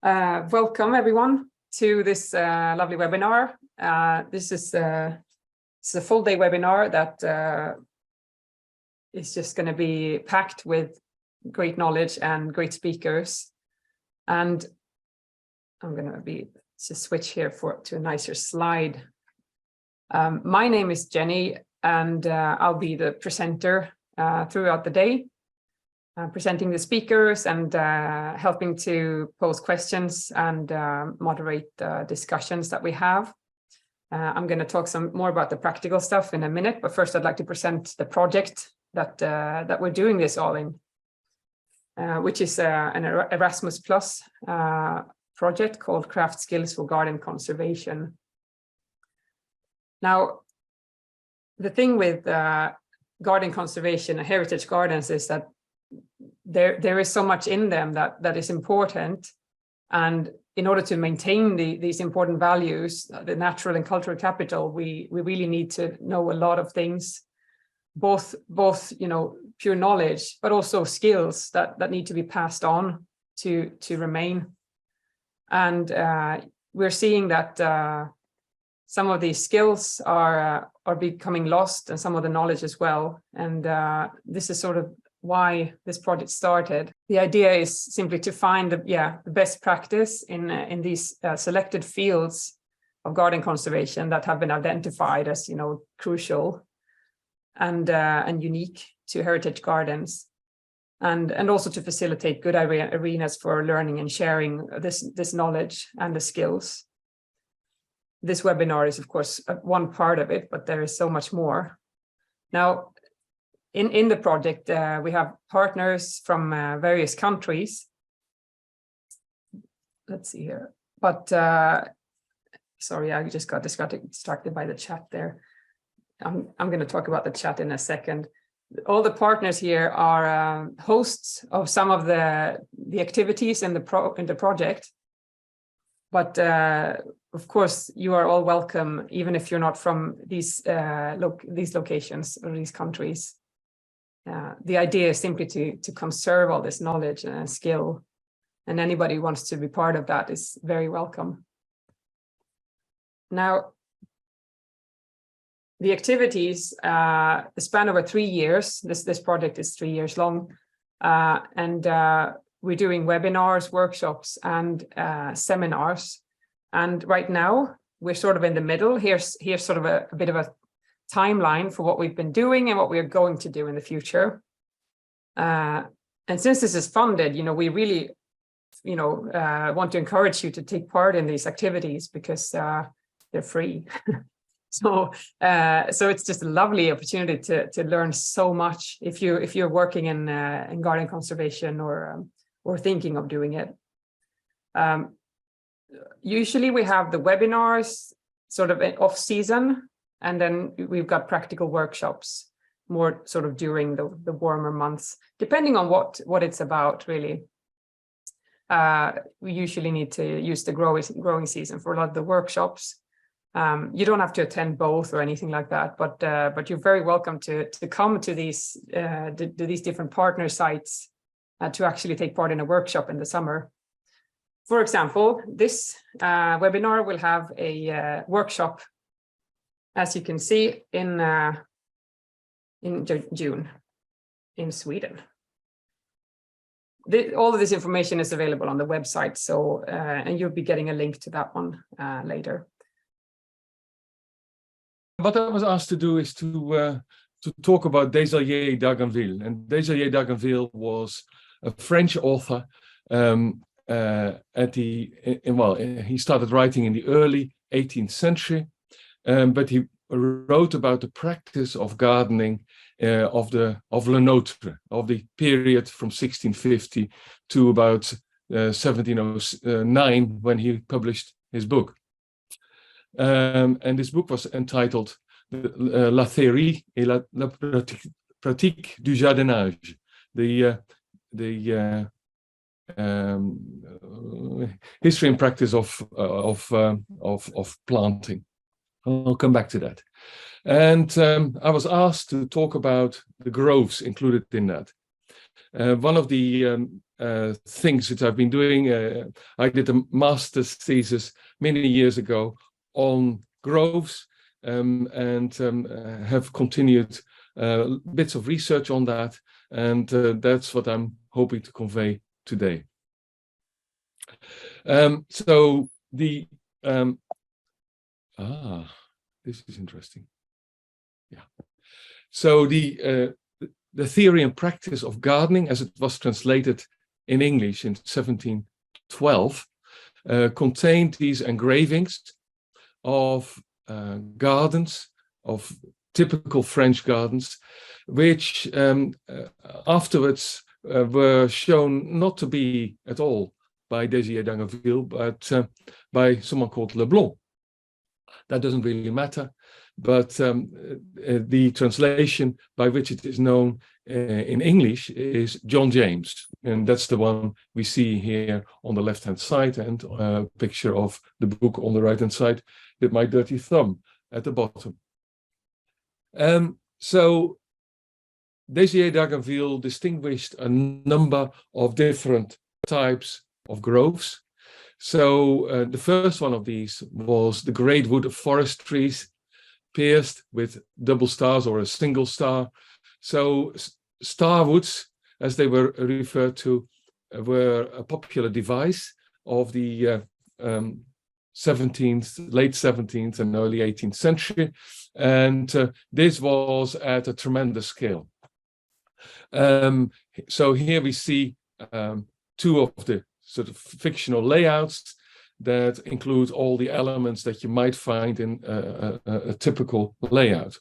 Welcome everyone to this lovely webinar. This is it's a full day webinar that is just going to be packed with great knowledge and great speakers. And I'm going to just switch here to a nicer slide. My name is Jenny, and I'll be the presenter throughout the day. Presenting the speakers and helping to pose questions and moderate the discussions that we have. I'm going to talk some more about the practical stuff in a minute, but first I'd like to present the project that we're doing this all in, which is an Erasmus+ project called Craft Skills for Garden Conservation. Now, the thing with garden conservation and heritage gardens is that there is so much in them that is important, and in order to maintain these important values, the natural and cultural capital, we really need to know a lot of things, both pure knowledge, but also skills that need to be passed on to remain. And we're seeing that some of these skills are becoming lost, and some of the knowledge as well. And this is sort of why this project started. The idea is simply to find the best practice in these selected fields of garden conservation that have been identified as crucial and unique to heritage gardens, and also to facilitate good arenas for learning and sharing this knowledge and the skills. This webinar is of course one part of it, but there is so much more. Now, in the project, we have partners from various countries. Let's see here. But sorry, I just got distracted by the chat there. I'm going to talk about the chat in a second. All the partners here are hosts of some of the activities in the project. But of course, you are all welcome, even if you're not from these locations or these countries. The idea is simply to conserve all this knowledge and skill, and anybody who wants to be part of that is very welcome. Now, the activities span over 3 years. This project is 3 years long, and we're doing webinars, workshops, and seminars. And right now, we're sort of in the middle. Here's sort of a bit of a timeline for what we've been doing and what we are going to do in the future. And since this is funded, we really, want to encourage you to take part in these activities because they're free. So it's just a lovely opportunity to learn so much if you're working in garden conservation or thinking of doing it. Usually we have the webinars sort of off season, and then we've got practical workshops more sort of during the warmer months, depending on what it's about, really. We usually need to use the growing season for a lot of the workshops. You don't have to attend both or anything like that, but you're very welcome to come to these different partner sites to actually take part in a workshop in the summer. For example, this webinar will have a workshop, as you can see, in June in Sweden. All of this information is available on the website, so and you'll be getting a link to that one later. What I was asked to do is to talk about Dézallier de Argenville, and Dézallier de Argenville was a French author. He started writing in the early 18th century. But he wrote about the practice of gardening of Le Nôtre, of the period from 1650 to about 1709, when he published his book. And this book was entitled La théorie et la pratique du jardinage, the history and practice of planting. I'll come back to that. And I was asked to talk about the groves included in that. One of the things that I've been doing. I did a master's thesis many years ago on groves, and have continued bits of research on that, and that's what I'm hoping to convey today. So the this is interesting. Yeah. So the theory and practice of gardening, as it was translated in English in 1712, contained these engravings of gardens, of typical French gardens, which afterwards were shown not to be at all by Dézallier de Argenville, but by someone called Leblanc. That doesn't really matter, but the translation by which it is known in English is John James, and that's the one we see here on the left-hand side, and a picture of the book on the right-hand side with my dirty thumb at the bottom. So Dézallier de Argenville distinguished a number of different types of groves. So the first one of these was the great wood of forest trees, pierced with double stars or a single star. So star woods, as they were referred to, were a popular device of the 17th, late 17th and early 18th century. And this was at a tremendous scale. So here we see two of the sort of fictional layouts that include all the elements that you might find in a typical layout.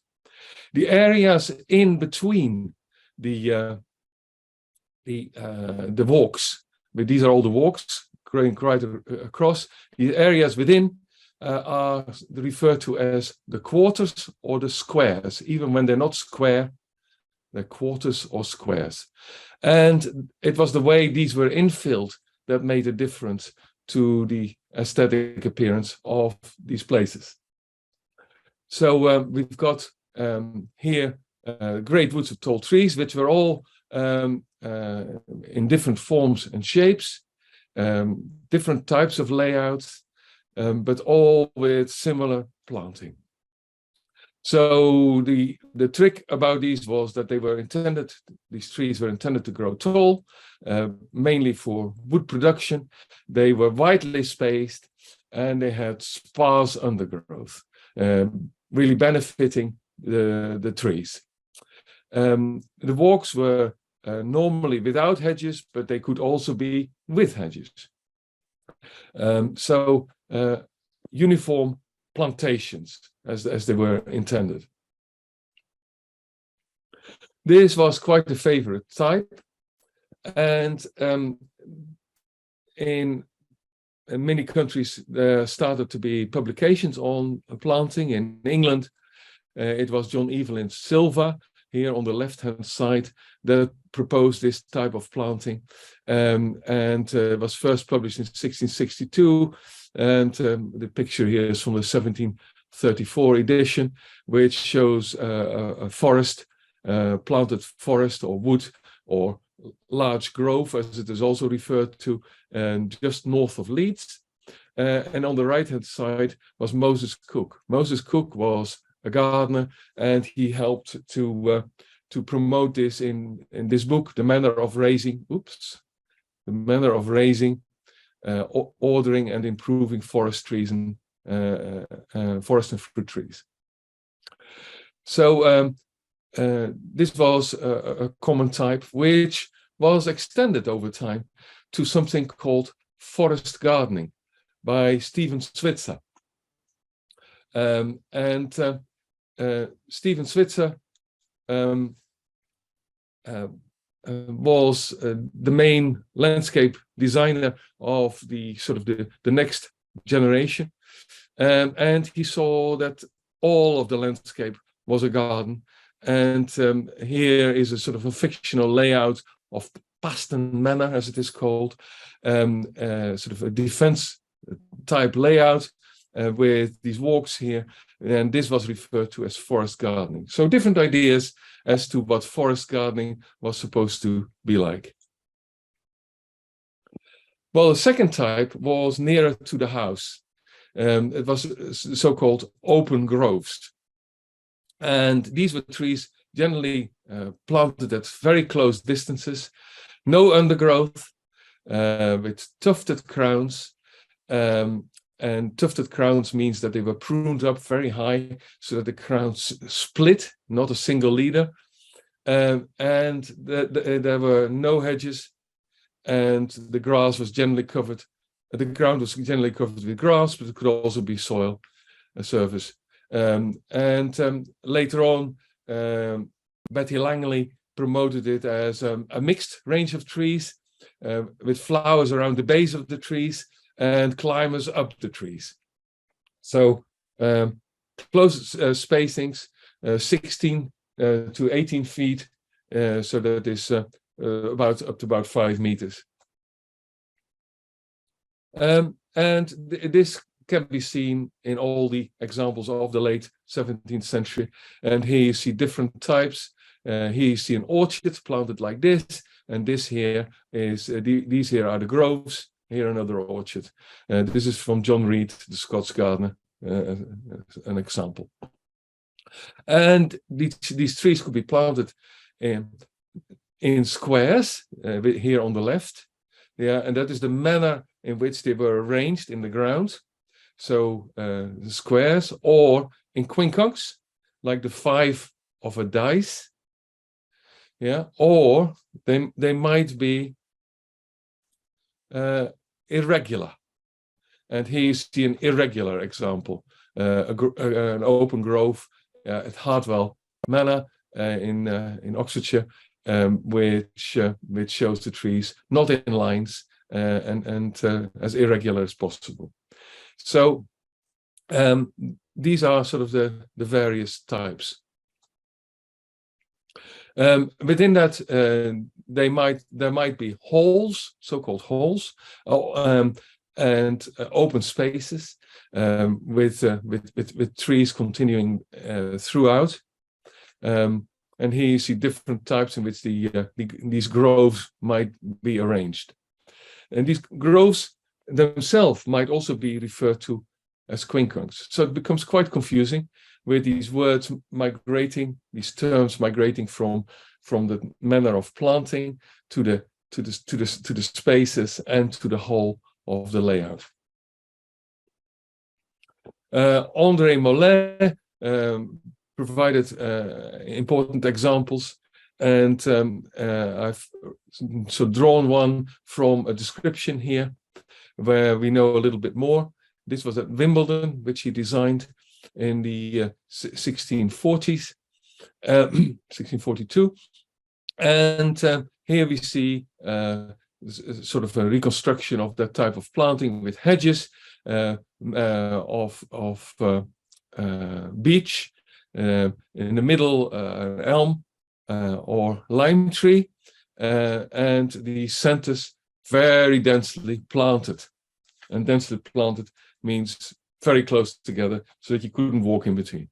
The areas in between the walks, but these are all the walks going right across. The areas within are referred to as the quarters or the squares. Even when they're not square, they're quarters or squares. And it was the way these were infilled that made a difference to the aesthetic appearance of these places. So we've got here great woods of tall trees, which were all in different forms and shapes, different types of layouts, but all with similar planting. So the trick about these was that these trees were intended to grow tall, mainly for wood production. They were widely spaced and they had sparse undergrowth, really benefiting the trees. The walks were normally without hedges, but they could also be with hedges. So uniform plantations as they were intended. This was quite a favorite type, and in many countries there started to be publications on planting. In England, it was John Evelyn Silva here on the left-hand side that proposed this type of planting, and was first published in 1662. And the picture here is from the 1734 edition, which shows a forest, planted forest or wood or large grove, as it is also referred to, just north of Leeds. And on the right-hand side was Moses Cook. Moses Cook was a gardener, and he helped to promote this in this book, The Manner of Raising, ordering and improving forest trees and forest and fruit trees. So this was a common type, which was extended over time to something called forest gardening by Stephen Switzer. Stephen Switzer was the main landscape designer of the next generation, and he saw that all of the landscape was a garden. And here is a sort of a fictional layout of Paston Manor, as it is called, sort of a defense type layout with these walks here, and this was referred to as forest gardening. So different ideas as to what forest gardening was supposed to be like. Well, the second type was nearer to the house. It was so-called open groves. And these were trees generally planted at very close distances, no undergrowth, with tufted crowns. And tufted crowns means that they were pruned up very high so that the crowns split, not a single leader. And there were no hedges, and the grass was generally covered. The ground was generally covered with grass, but it could also be soil surface. Later on, Betty Langley promoted it as a mixed range of trees with flowers around the base of the trees and climbers up the trees. So close spacings, 16 to 18 feet, so that is up to about 5 meters. This can be seen in all the examples of the late 17th century. And here you see different types. Here you see an orchard planted like this, and this here is these here are the groves. Here another orchard. This is from John Reed, the Scots gardener, an example. And these trees could be planted in squares, here on the left. Yeah, and that is the manner in which they were arranged in the ground. So squares, or in quincunx, like the 5 of a dice. Yeah, or they might be irregular. And here you see an irregular example, an open grove at Hartwell Manor in Oxfordshire, which shows the trees not in lines and as irregular as possible. So these are sort of the various types. Within that, there might be halls, so-called halls, and open spaces with trees continuing throughout. And here you see different types in which these groves might be arranged. And these groves themselves might also be referred to as quincunx. So it becomes quite confusing with these words migrating, these terms migrating from the manner of planting to the spaces and to the whole of the layout. André Mollet provided important examples, and I've so drawn one from a description here where we know a little bit more. This was at Wimbledon, which he designed in the 1640s, 1642. And here we see sort of a reconstruction of that type of planting with hedges of beech, in the middle elm or lime tree, and the centers very densely planted. And densely planted means very close together so that you couldn't walk in between.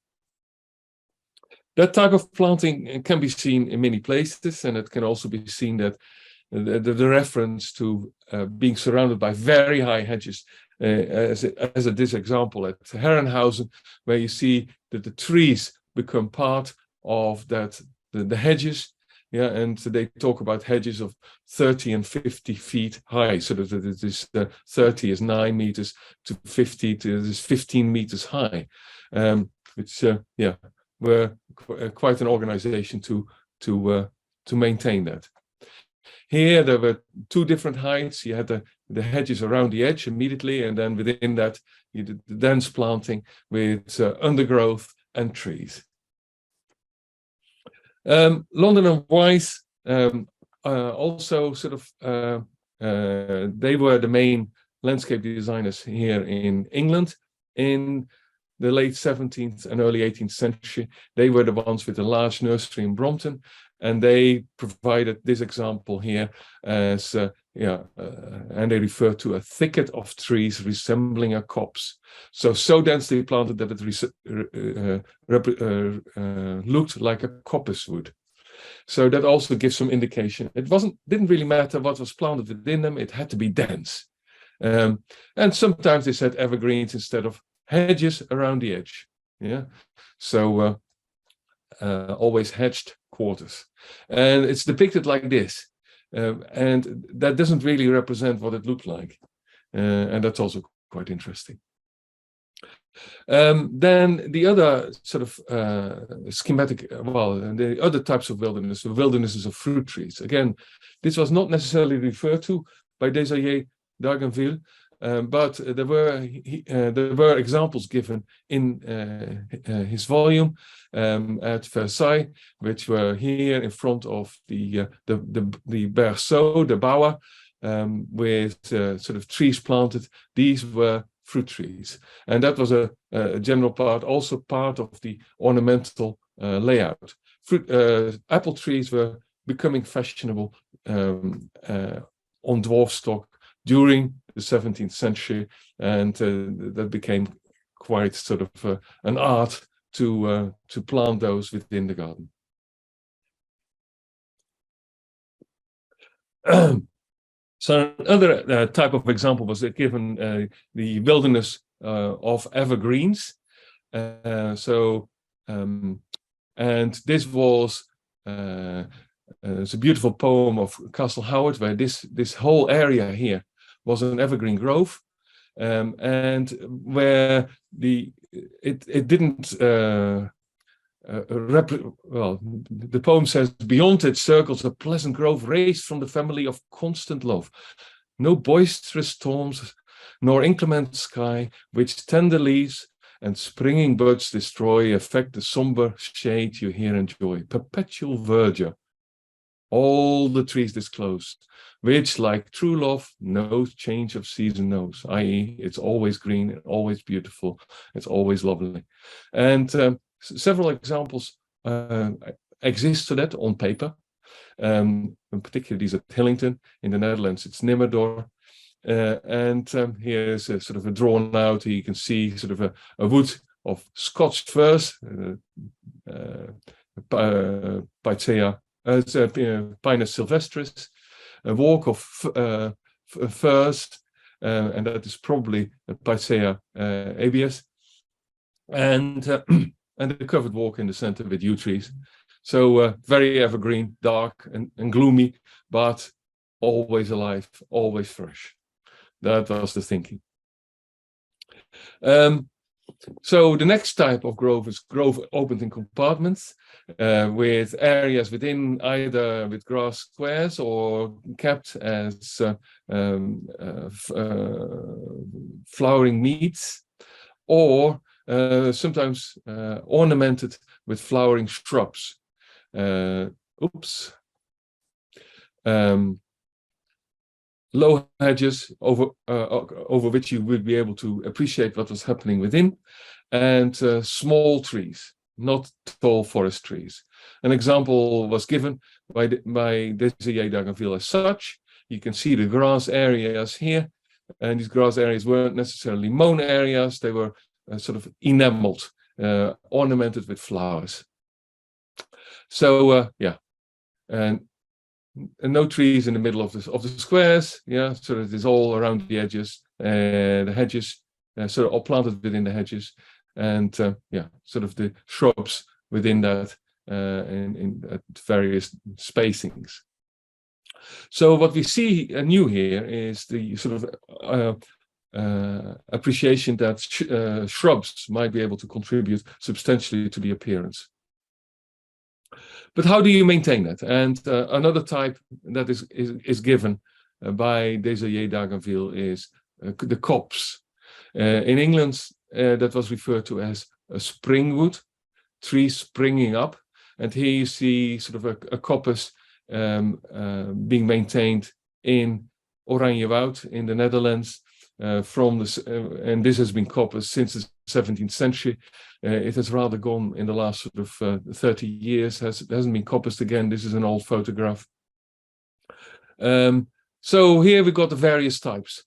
That type of planting can be seen in many places, and it can also be seen that the reference to being surrounded by very high hedges, as this example at Herrenhausen, where you see that the trees become part of that the hedges. Yeah, and they talk about hedges of 30 and 50 feet high, so that it is 30 is 9 meters to 50 is 15 meters high, which were quite an organization to maintain that. Here there were 2 different heights. You had the hedges around the edge immediately, and then within that you did the dense planting with undergrowth and trees. London and Wise also sort of they were the main landscape designers here in England in the late 17th and early 18th century. They were the ones with a large nursery in Brompton, and they provided this example here as and they refer to a thicket of trees resembling a copse. So densely planted that it looked like a coppice would. So that also gives some indication. It didn't really matter what was planted within them. It had to be dense. And sometimes they said evergreens instead of hedges around the edge. Yeah. So always hedged quarters. And it's depicted like this. And that doesn't really represent what it looked like. And that's also quite interesting. Then the other sort of schematic, the other types of wilderness, the wildernesses of fruit trees. Again, this was not necessarily referred to by Dézallier de Argenville, but there were examples given in his volume at Versailles, which were here in front of the berceau, the bower, with sort of trees planted. These were fruit trees, and that was a general part, also part of the ornamental layout. Apple trees were becoming fashionable on dwarf stock during the 17th century, and that became quite sort of an art to plant those within the garden. So another type of example was given the wilderness of evergreens. And this was it's a beautiful poem of Castle Howard, where this whole area here was an evergreen grove, and where it didn't. The poem says, beyond it circles a pleasant grove raised from the family of constant love. No boisterous storms, nor inclement sky, which tender leaves and springing buds destroy, affect the somber shade you here enjoy. Perpetual verdure, all the trees disclose, which, like true love, no change of season knows, i.e. it's always green, always beautiful, it's always lovely. And several examples exist to that on paper. In particular, these at Hillington. In the Netherlands, it's Nimmerdor. And here's sort of a drawn out. You can see sort of a wood of Scotch firs, Picea, Pinus sylvestris, a walk of firs, and that is probably Picea abies. And a covered walk in the center with yew trees. So very evergreen, dark and gloomy, but always alive, always fresh. That was the thinking. So the next type of grove is grove opened in compartments, with areas within either with grass squares or kept as flowering meads, or sometimes ornamented with flowering shrubs. Low hedges over which you would be able to appreciate what was happening within, and small trees, not tall forest trees. An example was given by Dézallier de Argenville as such. You can see the grass areas here, and these grass areas weren't necessarily mown areas, they were sort of enameled, ornamented with flowers. So and no trees in the middle of the squares. Yeah, so that is all around the edges. The hedges, sort of all planted within the hedges, and sort of the shrubs within that in various spacings. So what we see new here is the sort of appreciation that shrubs might be able to contribute substantially to the appearance. But how do you maintain that? And another type that is given by Dézallier de Argenville is the copse. In England, that was referred to as a springwood, tree springing up. And here you see sort of a coppice being maintained in Oranjewoud in the Netherlands. And this has been coppiced since the 17th century. It has rather gone in the last sort of 30 years. It hasn't been coppiced again. This is an old photograph. So here we've got the various types.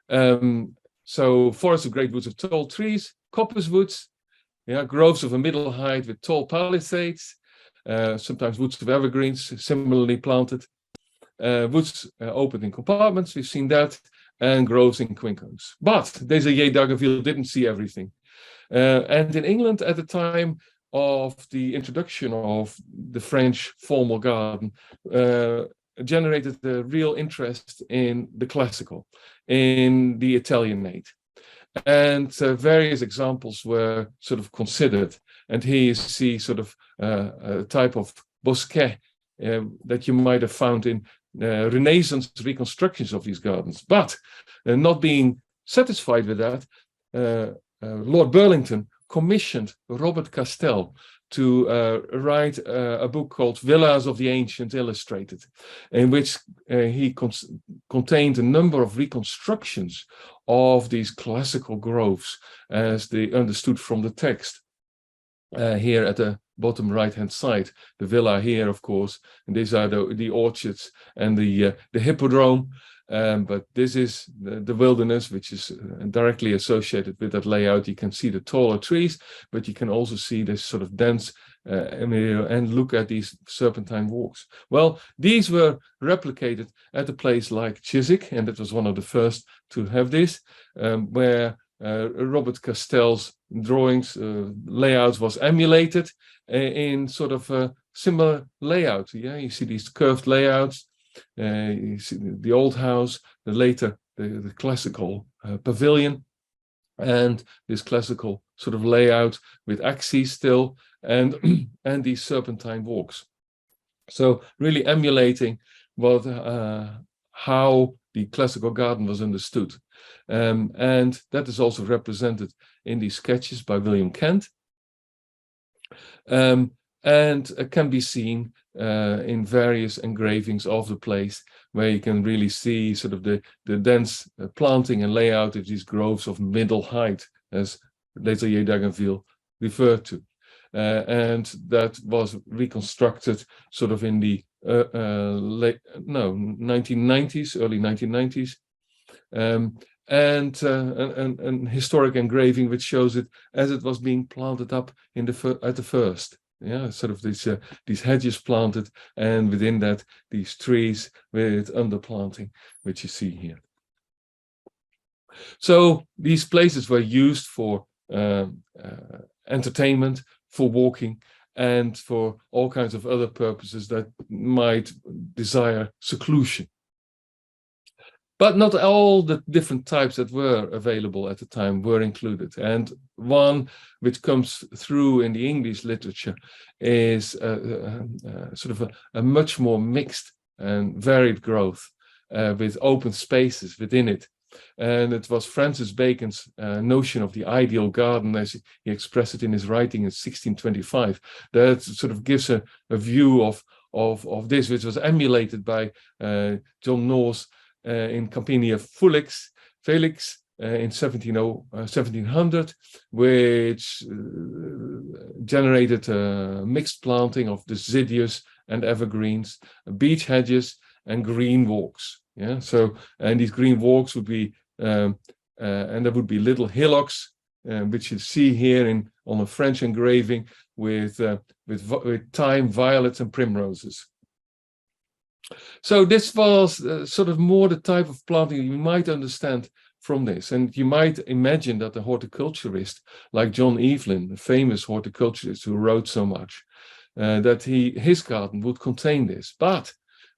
So forests of great woods of tall trees, coppice woods, groves of a middle height with tall palisades, sometimes woods of evergreens, similarly planted. Woods opened in compartments, we've seen that, and groves in quincunx. But Dézallier d'Argenville didn't see everything. And in England at the time of the introduction of the French formal garden, generated a real interest in the classical, in the Italianate. And various examples were sort of considered. And here you see sort of a type of bosquet that you might have found in Renaissance reconstructions of these gardens. But not being satisfied with that, Lord Burlington commissioned Robert Castell to write a book called Villas of the Ancients Illustrated, in which he contained a number of reconstructions of these classical groves as they understood from the text. Here at the bottom right-hand side, the villa here, of course, and these are the orchards and the hippodrome. But this is the wilderness, which is directly associated with that layout. You can see the taller trees, but you can also see this sort of dense area and look at these serpentine walks. Well, these were replicated at a place like Chiswick, and it was one of the first to have this, where Robert Castell's drawings, layouts was emulated in sort of a similar layout. Yeah, you see these curved layouts. You see the old house, later the classical pavilion, and this classical sort of layout with axes still, and and these serpentine walks. So really emulating what how the classical garden was understood, and that is also represented in these sketches by William Kent, and can be seen in various engravings of the place, where you can really see sort of the dense planting and layout of these groves of middle height, as Dézallier d'Argenville referred to. And that was reconstructed sort of in the 1990s, early 1990s. And historic engraving which shows it as it was being planted up in at the first. Yeah, sort of these hedges planted, and within that these trees with underplanting, which you see here. So these places were used for entertainment, for walking, and for all kinds of other purposes that might desire seclusion. But not all the different types that were available at the time were included. And one which comes through in the English literature is sort of a much more mixed and varied growth with open spaces within it. And it was Francis Bacon's notion of the ideal garden, as he expressed it in his writing in 1625, that sort of gives a view of this, which was emulated by John North in Campania Felix in 1700, which generated a mixed planting of deciduous and evergreens, beech hedges, and green walks. Yeah, so and these green walks would be and there would be little hillocks, which you see here on a French engraving with thyme, violets, and primroses. So this was sort of more the type of planting you might understand from this, and you might imagine that a horticulturist like John Evelyn, the famous horticulturist who wrote so much, that his garden would contain this. But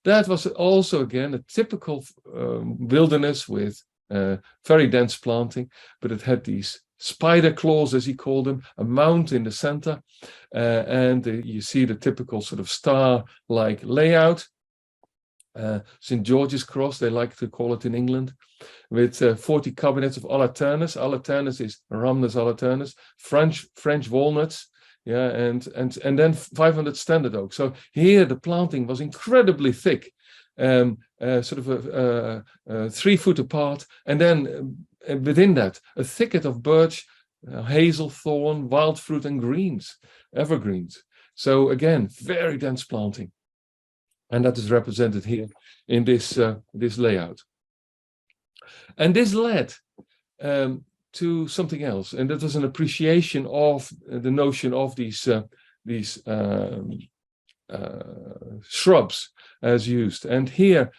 that was also, again, a typical wilderness with very dense planting, but it had these spider claws, as he called them, a mount in the center, and you see the typical sort of star-like layout. St. George's Cross, they like to call it in England, with 40 cabinets of alaternus. Alaternus is Rhamnus alternus, French walnuts, yeah, and then 500 standard oak. So here the planting was incredibly thick, sort of 3 foot apart, and then within that a thicket of birch, hazel, thorn, wild fruit, and greens, evergreens. So again, very dense planting. And that is represented here in this layout. And this led to something else, and that was an appreciation of the notion of these shrubs as used. And here,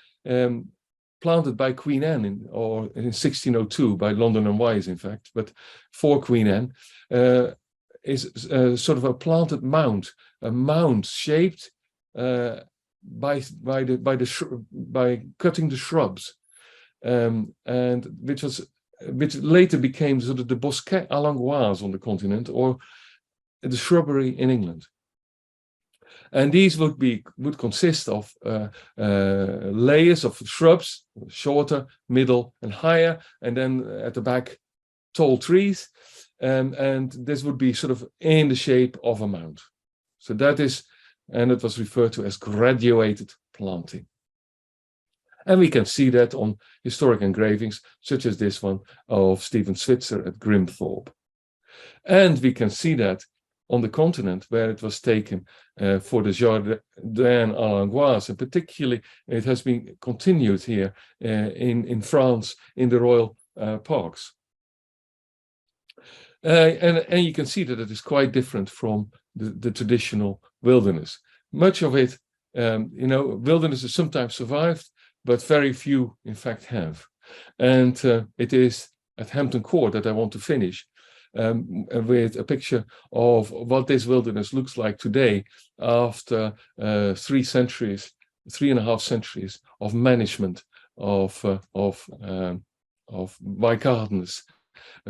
planted by Queen Anne in 1602 by London and Wise, in fact, but for Queen Anne, is sort of a planted mound, a mound shaped by cutting the shrubs, and which later became sort of the bosquet à l'angloise on the continent, or the shrubbery in England. And these would consist of layers of shrubs, shorter, middle, and higher, and then at the back, tall trees, and this would be sort of in the shape of a mound. So that is, and it was referred to as graduated planting. And we can see that on historic engravings, such as this one of Stephen Switzer at Grimthorpe. And we can see that on the continent, where it was taken for the Jardin à l'Angloise, and particularly it has been continued here in France in the royal parks. And you can see that it is quite different from the traditional wilderness. Much of it, wilderness has sometimes survived, but very few, in fact, have. And it is at Hampton Court that I want to finish with a picture of what this wilderness looks like today after 3.5 centuries of management by gardeners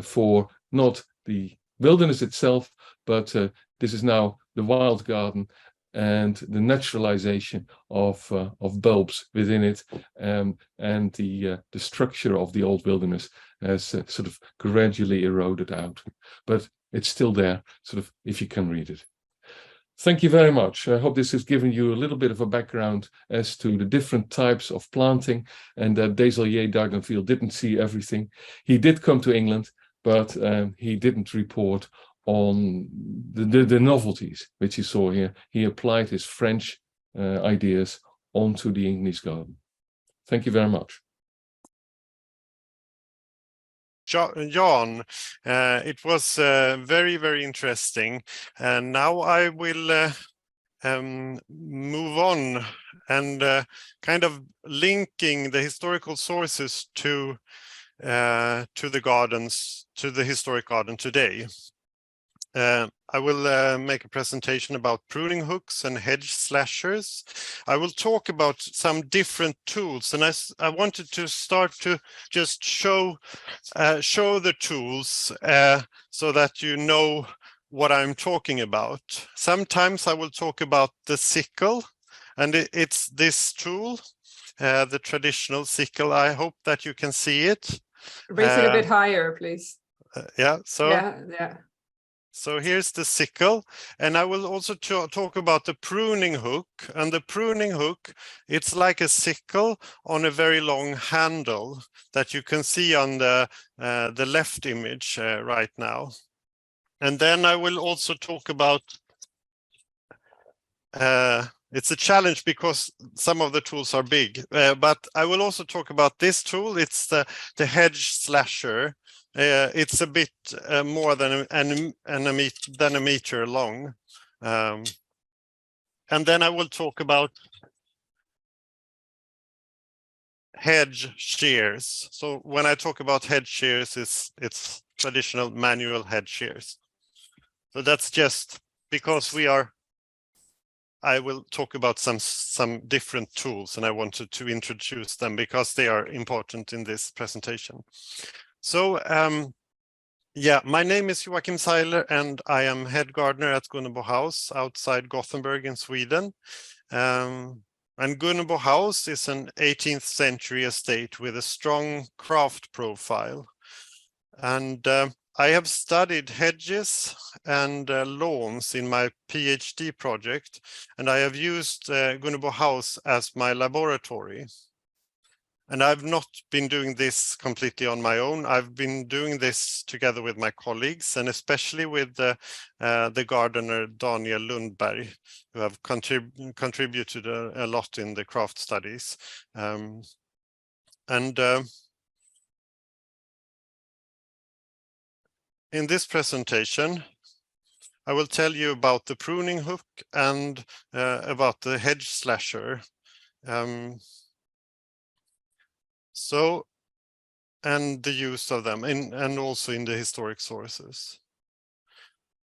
for not the wilderness itself, but this is now the wild garden and the naturalization of bulbs within it, and the structure of the old wilderness has sort of gradually eroded out, but it's still there, sort of, if you can read it. Thank you very much. I hope this has given you a little bit of a background as to the different types of planting, and that Dézallier de Argenville didn't see everything. He did come to England, but he didn't report on the novelties which he saw here. He applied his French ideas onto the English garden. Thank you very much. Jan, it was very, very interesting. And now I will move on and kind of linking the historical sources to the gardens, to the historic garden today. I will make a presentation about pruning hooks and hedge slashers. I will talk about some different tools, and I wanted to start to just show the tools so that you know what I'm talking about. Sometimes I will talk about the sickle, and it's this tool, the traditional sickle. I hope that you can see it. Raise it a bit higher, please. Yeah. So. Yeah. So here's the sickle, and I will also talk about the pruning hook. And the pruning hook, it's like a sickle on a very long handle that you can see on the left image right now. And then I will also talk about, it's a challenge because some of the tools are big, but I will also talk about this tool. It's the hedge slasher. It's a bit more than a meter long. And then I will talk about hedge shears. So when I talk about hedge shears, it's traditional manual hedge shears. So that's just because I will talk about some different tools, and I wanted to introduce them because they are important in this presentation. So, yeah, my name is Joakim Seiler, and I am head gardener at Gunnebo House outside Gothenburg in Sweden. And Gunnebo House is an 18th century estate with a strong craft profile. And I have studied hedges and lawns in my PhD project, and I have used Gunnebo House as my laboratory. And I've not been doing this completely on my own. I've been doing this together with my colleagues, and especially with the gardener Daniel Lundberg, who have contributed a lot in the craft studies. In this presentation, I will tell you about the pruning hook and about the hedge slasher. And the use of them, and also in the historic sources.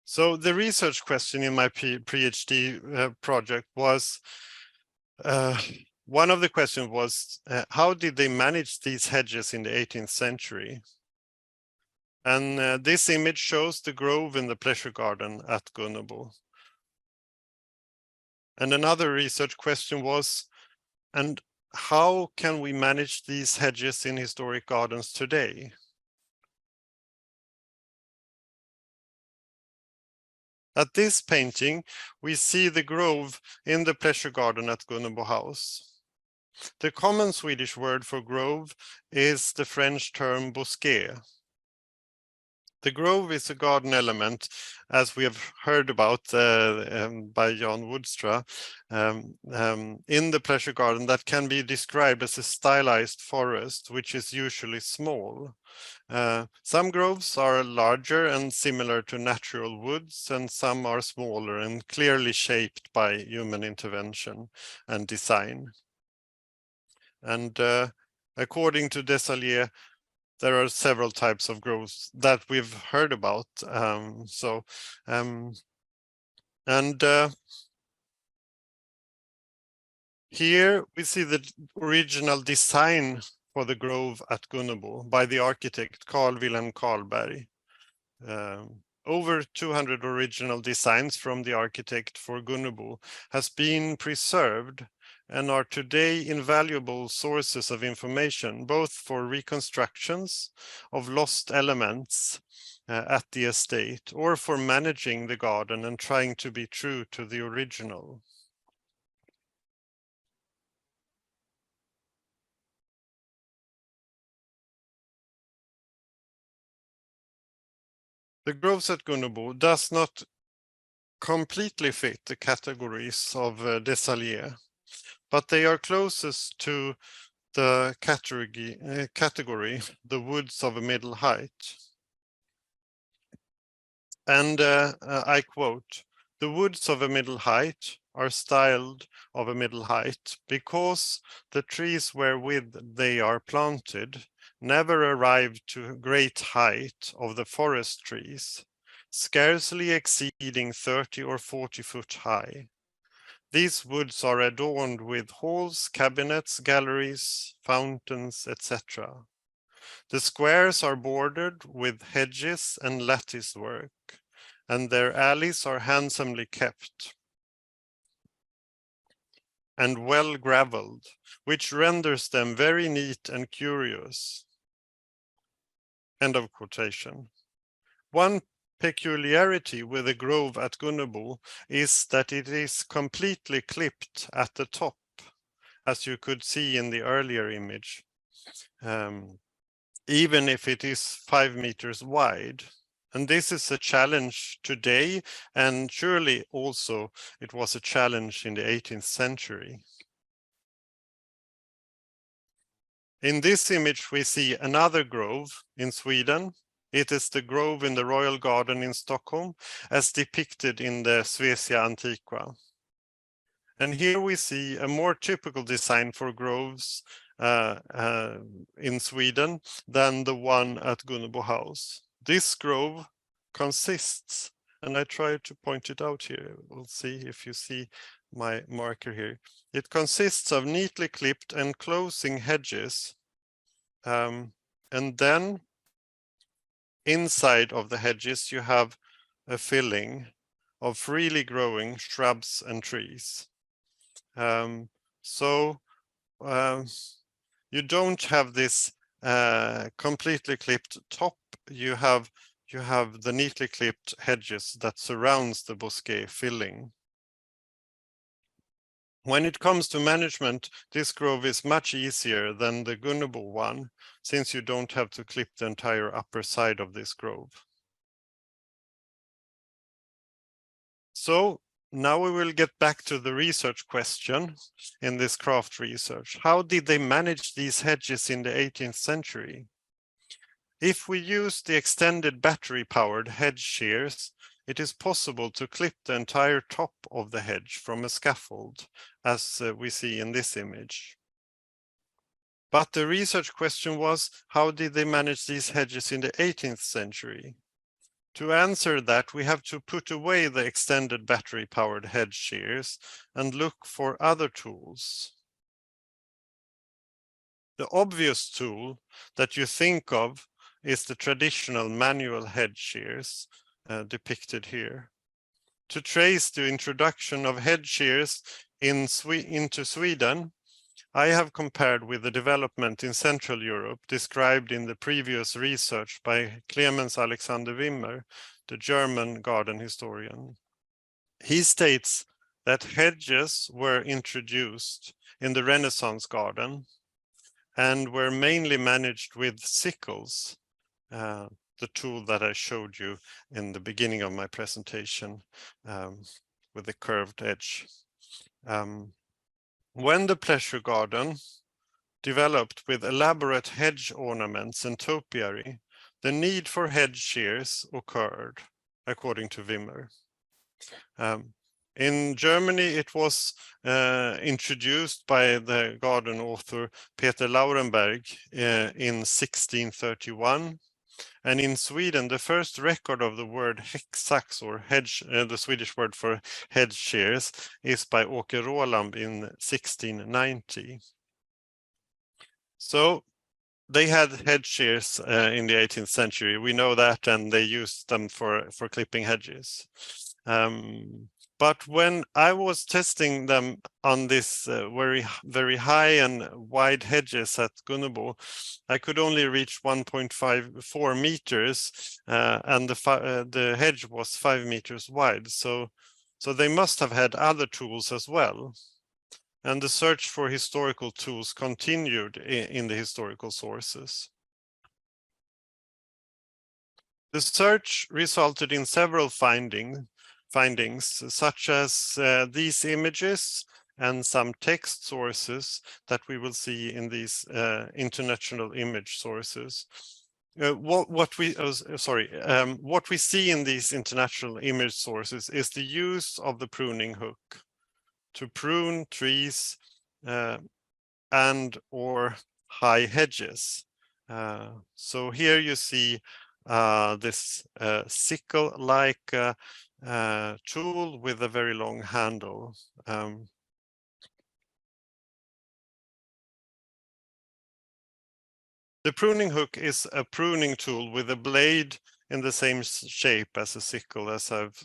So the research question in my PhD project was, one of the questions was, how did they manage these hedges in the 18th century? And this image shows the grove in the pleasure garden at Gunnebo. And another research question was, and how can we manage these hedges in historic gardens today? At this painting, we see the grove in the pleasure garden at Gunnebo House. The common Swedish word for grove is the French term bosquet. The grove is a garden element, as we have heard about by Jan Woudstra, in the pleasure garden that can be described as a stylized forest, which is usually small. Some groves are larger and similar to natural woods, and some are smaller and clearly shaped by human intervention and design. And according to Dézallier, there are several types of groves that we've heard about. Here we see the original design for the grove at Gunnebo by the architect Carl Wilhelm Karlberg. Over 200 original designs from the architect for Gunnebo has been preserved and are today invaluable sources of information, both for reconstructions of lost elements at the estate, or for managing the garden and trying to be true to the original. The groves at Gunnebo does not completely fit the categories of Dézallier, but they are closest to the category, the woods of a middle height. And I quote, "The woods of a middle height are styled of a middle height because the trees wherewith they are planted never arrive to great height of the forest trees, scarcely exceeding 30 or 40 foot high. These woods are adorned with halls, cabinets, galleries, fountains, etc. The squares are bordered with hedges and lattice work, and their alleys are handsomely kept and well gravelled, which renders them very neat and curious." End of quotation. One peculiarity with the grove at Gunnebo is that it is completely clipped at the top, as you could see in the earlier image, even if it is 5 meters wide. And this is a challenge today, and surely also it was a challenge in the 18th century. In this image, we see another grove in Sweden. It is the grove in the Royal Garden in Stockholm, as depicted in the Svecia Antiqua. And here we see a more typical design for groves in Sweden than the one at Gunnebo House. This grove consists, and I try to point it out here, we'll see if you see my marker here. It consists of neatly clipped and closing hedges, and then inside of the hedges you have a filling of freely growing shrubs and trees. You don't have this completely clipped top. You have the neatly clipped hedges that surrounds the bosquet filling. When it comes to management, this grove is much easier than the Gunnebo one, since you don't have to clip the entire upper side of this grove. So now we will get back to the research question in this craft research. How did they manage these hedges in the 18th century? If we use the extended battery-powered hedge shears, it is possible to clip the entire top of the hedge from a scaffold, as we see in this image. But the research question was, how did they manage these hedges in the 18th century? To answer that, we have to put away the extended battery-powered hedge shears and look for other tools. The obvious tool that you think of is the traditional manual hedge shears depicted here. To trace the introduction of hedge shears into Sweden, I have compared with the development in Central Europe described in the previous research by Clemens Alexander Wimmer, the German garden historian. He states that hedges were introduced in the Renaissance garden and were mainly managed with sickles, the tool that I showed you in the beginning of my presentation with the curved edge. When the pleasure garden developed with elaborate hedge ornaments and topiary, the need for hedge shears occurred, according to Wimmer. In Germany, it was introduced by the garden author Peter Laurenberg in 1631. And in Sweden, the first record of the word häcksax, or hedge, the Swedish word for hedge shears, is by Åke Roland in 1690. So they had hedge shears in the 18th century. We know that, and they used them for clipping hedges. But when I was testing them on this very high and wide hedges at Gunnebo, I could only reach 1.54 meters, and the hedge was 5 meters wide. So they must have had other tools as well. And the search for historical tools continued in the historical sources. The search resulted in several findings, such as these images and some text sources that we will see in these international image sources. What we see in these international image sources is the use of the pruning hook to prune trees and or high hedges. So here you see this sickle-like tool with a very long handle. The pruning hook is a pruning tool with a blade in the same shape as a sickle, as I've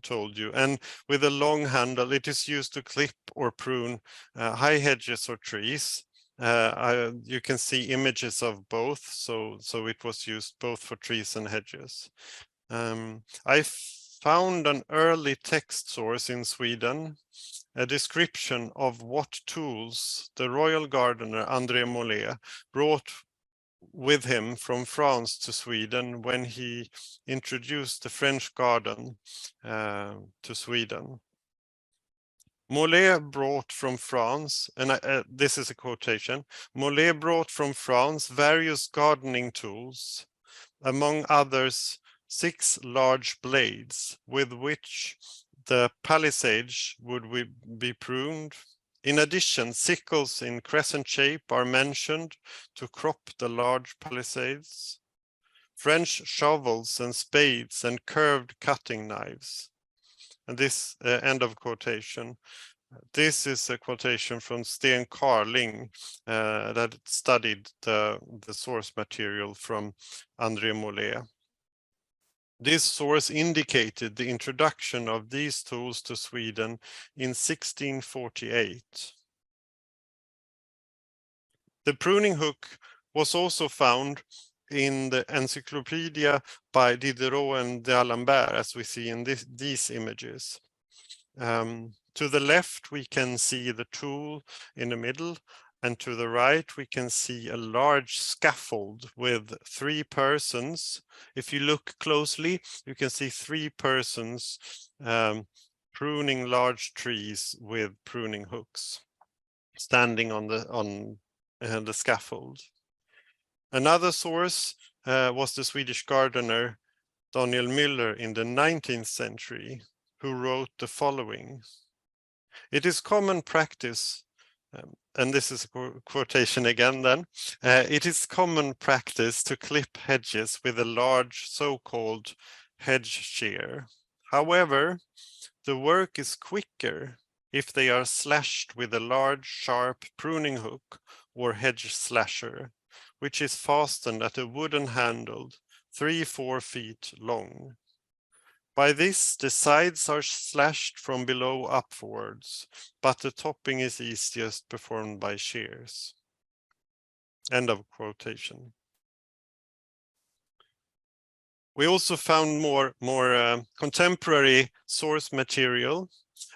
told you, and with a long handle. It is used to clip or prune high hedges or trees. You can see images of both, so it was used both for trees and hedges. I found an early text source in Sweden, a description of what tools the royal gardener André Mollet brought with him from France to Sweden when he introduced the French garden to Sweden. Mollet brought from France, and this is a quotation, Mollet brought from France various gardening tools, among others 6 large blades with which the palisades would be pruned. In addition, sickles in crescent shape are mentioned to crop the large palisades, French shovels and spades and curved cutting knives. And this end of quotation. This is a quotation from Sten Carling that studied the source material from André Mollet. This source indicated the introduction of these tools to Sweden in 1648. The pruning hook was also found in the encyclopedia by Diderot and D'Alembert, as we see in these images. To the left, we can see the tool in the middle, and to the right, we can see a large scaffold with 3 persons. If you look closely, you can see 3 persons pruning large trees with pruning hooks, standing on the scaffold. Another source was the Swedish gardener Daniel Müller in the 19th century, who wrote the following. It is common practice, and this is a quotation again then, it is common practice to clip hedges with a large so-called hedge shear. However, the work is quicker if they are slashed with a large sharp pruning hook or hedge slasher, which is fastened at a wooden handle 3-4 feet long. By this, the sides are slashed from below upwards, but the topping is easiest performed by shears. End of quotation. We also found more contemporary source material.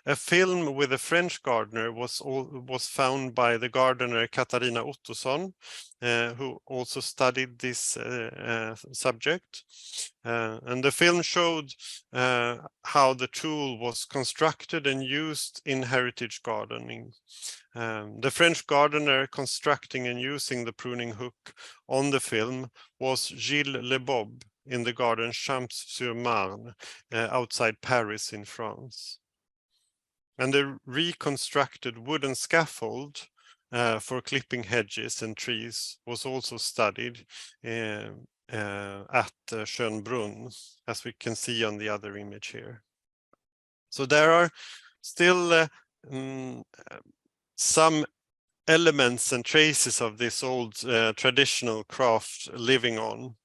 A film with a French gardener was found by the gardener Katarina Ottosson, who also studied this subject. And the film showed how the tool was constructed and used in heritage gardening. The French gardener constructing and using the pruning hook on the film was Gilles Lebob in the garden Champs-sur-Marne outside Paris in France. And the reconstructed wooden scaffold for clipping hedges and trees was also studied at Schönbrunn, as we can see on the other image here. So there are still some elements and traces of this old traditional craft living on.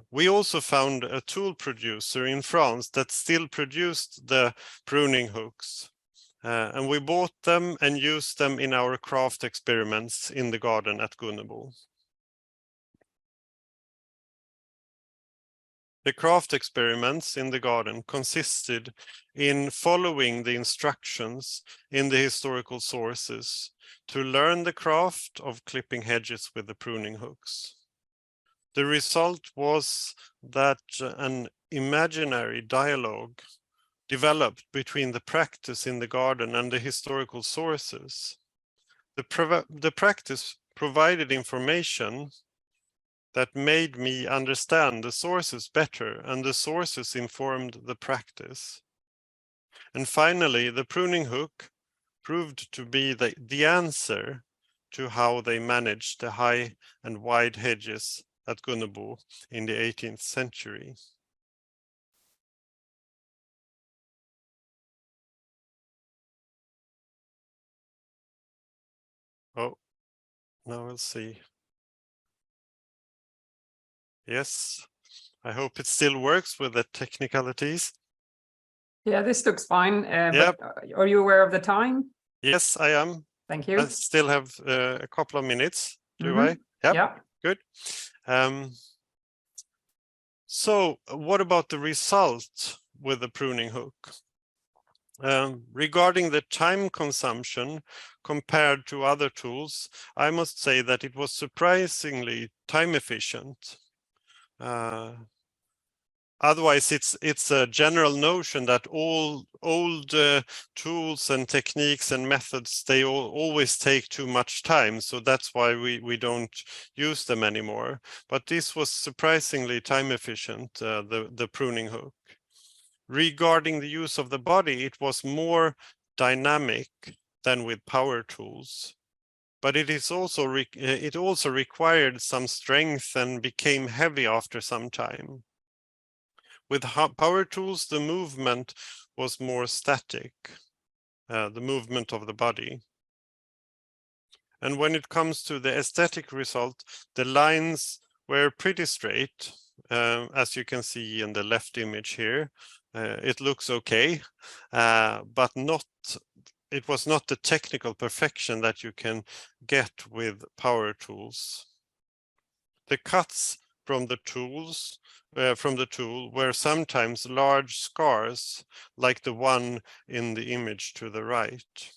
We also found a tool producer in France that still produced the pruning hooks. And we bought them and used them in our craft experiments in the garden at Gunnebo. The craft experiments in the garden consisted in following the instructions in the historical sources to learn the craft of clipping hedges with the pruning hooks. The result was that an imaginary dialogue developed between the practice in the garden and the historical sources. The practice provided information that made me understand the sources better, and the sources informed the practice. And finally, the pruning hook proved to be the answer to how they managed the high and wide hedges at Gunnebo in the 18th century. Oh, now we'll see. Yes, I hope it still works with the technicalities. Yeah, this looks fine. Yep. But are you aware of the time? Yes, I am. Thank you. I still have a couple of minutes. Do I? Yep. Yeah. Good. So what about the result with the pruning hook? Regarding the time consumption compared to other tools, I must say that it was surprisingly time efficient. Otherwise, it's a general notion that all old tools and techniques and methods, they always take too much time. So that's why we don't use them anymore. But this was surprisingly time efficient, the pruning hook. Regarding the use of the body, it was more dynamic than with power tools. But it also required some strength and became heavy after some time. With power tools, the movement was more static, the movement of the body. And when it comes to the aesthetic result, the lines were pretty straight, as you can see in the left image here. It looks okay, but it was not the technical perfection that you can get with power tools. The cuts from the tool were sometimes large scars, like the one in the image to the right.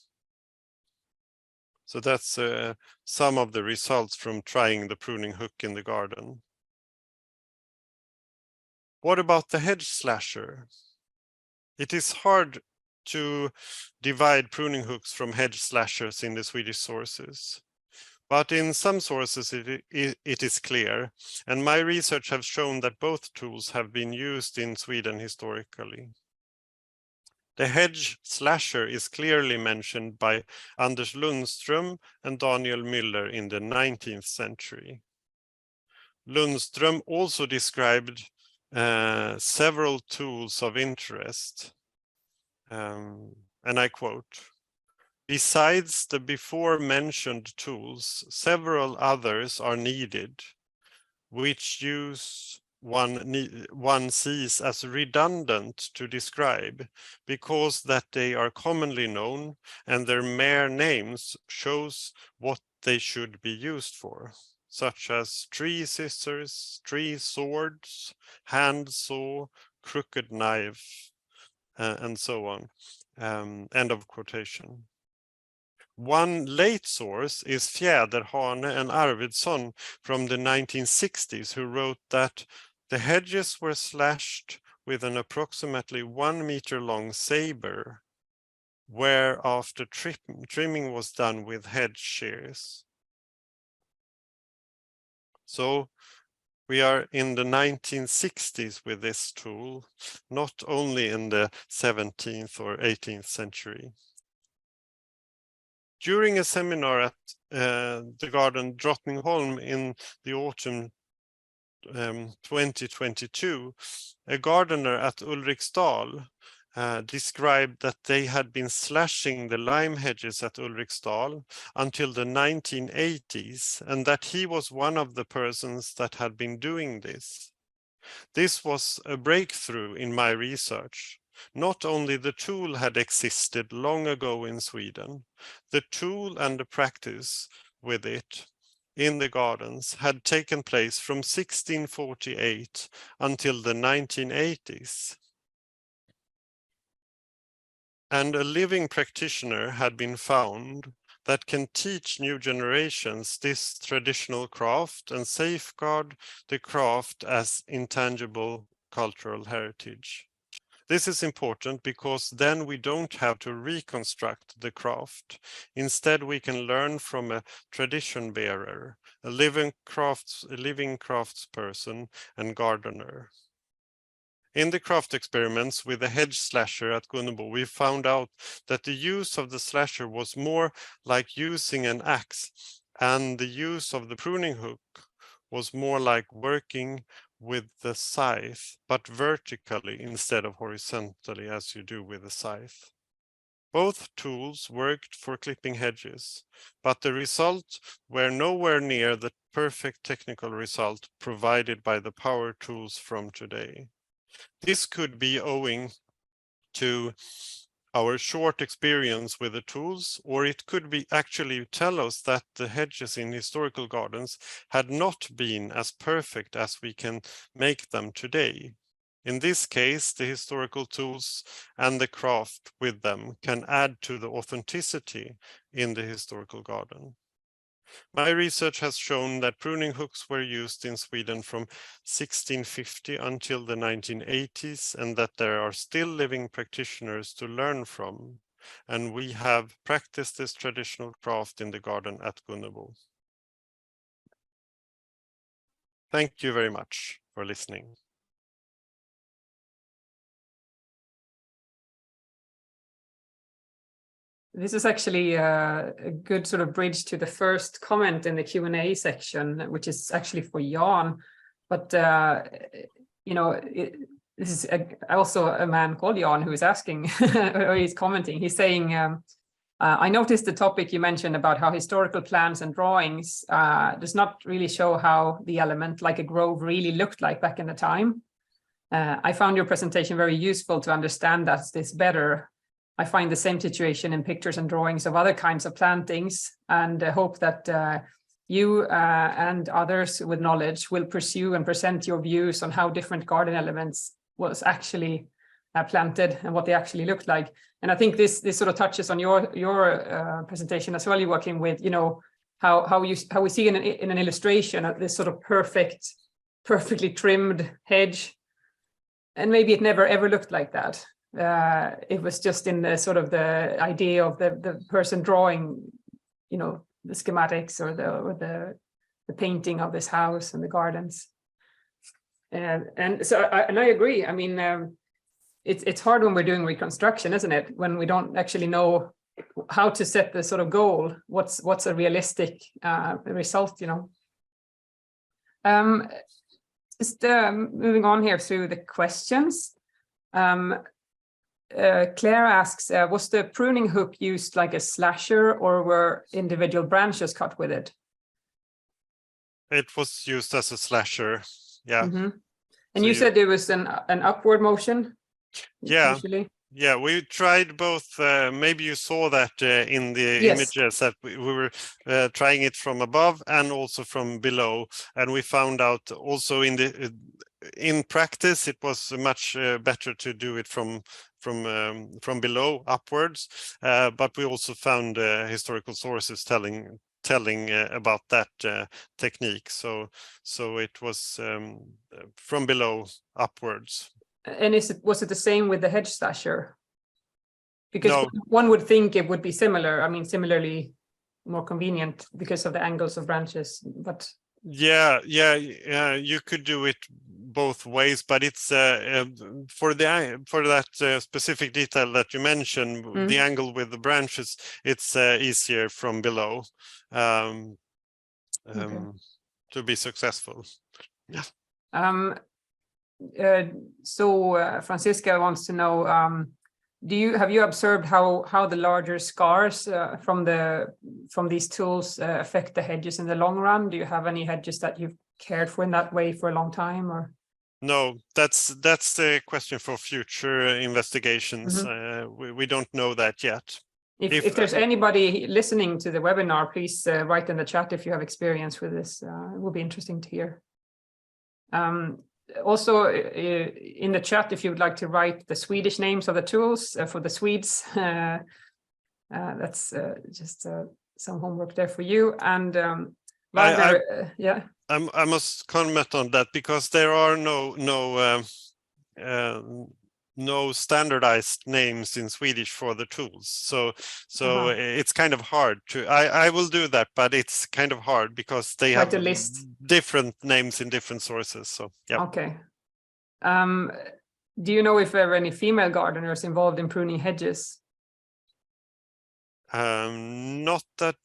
So that's some of the results from trying the pruning hook in the garden. What about the hedge slasher? It is hard to divide pruning hooks from hedge slashers in the Swedish sources. But in some sources it is clear, and my research has shown that both tools have been used in Sweden historically. The hedge slasher is clearly mentioned by Anders Lundström and Daniel Müller in the 19th century. Lundström also described several tools of interest, and I quote, "Besides the before mentioned tools, several others are needed, which use one sees as redundant to describe, because that they are commonly known and their mere names shows what they should be used for, such as tree scissors, tree swords, hand saw, crooked knife, and so on." End of quotation. One late source is Fjäderhane and Arvidsson from the 1960s, who wrote that the hedges were slashed with an approximately 1 meter long saber, whereafter trimming was done with hedge shears. So we are in the 1960s with this tool, not only in the 17th or 18th century. During a seminar at the garden Drottningholm in the autumn 2022, a gardener at Ulriksdal described that they had been slashing the lime hedges at Ulriksdal until the 1980s, and that he was one of the persons that had been doing this. This was a breakthrough in my research. Not only the tool had existed long ago in Sweden, the tool and the practice with it in the gardens had taken place from 1648 until the 1980s. And a living practitioner had been found that can teach new generations this traditional craft and safeguard the craft as intangible cultural heritage. This is important because then we don't have to reconstruct the craft. Instead, we can learn from a tradition bearer, a living craftsperson and gardener. In the craft experiments with the hedge slasher at Gunnebo, we found out that the use of the slasher was more like using an axe, and the use of the pruning hook was more like working with the scythe, but vertically instead of horizontally as you do with the scythe. Both tools worked for clipping hedges, but the results were nowhere near the perfect technical result provided by the power tools from today. This could be owing to our short experience with the tools, or it could be actually tell us that the hedges in historical gardens had not been as perfect as we can make them today. In this case, the historical tools and the craft with them can add to the authenticity in the historical garden. My research has shown that pruning hooks were used in Sweden from 1650 until the 1980s, and that there are still living practitioners to learn from. And we have practiced this traditional craft in the garden at Gunnebo. Thank you very much for listening. This is actually a good sort of bridge to the first comment in the Q&A section, which is actually for Jan. But, you know, this is also a man called Jan who is asking, or he's commenting. He's saying, I noticed the topic you mentioned about how historical plans and drawings does not really show how the element like a grove really looked like back in the time. I found your presentation very useful to understand this better. I find the same situation in pictures and drawings of other kinds of plantings, and hope that you and others with knowledge will pursue and present your views on how different garden elements was actually planted and what they actually looked like. And I think this sort of touches on your presentation as well, Joakim, with, you know, how we see in an illustration of this sort of perfectly trimmed hedge, and maybe it never ever looked like that. It was just in the sort of the idea of the person drawing, you know, schematics or the painting of this house and the gardens. And so I agree. I mean, it's hard when we're doing reconstruction, isn't it? When we don't actually know how to set the sort of goal. What's a realistic result, you know? Just moving on here through the questions. Claire asks, was the pruning hook used like a slasher, or were individual branches cut with it? It was used as a slasher. Yeah. Mm-hmm. And So you said there was an upward motion? Yeah. Usually? Yeah, we tried both. Maybe you saw that in the Yes. images that we were trying it from above and also from below. And we found out also in practice, it was much better to do it from below upwards. But we also found historical sources telling about that technique. So it was from below upwards. And was it the same with the hedge slasher? Because No. one would think it would be similar. I mean, similarly more convenient because of the angles of branches, but Yeah, you could do it both ways, but it's for that specific detail that you mentioned, the angle with the branches, it's easier from below to be successful. Yeah. So Francisca wants to know, have you observed how the larger scars from these tools affect the hedges in the long run? Do you have any hedges that you've cared for in that way for a long time, or? No, that's the question for future investigations. We don't know that yet. If there's anybody listening to the webinar, please write in the chat if you have experience with this. It will be interesting to hear. Also, in the chat, if you would like to write the Swedish names of the tools for the Swedes, that's just some homework there for you. And I must comment on that, because there are no standardized names in Swedish for the tools. So it's kind of hard to. I will do that, but it's kind of hard because they have a list. Different names in different sources. So yeah. Okay. Do you know if there are any female gardeners involved in pruning hedges? Not that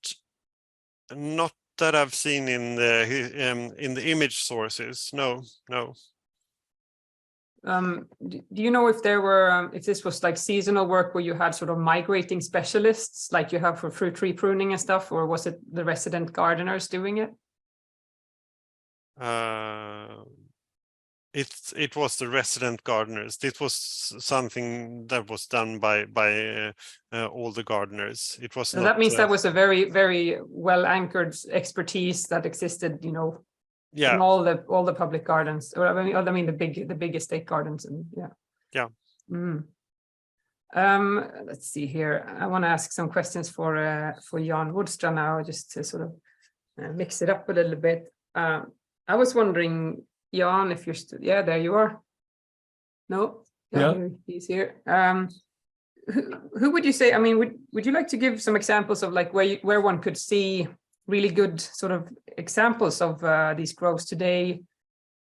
I've seen in the image sources. No. Do you know if there were if this was like seasonal work where you had sort of migrating specialists like you have for fruit tree pruning and stuff, or was it the resident gardeners doing it? It was the resident gardeners. It was something that was done by all the gardeners. It was. So that means that was a very, very well anchored expertise that existed, you know, in all the public gardens, or I mean the big estate gardens, and yeah. Let's see here. I want to ask some questions for Jan Woudstra now, just to sort of mix it up a little bit. I was wondering, Jan, if you're there you are. No, he's here. Who would you say? I mean, would you like to give some examples of like where one could see really good sort of examples of these groves today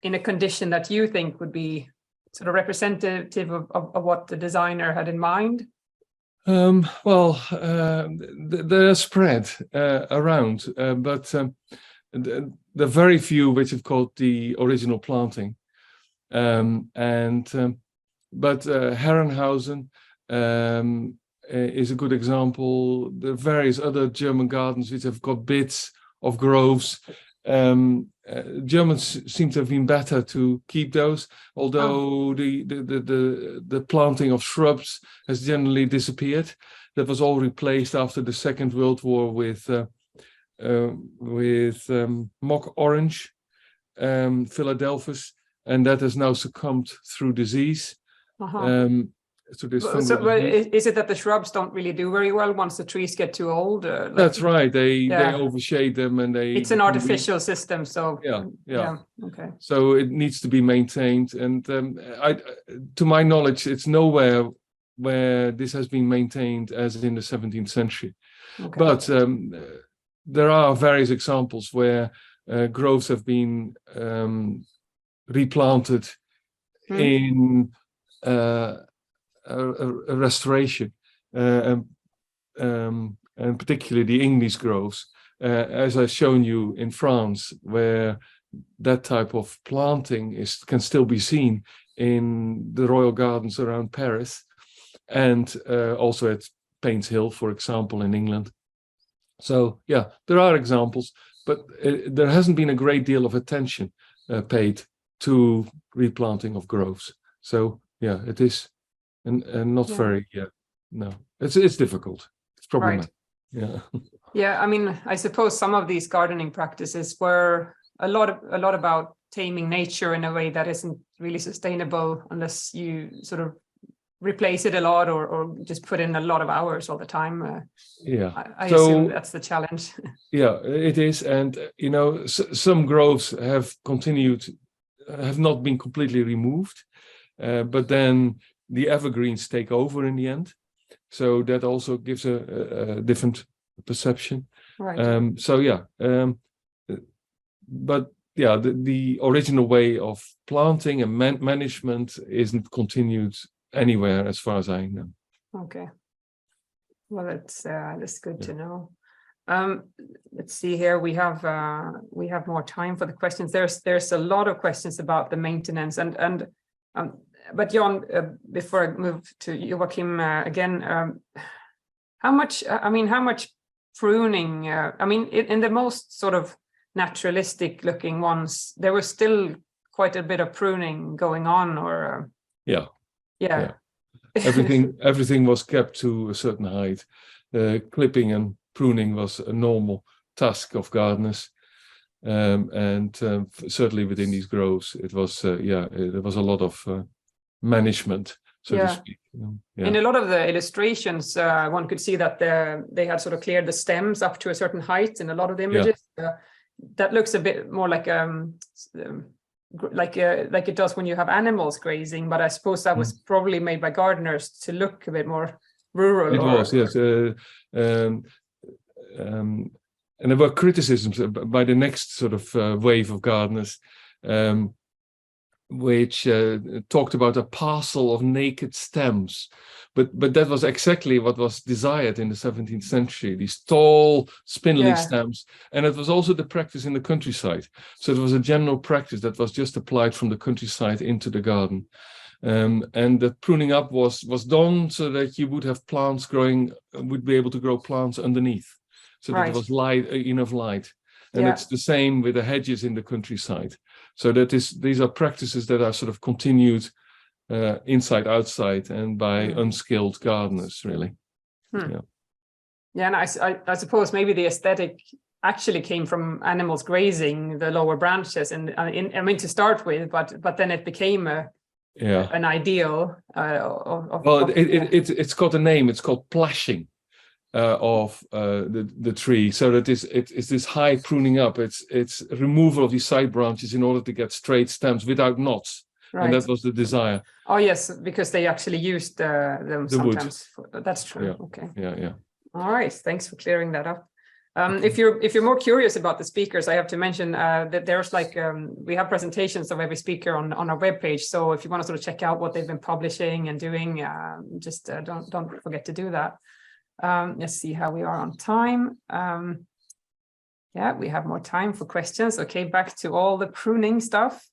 in a condition that you think would be sort of representative of what the designer had in mind? Well, they're spread around, but the very few which have called the original planting, but Herrenhausen is a good example. The various other German gardens which have got bits of groves. Germans seem to have been better to keep those, although the planting of shrubs has generally disappeared. That was all replaced after the Second World War with mock orange, Philadelphus, and that has now succumbed through disease. So is it that the shrubs don't really do very well once the trees get too old? That's right. They overshade them, and it's an artificial system. So okay. So it needs to be maintained, and to my knowledge, it's nowhere where this has been maintained as in the 17th century. Okay. But there are various examples where groves have been replanted in a restoration, and particularly the English groves, as I've shown you in France, where that type of planting can still be seen in the royal gardens around Paris, and also at Paynes Hill, for example, in England. So yeah, there are examples, but there hasn't been a great deal of attention paid to replanting of groves. So yeah, it is, and not very. No, it's difficult. It's problematic. Right. Yeah. Yeah, I mean, I suppose some of these gardening practices were a lot about taming nature in a way that isn't really sustainable unless you sort of replace it a lot or just put in a lot of hours all the time. I assume that's the challenge. Yeah, it is. And, some groves have not been completely removed, but then the evergreens take over in the end. So that also gives a different perception. Right. But yeah, the original way of planting and management isn't continued anywhere as far as I know. Okay. Well, that's good to know. Let's see here. We have more time for the questions. There's a lot of questions about the maintenance but Jan, before I move to Joakim again, how much pruning? In the most sort of naturalistic looking ones, there was still quite a bit of pruning going on, or yeah. Everything was kept to a certain height. Clipping and pruning was a normal task of gardeners, and certainly within these groves, it was there was a lot of management, so to speak. In a lot of the illustrations, one could see that they had sort of cleared the stems up to a certain height in a lot of the images. That looks a bit more like it does when you have animals grazing, but I suppose that was probably made by gardeners to look a bit more rural. It was, yes. And there were criticisms by the next sort of wave of gardeners, which talked about a parcel of naked stems. But that was exactly what was desired in the 17th century, these tall, spindly stems. And it was also the practice in the countryside. So it was a general practice that was just applied from the countryside into the garden. And the pruning up was done so that you would have plants would be able to grow plants underneath. So that there was enough light. And it's the same with the hedges in the countryside. So these are practices that are sort of continued inside, outside, and by unskilled gardeners, really. And I suppose maybe the aesthetic actually came from animals grazing the lower branches, and to start with, but then it became an ideal. It's got a name. It's called plashing of the tree. So that it's this high pruning up. It's removal of these side branches in order to get straight stems without knots. Right. And that was the desire. Oh yes, because they actually used them sometimes. That's true. Yeah. Okay. Yeah. All right. Thanks for clearing that up. If you're more curious about the speakers, I have to mention that there's we have presentations of every speaker on our webpage. So if you want to sort of check out what they've been publishing and doing, just don't forget to do that. Let's see how we are on time. We have more time for questions. Okay, back to all the pruning stuff.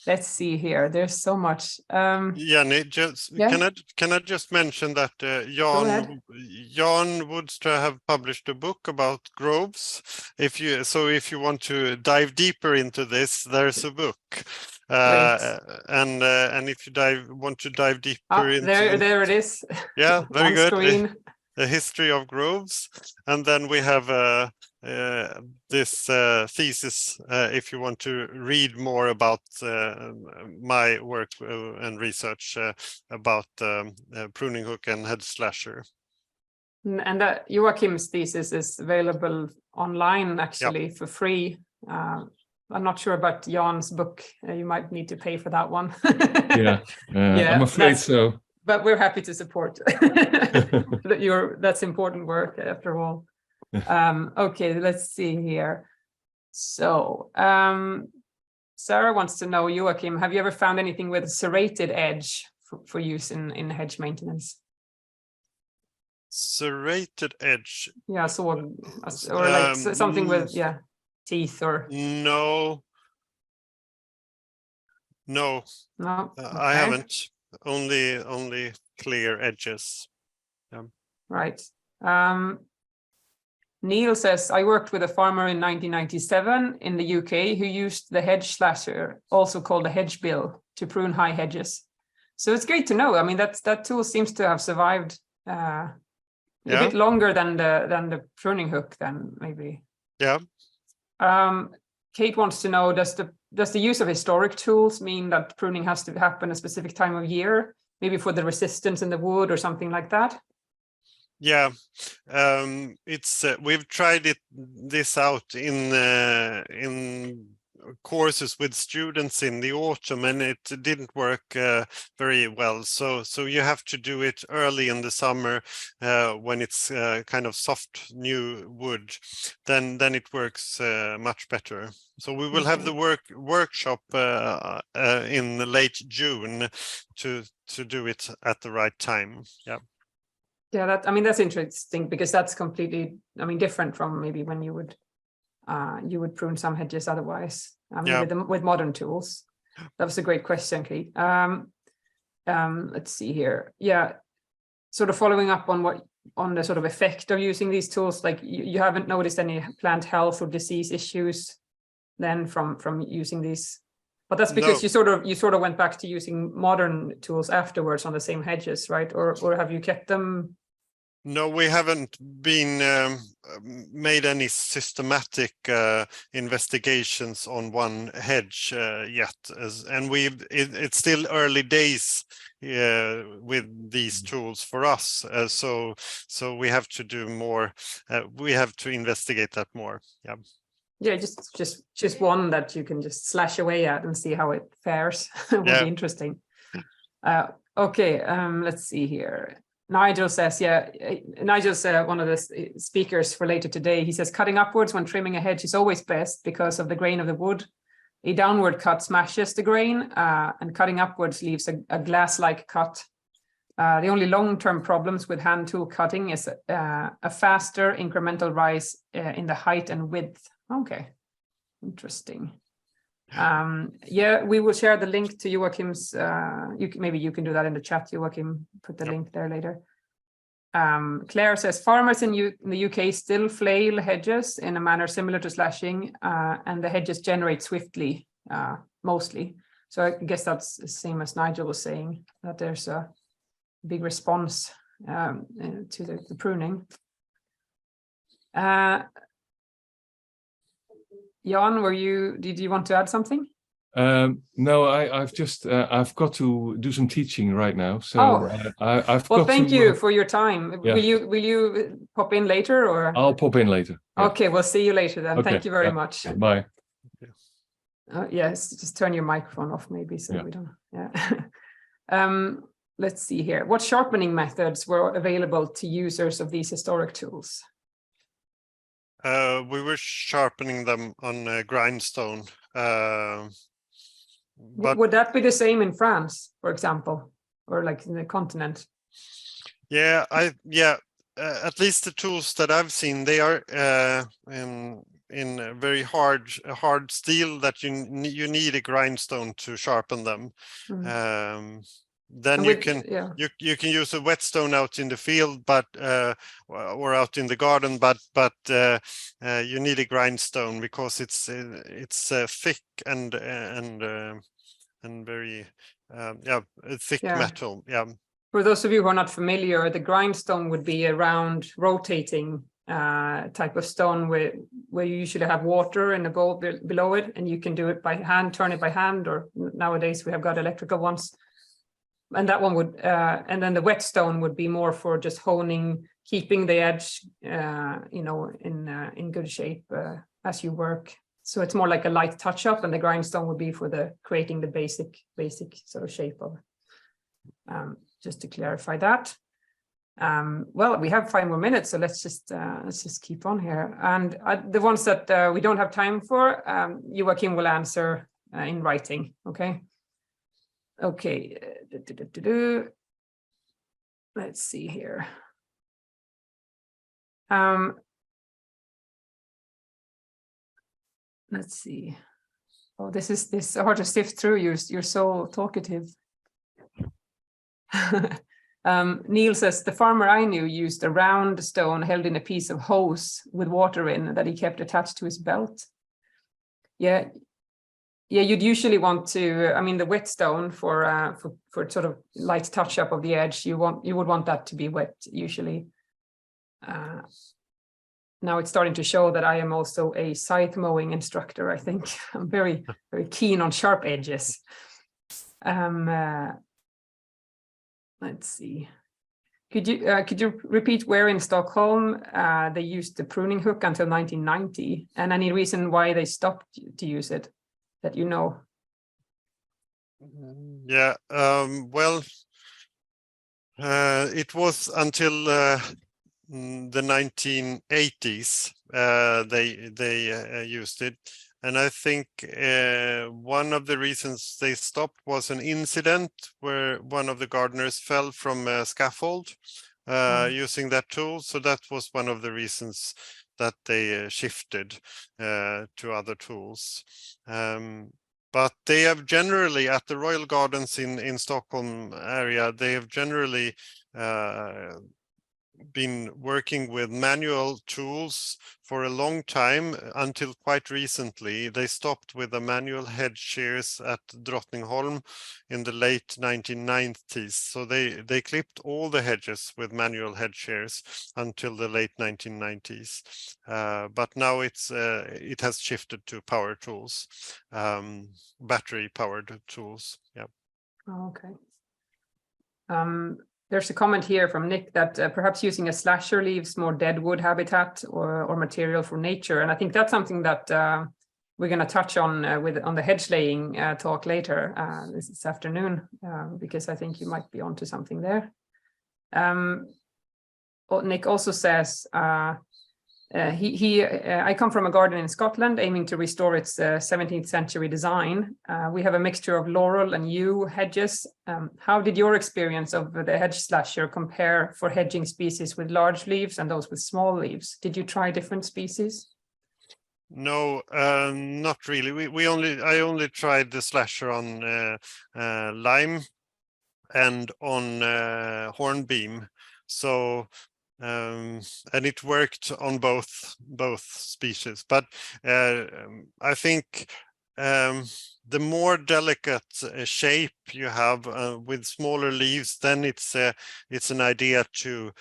Let's see here. There's so much. Can I just mention that Jan Woudstra have published a book about groves. If you want to dive deeper into this, there's a book. And if you want to dive deeper into there it is. Yeah, very good. Screen. The history of groves, and then we have this thesis if you want to read more about my work and research about pruning hook and head slasher. And Joakim's thesis is available online actually for free. I'm not sure about Jan's book. You might need to pay for that one. I'm afraid so. But we're happy to support that's important work after all. Okay, let's see here. So Sarah wants to know, Joakim, have you ever found anything with serrated edge for use in hedge maintenance? Serrated edge. Yeah, so or like something with teeth or no. no. I haven't. Only clear edges. Right. Neil says, I worked with a farmer in 1997 in the UK who used the hedge slasher, also called a hedge bill, to prune high hedges. So it's great to know. I mean, that tool seems to have survived a bit longer than the pruning hook, then maybe. Yeah. Kate wants to know, does the use of historic tools mean that pruning has to happen a specific time of year, maybe for the resistance in the wood or something like that? Yeah, it's we've tried this out in courses with students in the autumn, and it didn't work very well. So you have to do it early in the summer when it's kind of soft new wood. Then it works much better. So we will have the workshop in late June to do it at the right time. Yeah. Yeah, that's interesting, because that's completely, different from maybe when you would prune some hedges otherwise. With modern tools. That was a great question, Kate. Let's see here. Yeah, sort of following up on the sort of effect of using these tools. Like you haven't noticed any plant health or disease issues then from using these. But that's because you sort of went back to using modern tools afterwards on the same hedges, right? Or have you kept them? No, we haven't been made any systematic investigations on one hedge yet, and it's still early days with these tools for us. So we have to do more. We have to investigate that more. Yeah. Yeah, just one that you can just slash away at and see how it fares. Would be interesting. Okay, let's see here. Nigel says, Nigel's one of the speakers for later today. He says, cutting upwards when trimming a hedge is always best because of the grain of the wood. A downward cut smashes the grain, and cutting upwards leaves a glass-like cut. The only long-term problems with hand tool cutting is a faster incremental rise in the height and width. Okay, interesting. We will share the link to Joakim's. Maybe you can do that in the chat, Joakim. Put the link there later. Claire says farmers in the UK still flail hedges in a manner similar to slashing, and the hedges generate swiftly, mostly. So I guess that's the same as Nigel was saying, that there's a big response to the pruning. Jan, did you want to add something? No, I've got to do some teaching right now. So thank you for your time. Yeah. Will you pop in later, or? I'll pop in later. Yeah. Okay, we'll see you later then. Okay. Thank you very much. Bye. Yes, just turn your microphone off maybe so we don't. Yeah. Let's see here. What sharpening methods were available to users of these historic tools? We were sharpening them on a grindstone. But would that be the same in France, for example, or like in the continent? Yeah, at least the tools that I've seen, they are in very hard steel that you need a grindstone to sharpen them. Then you can use a whetstone out in the field, but or out in the garden, but you need a grindstone because it's thick and very thick metal. Yeah. For those of you who are not familiar, the grindstone would be a round rotating type of stone where you usually have water in a bowl below it, and you can do it by hand, turn it by hand, or nowadays we have got electrical ones. And that one would, and then the whetstone would be more for just honing, keeping the edge, in good shape as you work. So it's more like a light touch up, and the grindstone would be for creating the basic sort of shape of. Just to clarify that. Well, we have 5 more minutes, so let's just keep on here. And the ones that we don't have time for, Joakim will answer in writing. Okay. Okay. Let's see here. Let's see. Oh, this is hard to sift through. You're so talkative. Neil says the farmer I knew used a round stone held in a piece of hose with water in that he kept attached to his belt. Yeah, you'd usually want to. I mean, the wet stone for sort of light touch up of the edge. You would want that to be wet usually. Now it's starting to show that I am also a scythe mowing instructor. I think I'm very keen on sharp edges. Let's see. Could you repeat where in Stockholm they used the pruning hook until 1990, and any reason why they stopped to use it that you know? Yeah. Well, it was until the 1980s they used it. And I think one of the reasons they stopped was an incident where one of the gardeners fell from a scaffold using that tool. So that was one of the reasons that they shifted to other tools. But they have generally, at the Royal Gardens in Stockholm area, they have generally been working with manual tools for a long time until quite recently. They stopped with the manual hedge shears at Drottningholm in the late 1990s. So they clipped all the hedges with manual hedge shears until the late 1990s. But now it has shifted to power tools, battery powered tools. Yeah. Okay. There's a comment here from Nick that perhaps using a slasher leaves more dead wood habitat or material for nature. And I think that's something that we're going to touch on on the hedge laying talk later this afternoon, because I think you might be onto something there. Nick also says, I come from a garden in Scotland aiming to restore its 17th century design. We have a mixture of laurel and yew hedges. How did your experience of the hedge slasher compare for hedging species with large leaves and those with small leaves? Did you try different species? No, not really. I only tried the slasher on lime and on hornbeam. So and it worked on both species, but I think the more delicate shape you have with smaller leaves, then it's an idea to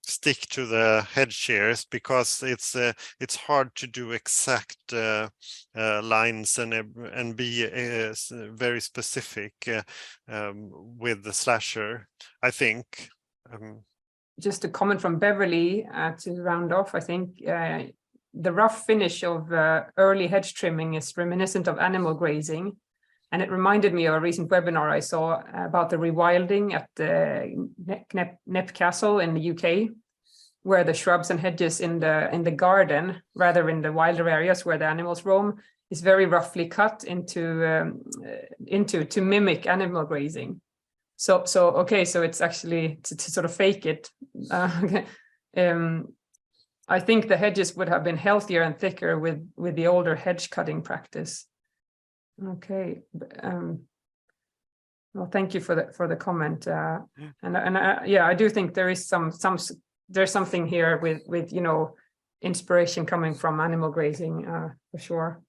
stick to the hedge shears, because it's hard to do exact lines and be very specific with the slasher, I think. Just a comment from Beverly to round off. I think the rough finish of early hedge trimming is reminiscent of animal grazing. And it reminded me of a recent webinar I saw about the rewilding at Knepp Castle in the UK, where the shrubs and hedges in the garden, rather in the wilder areas where the animals roam, is very roughly cut into to mimic animal grazing. So it's actually to sort of fake it. I think the hedges would have been healthier and thicker with the older hedge cutting practice. Okay. Well, thank you for the comment. Yeah, I do think there is there's something here with inspiration coming from animal grazing for sure.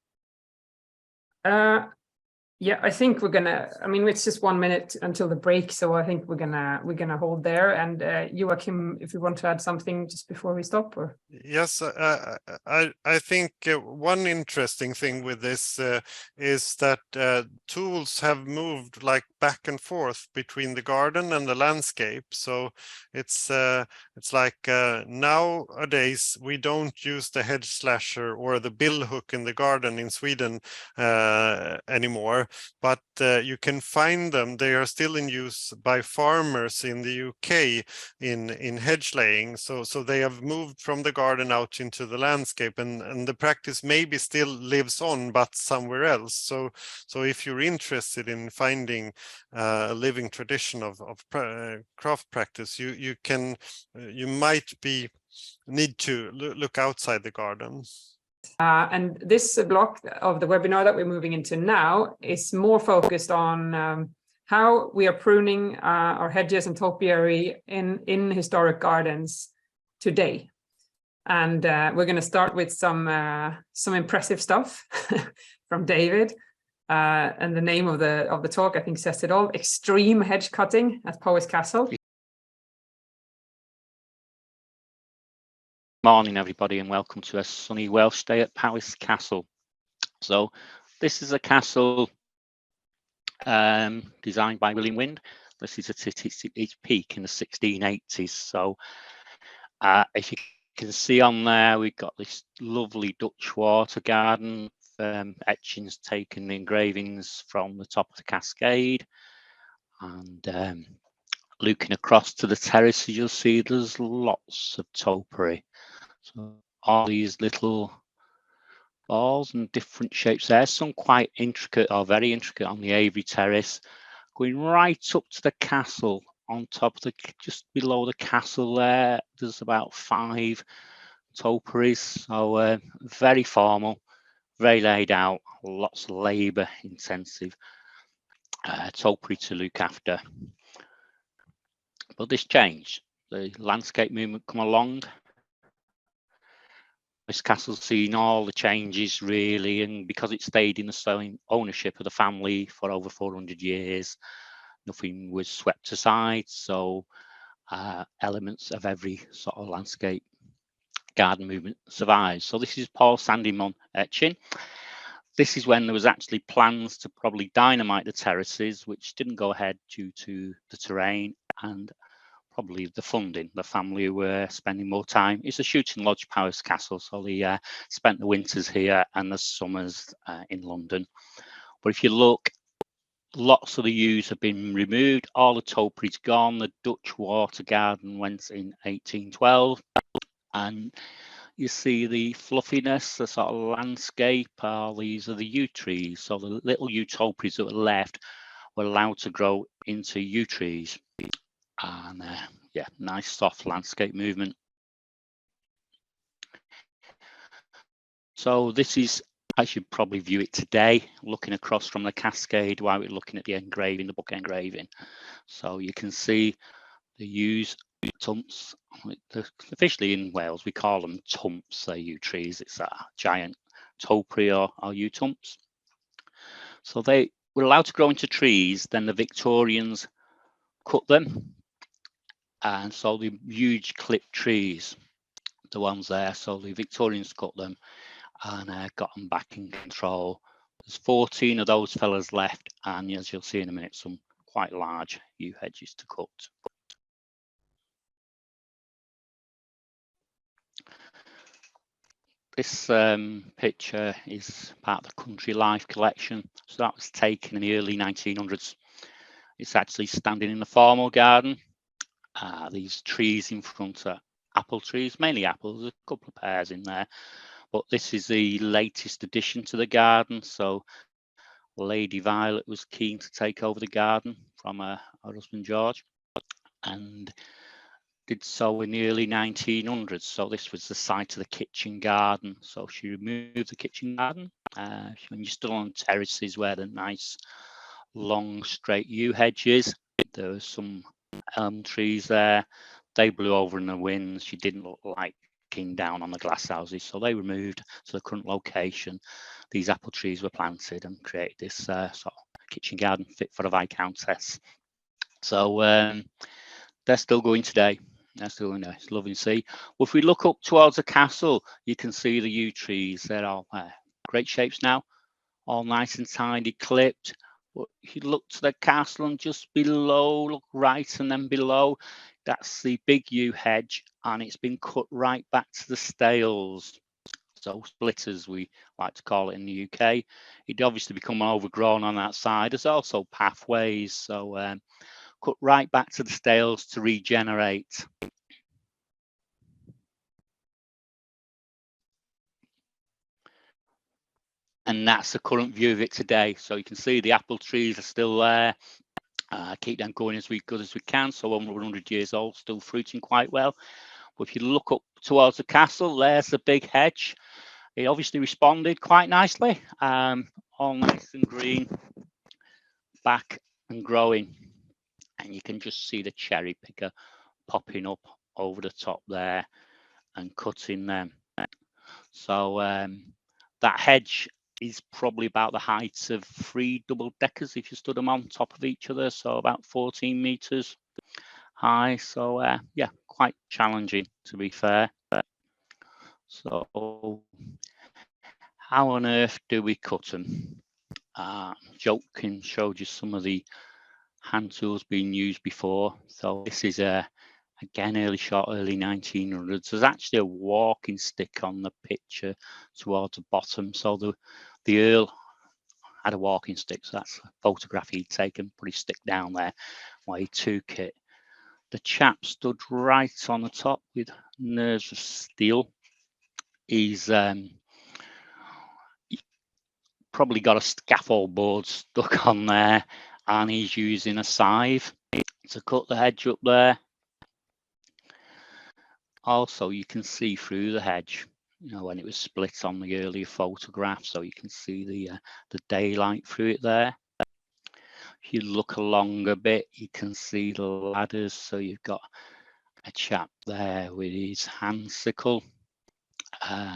Yeah, I think we're gonna. I mean, it's just 1 minute until the break, so I think we're gonna hold there. And Joakim, if you want to add something just before we stop, or yes, I think one interesting thing with this is that tools have moved like back and forth between the garden and the landscape. So it's like nowadays we don't use the hedge slasher or the bill hook in the garden in Sweden anymore, but you can find them. They are still in use by farmers in the UK in hedge laying. So they have moved from the garden out into the landscape, and the practice maybe still lives on, but somewhere else. So if you're interested in finding a living tradition of craft practice, you might need to look outside the garden. And this block of the webinar that we're moving into now is more focused on how we are pruning our hedges and topiary in historic gardens today. And we're going to start with some impressive stuff from David. And the name of the talk, I think, says it all: extreme hedge cutting at Powis Castle. Morning, everybody, and welcome to a sunny Welsh day at Powis Castle. So this is a castle designed by William Wind. This is at its peak in the 1680s. So if you can see on there, we've got this lovely Dutch water garden, etchings taken, engravings from the top of the cascade, and looking across to the terraces, you'll see there's lots of topiary. So all these little balls and different shapes there, some quite intricate or very intricate on the Avery Terrace, going right up to the castle. On top of the, just below the castle there, there's about 5 topiaries. So very formal, very laid out, lots of labour intensive topiary to look after. But this changed. The landscape movement come along. This castle's seen all the changes really, and because it stayed in the same ownership of the family for over 400 years, nothing was swept aside. So elements of every sort of landscape garden movement survives. So this is Paul Sandymon etching. This is when there was actually plans to probably dynamite the terraces, which didn't go ahead due to the terrain and probably the funding. The family were spending more time. It's a shooting lodge, Powis Castle, so they spent the winters here and the summers in London. But if you look, lots of the yews have been removed, all the topiary's gone. The Dutch water garden went in 1812, and you see the fluffiness, the sort of landscape. These are the yew trees, so the little yew topiaries that were left were allowed to grow into yew trees. And yeah, nice soft landscape movement. So this is, I should probably view it today, looking across from the cascade while we're looking at the engraving, the book engraving. So you can see the yews, tumps. Officially in Wales, we call them tumps, they're yew trees. It's a giant topiary or yew tumps. So they were allowed to grow into trees, then the Victorians cut them. And so the huge clipped trees, the ones there, so the Victorians cut them and got them back in control. There's 14 of those fellas left, and as you'll see in a minute, some quite large yew hedges to cut. This picture is part of the Country Life collection. So that was taken in the early 1900s. It's actually standing in the formal garden. These trees in front are apple trees, mainly apples, there's a couple of pears in there. But this is the latest addition to the garden. So Lady Violet was keen to take over the garden from her husband George, and did so in the early 1900s. So this was the site of the kitchen garden. So she removed the kitchen garden. When you're still on terraces where the nice long straight yew hedges, there was some elm trees there. They blew over in the wind. She didn't look like down on the glass houses, so they were moved to the current location. These apple trees were planted and created this sort of kitchen garden fit for a viscountess. So they're still going today. They're still in there. It's lovely to see. Well, if we look up towards the castle, you can see the yew trees. They're all great shapes now, all nice and tidy, clipped. But if you look to the castle and just below, look right and then below, that's the big yew hedge, and it's been cut right back to the stales. So splitters, we like to call it in the UK. It'd obviously become overgrown on that side. There's also pathways, so cut right back to the stales to regenerate. And that's the current view of it today. So you can see the apple trees are still there. Keep them going as good as we can. So over 100 years old, still fruiting quite well. But if you look up towards the castle, there's the big hedge. It obviously responded quite nicely. All nice and green, back and growing. And you can just see the cherry picker popping up over the top there and cutting them. So that hedge is probably about the height of 3 double deckers if you stood them on top of each other, so about 14 meters high. So yeah, quite challenging, to be fair. So how on earth do we cut them? Joakim showed you some of the hand tools being used before. So this is again early 1900s. There's actually a walking stick on the picture towards the bottom. So the Earl had a walking stick, so that's a photograph he'd taken, put his stick down there while he took it. The chap stood right on the top with nerves of steel. He's probably got a scaffold board stuck on there, and he's using a scythe to cut the hedge up there. Also, you can see through the hedge, you know, when it was split on the earlier photograph, so you can see the daylight through it there. If you look along a bit, you can see the ladders. So you've got a chap there with his hand sickle,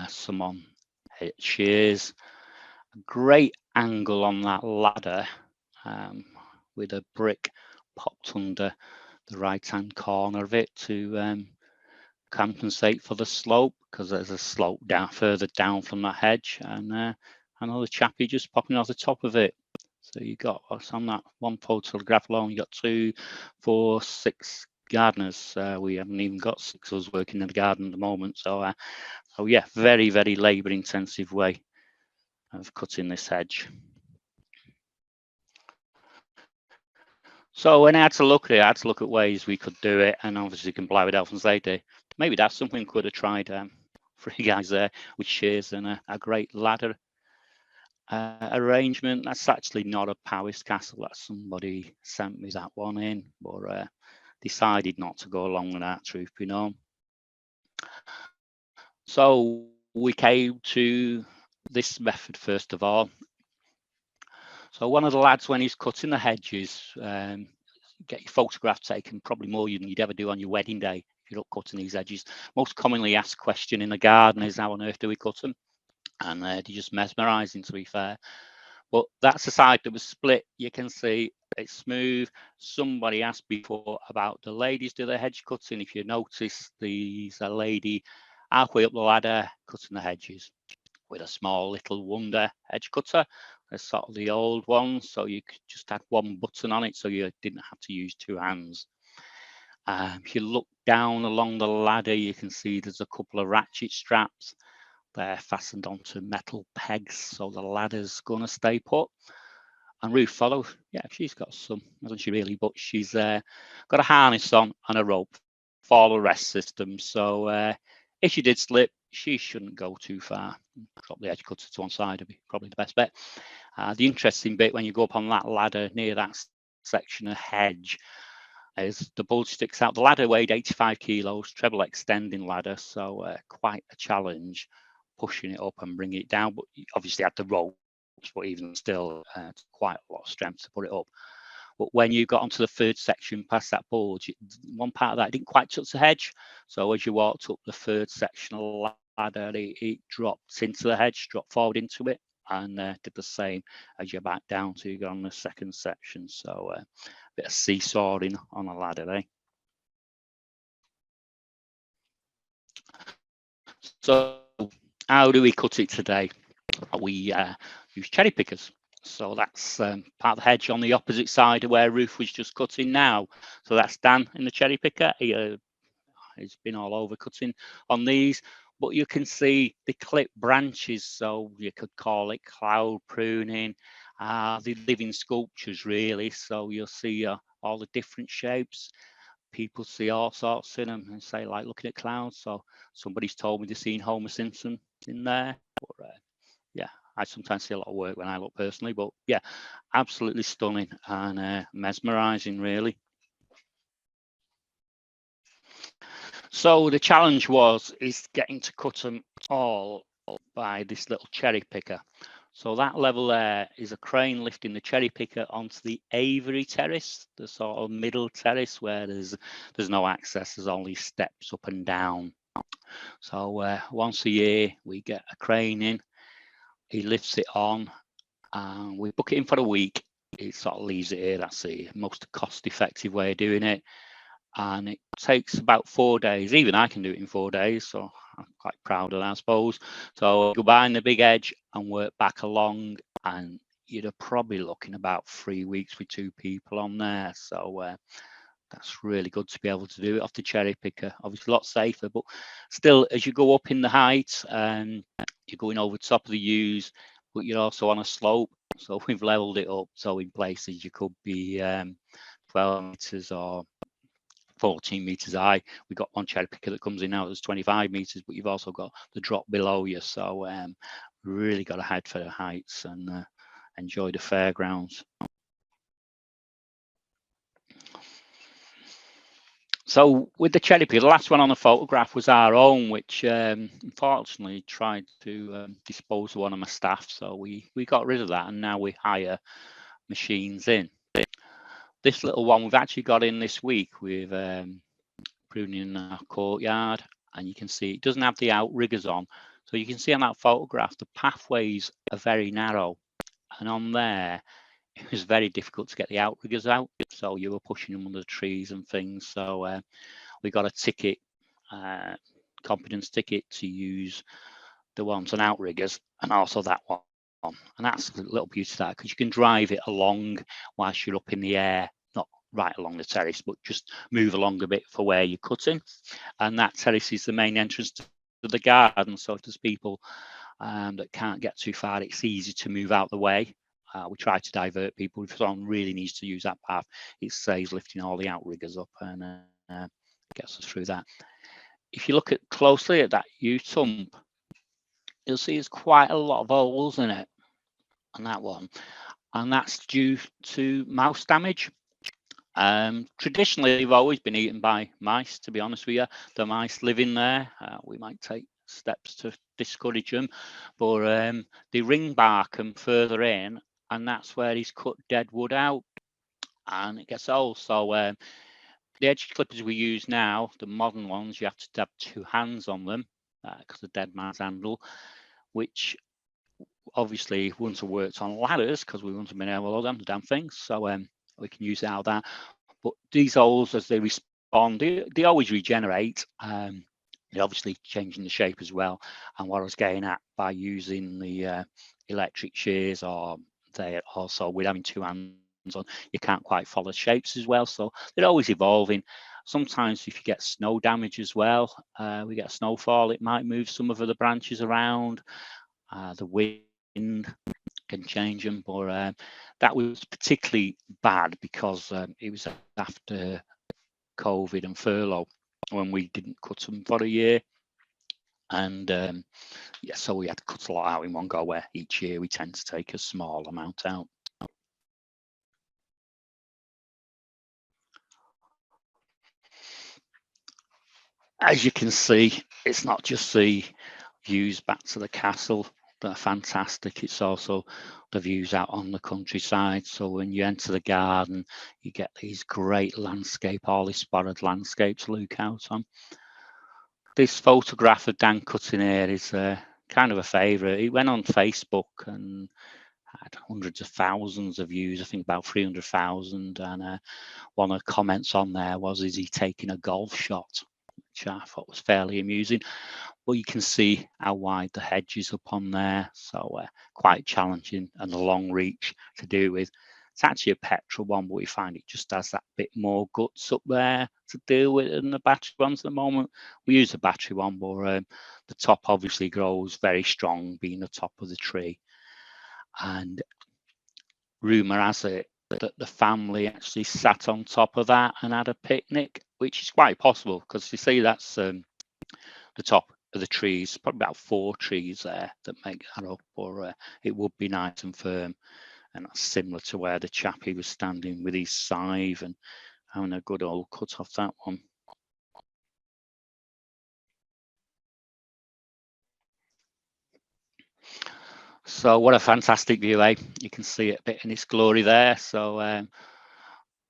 someone at shears. A great angle on that ladder with a brick popped under the right-hand corner of it to compensate for the slope, because there's a slope down further down from that hedge, and another chappie just popping off the top of it. So you got, on that one photograph alone, you got 2, 4, 6 gardeners. We haven't even got 6 of us working in the garden at the moment. So, so yeah, very, very labour intensive way of cutting this hedge. So when I had to look at it, I had to look at ways we could do it, and obviously comply with health and safety. Maybe that's something we could have tried for you guys there with shears and a great ladder arrangement. That's actually not a Powis castle. That's somebody sent me that one in, but decided not to go along with that, truth be known. So we came to this method first of all. So one of the lads, when he's cutting the hedges, get your photograph taken, probably more than you'd ever do on your wedding day if you're not cutting these hedges. Most commonly asked question in the garden is, how on earth do we cut them? And they're just mesmerising, to be fair. But that's the side that was split. You can see it's smooth. Somebody asked before about the ladies do their hedge cutting. If you notice, there's a lady halfway up the ladder cutting the hedges with a small little wonder hedge cutter. It's sort of the old one, so you could just add one button on it, so you didn't have to use 2 hands. If you look down along the ladder, you can see there's a couple of ratchet straps. They're fastened onto metal pegs, so the ladder's going to stay put. And Ruth follows. Yeah, she's got some, hasn't she really? But she's got a harness on and a rope for the rest system. So if she did slip, she shouldn't go too far. Drop the edge cutter to one side would be probably the best bet. The interesting bit when you go up on that ladder near that section of hedge is the bulge sticks out. The ladder weighed 85 kilos, treble extending ladder, so quite a challenge pushing it up and bringing it down. But you obviously had the ropes, but even still, quite a lot of strength to put it up. But when you got onto the 3rd section past that bulge, one part of that didn't quite touch the hedge. So as you walked up the 3rd section of the ladder, it dropped into the hedge, dropped forward into it, and did the same as you back down to you go on the 2nd section. So a bit of seesawing on a ladder, eh? So how do we cut it today? We use cherry pickers. So that's part of the hedge on the opposite side of where Ruth was just cutting now. So that's Dan in the cherry picker. He's been all over cutting on these, but you can see the clipped branches. So you could call it cloud pruning. The living sculptures, really. So you'll see all the different shapes. People see all sorts in them and say, like looking at clouds. So somebody's told me they've seen Homer Simpson in there. But, yeah, I sometimes see a lot of work when I look personally, but yeah, absolutely stunning and mesmerizing, really. So the challenge is getting to cut them all by this little cherry picker. So that level there is a crane lifting the cherry picker onto the aviary terrace, the sort of middle terrace where there's no access, there's only steps up and down. So once a year we get a crane in, he lifts it on, and we book it in for a week. It sort of leaves it here. That's the most cost-effective way of doing it. And it takes about 4 days. Even I can do it in 4 days, so I'm quite proud of that, I suppose. So go behind the big edge and work back along, and you're probably looking about 3 weeks with 2 people on there. So that's really good to be able to do it off the cherry picker. Obviously a lot safer, but still, as you go up in the height, you're going over the top of the yews, but you're also on a slope. So we've leveled it up. So in places you could be 12 meters or 14 meters high. We've got one cherry picker that comes in now that's 25 meters, but you've also got the drop below you. So really got to head for the heights and enjoy the fairgrounds. So with the cherry picker, the last one on the photograph was our own, which unfortunately tried to dispose of one of my staff. So we got rid of that, and now we hire machines in. This little one we've actually got in this week with pruning in our courtyard, and you can see it doesn't have the outriggers on. So you can see on that photograph, the pathways are very narrow, and on there, it was very difficult to get the outriggers out. So you were pushing them under the trees and things. So we got a ticket, competence ticket to use the ones on outriggers and also that one. And that's a little beauty of that, because you can drive it along whilst you're up in the air, not right along the terrace, but just move along a bit for where you're cutting. And that terrace is the main entrance to the garden. So if there's people that can't get too far, it's easy to move out the way. We try to divert people. If someone really needs to use that path, it saves lifting all the outriggers up and gets us through that. If you look closely at that yew stump, you'll see there's quite a lot of holes in it on that one, and that's due to mouse damage. Traditionally, they've always been eaten by mice, to be honest with you. The mice live in there. We might take steps to discourage them, but they ring bark them further in, and that's where he's cut dead wood out, and it gets old. So the edge clippers we use now, the modern ones, you have to have 2 hands on them because of dead man's handle, which obviously wouldn't have worked on ladders because we wouldn't have been able to load them, the damn things. So we can use it out of that. But these holes, as they respond, they always regenerate. They're obviously changing the shape as well. And what I was getting at by using the electric shears, or they also with having 2 hands on, you can't quite follow shapes as well. So they're always evolving. Sometimes if you get snow damage as well, we get a snowfall, it might move some of the branches around. The wind can change them, but that was particularly bad because it was after COVID and furlough when we didn't cut them for a year, and yeah, so we had to cut a lot out in one go, where each year we tend to take a small amount out. As you can see, it's not just the views back to the castle that are fantastic, it's also the views out on the countryside. So when you enter the garden, you get these great landscape, all these spotted landscapes to look out on. This photograph of Dan cutting here is kind of a favourite. It went on Facebook and had hundreds of thousands of views, I think about 300,000, and one of the comments on there was, is he taking a golf shot? which I thought was fairly amusing. But you can see how wide the hedge is up on there, so quite challenging and a long reach to do with. It's actually a petrol one, but we find it just has that bit more guts up there to deal with than the battery ones at the moment. We use a battery one, but the top obviously grows very strong, being the top of the tree. And rumour has it that the family actually sat on top of that and had a picnic, which is quite possible, because you see that's the top of the trees, probably about 4 trees there that make that up, or it would be nice and firm. And that's similar to where the chappie was standing with his scythe and having a good old cut off that one. So what a fantastic view, eh? You can see it a bit in its glory there. So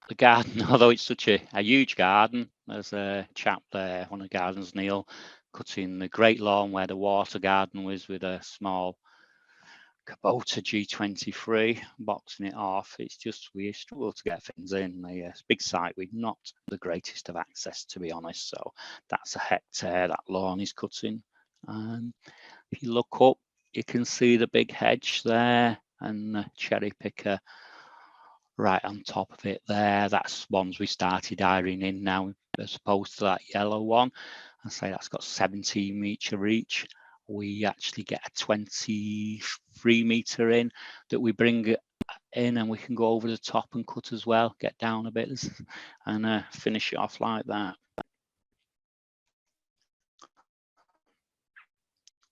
the garden, although it's such a huge garden, there's a chap there, one of the gardens, Neil, cutting the great lawn where the water garden was with a small Kubota G23, boxing it off. It's just, we struggle to get things in. The big site with not the greatest of access, to be honest. So that's a hectare that lawn is cutting. And if you look up, you can see the big hedge there and the cherry picker right on top of it there. That's ones we started ironing in now, as opposed to that yellow one. I say that's got 17 metre reach. We actually get a 23 metre in that we bring in, and we can go over the top and cut as well, get down a bit and finish it off like that.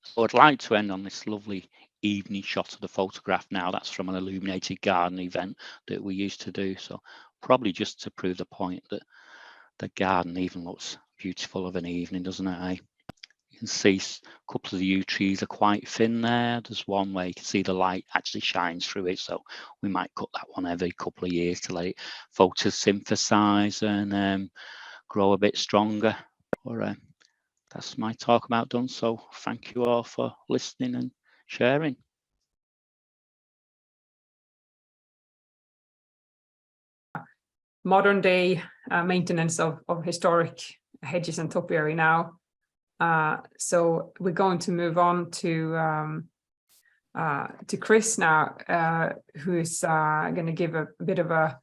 So I'd like to end on this lovely evening shot of the photograph now. That's from an illuminated garden event that we used to do. So probably just to prove the point that the garden even looks beautiful of an evening, doesn't it, eh? You can see a couple of the yew trees are quite thin there. There's one where you can see the light actually shines through it. So we might cut that one every couple of years to let it photosynthesize and grow a bit stronger. Or that's my talk about done. So thank you all for listening and sharing. Modern day maintenance of historic hedges and topiary now. So we're going to move on to Chris now, who's going to give a bit of a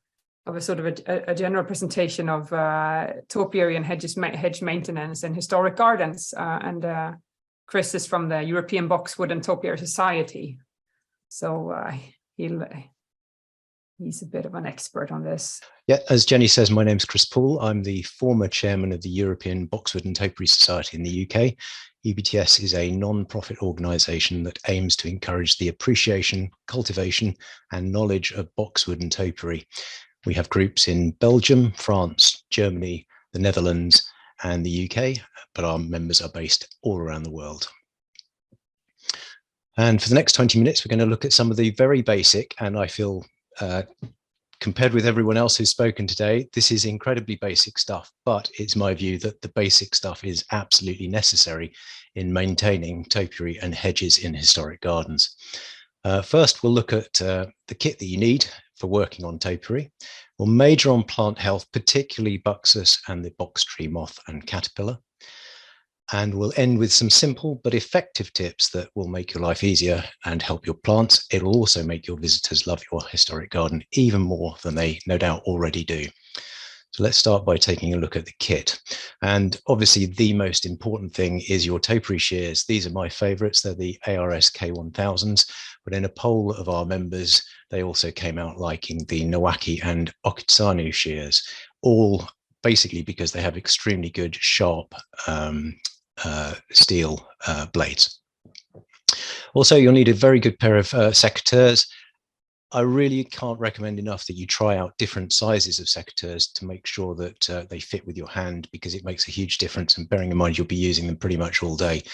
sort of a general presentation of topiary and hedge maintenance in historic gardens. And Chris is from the European Boxwood and Topiary Society. So he's a bit of an expert on this. Yeah, as Jenny says, my name's Chris Poole. I'm the former chairman of the European Boxwood and Topiary Society in the UK. EBTS is a non-profit organisation that aims to encourage the appreciation, cultivation and knowledge of boxwood and topiary. We have groups in Belgium, France, Germany, the Netherlands and the UK, but our members are based all around the world. And for the next 20 minutes, we're going to look at some of the very basic, and I feel compared with everyone else who's spoken today, this is incredibly basic stuff, but it's my view that the basic stuff is absolutely necessary in maintaining topiary and hedges in historic gardens. First, we'll look at the kit that you need for working on topiary. We'll major on plant health, particularly buxus and the box tree moth and caterpillar. And we'll end with some simple but effective tips that will make your life easier and help your plants. It'll also make your visitors love your historic garden even more than they no doubt already do. So let's start by taking a look at the kit. And obviously the most important thing is your topiary shears. These are my favorites. They're the ARS K1000s, but in a poll of our members, they also came out liking the Nowaki and Okitsanu shears, all basically because they have extremely good sharp steel blades. Also, you'll need a very good pair of secateurs. I really can't recommend enough that you try out different sizes of secateurs to make sure that they fit with your hand, because it makes a huge difference. And bearing in mind you'll be using them pretty much all day,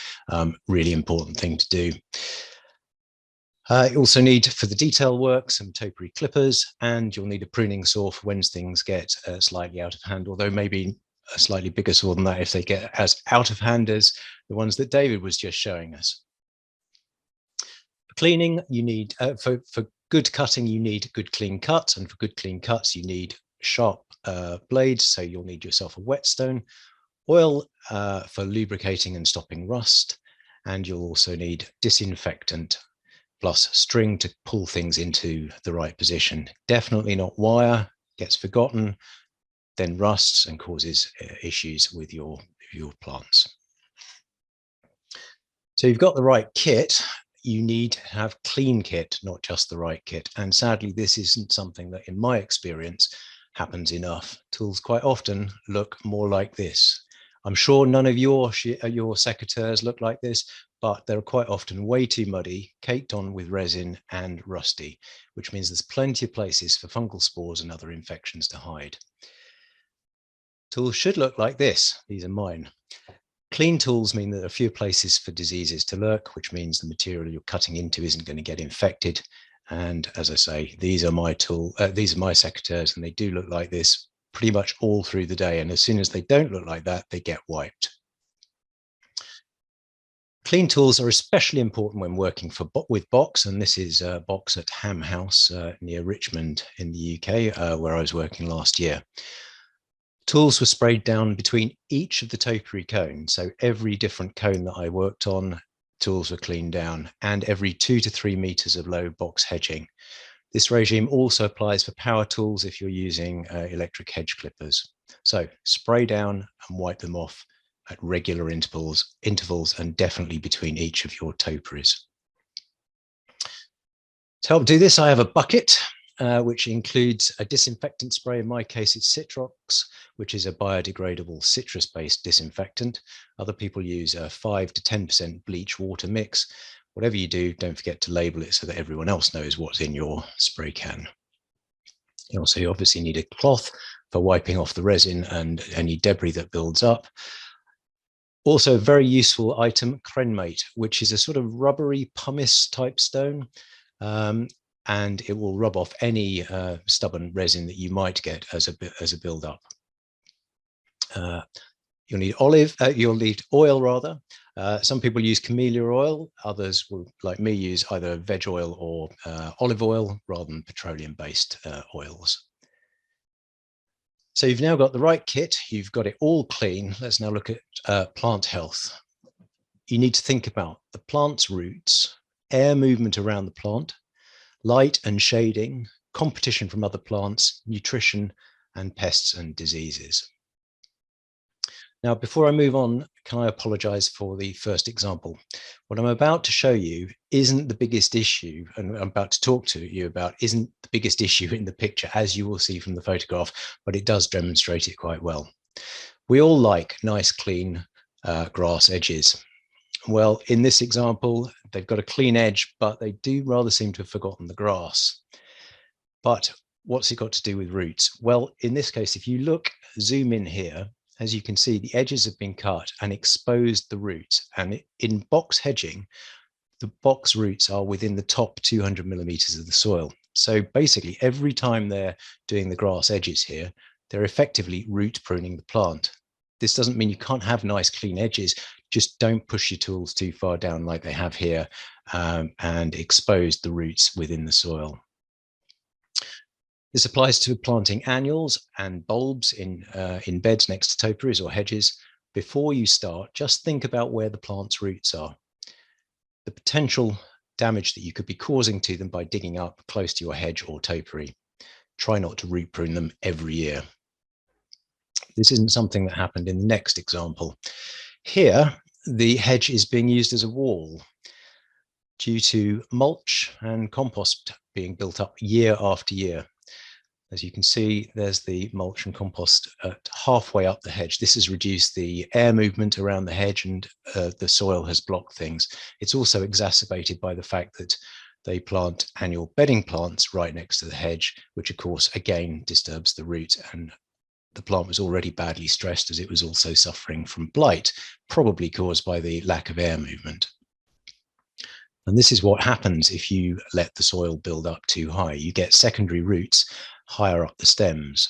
really important thing to do. You also need, for the detail work, some topiary clippers, and you'll need a pruning saw for when things get slightly out of hand, although maybe a slightly bigger saw than that if they get as out of hand as the ones that David was just showing us. For cleaning, you need, for good cutting, you need good clean cuts, and for good clean cuts, you need sharp blades, so you'll need yourself a whetstone. Oil for lubricating and stopping rust, and you'll also need disinfectant plus string to pull things into the right position. Definitely not wire, gets forgotten, then rusts and causes issues with your plants. So you've got the right kit. You need to have clean kit, not just the right kit. And sadly, this isn't something that, in my experience, happens enough. Tools quite often look more like this. I'm sure none of your secateurs look like this, but they're quite often way too muddy, caked on with resin and rusty, which means there's plenty of places for fungal spores and other infections to hide. Tools should look like this. These are mine. Clean tools mean that there are fewer places for diseases to lurk, which means the material you're cutting into isn't going to get infected. And as I say, these are my secateurs, and they do look like this pretty much all through the day. And as soon as they don't look like that, they get wiped. Clean tools are especially important when working with box, and this is box at Ham House near Richmond in the UK, where I was working last year. Tools were sprayed down between each of the topiary cones. So every different cone that I worked on, tools were cleaned down, and every 2 to 3 meters of low box hedging. This regime also applies for power tools if you're using electric hedge clippers. So spray down and wipe them off at regular intervals, and definitely between each of your topiaries. To help do this, I have a bucket, which includes a disinfectant spray. In my case, it's Citrox, which is a biodegradable citrus-based disinfectant. Other people use a 5 to 10% bleach water mix. Whatever you do, don't forget to label it so that everyone else knows what's in your spray can. You obviously need a cloth for wiping off the resin and any debris that builds up. Also, a very useful item, Crenmate, which is a sort of rubbery pumice type stone. And it will rub off any stubborn resin that you might get as a build-up. You'll need oil rather. Some people use camellia oil. Others will, like me, use either veg oil or olive oil rather than petroleum-based oils. So you've now got the right kit. You've got it all clean. Let's now look at plant health. You need to think about the plant's roots, air movement around the plant, light and shading, competition from other plants, nutrition, and pests and diseases. Now, before I move on, can I apologize for the first example? What I'm about to show you isn't the biggest issue, and I'm about to talk to you about isn't the biggest issue in the picture, as you will see from the photograph, but it does demonstrate it quite well. We all like nice, clean grass edges. Well, in this example, they've got a clean edge, but they do rather seem to have forgotten the grass. But what's it got to do with roots? Well, in this case, if you zoom in here, as you can see, the edges have been cut and exposed the roots. And in box hedging, the box roots are within the top 200 millimeters of the soil. So basically, every time they're doing the grass edges here, they're effectively root pruning the plant. This doesn't mean you can't have nice, clean edges. Just don't push your tools too far down like they have here and expose the roots within the soil. This applies to planting annuals and bulbs in beds next to topiaries or hedges. Before you start, just think about where the plant's roots are. The potential damage that you could be causing to them by digging up close to your hedge or topiary. Try not to root prune them every year. This isn't something that happened in the next example. Here, the hedge is being used as a wall due to mulch and compost being built up year after year. As you can see, there's the mulch and compost halfway up the hedge. This has reduced the air movement around the hedge, and the soil has blocked things. It's also exacerbated by the fact that they plant annual bedding plants right next to the hedge, which of course, again, disturbs the roots. And the plant was already badly stressed as it was also suffering from blight, probably caused by the lack of air movement. And this is what happens if you let the soil build up too high. You get secondary roots higher up the stems.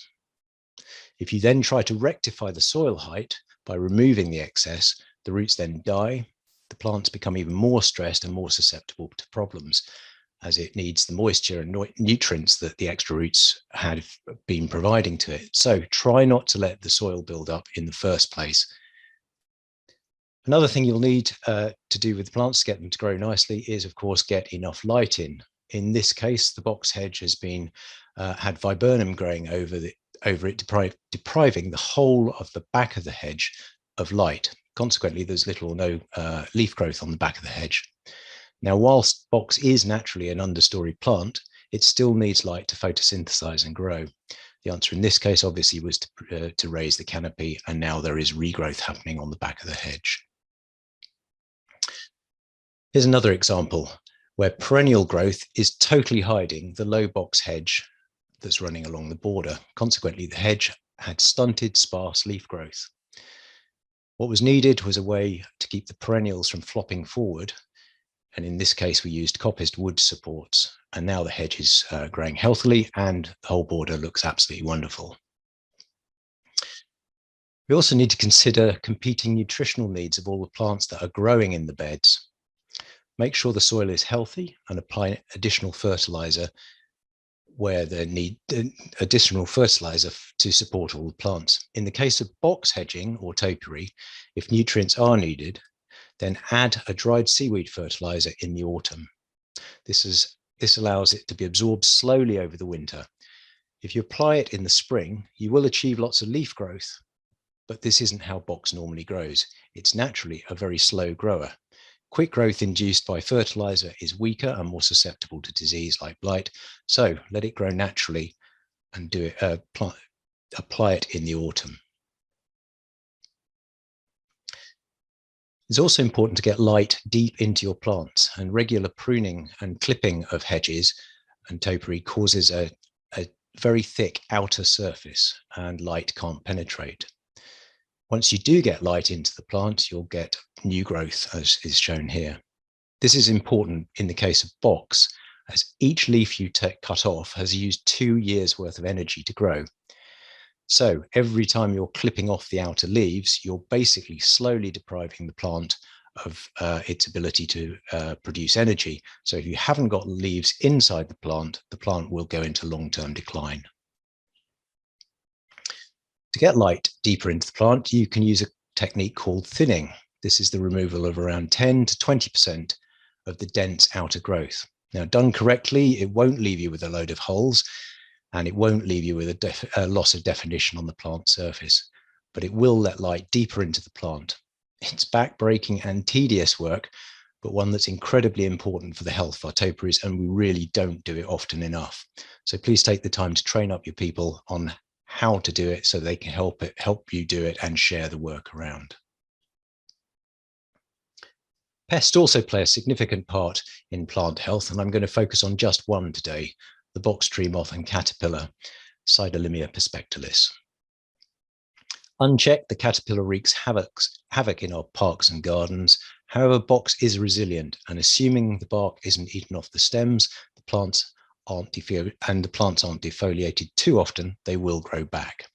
If you then try to rectify the soil height by removing the excess, the roots then die. The plants become even more stressed and more susceptible to problems, as it needs the moisture and nutrients that the extra roots had been providing to it. So try not to let the soil build up in the first place. Another thing you'll need to do with the plants to get them to grow nicely is, of course, get enough light in. In this case, the box hedge has been had viburnum growing over it, depriving the whole of the back of the hedge of light. Consequently, there's little or no leaf growth on the back of the hedge. Now, whilst box is naturally an understory plant, it still needs light to photosynthesize and grow. The answer in this case, obviously, was to raise the canopy, and now there is regrowth happening on the back of the hedge. Here's another example where perennial growth is totally hiding the low box hedge that's running along the border. Consequently, the hedge had stunted, sparse leaf growth. What was needed was a way to keep the perennials from flopping forward. And in this case, we used coppiced wood supports. And now the hedge is growing healthily and the whole border looks absolutely wonderful. We also need to consider competing nutritional needs of all the plants that are growing in the beds. Make sure the soil is healthy and apply additional fertilizer where they need additional fertilizer to support all the plants. In the case of box hedging or topiary, if nutrients are needed, then add a dried seaweed fertilizer in the autumn. This allows it to be absorbed slowly over the winter. If you apply it in the spring, you will achieve lots of leaf growth, but this isn't how box normally grows. It's naturally a very slow grower. Quick growth induced by fertilizer is weaker and more susceptible to disease like blight. So let it grow naturally and apply it in the autumn. It's also important to get light deep into your plants, and regular pruning and clipping of hedges and topiary causes a very thick outer surface and light can't penetrate. Once you do get light into the plant, you'll get new growth, as is shown here. This is important in the case of box, as each leaf you cut off has used 2 years worth of energy to grow. So every time you're clipping off the outer leaves, you're basically slowly depriving the plant of its ability to produce energy. So if you haven't got leaves inside the plant will go into long-term decline. To get light deeper into the plant, you can use a technique called thinning. This is the removal of around 10 to 20% of the dense outer growth. Now, done correctly, it won't leave you with a load of holes, and it won't leave you with a loss of definition on the plant surface, but it will let light deeper into the plant. It's back-breaking and tedious work, but one that's incredibly important for the health of our topiaries, and we really don't do it often enough. So please take the time to train up your people on how to do it so they can help you do it and share the work around. Pests also play a significant part in plant health, and I'm going to focus on just one today, the box tree moth and caterpillar, Sidelimia perspectilis. Unchecked, the caterpillar wreaks havoc in our parks and gardens. However, box is resilient, and assuming the bark isn't eaten off the stems, the plants aren't defoliated too often, they will grow back.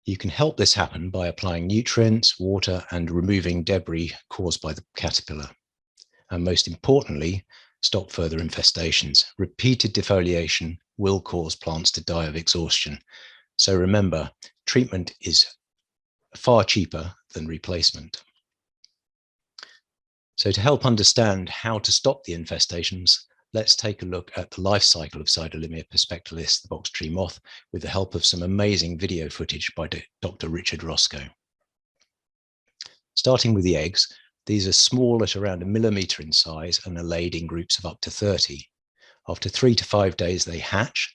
You can help this happen by applying nutrients, water, and removing debris caused by the caterpillar. And most importantly, stop further infestations. Repeated defoliation will cause plants to die of exhaustion. So remember, treatment is far cheaper than replacement. So to help understand how to stop the infestations, let's take a look at the life cycle of Sidelimia perspectilis, the box tree moth, with the help of some amazing video footage by Dr. Richard Roscoe. Starting with the eggs, these are small at around 1 millimeter in size and are laid in groups of up to 30. After 3 to 5 days, they hatch,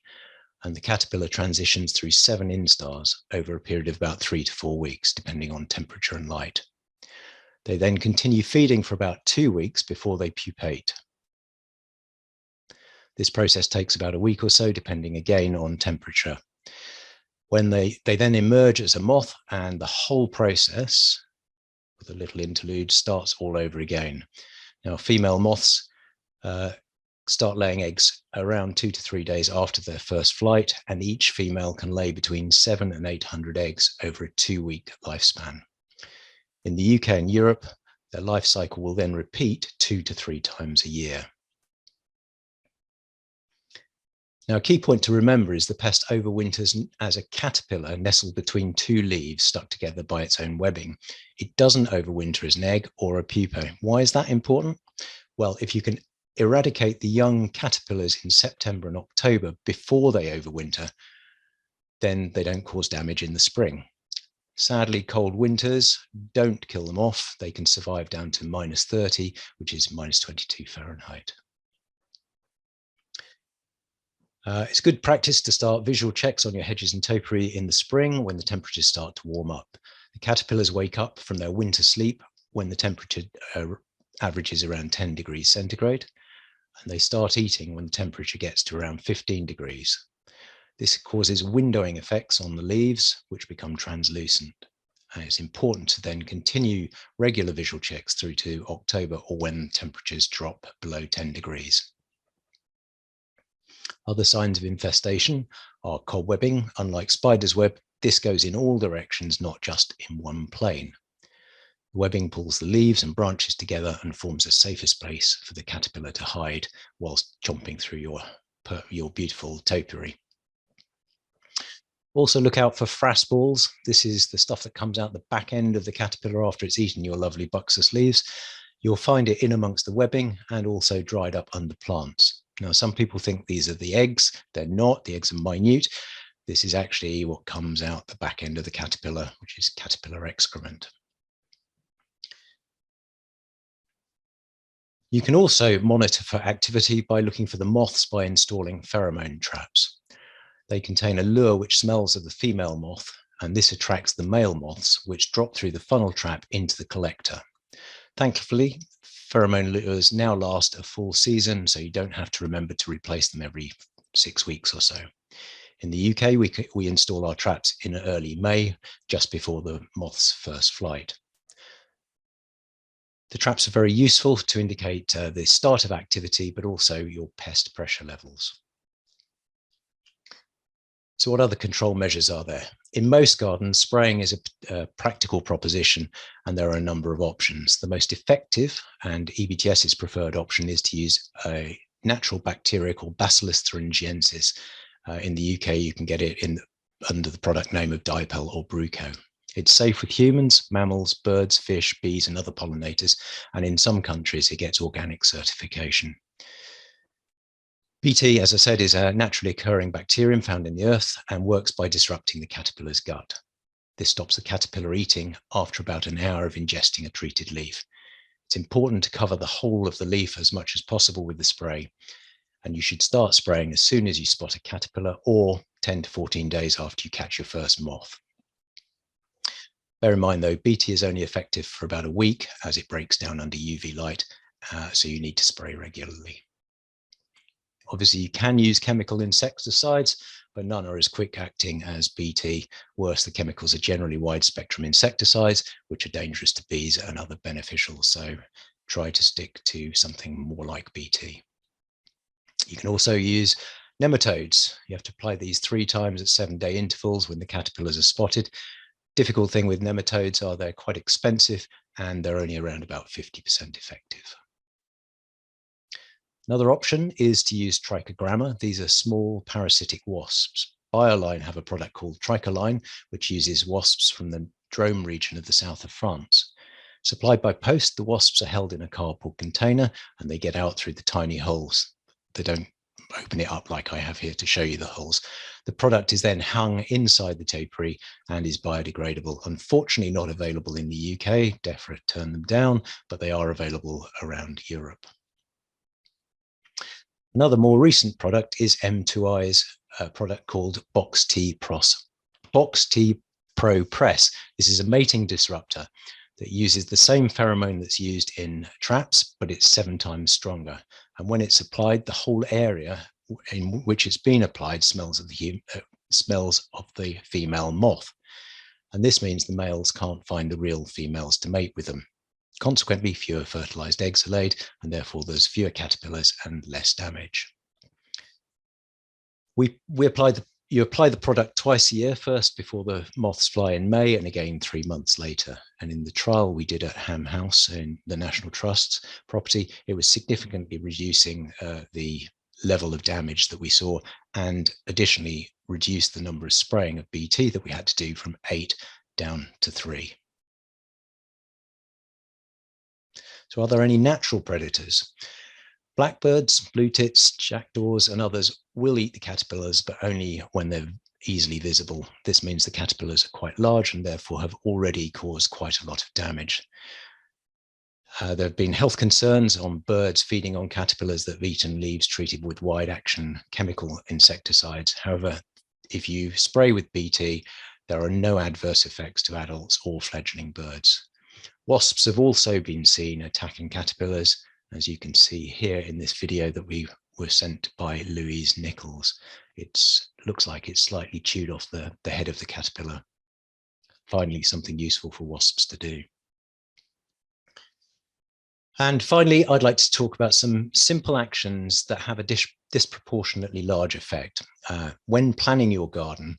and the caterpillar transitions through 7 instars over a period of about 3 to 4 weeks, depending on temperature and light. They then continue feeding for about 2 weeks before they pupate. This process takes about a week or so, depending again on temperature. When they then emerge as a moth, and the whole process, with a little interlude, starts all over again. Now, female moths start laying eggs around 2 to 3 days after their first flight, and each female can lay between 700 and 800 eggs over a 2-week lifespan. In the UK and Europe, their life cycle will then repeat 2 to 3 times a year. Now, a key point to remember is the pest overwinters as a caterpillar nestled between two leaves stuck together by its own webbing. It doesn't overwinter as an egg or a pupa. Why is that important? Well, if you can eradicate the young caterpillars in September and October before they overwinter, then they don't cause damage in the spring. Sadly, cold winters don't kill them off. They can survive down to -30, which is -22 Fahrenheit. It's good practice to start visual checks on your hedges and topiary in the spring when the temperatures start to warm up. The caterpillars wake up from their winter sleep when the temperature averages around 10 degrees centigrade, and they start eating when the temperature gets to around 15 degrees. This causes windowing effects on the leaves, which become translucent. And it's important to then continue regular visual checks through to October or when temperatures drop below 10 degrees. Other signs of infestation are cobwebbing. Unlike spider's web, this goes in all directions, not just in one plane. The webbing pulls the leaves and branches together and forms a safer space for the caterpillar to hide whilst chomping through your beautiful topiary. Also look out for frass balls. This is the stuff that comes out the back end of the caterpillar after it's eaten your lovely buxus leaves. You'll find it in amongst the webbing and also dried up under plants. Now, some people think these are the eggs. They're not. The eggs are minute. This is actually what comes out the back end of the caterpillar, which is caterpillar excrement. You can also monitor for activity by looking for the moths by installing pheromone traps. They contain a lure which smells of the female moth, and this attracts the male moths, which drop through the funnel trap into the collector. Thankfully, pheromone lures now last a full season, so you don't have to remember to replace them every 6 weeks or so. In the UK, we install our traps in early May, just before the moth's first flight. The traps are very useful to indicate the start of activity, but also your pest pressure levels. So what other control measures are there? In most gardens, spraying is a practical proposition, and there are a number of options. The most effective and EBTS's preferred option is to use a natural bacteria called Bacillus thuringiensis. In the UK, you can get it under the product name of Dipel or Bruco. It's safe with humans, mammals, birds, fish, bees, and other pollinators, and in some countries, it gets organic certification. BT, as I said, is a naturally occurring bacterium found in the earth and works by disrupting the caterpillar's gut. This stops the caterpillar eating after about an hour of ingesting a treated leaf. It's important to cover the whole of the leaf as much as possible with the spray, and you should start spraying as soon as you spot a caterpillar or 10 to 14 days after you catch your first moth. Bear in mind, though, BT is only effective for about a week as it breaks down under UV light, so you need to spray regularly. Obviously, you can use chemical insecticides, but none are as quick acting as BT. Worse, the chemicals are generally wide spectrum insecticides, which are dangerous to bees and other beneficials. So try to stick to something more like BT. You can also use nematodes. You have to apply these 3 times at 7-day intervals when the caterpillars are spotted. Difficult thing with nematodes are they're quite expensive and they're only around about 50% effective. Another option is to use trichogramma. These are small parasitic wasps. Bioline have a product called Tricholine, which uses wasps from the Drôme region of the south of France. Supplied by post, the wasps are held in a cardboard container and they get out through the tiny holes. They don't open it up like I have here to show you the holes. The product is then hung inside the topiary and is biodegradable. Unfortunately, not available in the UK. DEFRA turned them down, but they are available around Europe. Another more recent product is M2i's product called Box T Pro Press. This is a mating disruptor that uses the same pheromone that's used in traps, but it's 7 times stronger. And when it's applied, the whole area in which it's been applied smells of the female moth. And this means the males can't find the real females to mate with them. Consequently, fewer fertilized eggs are laid, and therefore there's fewer caterpillars and less damage. You apply the product twice a year, first before the moths fly in May and again 3 months later. And in the trial we did at Ham House in the National Trust's property, it was significantly reducing the level of damage that we saw, and additionally reduce the number of spraying of BT that we had to do from 8 down to 3. So are there any natural predators? Blackbirds, blue tits, jackdaws and others will eat the caterpillars, but only when they're easily visible. This means the caterpillars are quite large and therefore have already caused quite a lot of damage. There have been health concerns on birds feeding on caterpillars that have eaten leaves treated with wide action chemical insecticides. However, if you spray with BT, there are no adverse effects to adults or fledgling birds. Wasps have also been seen attacking caterpillars, as you can see here in this video that we were sent by Louise Nichols. It looks like it's slightly chewed off the head of the caterpillar. Finally, something useful for wasps to do. And finally, I'd like to talk about some simple actions that have a disproportionately large effect. When planning your garden,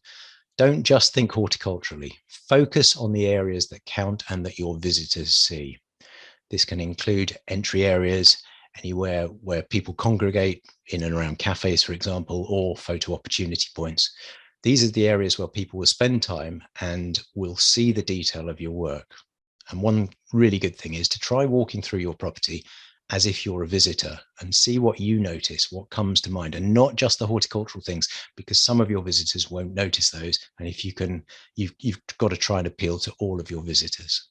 don't just think horticulturally. Focus on the areas that count and that your visitors see. This can include entry areas, anywhere where people congregate, in and around cafes, for example, or photo opportunity points. These are the areas where people will spend time and will see the detail of your work. And one really good thing is to try walking through your property as if you're a visitor and see what you notice, what comes to mind, and not just the horticultural things, because some of your visitors won't notice those. And if you can, you've got to try and appeal to all of your visitors.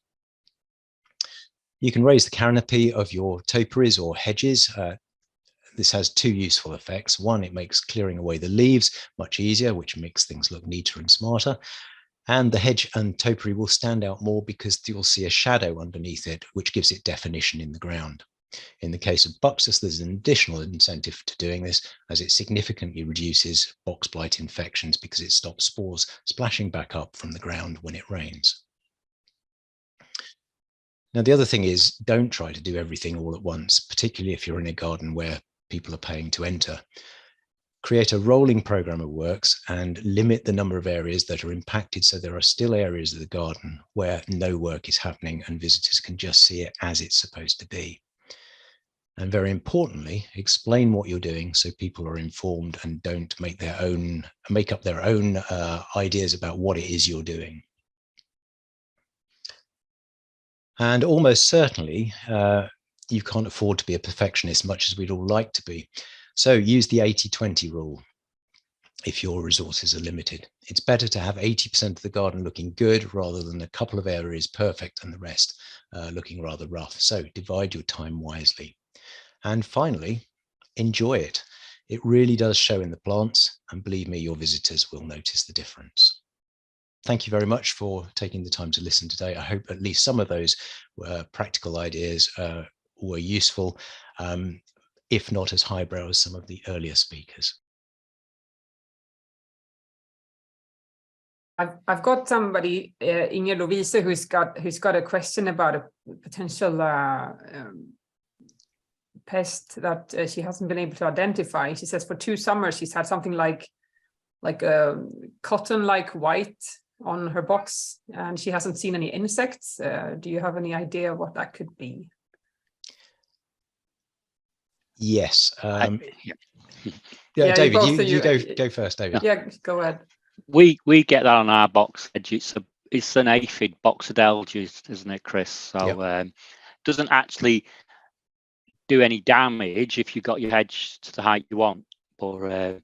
You can raise the canopy of your topiaries or hedges. This has two useful effects. One, it makes clearing away the leaves much easier, which makes things look neater and smarter. And the hedge and topiary will stand out more because you'll see a shadow underneath it, which gives it definition in the ground. In the case of Buxus, there's an additional incentive to doing this, as it significantly reduces box blight infections because it stops spores splashing back up from the ground when it rains. Now, the other thing is, don't try to do everything all at once, particularly if you're in a garden where people are paying to enter. Create a rolling program of works and limit the number of areas that are impacted, so there are still areas of the garden where no work is happening and visitors can just see it as it's supposed to be. And very importantly, explain what you're doing so people are informed and don't make up their own ideas about what it is you're doing. And almost certainly, you can't afford to be a perfectionist, much as we'd all like to be. So use the 80-20 rule if your resources are limited. It's better to have 80% of the garden looking good rather than a couple of areas perfect and the rest looking rather rough. So divide your time wisely. And finally, enjoy it. It really does show in the plants, and believe me, your visitors will notice the difference. Thank you very much for taking the time to listen today. I hope at least some of those practical ideas were useful, if not as highbrow as some of the earlier speakers. I've got somebody, Inger Lovise, who's got a question about a potential pest that she hasn't been able to identify. She says for 2 summers she's had something like a cotton-like white on her box, and she hasn't seen any insects. Do you have any idea what that could be? Yes. Yeah, David, you go first, David. Yeah, go ahead. We get that on our box hedge. It's an aphid, Boxwood, isn't it, Chris? So yep. Doesn't actually do any damage if you got your hedge to the height you want, but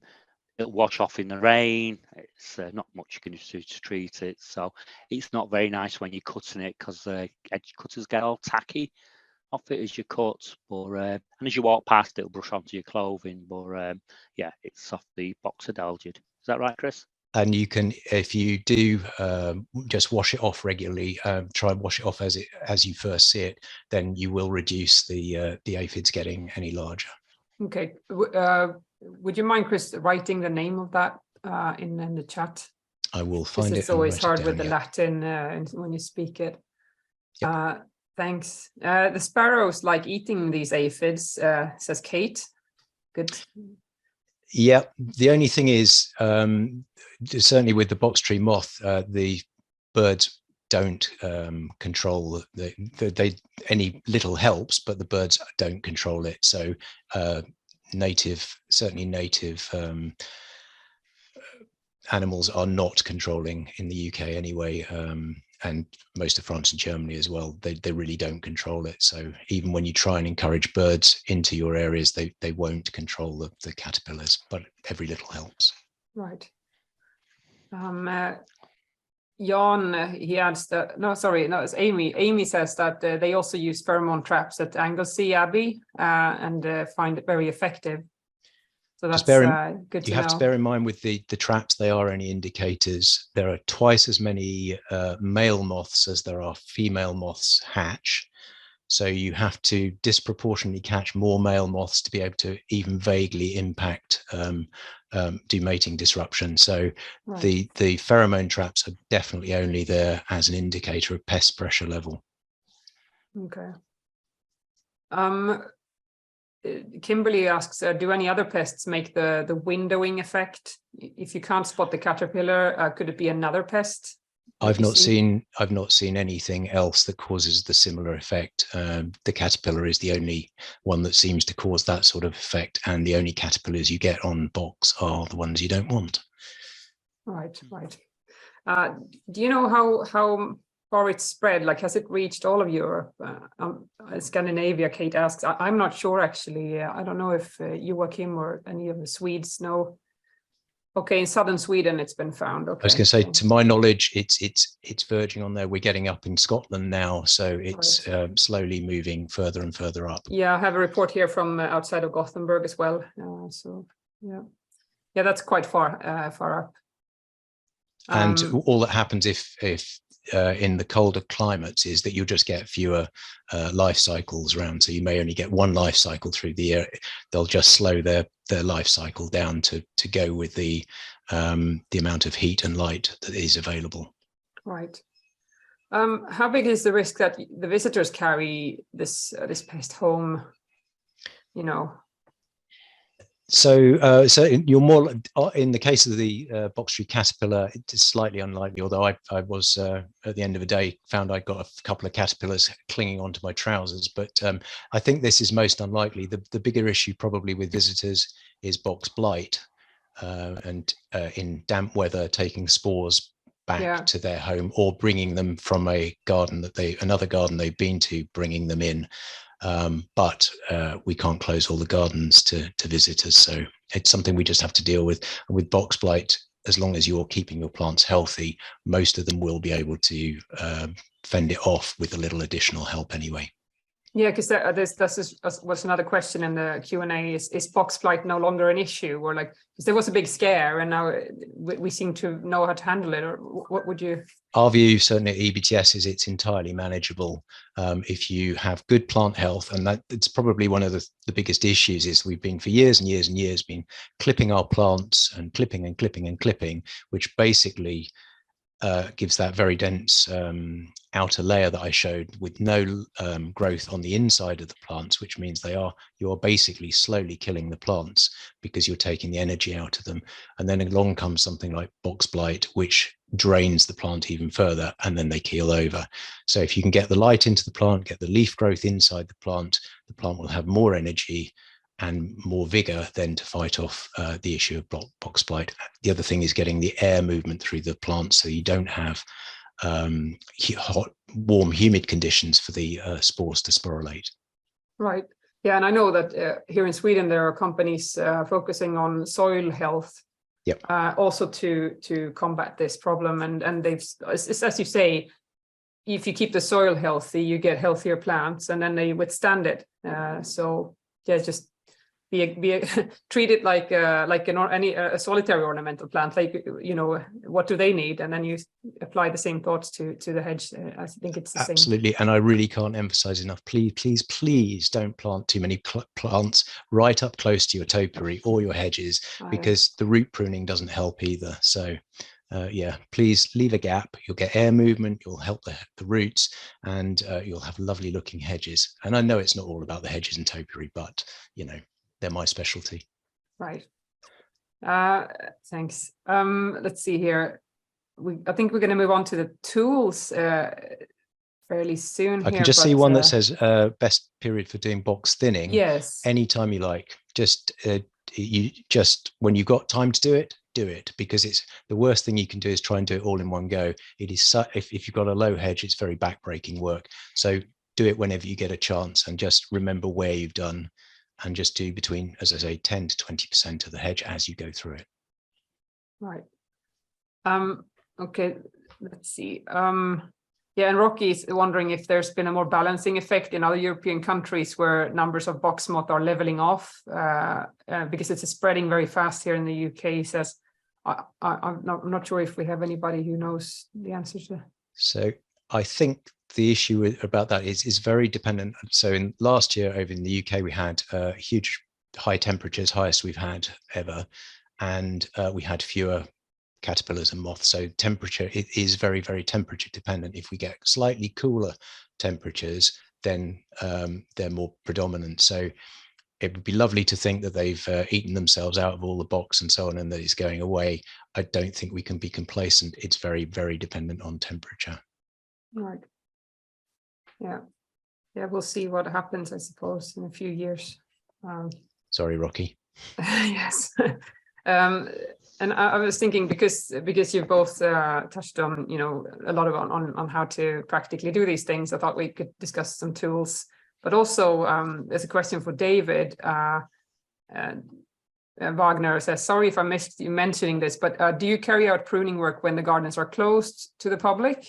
it'll wash off in the rain. It's not much you can do to treat it, so it's not very nice when you're cutting it, because edge cutters get all tacky off it as you cut. But and as you walk past, it'll brush onto your clothing. But yeah, it's off the Boxwood. Is that right, Chris? And you can, if you do just wash it off regularly, try and wash it off as you first see it, then you will reduce the aphids getting any larger. Okay. Would you mind, Chris, writing the name of that in the chat? I will find it. It's always hard with the Latin when you speak it. Yep. Thanks. The sparrows like eating these aphids, says Kate. Good. Yeah, the only thing is, certainly with the box tree moth, the birds don't control any little helps, but the birds don't control it. So certainly native animals are not controlling in the UK anyway, and most of France and Germany as well. They really don't control it. So even when you try and encourage birds into your areas, they won't control the caterpillars, but every little helps. Right. Jan, he adds that, no, sorry, no, it's Amy. Amy says that they also use pheromone traps at Anglesey Abbey and find it very effective. So that's good to know. You have to bear in mind with the traps, they are only indicators. There are twice as many male moths as there are female moths hatch. So you have to disproportionately catch more male moths to be able to even vaguely impact do mating disruption. So Right. the pheromone traps are definitely only there as an indicator of pest pressure level. Okay. Kimberly asks, do any other pests make the windowing effect? If you can't spot the caterpillar, could it be another pest? I've not seen anything else that causes the similar effect. The caterpillar is the only one that seems to cause that sort of effect, and the only caterpillars you get on box are the ones you don't want. Right, right. Do you know how far it's spread? Like, has it reached all of Europe? Scandinavia, Kate asks. I'm not sure actually. I don't know if Joakim or any of the Swedes know. Okay, in southern Sweden, it's been found. Okay. I was going to say, to my knowledge, it's verging on there. We're getting up in Scotland now, so it's right. Slowly moving further and further up. Yeah, I have a report here from outside of Gothenburg as well. So yeah, that's quite far up. And all that happens if in the colder climates is that you'll just get fewer life cycles around. So you may only get one life cycle through the year. They'll just slow their life cycle down to go with the amount of heat and light that is available. Right. How big is the risk that the visitors carry this pest home? You know. So you're more in the case of the box tree caterpillar, it's slightly unlikely, although I was at the end of the day found I got a couple of caterpillars clinging onto my trousers, but I think this is most unlikely. The bigger issue probably with visitors is box blight, and in damp weather taking spores back to their home or bringing them from a garden another garden they've been to, bringing them in. But we can't close all the gardens to visitors, so it's something we just have to deal with. And with box blight, as long as you're keeping your plants healthy, most of them will be able to fend it off with a little additional help anyway. Yeah, because this was another question in the Q&A. Is box blight no longer an issue, or like, because there was a big scare and now we seem to know how to handle it, or what would you? Our view certainly at EBTS is it's entirely manageable if you have good plant health, and that it's probably one of the biggest issues. Is we've been for years and years and years been clipping our plants and clipping and clipping and clipping, which basically gives that very dense outer layer that I showed with no growth on the inside of the plants, which means you're basically slowly killing the plants because you're taking the energy out of them. And then along comes something like box blight, which drains the plant even further, and then they keel over. So if you can get the light into the plant, get the leaf growth inside the plant will have more energy and more vigor then to fight off the issue of box blight. The other thing is getting the air movement through the plant, so you don't have hot, warm, humid conditions for the spores to sporulate. Right. Yeah, and I know that here in Sweden there are companies focusing on soil health. Yep. Also to combat this problem, and they've, as you say, if you keep the soil healthy, you get healthier plants, and then they withstand it. So yeah, just treat it like a solitary ornamental plant. Like, you know, what do they need, and then you apply the same thoughts to the hedge. I think it's the same. Absolutely, and I really can't emphasize enough. Please don't plant too many plants right up close to your topiary or your hedges, because the root pruning doesn't help either. So yeah, please leave a gap. You'll get air movement, you'll help the roots, and you'll have lovely looking hedges. And I know it's not all about the hedges and topiary, but you know, they're my specialty. Right. Thanks. Let's see here. I think we're going to move on to the tools. fairly soon. I can just see one that says best period for doing box thinning. Yes. Anytime you like. Just when you've got time to do it, because it's the worst thing you can do is try and do it all in one go. It is if you've got a low hedge, it's very backbreaking work. So do it whenever you get a chance, and just remember where you've done, and just do between, as I say, 10 to 20% of the hedge as you go through it. Right. Okay, let's see. Yeah, and Rocky is wondering if there's been a more balancing effect in other European countries where numbers of box moth are leveling off, because it's spreading very fast here in the UK. He says, I'm not sure if we have anybody who knows the answer to. So I think the issue about that is very dependent. So in last year over in the UK, we had huge high temperatures, highest we've had ever, and we had fewer caterpillars and moths. So temperature, it is very, very temperature dependent. If we get slightly cooler temperatures, then they're more predominant. So it would be lovely to think that they've eaten themselves out of all the box and so on, and that it's going away. I don't think we can be complacent. It's very, very dependent on temperature. Right. Yeah. Yeah, we'll see what happens, I suppose, in a few years. Sorry, Rocky. Yes. And I was thinking, because you both touched on, a lot of on how to practically do these things, I thought we could discuss some tools. But also, there's a question for David. Wagner says, sorry if I missed you mentioning this, but do you carry out pruning work when the gardens are closed to the public?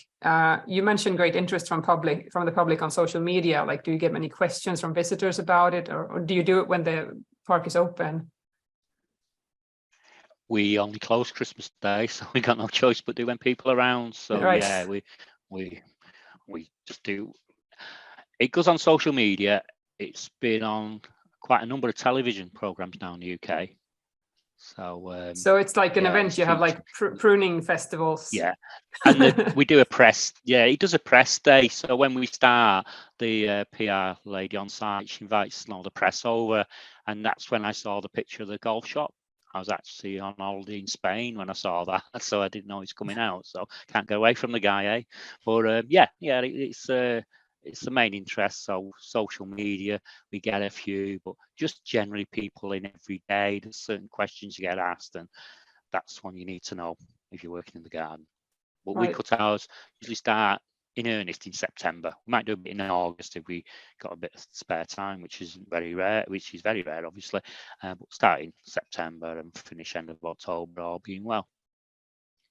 You mentioned great interest from the public on social media. Like, do you get many questions from visitors about it, or do you do it when the park is open? We only close Christmas Day, so we got no choice but do when people are around. So right. Yeah, we just do. It goes on social media. It's been on quite a number of television programs now in the UK. So it's like an event. You have like pruning festivals. Yeah, and we do a press. Yeah, he does a press day. So when we start, the PR lady on site, she invites all the press over, and that's when I saw the picture of the golf shop. I was actually on holiday in Spain when I saw that, so I didn't know he's coming out. So can't go away from the guy, eh? But yeah, it's the main interest. So social media, we get a few, but just generally people in every day. There's certain questions you get asked, and that's one you need to know if you're working in the garden. But right. We cut ours usually start in earnest in September. We might do a bit in August if we got a bit of spare time, which is very rare, obviously. But start in September and finish end of October, all being well.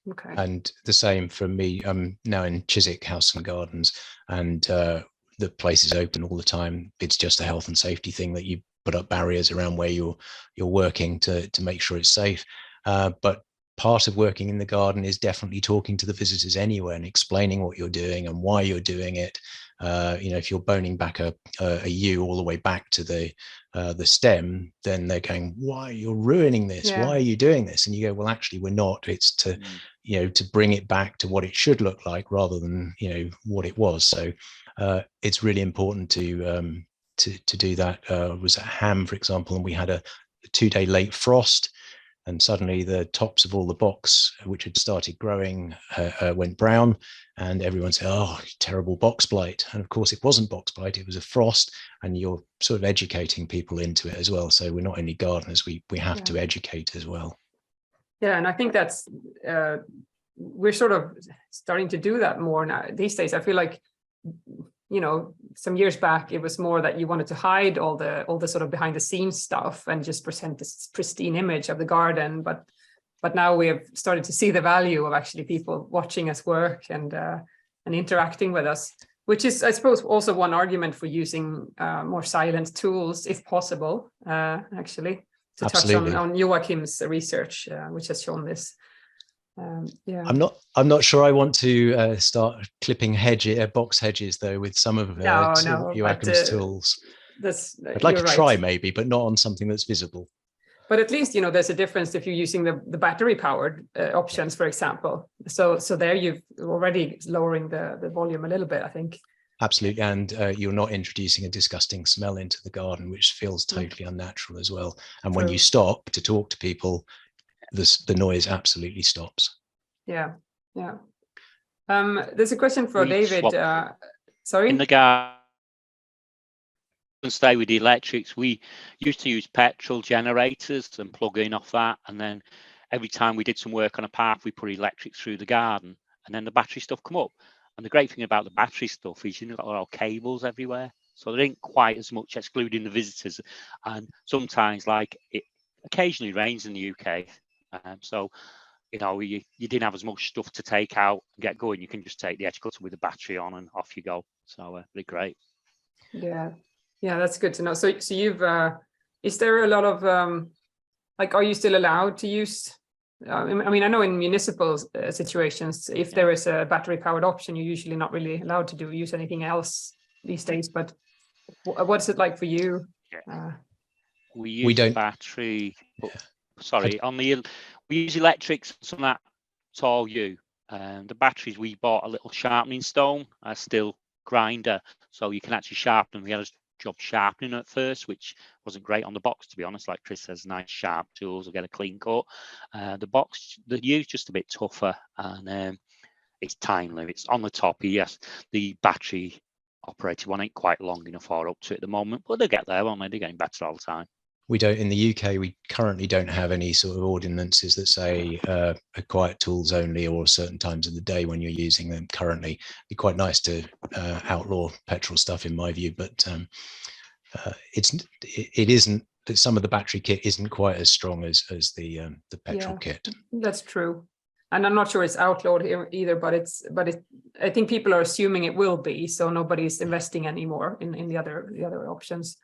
Okay. And the same for me. I'm now in Chiswick House and Gardens, and the place is open all the time. It's just a health and safety thing that you put up barriers around where you're working to make sure it's safe. But part of working in the garden is definitely talking to the visitors anyway and explaining what you're doing and why you're doing it. If you're boning back a yew all the way back to the stem, then they're going, why you're ruining this? Yeah. Why are you doing this? And you go, well, actually, we're not. It's to, to bring it back to what it should look like rather than, what it was. So it's really important to do that. Was at Ham, for example, and we had a 2-day late frost. And suddenly the tops of all the box, which had started growing, went brown, and everyone said, oh, terrible box blight. And of course, it wasn't box blight, it was a frost, and you're sort of educating people into it as well. So we're not only gardeners, we have to educate as well. Yeah, and I think that's, we're sort of starting to do that more now these days. I feel like, some years back, it was more that you wanted to hide all the sort of behind the scenes stuff and just present this pristine image of the garden. But now we have started to see the value of actually people watching us work and interacting with us, which is, I suppose, also one argument for using more silent tools, if possible, actually, to Absolutely. touch on Joakim's research, which has shown this. Yeah, I'm not sure I want to start clipping box hedges though with some of Joakim's tools. I'd like to try maybe, but not on something that's visible. But at least there's a difference if you're using the battery powered options, for example. So there you've already lowering the volume a little bit, I think. Absolutely, and you're not introducing a disgusting smell into the garden, which feels totally unnatural as well. And when you stop to talk to people, the noise absolutely stops. Yeah. There's a question for David. Sorry? In the garden, stay with the electrics. We used to use petrol generators and plug in off that, and then every time we did some work on a path, we put electrics through the garden, and then the battery stuff come up. And the great thing about the battery stuff is you've got a lot of cables everywhere, so there ain't quite as much, excluding the visitors. And sometimes, like, it occasionally rains in the UK, so you know, you didn't have as much stuff to take out and get going. You can just take the edge cutter with the battery on and off you go. So they're great. Yeah, that's good to know. So you've is there a lot of like, are you still allowed to use? I mean, I know in municipal situations, if there is a battery powered option, you're usually not really allowed to use anything else these days. But what's it like for you? We use battery. Sorry, we use electrics. Some of that's all you. The batteries, we bought a little sharpening stone, a steel grinder, so you can actually sharpen them. We had a job sharpening at first, which wasn't great on the box, to be honest. Like Chris says, nice sharp tools will get a clean cut. The box, the U's just a bit tougher, and it's time limits on the top. Yes, the battery operated one ain't quite long enough or up to it at the moment, but they'll get there, won't they? They're getting better all the time. We don't, in the UK, we currently don't have any sort of ordinances that say quiet tools only or certain times of the day when you're using them currently. It'd be quite nice to outlaw petrol stuff, in my view, but it isn't, some of the battery kit isn't quite as strong as the petrol kit. That's true. And I'm not sure it's outlawed here either, but I think people are assuming it will be, so nobody's investing anymore in the other options.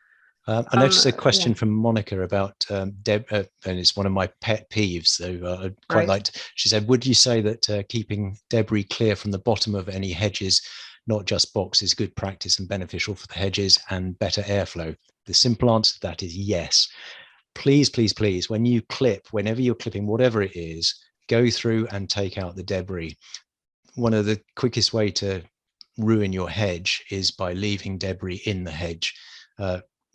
I noticed a question from Monica about and it's one of my pet peeves, so I'd quite like to, she said, would you say that keeping debris clear from the bottom of any hedges, not just box, is good practice and beneficial for the hedges and better airflow? The simple answer to that is yes. Please, please, please, when you clip, whenever you're clipping, whatever it is, go through and take out the debris. One of the quickest way to ruin your hedge is by leaving debris in the hedge.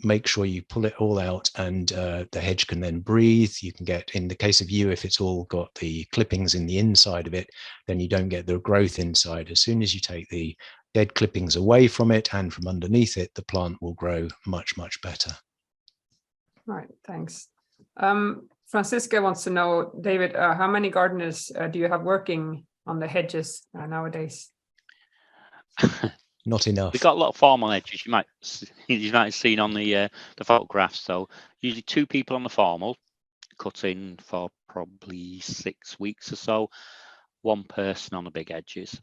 Make sure you pull it all out, and the hedge can then breathe. You can get, in the case of you, if it's all got the clippings in the inside of it, then you don't get the growth inside. As soon as you take the dead clippings away from it and from underneath it, the plant will grow much, much better. Right, thanks. Francisca wants to know, David, how many gardeners do you have working on the hedges nowadays? Not enough. We've got a lot of formal hedges. You might have seen on the photographs. So usually 2 people on the formal, cutting for probably 6 weeks or so. 1 person on the big edges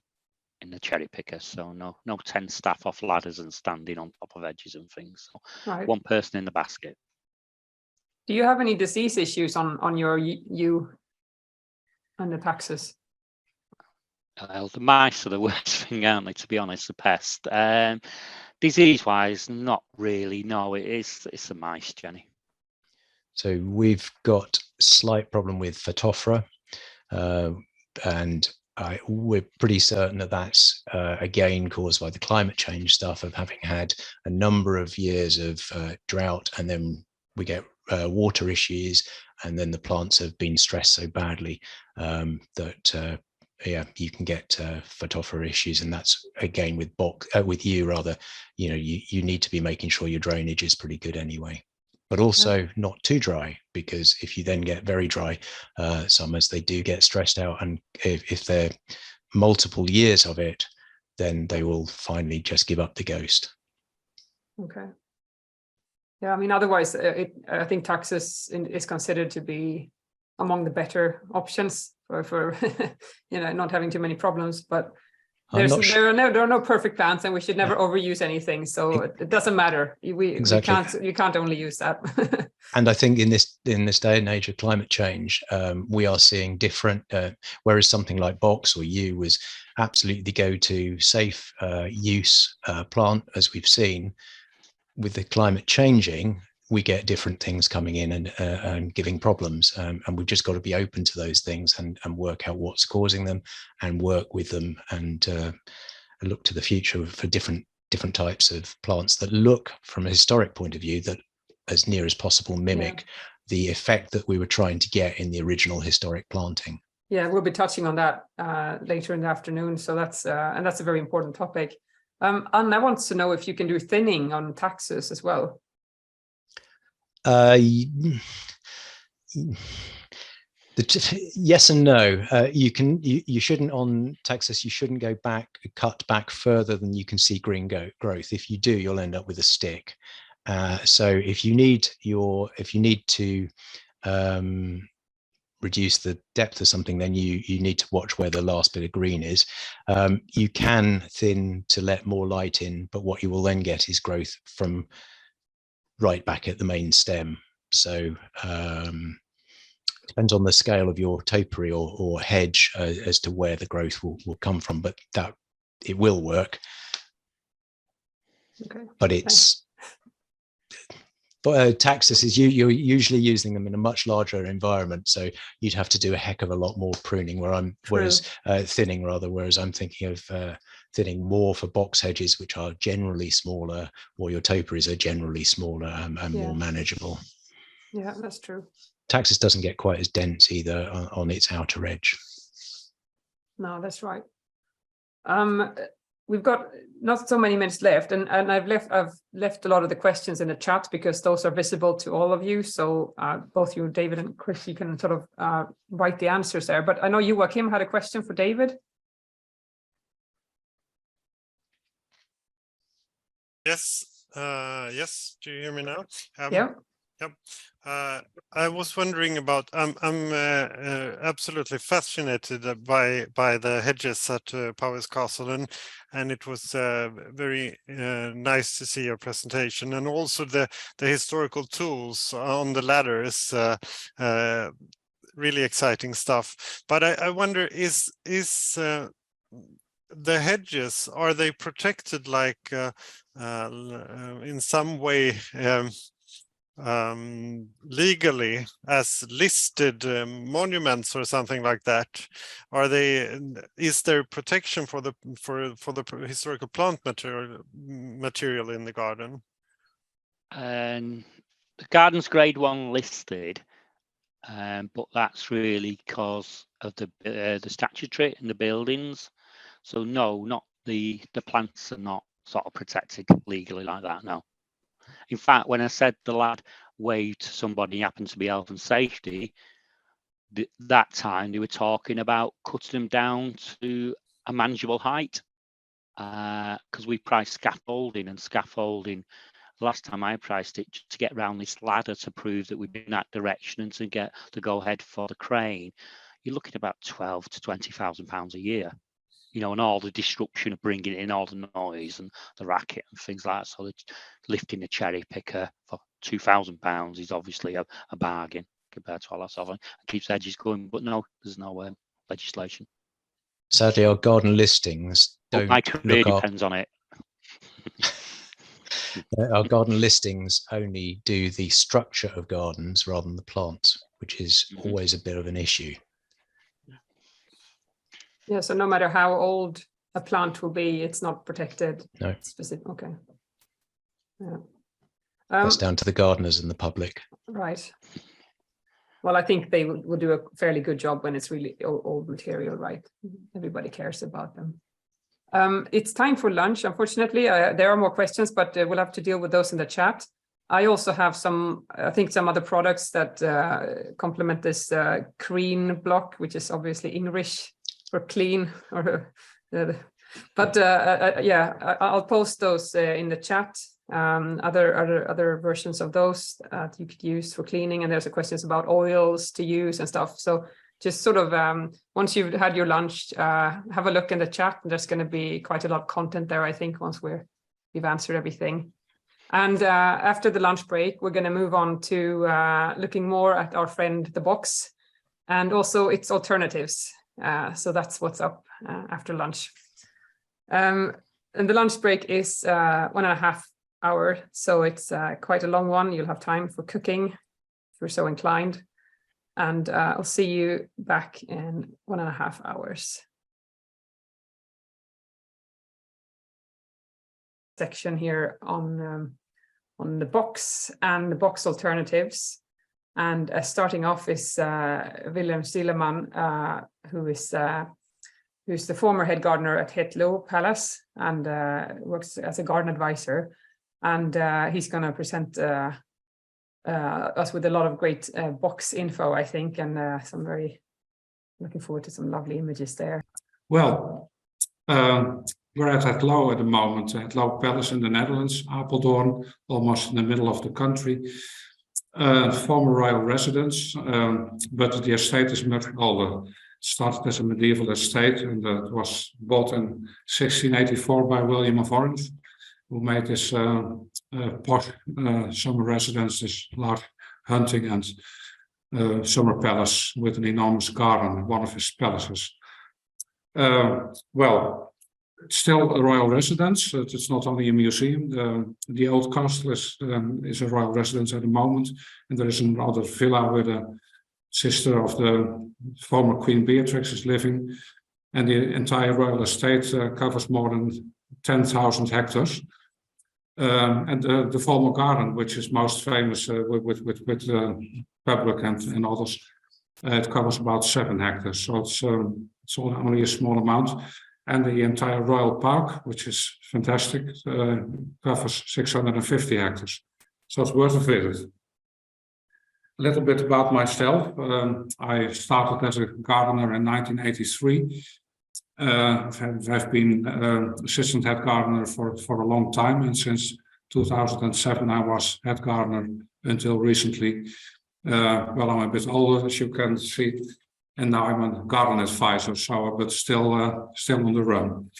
in the cherry picker. So no 10 staff off ladders and standing on top of edges and things. So 1 person in the basket. Do you have any disease issues on your yew and the taxus? The mice are the worst thing, aren't they, to be honest, the pest. Disease-wise, not really, no, it's the mice, Jenny. So we've got a slight problem with Phytophthora, and we're pretty certain that that's, again, caused by the climate change stuff of having had a number of years of drought, and then we get water issues, and then the plants have been stressed so badly that you can get Phytophthora issues, and that's again with you rather. You know, you need to be making sure your drainage is pretty good anyway, but also not too dry, because if you then get very dry summers, they do get stressed out, and if they're multiple years of it, then they will finally just give up the ghost. Okay. Yeah, I mean, otherwise, I think taxus is considered to be among the better options for not having too many problems. But there are no perfect plants, and we should never overuse anything. So it doesn't matter. You can't only use that. And I think in this day and age of climate change, we are seeing different. Whereas something like box or yew was absolutely the go-to safe use plant, as we've seen. With the climate changing, we get different things coming in and giving problems, and we've just got to be open to those things and work out what's causing them and work with them, and look to the future for different types of plants that look, from a historic point of view, that as near as possible mimic the effect that we were trying to get in the original historic planting. Yeah, we'll be touching on that later in the afternoon. So that's a very important topic. Anna wants to know if you can do thinning on taxus as well. Yes and no. You shouldn't on taxus. You shouldn't cut back further than you can see green growth. If you do, you'll end up with a stick. So if you need to reduce the depth of something, then you need to watch where the last bit of green is. You can thin to let more light in, but what you will then get is growth from right back at the main stem. So depends on the scale of your topiary or hedge as to where the growth will come from, but that it will work. Okay. But it's taxus is you're usually using them in a much larger environment, so you'd have to do a heck of a lot more pruning. Thinning rather. Whereas I'm thinking of thinning more for box hedges, which are generally smaller, or your topiaries are generally smaller and more manageable. Yeah, that's true. Taxus doesn't get quite as dense either on its outer edge. No, that's right. We've got not so many minutes left, and I've left a lot of the questions in the chat because those are visible to all of you. So both you, David and Chris, you can sort of write the answers there. But I know you, Joakim, had a question for David. Yes. Yes. Do you hear me now? Yeah. Yep. I was wondering about. I'm absolutely fascinated by the hedges at Powis Castle, and it was very nice to see your presentation, and also the historical tools on the ladders. Really exciting stuff. But I wonder, is the hedges, are they protected like in some way? Legally as listed monuments or something like that? Is there protection for the historical plant material in the garden? The garden's grade 1 listed, but that's really because of the statutory and the buildings. So no, not the plants are not sort of protected legally like that, no. In fact, when I said the lad waved to somebody happened to be health and safety, that time they were talking about cutting them down to a manageable height, because we priced scaffolding, and scaffolding, last time I priced it to get around this ladder to prove that we've been in that direction and to get the go ahead for the crane, you're looking at about £12,000 to £20,000 a year. You know, and all the disruption of bringing in all the noise and the racket and things like that. So lifting a cherry picker for £2,000 is obviously a bargain compared to all that stuff. It keeps Hedges going, but no, there's no legislation. Sadly, our garden listings don't. My career depends on it. Our garden listings only do the structure of gardens rather than the plants, which is always a bit of an issue. Yeah, so no matter how old a plant will be, it's not protected. No. Specific. Okay. Yeah. That's down to the gardeners and the public. Right. Well, I think they will do a fairly good job when it's really old material, right? Everybody cares about them. It's time for lunch. Unfortunately, there are more questions, but we'll have to deal with those in the chat. I also have some other products that complement this green block, which is obviously English for clean, yeah, I'll post those in the chat. Other versions of those that you could use for cleaning, and there's questions about oils to use and stuff. So just sort of once you've had your lunch, have a look in the chat. There's going to be quite a lot of content there, I think, once we've answered everything. And after the lunch break, we're going to move on to looking more at our friend the box and also its alternatives. So that's what's up after lunch. And the lunch break is 1.5 hours, so it's quite a long one. You'll have time for cooking if you're so inclined. And I'll see you back in 1.5 hours. Section here on the box and the box alternatives. And starting off is Willem Stieleman, who is who's the former head gardener at Hedge Palace and works as a garden advisor. And he's going to present us with a lot of great box info, I think, and some very looking forward to some lovely images there. Well, we're at Het Loo at the moment, Het Loo Palace in the Netherlands, Apeldoorn, almost in the middle of the country. Former royal residence, but the estate is much older. It started as a medieval estate, and it was bought in 1684 by William of Orange, who made this posh summer residence, this large hunting and summer palace with an enormous garden, one of his palaces. Well, it's still a royal residence. It's not only a museum. The old castle is a royal residence at the moment, and there is another villa where the sister of the former Queen Beatrix is living, and the entire royal estate covers more than 10,000 hectares. And the formal garden, which is most famous with public and others, it covers about 7 hectares. So it's only a small amount. And the entire Royal Park, which is fantastic, covers 650 hectares. So it's worth a visit. A little bit about myself. I started as a gardener in 1983. I've been assistant head gardener for a long time, and since 2007 I was head gardener until recently. Well, I'm a bit older, as you can see, and now I'm a garden advisor, but still on the run.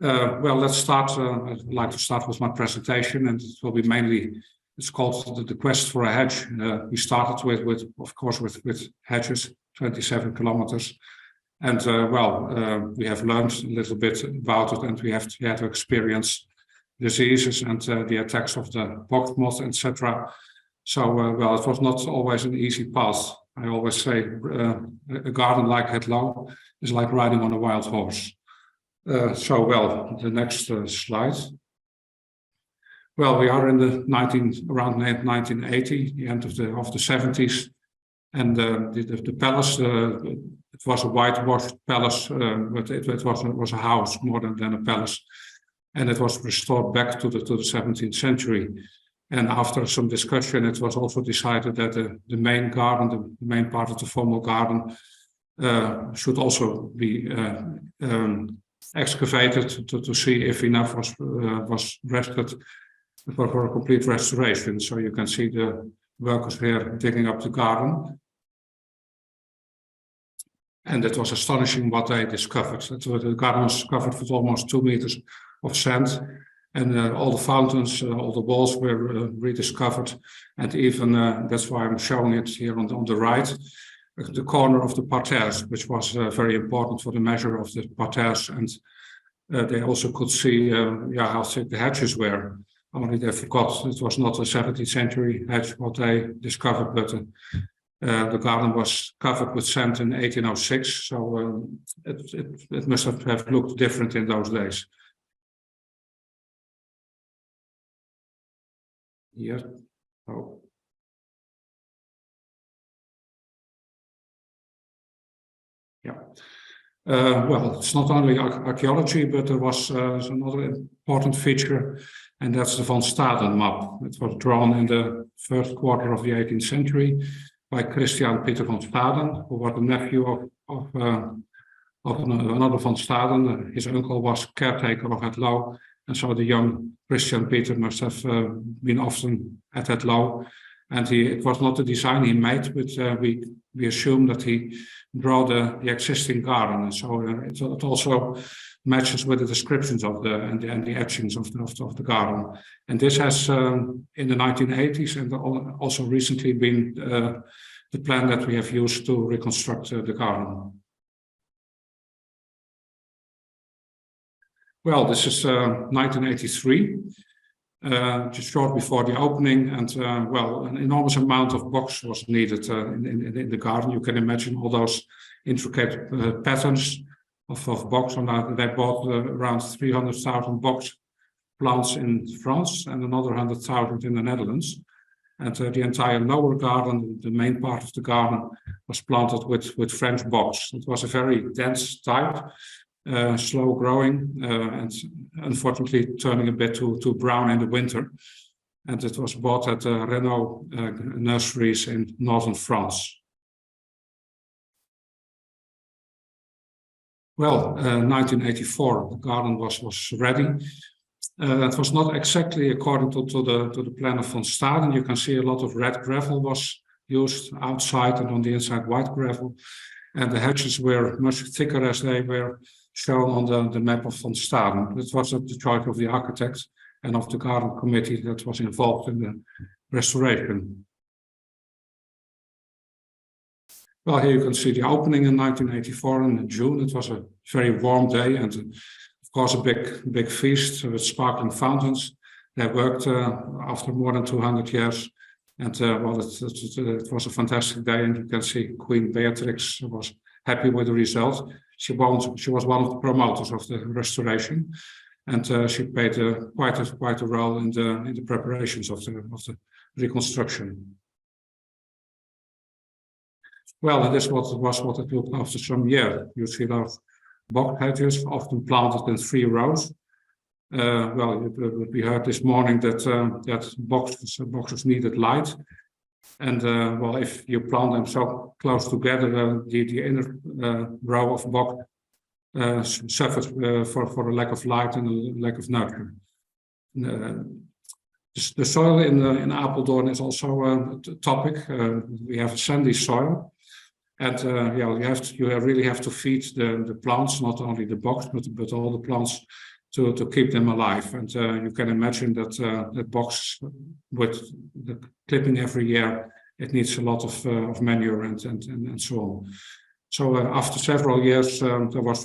Well, let's start. I'd like to start with my presentation, and it will be mainly. It's called the Quest for a Hedge. We started with of course, with hedges, 27 kilometers. And we have learned a little bit about it, and we had to experience diseases and the attacks of the box moth, etc. So, well, it was not always an easy path. I always say a garden like Het Loo is like riding on a wild horse. The next slide. Well, we are in the around 1980, the end of the 70s, and the palace. It was a whitewashed palace, but it was a house more than a palace, and it was restored back to the 17th century. And after some discussion, it was also decided that the main garden, the main part of the formal garden, should also be excavated to see if enough was rested for a complete restoration. So you can see the workers here digging up the garden. And it was astonishing what they discovered. The garden was covered with almost 2 meters of sand, and all the fountains, all the walls were rediscovered. And even, that's why I'm showing it here on the right, the corner of the parterres, which was very important for the measure of the parterres. And they also could see how thick the hedges were. Only they forgot it was not a 17th century hedge what they discovered, but the garden was covered with sand in 1806, so it must have looked different in those days. Yes. Oh. Yeah. Well, it's not only archaeology, but there was another important feature, and that's the Van Staden map. It was drawn in the first quarter of the 18th century by Christian Peter van Staden, who was the nephew of another Van Staden. His uncle was caretaker of Het Loo, and so the young Christian Peter must have been often at Het Loo. And it was not the design he made, but we assume that he drew the existing garden. And so it also matches with the descriptions of and the etchings of the garden. And this has in the 1980s and also recently been the plan that we have used to reconstruct the garden. Well, this is 1983. Just short before the opening, and an enormous amount of box was needed in the garden. You can imagine all those intricate patterns of box. And they bought around 300,000 box plants in France and another 100,000 in the Netherlands. And the entire lower garden, the main part of the garden, was planted with French box. It was a very dense type, slow growing, and unfortunately turning a bit to brown in the winter. And it was bought at Renault nurseries in northern France. Well, 1984, the garden was ready. It was not exactly according to the plan of von Staden. You can see a lot of red gravel was used outside, and on the inside white gravel. And the hedges were much thicker as they were shown on the map of von Staden. It was at the choice of the architect and of the garden committee that was involved in the restoration. Well, here you can see the opening in 1984 in June. It was a very warm day, and of course a big feast with sparkling fountains. They worked after more than 200 years, and well, it was a fantastic day. And you can see Queen Beatrix was happy with the result. She was one of the promoters of the restoration, and she played quite a role in the preparations of the reconstruction. Well, this was what it looked after some years. You see those box hedges often planted in 3 rows. Well, we heard this morning that boxes needed light, and well, if you plant them so close together, the inner row of box suffers for a lack of light and a lack of nurture. The soil in Apeldoorn is also a topic. We have a sandy soil. And yeah, you really have to feed the plants, not only the box, but all the plants to keep them alive. And you can imagine that that box with the clipping every year, it needs a lot of manure and so on. So after several years,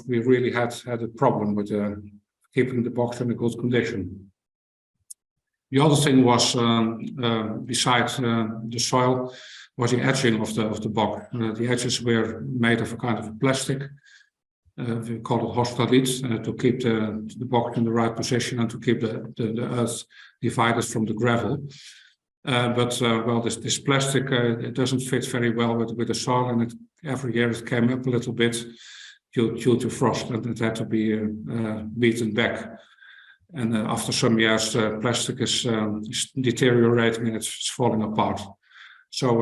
we really had a problem with keeping the box in a good condition. The other thing was, besides the soil, was the edging of the box. The edges were made of a kind of plastic. We call it hostaliet, to keep the box in the right position and to keep the earth divided from the gravel. But well, this plastic it doesn't fit very well with the soil, and every year it came up a little bit due to frost, and it had to be beaten back. And after some years, plastic is deteriorating and it's falling apart. So,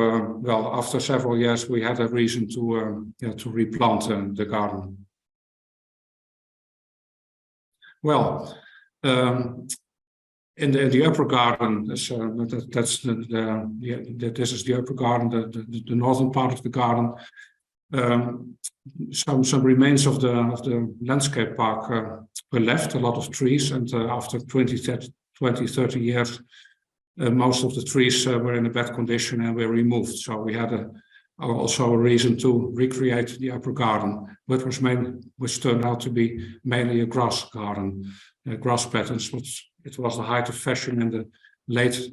well, after several years, we had a reason to replant the garden. Well, in the upper garden, this is the upper garden, the northern part of the garden. Some remains of the landscape park were left, a lot of trees, and after 20-30 years, most of the trees were in a bad condition and were removed. So we had also a reason to recreate the upper garden, which turned out to be mainly a grass garden, grass patterns. It was the height of fashion in the late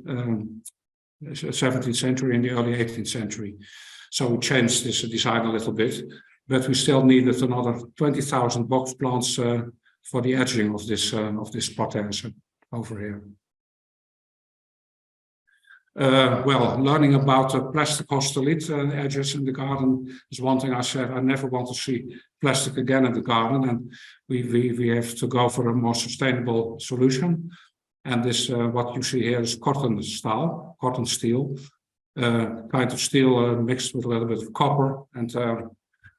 17th century and the early 18th century. So we changed this design a little bit, but we still needed another 20,000 box plants for the edging of this parterre over here. Well, learning about plastic hostaliet edges in the garden is one thing. I said I never want to see plastic again in the garden, and we have to go for a more sustainable solution. And this what you see here is cotton steel, kind of steel mixed with a little bit of copper. And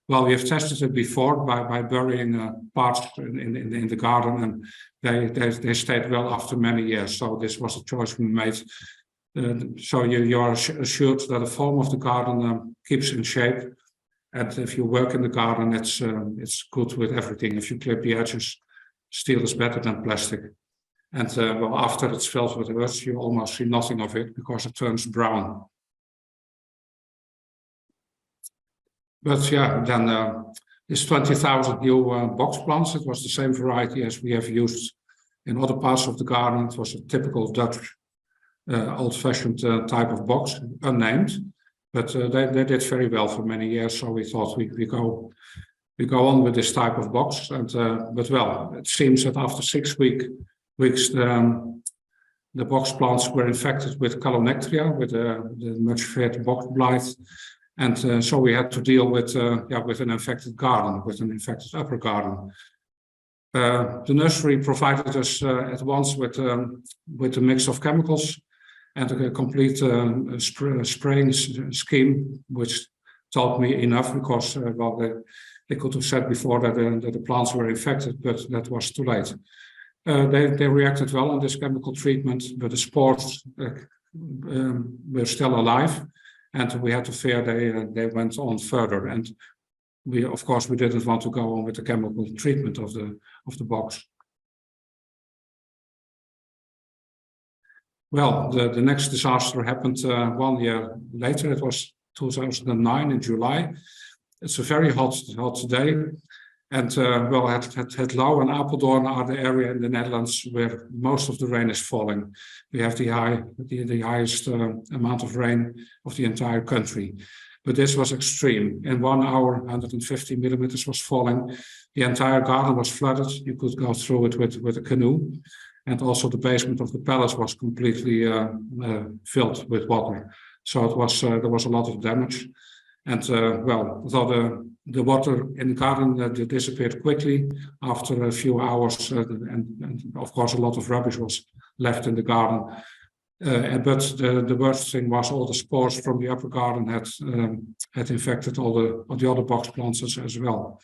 well, we have tested it before by burying parts in the garden, and they stayed well after many years. So this was a choice we made. So you are assured that the form of the garden keeps in shape, and if you work in the garden, it's good with everything. If you clip the edges, steel is better than plastic. And well, after it's filled with earth, you almost see nothing of it because it turns brown. But yeah, then this 20,000 new box plants, it was the same variety as we have used in other parts of the garden. It was a typical Dutch old-fashioned type of box, unnamed, but they did very well for many years. So we thought we go on with this type of box. And but well, it seems that after 6 weeks, the box plants were infected with Calonectria, with the much feared box blight, and so we had to deal with an infected garden, with an infected upper garden. The nursery provided us at once with a mix of chemicals and a complete spraying scheme, which told me enough because they could have said before that the plants were infected, but that was too late. They reacted well on this chemical treatment, but the spores were still alive, and we had to fear they went on further. And we, of course, we didn't want to go on with the chemical treatment of the box. Well, the next disaster happened 1 year later. It was 2009 in July. It's a very hot day. And well, Het Lauw and Apeldoorn are the area in the Netherlands where most of the rain is falling. We have the highest amount of rain of the entire country. But this was extreme. In 1 hour, 150 millimeters was falling. The entire garden was flooded. You could go through it with a canoe. And also the basement of the palace was completely filled with water. So it was there was a lot of damage. And well, though the water in the garden disappeared quickly after a few hours, and of course a lot of rubbish was left in the garden. But the worst thing was all the spores from the upper garden had infected all the other box plants as well.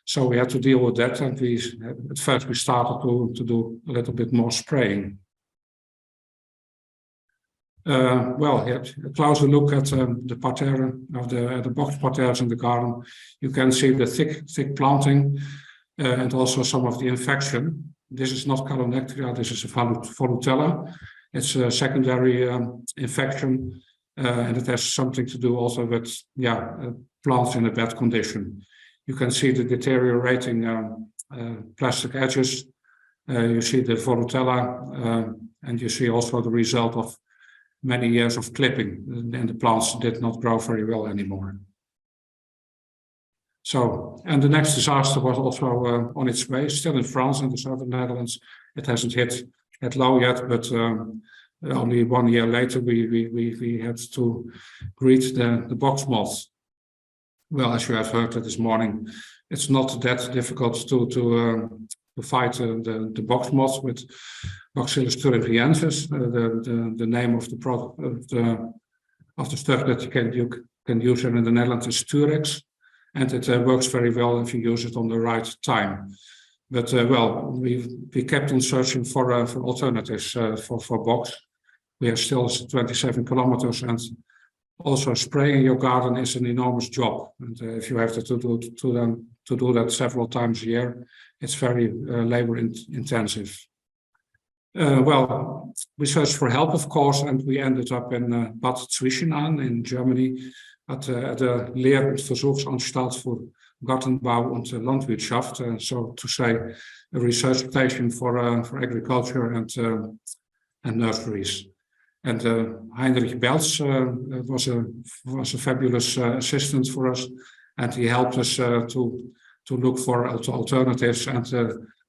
So we had to deal with that, and at first we started to do a little bit more spraying. Well, a closer look at the parterre of the box parterres in the garden. You can see the thick planting and also some of the infection. This is not Calonectria, this is a Volutella. It's a secondary infection, and it has something to do also with plants in a bad condition. You can see the deteriorating plastic edges. You see the Volutella, and you see also the result of many years of clipping, and the plants did not grow very well anymore. So, and the next disaster was also on its way, still in France, in the southern Netherlands. It hasn't hit Het Lauw yet, but only 1 year later we had to greet the box moth. Well, as you have heard this morning, it's not that difficult to fight the box moth with Bacillus thuringiensis, the name of the product of the stuff that you can use here in the Netherlands is Turex, and it works very well if you use it on the right time. But well, we kept on searching for alternatives for box. We are still 27 kilometers, and also spraying your garden is an enormous job. And if you have to do that several times a year, it's very labor intensive. Well, we searched for help, of course, and we ended up in Bad Zwischenahn in Germany at the Lehr- und Versuchsanstalt für Gartenbau und Landwirtschaft, so to say, a research station for agriculture and nurseries. And Heinrich Belz was a fabulous assistant for us, and he helped us to look for alternatives. And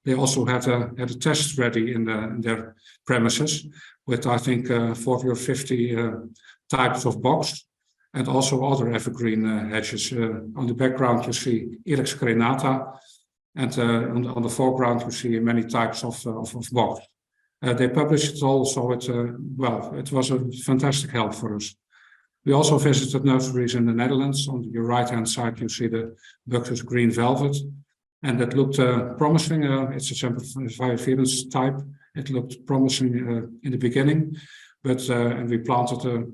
they also had a test ready in their premises with, I think, 40 or 50 types of box, and also other evergreen hedges. On the background, you see Ilex crenata, and on the foreground, you see many types of box. They published it all, so it was a fantastic help for us. We also visited nurseries in the Netherlands. On your right-hand side, you see the Buxus Green Velvet, and it looked promising. It's a Sempervirens type. It looked promising in the beginning, but and we planted a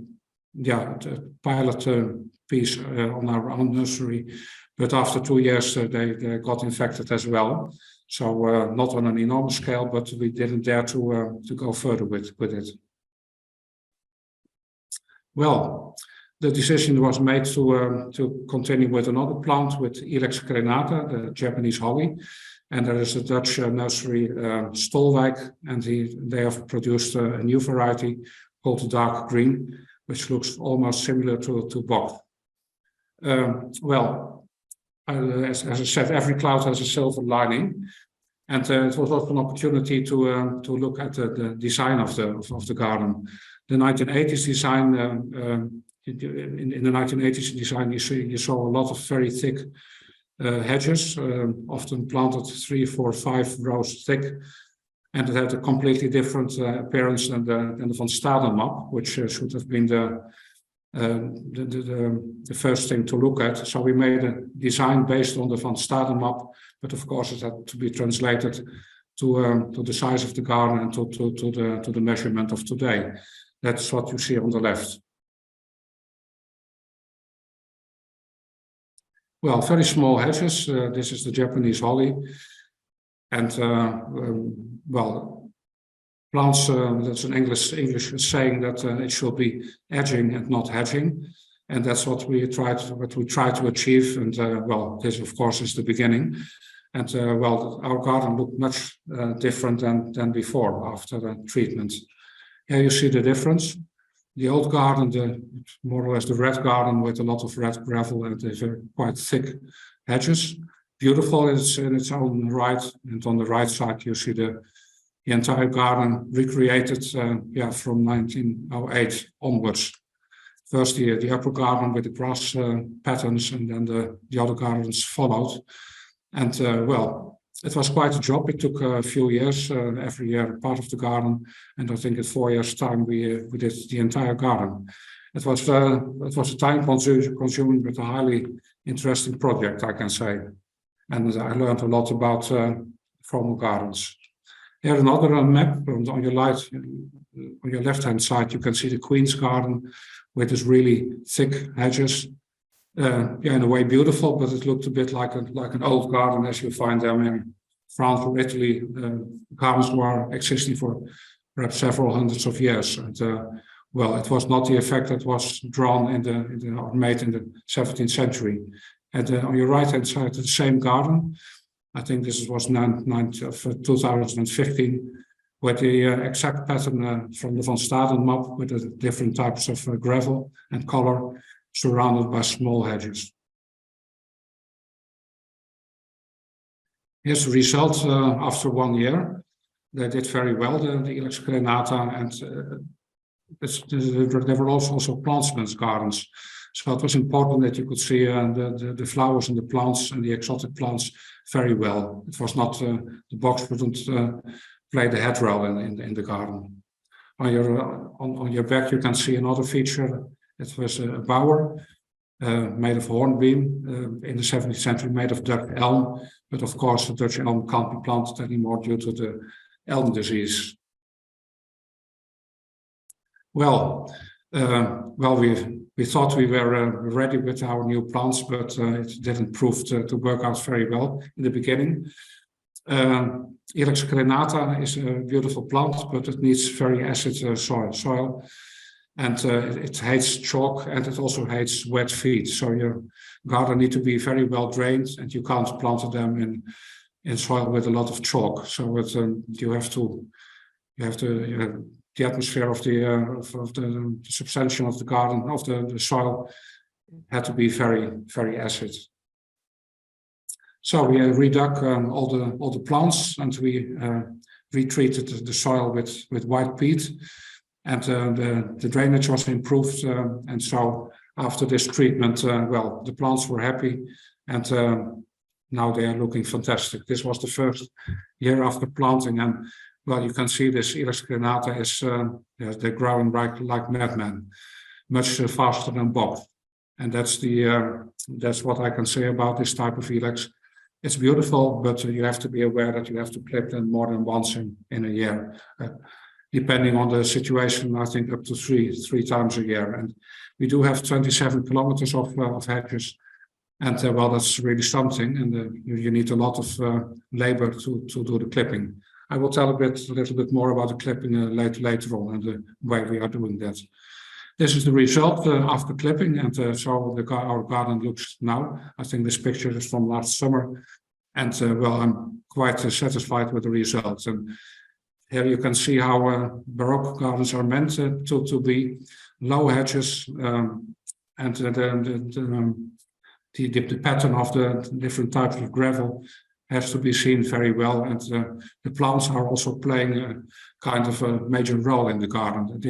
pilot piece on our own nursery. But after 2 years, they got infected as well. So not on an enormous scale, but we didn't dare to go further with it. Well, the decision was made to continue with another plant, with Ilex crenata, the Japanese holly. And there is a Dutch nursery, Stolwijk, and they have produced a new variety called dark green, which looks almost similar to Bock. Well, as I said, every cloud has a silver lining, and it was also an opportunity to look at the design of the garden. The 1980s design, in the 1980s design, you saw a lot of very thick hedges, often planted 3, 4, 5 rows thick, and it had a completely different appearance than the Van Staden map, which should have been the first thing to look at. So we made a design based on the Van Staden map, but of course it had to be translated to the size of the garden and to the measurement of today. That's what you see on the left. Well, very small hedges. This is the Japanese holly, and well, plants. That's an English saying that it should be edging and not hedging, and that's what we try to achieve. And well, this of course is the beginning. And well, our garden looked much different than before after the treatment. Here you see the difference. The old garden, more or less the red garden with a lot of red gravel and quite thick hedges. Beautiful in its own right. And on the right side, you see the entire garden recreated from 1908 onwards. First the upper garden with the grass patterns, and then the other gardens followed. And well, it was quite a job. It took a few years, every year part of the garden, and I think in 4 years' time we did the entire garden. It was a time-consuming but a highly interesting project, I can say, and I learned a lot about formal gardens. Here another map on your left-hand side. You can see the Queen's Garden with its really thick hedges. In a way beautiful, but it looked a bit like an old garden as you find them in France or Italy. Gardens were existing for perhaps several hundreds of years. And well, it was not the effect that was drawn or made in the 17th century. And on your right-hand side, the same garden. I think this was 2015, with the exact pattern from the Van Staden map with the different types of gravel and color, surrounded by small hedges. Here's the result after 1 year. They did very well, the Ilex crenata, and there were also plantsman's gardens. So it was important that you could see the flowers and the plants and the exotic plants very well. It was not the Boxwood wouldn't play the head role in the garden. On your back you can see another feature. It was a bower made of hornbeam, in the 17th century made of Dutch elm, but of course the Dutch elm can't be planted anymore due to the elm disease. Well, we thought we were ready with our new plants, but it didn't prove to work out very well in the beginning. Ilex crenata is a beautiful plant, but it needs very acid soil. And it hates chalk, and it also hates wet feet. So your garden needs to be very well drained, and you can't plant them in soil with a lot of chalk. So you have the atmosphere of the substantial of the garden, of the soil, had to be very, very acid. So we redug all the plants, and we retreated the soil with white peat. And the drainage was improved, and so after this treatment, well, the plants were happy, and now they are looking fantastic. This was the first year after planting, and well, you can see this Ilex crenata is they're growing like madmen, much faster than both. And that's what I can say about this type of Ilex. It's beautiful, but you have to be aware that you have to clip them more than once in a year. Depending on the situation, I think up to three times a year. And we do have 27 kilometers of hedges. And well, that's really something. And you need a lot of labor to do the clipping. I will tell a little bit more about the clipping later on and the way we are doing that. This is the result after clipping. And so our garden looks now. I think this picture is from last summer. And well, I'm quite satisfied with the results. And here you can see how Baroque gardens are meant to be. Low hedges, and the pattern of the different types of gravel has to be seen very well. And the plants are also playing a kind of a major role in the garden.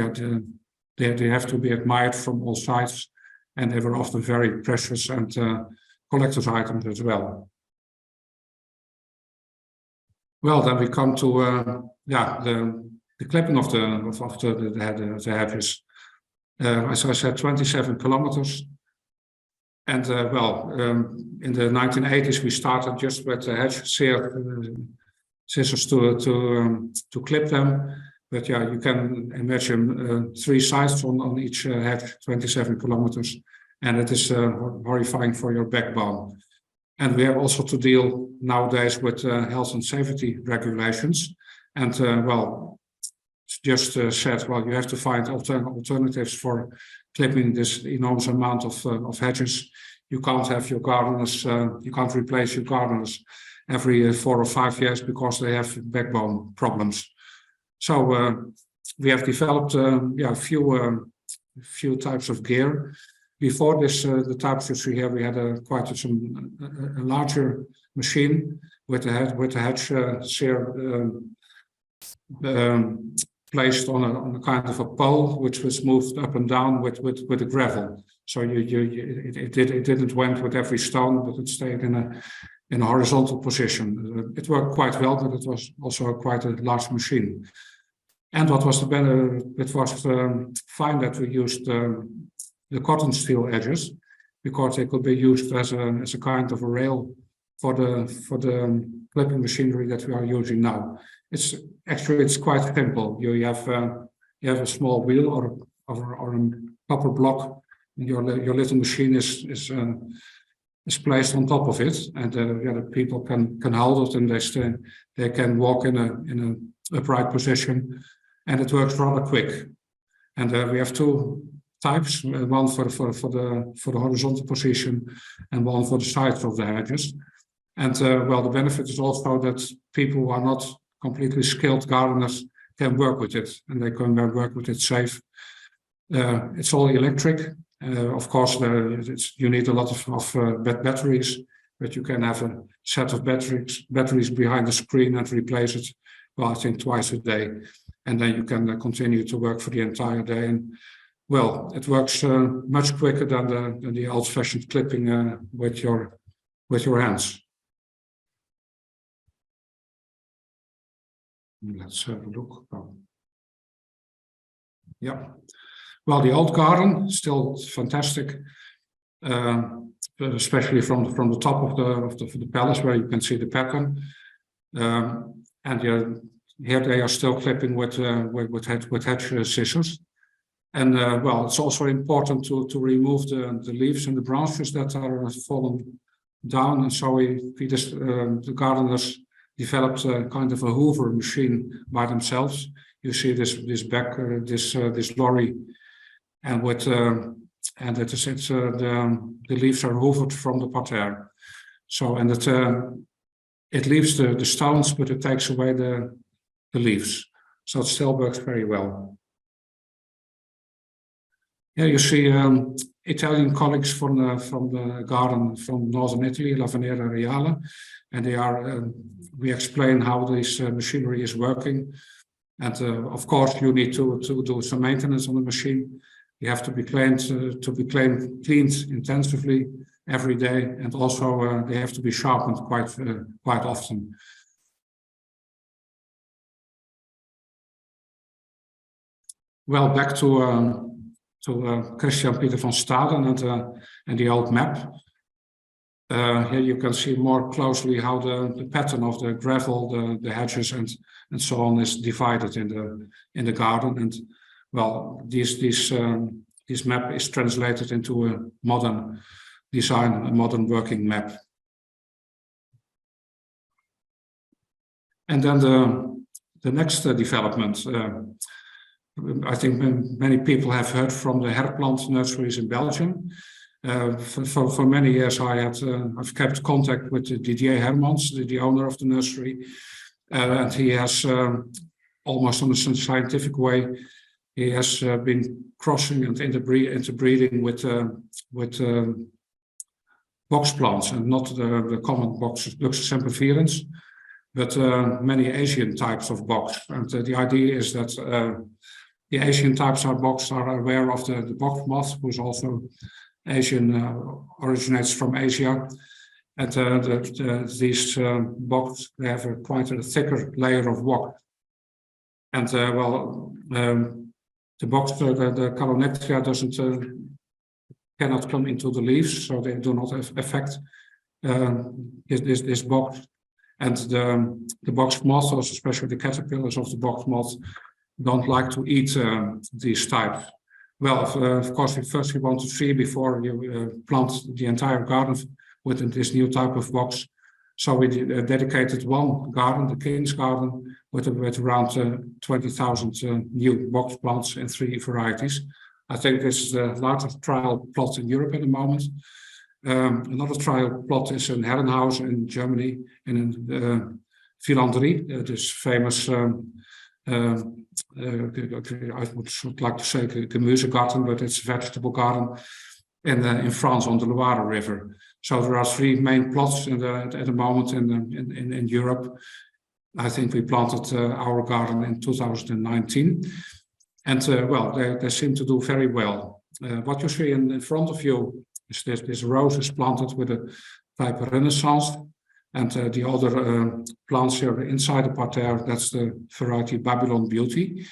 They have to be admired from all sides, and they were often very precious and collector's items as well. Well, then we come to the clipping of the hedges. As I said, 27 kilometers. And in the 1980s, we started just with the hedge scissors to clip them. But yeah, you can imagine 3 sides on each hedge, 27 kilometers. And it is horrifying for your backbone. And we have also to deal nowadays with health and safety regulations. And just said, well, you have to find alternatives for clipping this enormous amount of hedges. You can't have your gardeners, you can't replace your gardeners every 4 or 5 years because they have backbone problems. So we have developed a few types of gear. Before this, the types you see here, we had a larger machine with the hedge shear placed on a kind of a pole, which was moved up and down with the gravel. So it didn't went with every stone, but it stayed in a horizontal position. It worked quite well, but it was also quite a large machine. And what was the better? It was fine that we used the cotton steel edges, because they could be used as a kind of a rail for the clipping machinery that we are using now. It's quite simple. You have a small wheel or a copper block. Your little machine is placed on top of it, and the people can hold it, and they can walk in an upright position, and it works rather quick. And we have 2 types, one for the horizontal position and one for the sides of the hedges. And the benefit is also that people who are not completely skilled gardeners can work with it, and they can work with it safe. It's all electric. Of course, you need a lot of batteries, but you can have a set of batteries behind the screen and replace it, well, I think twice a day. And then you can continue to work for the entire day. And well, it works much quicker than the old-fashioned clipping with your hands. Let's have a look. Yeah. Well, the old garden still fantastic, especially from the top of the palace where you can see the pattern. And here they are still clipping with hedge scissors. And it's also important to remove the leaves and the branches that are fallen down. And so the gardeners developed a kind of a Hoover machine by themselves. You see this lorry, and the leaves are hoovered from the parterre. So it leaves the stones, but it takes away the leaves. So it still works very well. Yeah, you see Italian colleagues from the garden from northern Italy, La Venera Reale, and we explain how this machinery is working. And of course, you need to do some maintenance on the machine. You have to be cleaned intensively every day, and also they have to be sharpened quite often. Well, back to Christian Peter van Staden and the old map. Here you can see more closely how the pattern of the gravel, the hedges, and so on is divided in the garden. And well, this map is translated into a modern design, a modern working map. And then the next development. I think many people have heard from the Herplant nurseries in Belgium. For many years, I've kept contact with Didier Hermans, the owner of the nursery, and he has almost on a scientific way. He has been crossing and interbreeding with box plants, and not the common box Luxus sempervirens, but many Asian types of box. And the idea is that the Asian types of box are aware of the box moth, who's also originates from Asia. And these box, they have quite a thicker layer of wax. And the box, the Calonectria cannot come into the leaves, so they do not affect this box. And the box moth, especially the caterpillars of the box moth, don't like to eat these types. Well, of course, first we want to see before you plant the entire garden with this new type of box. So we dedicated one garden, the King's Garden, with around 20,000 new box plants in 3 varieties. I think this is the largest trial plot in Europe at the moment. Another trial plot is in Herrenhausen in Germany, and in Villandry, this famous, I would like to say Gemüsegarten, but it's a vegetable garden in France on the Loire River. So there are 3 main plots at the moment in Europe. I think we planted our garden in 2019. And they seem to do very well. What you see in front of you is this rose is planted with a type of Renaissance. And the other plants here inside the parterre, that's the variety Babylon Beauty.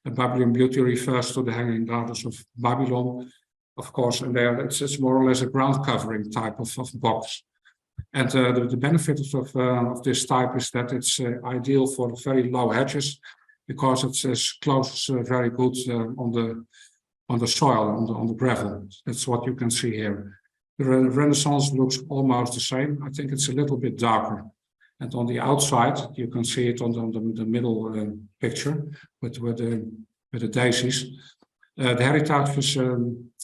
And Babylon Beauty refers to the hanging gardens of Babylon, of course, and there it's more or less a ground covering type of box. And the benefit of this type is that it's ideal for very low hedges, because it's close very good on the soil, on the gravel. That's what you can see here. The Renaissance looks almost the same. I think it's a little bit darker. And on the outside, you can see it on the middle picture with the daisies. The heritage is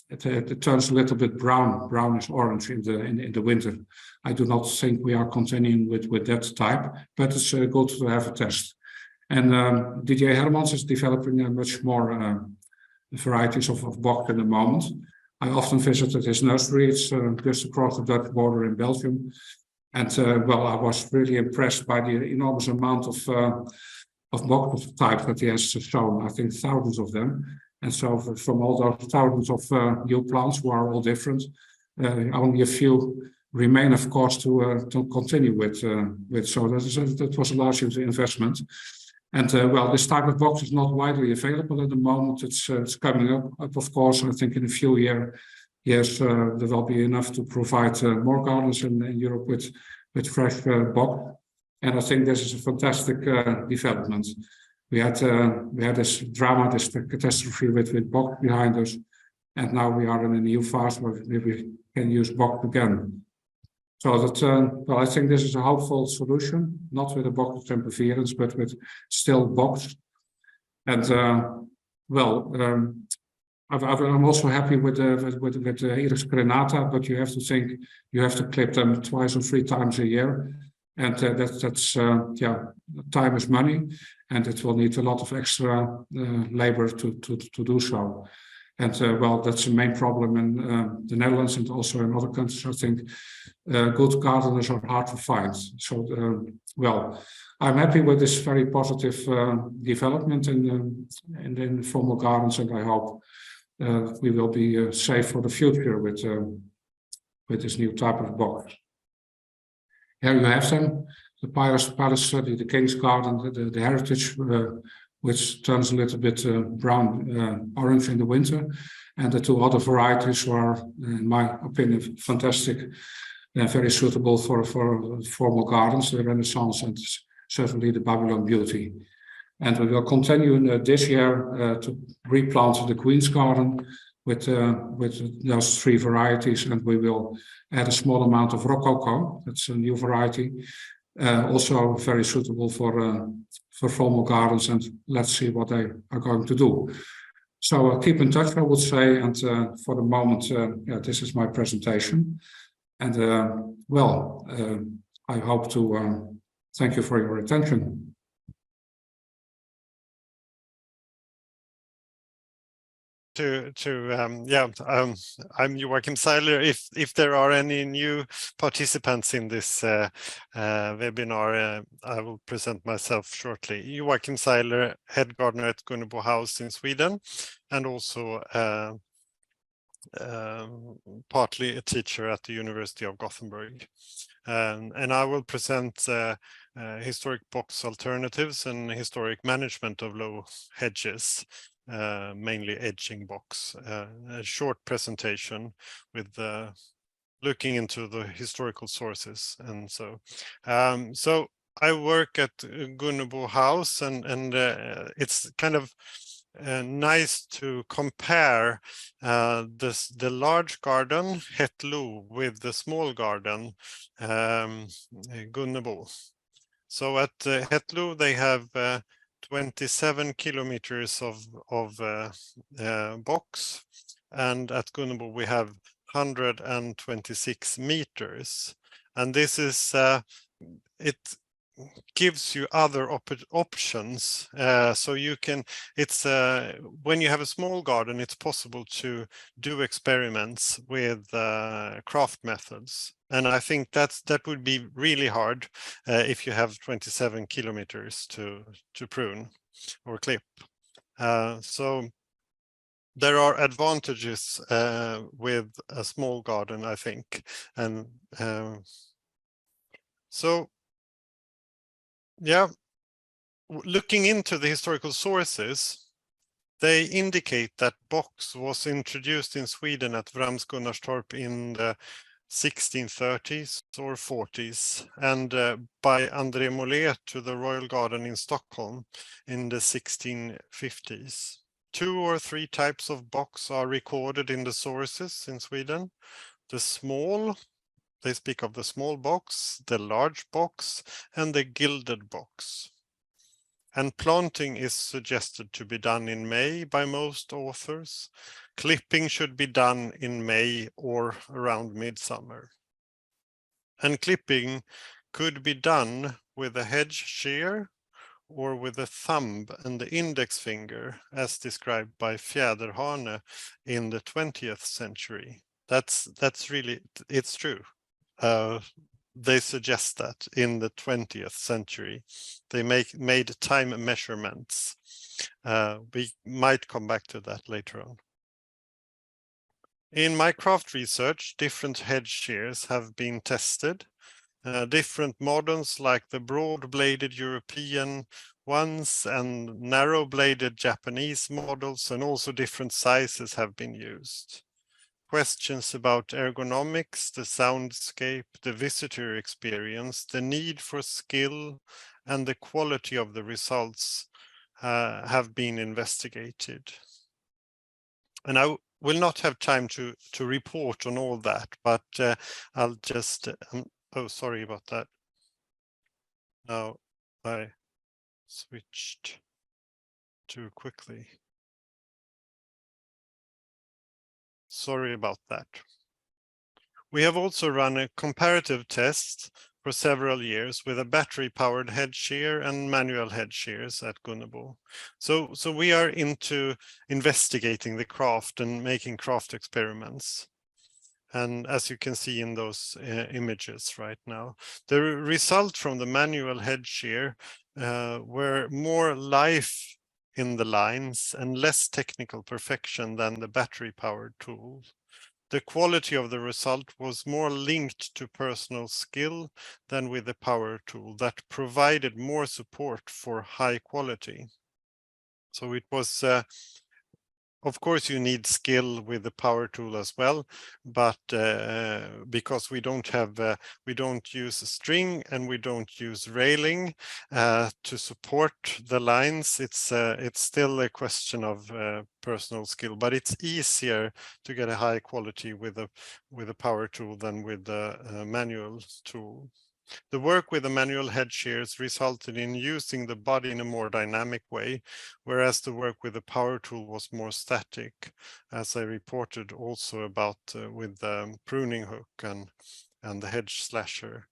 it turns a little bit brownish orange in the winter. I do not think we are continuing with that type, but it's good to have a test. And Didier Hermans is developing much more varieties of box at the moment. I often visited his nursery. It's just across the Dutch border in Belgium. And I was really impressed by the enormous amount of box types that he has shown. I think thousands of them. And so from all those thousands of new plants who are all different, only a few remain, of course, to continue with. So that was a large investment. And this type of box is not widely available at the moment. It's coming up, of course. I think in a few years there will be enough to provide more gardens in Europe with fresh box. And I think this is a fantastic development. We had this drama, this catastrophe with box behind us, and now we are in a new phase where we can use box again. So that I think this is a hopeful solution, not with a box interference, but with still box. And I'm also happy with the Iris crenata, but you have to think you have to clip them 2 or 3 times a year, and that's time is money, and it will need a lot of extra labor to do so. And that's the main problem in the Netherlands and also in other countries. I think good gardeners are hard to find. So, I'm happy with this very positive development in the formal gardens, and I hope we will be safe for the future with this new type of box. Here you have them: the Palace Study, the King's Garden, the Heritage, which turns a little bit brown orange in the winter, and the 2 other varieties are, in my opinion, fantastic and very suitable for formal gardens, the Renaissance and certainly the Babylon Beauty. And we will continue this year to replant the Queen's Garden with those 3 varieties, and we will add a small amount of Rococo. That's a new variety, also very suitable for formal gardens, and let's see what they are going to do. So keep in touch, I would say, and for the moment, this is my presentation. And I hope to thank you for your attention. I'm Joakim Seiler. If there are any new participants in this webinar, I will present myself shortly. Joakim Seiler, head gardener at Gunnebo House in Sweden, and also partly a teacher at the University of Gothenburg. And I will present historic box alternatives and historic management of low hedges, mainly edging box. A short presentation with looking into the historical sources. And so I work at Gunnebo House, and it's kind of nice to compare the large garden Hetlo with the small garden Gunnebo. So at Hetlo they have 27 kilometers of box, and at Gunnebo we have 126 meters, and this is it gives you other options. So you can, it's when you have a small garden, it's possible to do experiments with craft methods, and I think that would be really hard if you have 27 kilometers to prune or clip. So there are advantages with a small garden, I think, and so yeah, looking into the historical sources, they indicate that box was introduced in Sweden at Vramsgunnarstorp in the 1630s or 40s, and by André Mollet to the Royal Garden in Stockholm in the 1650s. 2 or 3 types of box are recorded in the sources in Sweden. The small, they speak of the small box, the large box, and the gilded box. And planting is suggested to be done in May by most authors. Clipping should be done in May or around midsummer. And clipping could be done with a hedge shear or with a thumb and the index finger, as described by Fjäderhane in the 20th century. That's really, it's true. They suggest that in the 20th century, they made time measurements. We might come back to that later on. In my craft research, different hedge shears have been tested. Different models like the broad-bladed European ones and narrow-bladed Japanese models, and also different sizes have been used. Questions about ergonomics, the soundscape, the visitor experience, the need for skill, and the quality of the results have been investigated. And I will not have time to report on all that, but I'll just, oh, sorry about that. Now I switched too quickly. Sorry about that. We have also run a comparative test for several years with a battery-powered head shear and manual head shears at Gunnebo. So we are into investigating the craft and making craft experiments. And as you can see in those images right now, the result from the manual head shear were more life in the lines and less technical perfection than the battery-powered tool. The quality of the result was more linked to personal skill than with the power tool that provided more support for high quality. So it was, of course, you need skill with the power tool as well, but because we don't use string and we don't use railing to support the lines, it's still a question of personal skill, but it's easier to get a high quality with a power tool than with the manual tool. The work with the manual head shears resulted in using the body in a more dynamic way, whereas the work with the power tool was more static, as I reported also about with the pruning hook and the hedge slasher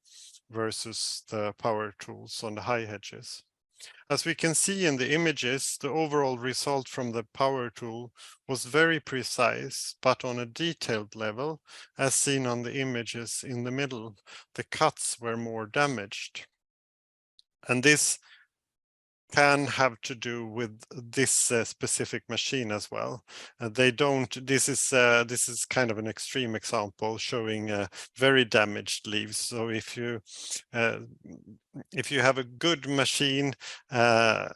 versus the power tools on the high hedges. As we can see in the images, the overall result from the power tool was very precise, but on a detailed level, as seen on the images in the middle, the cuts were more damaged. And this can have to do with this specific machine as well. They don't. This is kind of an extreme example showing very damaged leaves. So if you have a good machine with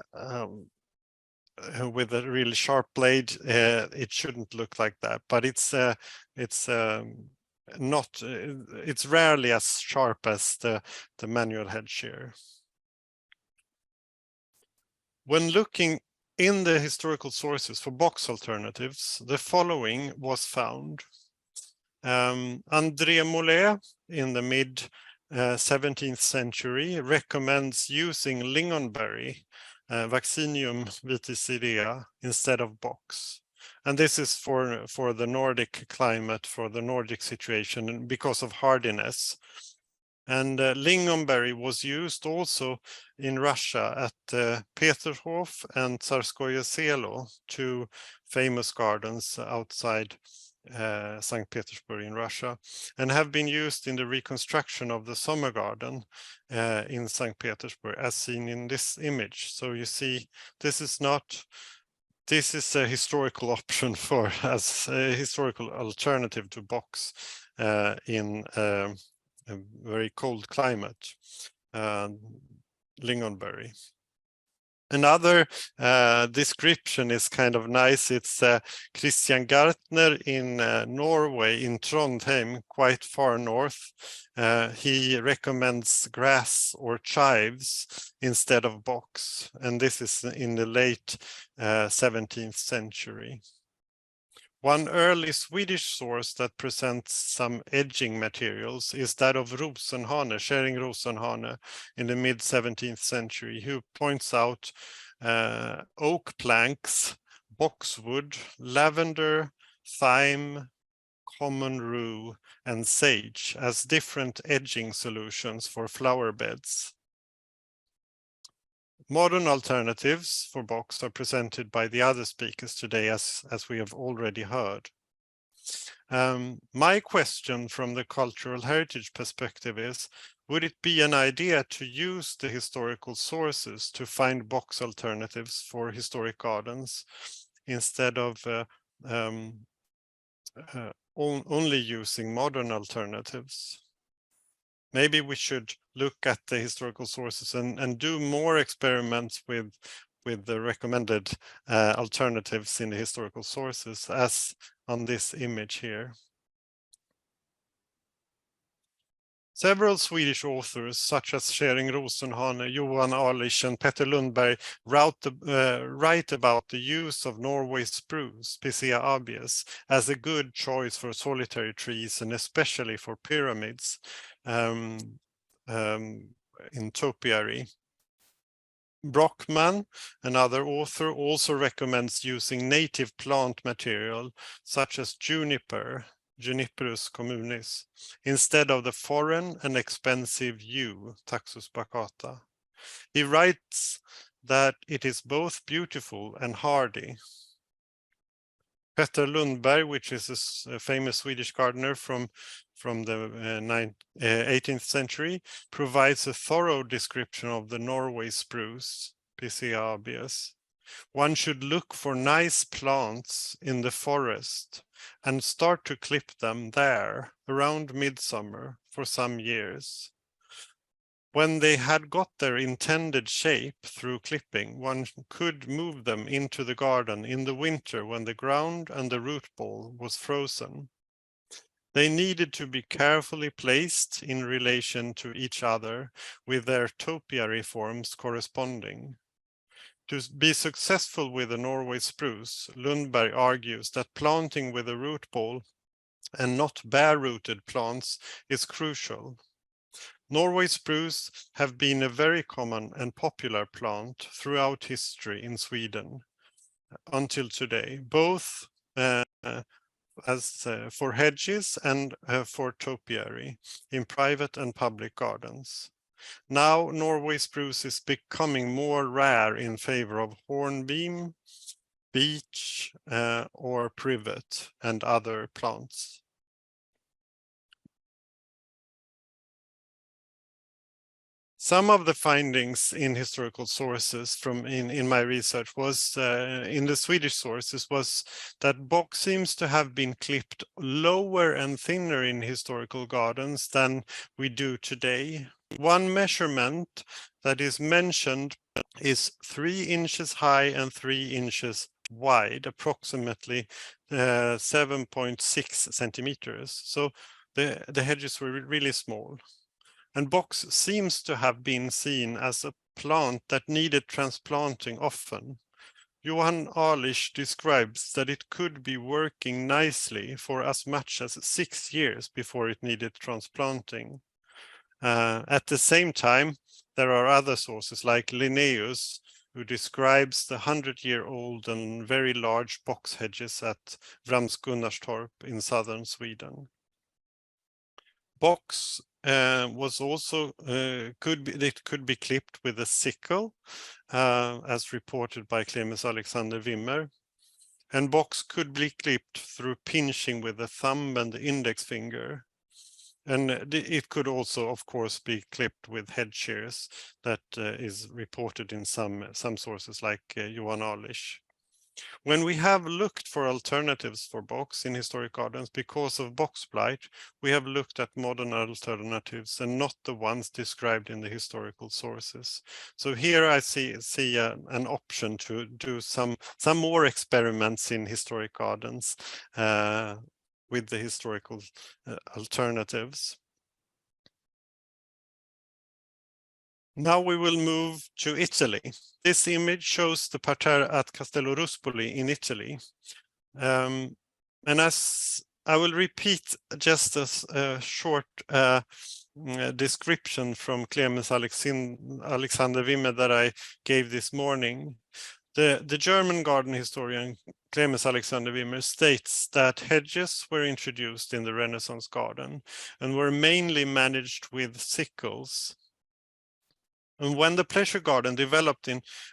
a really sharp blade, it shouldn't look like that. But it's not. It's rarely as sharp as the manual hedge shear. When looking in the historical sources for box alternatives, the following was found. André Mollet in the mid 17th century recommends using lingonberry, Vaccinium viticida, instead of box. And this is for the Nordic climate, for the Nordic situation, and because of hardiness. And lingonberry was used also in Russia at Peterhof and Tsarskoye Selo, two famous gardens outside St. Petersburg in Russia, and have been used in the reconstruction of the summer garden in St. Petersburg, as seen in this image. So you see, this is a historical option as a historical alternative to box in a very cold climate, lingonberry. Another description is kind of nice. It's Christian Gartner in Norway, in Trondheim, quite far north. He recommends grass or chives instead of box, and this is in the late 17th century. One early Swedish source that presents some edging materials is that of Rosenhane, Schering Rosenhane, in the mid-17th century, who points out oak planks, boxwood, lavender, thyme, common rue, and sage as different edging solutions for flower beds. Modern alternatives for box are presented by the other speakers today, as we have already heard. My question from the cultural heritage perspective is, would it be an idea to use the historical sources to find box alternatives for historic gardens instead of only using modern alternatives? Maybe we should look at the historical sources and do more experiments with the recommended alternatives in the historical sources, as on this image here. Several Swedish authors, such as Schering Rosenhane, Johan Arlich, and Petter Lundberg, write about the use of Norway spruce, Picea abies, as a good choice for solitary trees, and especially for pyramids in topiary. Brockman, another author, also recommends using native plant material such as juniper, Juniperus communis, instead of the foreign and expensive yew, Taxus baccata. He writes that it is both beautiful and hardy. Petter Lundberg, which is a famous Swedish gardener from the 18th century, provides a thorough description of the Norway spruce, Picea abies. One should look for nice plants in the forest and start to clip them there around midsummer for some years. When they had got their intended shape through clipping, one could move them into the garden in the winter when the ground and the root ball was frozen. They needed to be carefully placed in relation to each other, with their topiary forms corresponding. To be successful with the Norway spruce, Lundberg argues that planting with a root ball and not bare-rooted plants is crucial. Norway spruce have been a very common and popular plant throughout history in Sweden until today, both for hedges and for topiary in private and public gardens. Now Norway spruce is becoming more rare in favor of hornbeam, beech, or privet and other plants. Some of the findings in historical sources from in my research was in the Swedish sources was that box seems to have been clipped lower and thinner in historical gardens than we do today. One measurement that is mentioned is 3 inches high and 3 inches wide, approximately 7.6 centimeters. So the hedges were really small. And box seems to have been seen as a plant that needed transplanting often. Johan Alisch describes that it could be working nicely for as much as 6 years before it needed transplanting. At the same time, there are other sources like Linnaeus, who describes the 100-year-old and very large box hedges at Vramsgunnarstorp in southern Sweden. Box was also could be clipped with a sickle, as reported by Clemens Alexander Wimmer, and box could be clipped through pinching with the thumb and the index finger. And it could also, of course, be clipped with head shears that is reported in some sources like Johan Alisch. When we have looked for alternatives for box in historic gardens because of box blight, we have looked at modern alternatives and not the ones described in the historical sources. So here I see an option to do some more experiments in historic gardens with the historical alternatives. Now we will move to Italy. This image shows the parterre at Castello Ruspoli in Italy. And as I will repeat just a short description from Clemens Alexander Wimmer that I gave this morning. The German garden historian Clemens Alexander Wimmer states that hedges were introduced in the Renaissance garden and were mainly managed with sickles. And when the pleasure garden developed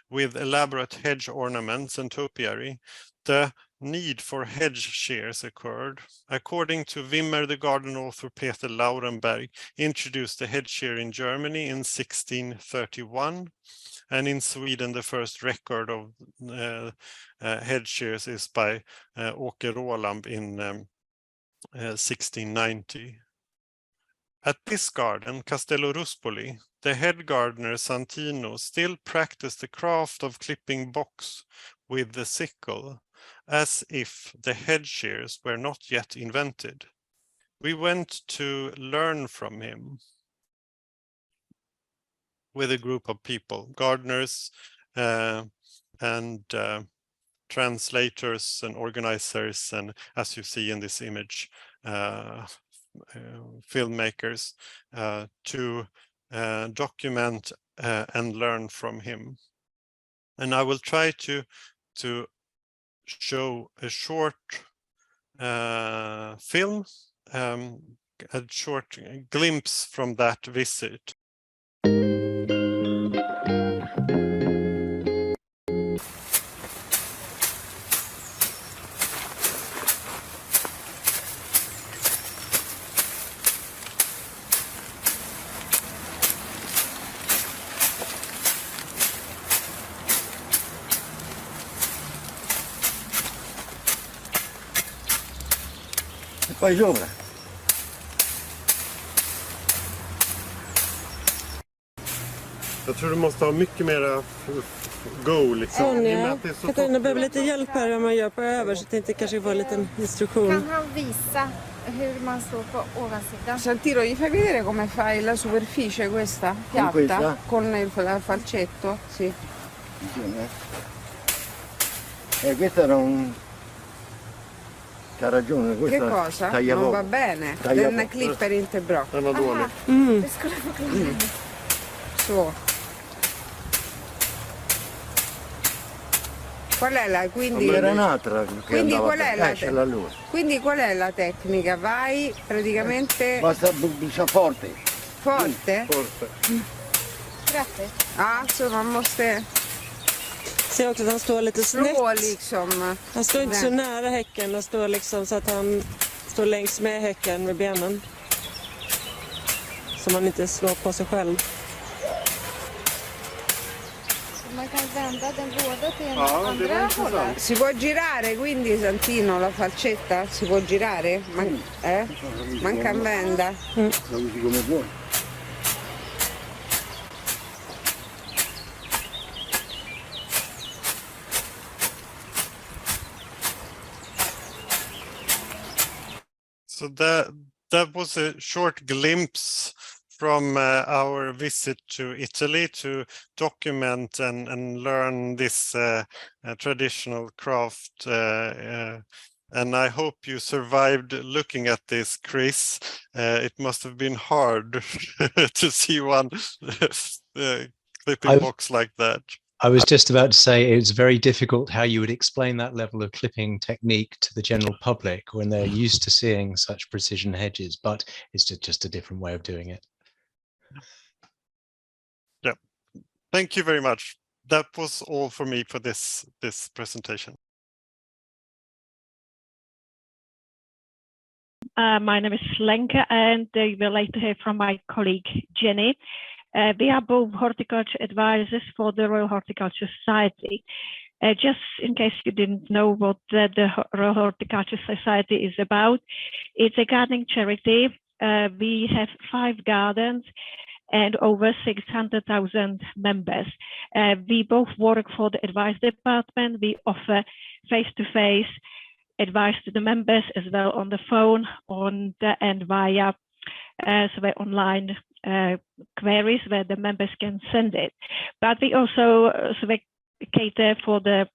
with elaborate hedge ornaments and topiary, the need for hedge shears occurred. According to Wimmer, the garden author Peter Laurenberg introduced the hedge shear in Germany in 1631, and in Sweden the first record of hedge shears is by Åke Roland in 1690. At this garden, Castello Ruspoli, the head gardener Santino still practiced the craft of clipping box with the sickle, as if the hedge shears were not yet invented. We went to learn from him with a group of people, gardeners and translators and organizers, and as you see in this image, filmmakers, to document and learn from him. And I will try to show a short film, a short glimpse from that visit. Poi sopra. Jag tror du måste ha mycket mera go liksom. Katarina behöver lite hjälp här hur man gör på över, så tänkte kanske få en liten instruktion. Kan han visa hur man står på ovansidan? Santino, gli fai vedere come fai la superficie questa piatta questa? con il falcetto? Sì. Questa era un... C'ha ragione, questa Che cosa? taglia Non poco. va bene? Taglia Den poco. klipper inte bra. Den var dålig. Det skulle förklara. Så. Qual è la quindi? Era un'altra che Quindi andava qual è la ce l'ha lui. Quindi qual è la tecnica? Vai praticamente Basta brucia forte. forte? Forte. Grazie. Ja, så man måste Ser också att han står lite snett. slå liksom. Han står inte så nära häcken, han står liksom så att han står längs med häcken med benen. Så man inte slår på sig själv. Man kan vända den både till en Ja, det var andra intressant. hållet. Si può girare quindi Santino la falcetta? Si può girare? Man kan vända. La usi come vuoi. So that was a short glimpse from our visit to Italy to document and learn this traditional craft. And I hope you survived looking at this, Chris. It must have been hard to see one clipping box like that. I was just about to say it was very difficult how you would explain that level of clipping technique to the general public when they're used to seeing such precision hedges, but it's just a different way of doing it. Yeah, thank you very much. That was all for me for this presentation. My name is Lenka, and you will later hear from my colleague Jenny. We are both horticulture advisors for the Royal Horticulture Society. Just in case you didn't know what the Royal Horticulture Society is about, it's a gardening charity. We have 5 gardens and over 600,000 members. We both work for the advice department. We offer face-to-face advice to the members as well on the phone and via online queries where the members can send it. But we also cater for the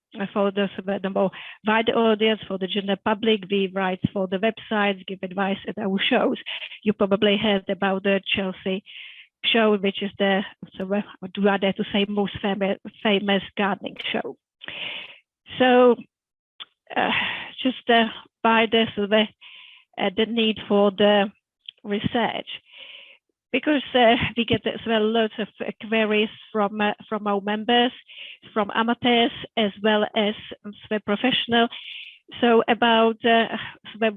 more wider audience, for the general public. We write for the websites, give advice at our shows. You probably heard about the Chelsea show, which is the to say most famous gardening show. So just by the need for the research, because we get as well lots of queries from our members, from amateurs as well as professional. So about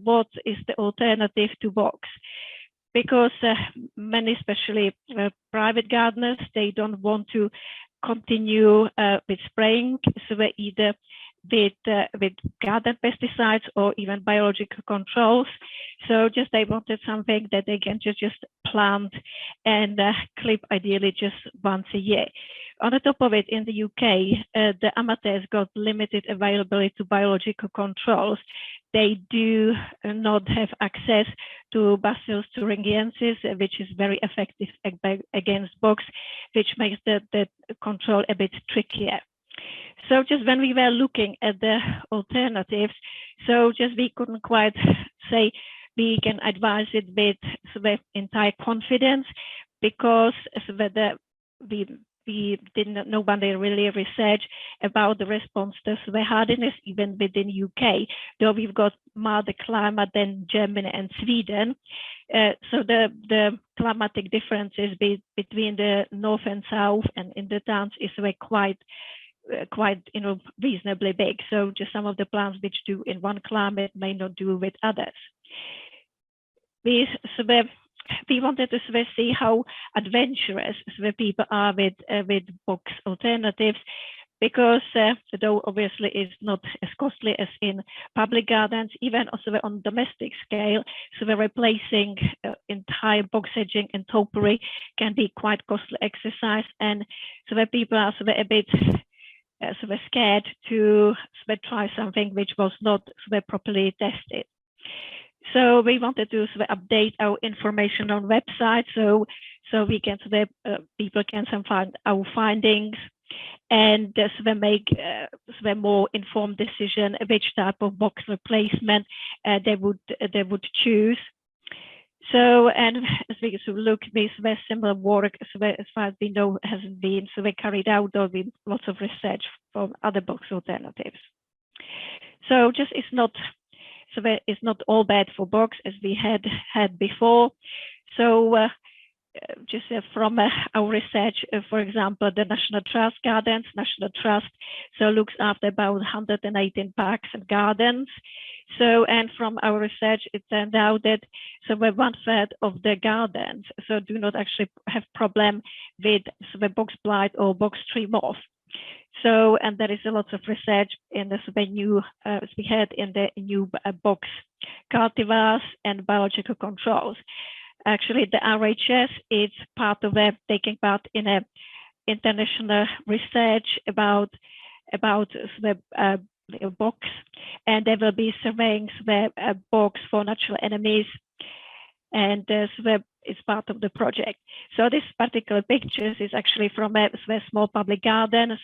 what is the alternative to box? Because many, especially private gardeners, they don't want to continue with spraying, so either with garden pesticides or even biological controls. So just they wanted something that they can just plant and clip ideally just once a year. On the top of it, in the UK, the amateurs got limited availability to biological controls. They do not have access to Bacillus thuringiensis, which is very effective against bugs, which makes the control a bit trickier. So just when we were looking at the alternatives, so just we couldn't quite say we can advise it with entire confidence, because we didn't nobody really research about the response to the hardiness even within UK, though we've got milder climate than Germany and Sweden. So the climatic differences between the north and south and in the towns is quite reasonably big. So just some of the plants which do in one climate may not do with others. We wanted to see how adventurous people are with box alternatives, because though obviously it's not as costly as in public gardens, even also on domestic scale, so we're replacing entire box hedging and topiary can be quite costly exercise, and so that people are a bit scared to try something which was not properly tested. So we wanted to update our information on website, so we can people can find our findings and make more informed decision which type of box replacement they would choose. So, and as we look, this very similar work, as far as we know, hasn't been carried out. There'll be lots of research from other box alternatives. So just it's not all bad for box as we had before. So just from our research, for example, the National Trust Gardens, National Trust, so looks after about 118 parks and gardens. So, and from our research, it turned out that where 1/3 of the gardens do not actually have problem with box blight or box tree moth. So, and there is a lot of research in this new we had in the new box cultivars and biological controls. Actually, the RHS is part of taking part in a international research about the box, and they will be surveying the box for natural enemies, and it's part of the project. So this particular pictures is actually from a small public garden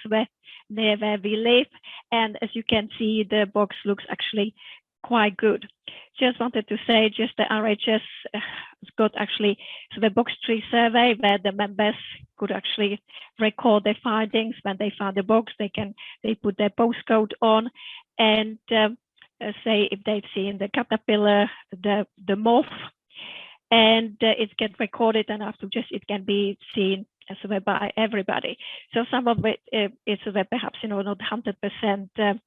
near where we live, and as you can see, the box looks actually quite good. Just wanted to say, just the RHS has got actually the box tree survey where the members could actually record their findings. When they find the box, they put their postcode on and say if they've seen the caterpillar, the moth, and it gets recorded, and after it can be seen by everybody. So some of it is perhaps not 100%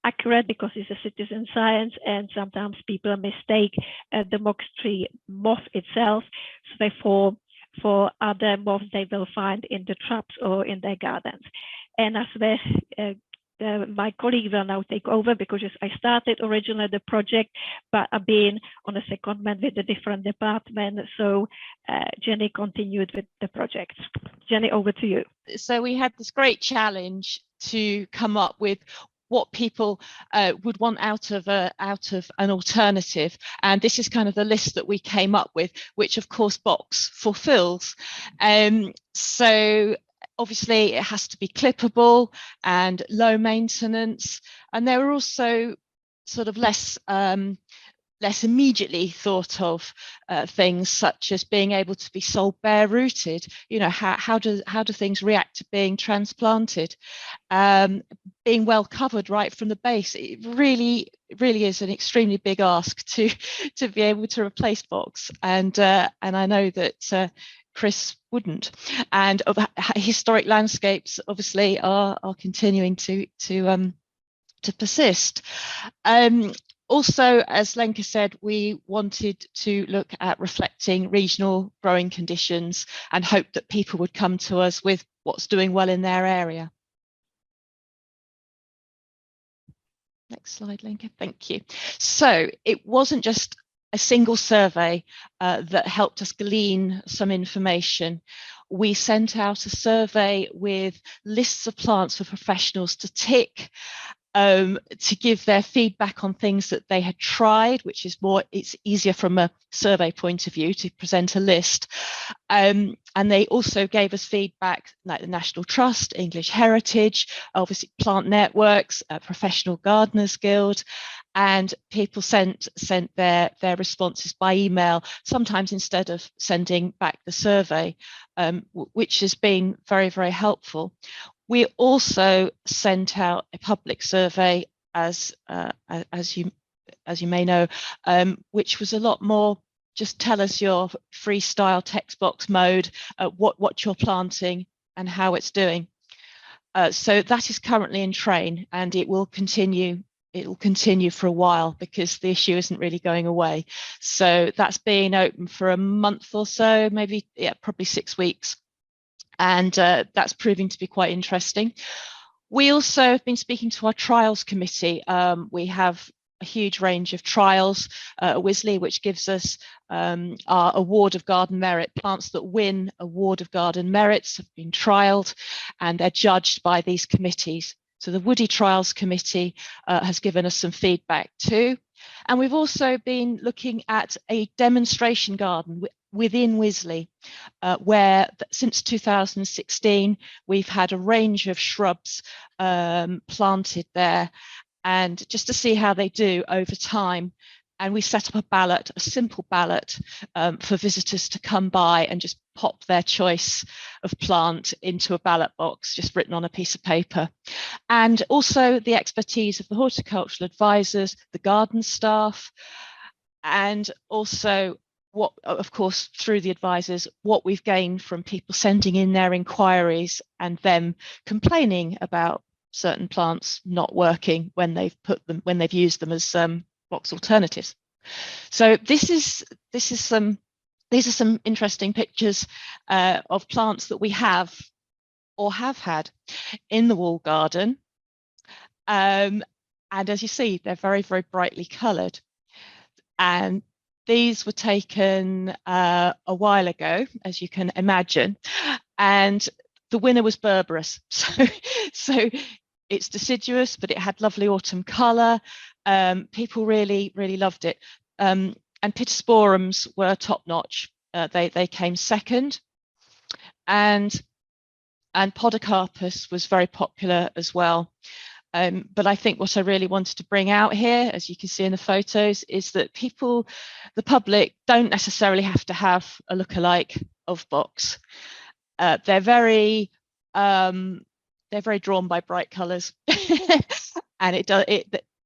accurate because it's a citizen science, and sometimes people mistake the box tree moth itself for other moths they will find in the traps or in their gardens. And as my colleague will now take over, because I started originally the project, but I've been on a secondment with the different departments. So Jenny continued with the project. Jenny, over to you. So we had this great challenge to come up with what people would want out of an alternative, and this is kind of the list that we came up with, which of course box fulfills. So obviously it has to be clippable and low maintenance, and there are also sort of less immediately thought of things, such as being able to be sold bare rooted. You know, how do things react to being transplanted? Being well covered right from the base. It really is an extremely big ask to be able to replace box, and I know that Chris wouldn't. And historic landscapes obviously are continuing to persist. Also, as Lenka said, we wanted to look at reflecting regional growing conditions and hope that people would come to us with what's doing well in their area. Next slide, Lenka. Thank you. So it wasn't just a single survey that helped us glean some information. We sent out a survey with lists of plants for professionals to tick, to give their feedback on things that they had tried, which is it's easier from a survey point of view to present a list. And they also gave us feedback like the National Trust, English Heritage, obviously plant networks, Professional Gardeners Guild, and people sent their responses by email, sometimes instead of sending back the survey, which has been very, very helpful. We also sent out a public survey, as you may know, which was a lot more just tell us your freestyle text box mode, what you're planting and how it's doing. So that is currently in train, and it will continue. It will continue for a while because the issue isn't really going away. So that's been open for a month or so, maybe, yeah, probably 6 weeks. And that's proving to be quite interesting. We also have been speaking to our trials committee. We have a huge range of trials at Wisley, which gives us our award of garden merit. Plants that win award of garden merits have been trialed, and they're judged by these committees. So the Woody Trials Committee has given us some feedback too. And we've also been looking at a demonstration garden within Wisley, where since 2016, we've had a range of shrubs planted there, and just to see how they do over time. And we set up a ballot, a simple ballot for visitors to come by and just pop their choice of plant into a ballot box, just written on a piece of paper. And also the expertise of the horticultural advisors, the garden staff, and also what, of course, through the advisors, what we've gained from people sending in their inquiries and them complaining about certain plants not working when they've used them as box alternatives. So these are some interesting pictures of plants that we have or have had in the wall garden. And as you see, they're very, very brightly coloured. And these were taken a while ago, as you can imagine. And the winner was Berberis. So it's deciduous, but it had lovely autumn colour. People really, really loved it. And Pittosporums were top notch. They came second. And Podocarpus was very popular as well. But I think what I really wanted to bring out here, as you can see in the photos, is that people, the public, don't necessarily have to have a lookalike of box. They're very drawn by bright colours, and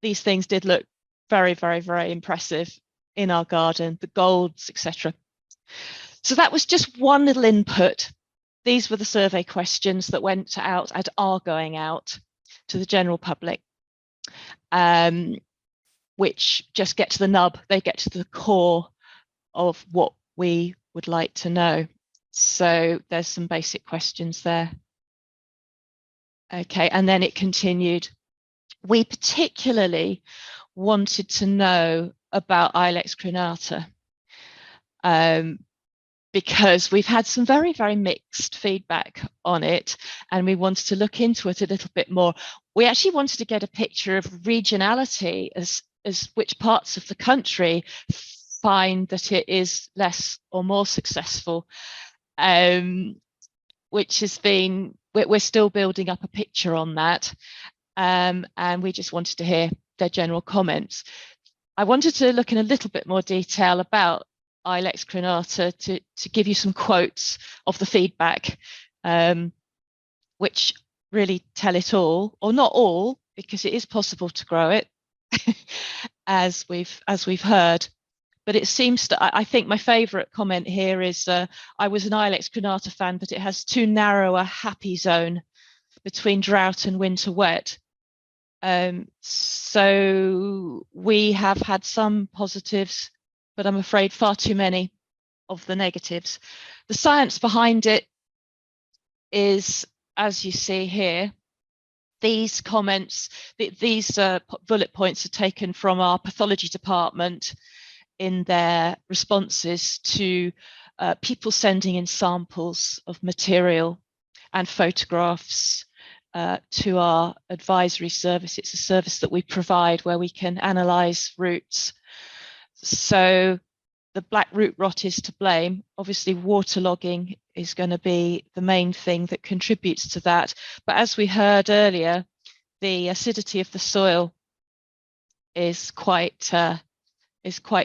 these things did look very, very, very impressive in our garden, the golds, etc. So that was just one little input. These were the survey questions that went out and are going out to the general public, which just get to the nub. They get to the core of what we would like to know. So there's some basic questions there. Okay, and then it continued. We particularly wanted to know about Ilex crenata, because we've had some very, very mixed feedback on it, and we wanted to look into it a little bit more. We actually wanted to get a picture of regionality, as which parts of the country find that it is less or more successful, which has been, we're still building up a picture on that, and we just wanted to hear their general comments. I wanted to look in a little bit more detail about Ilex crenata to give you some quotes of the feedback, which really tell it all, or not all, because it is possible to grow it, as we've heard. But it seems to, I think my favourite comment here is, I was an Ilex crenata fan, but it has too narrow a happy zone between drought and winter wet. So we have had some positives, but I'm afraid far too many of the negatives. The science behind it is, as you see here, these comments, these bullet points are taken from our pathology department in their responses to people sending in samples of material and photographs to our advisory service. It's a service that we provide where we can analyse roots. So the black root rot is to blame. Obviously, waterlogging is going to be the main thing that contributes to that. But as we heard earlier, the acidity of the soil is quite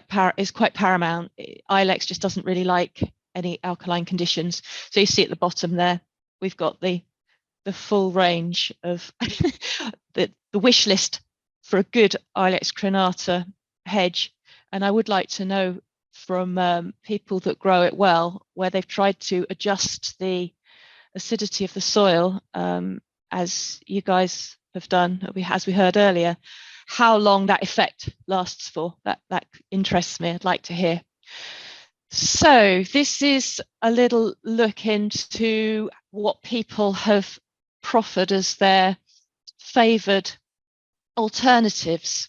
paramount. Ilex just doesn't really like any alkaline conditions. So you see at the bottom there, we've got the full range of the wish list for a good Ilex crenata hedge. And I would like to know from people that grow it well, where they've tried to adjust the acidity of the soil, as you guys have done, as we heard earlier, how long that effect lasts for. That interests me. I'd like to hear. So this is a little look into what people have proffered as their favoured alternatives.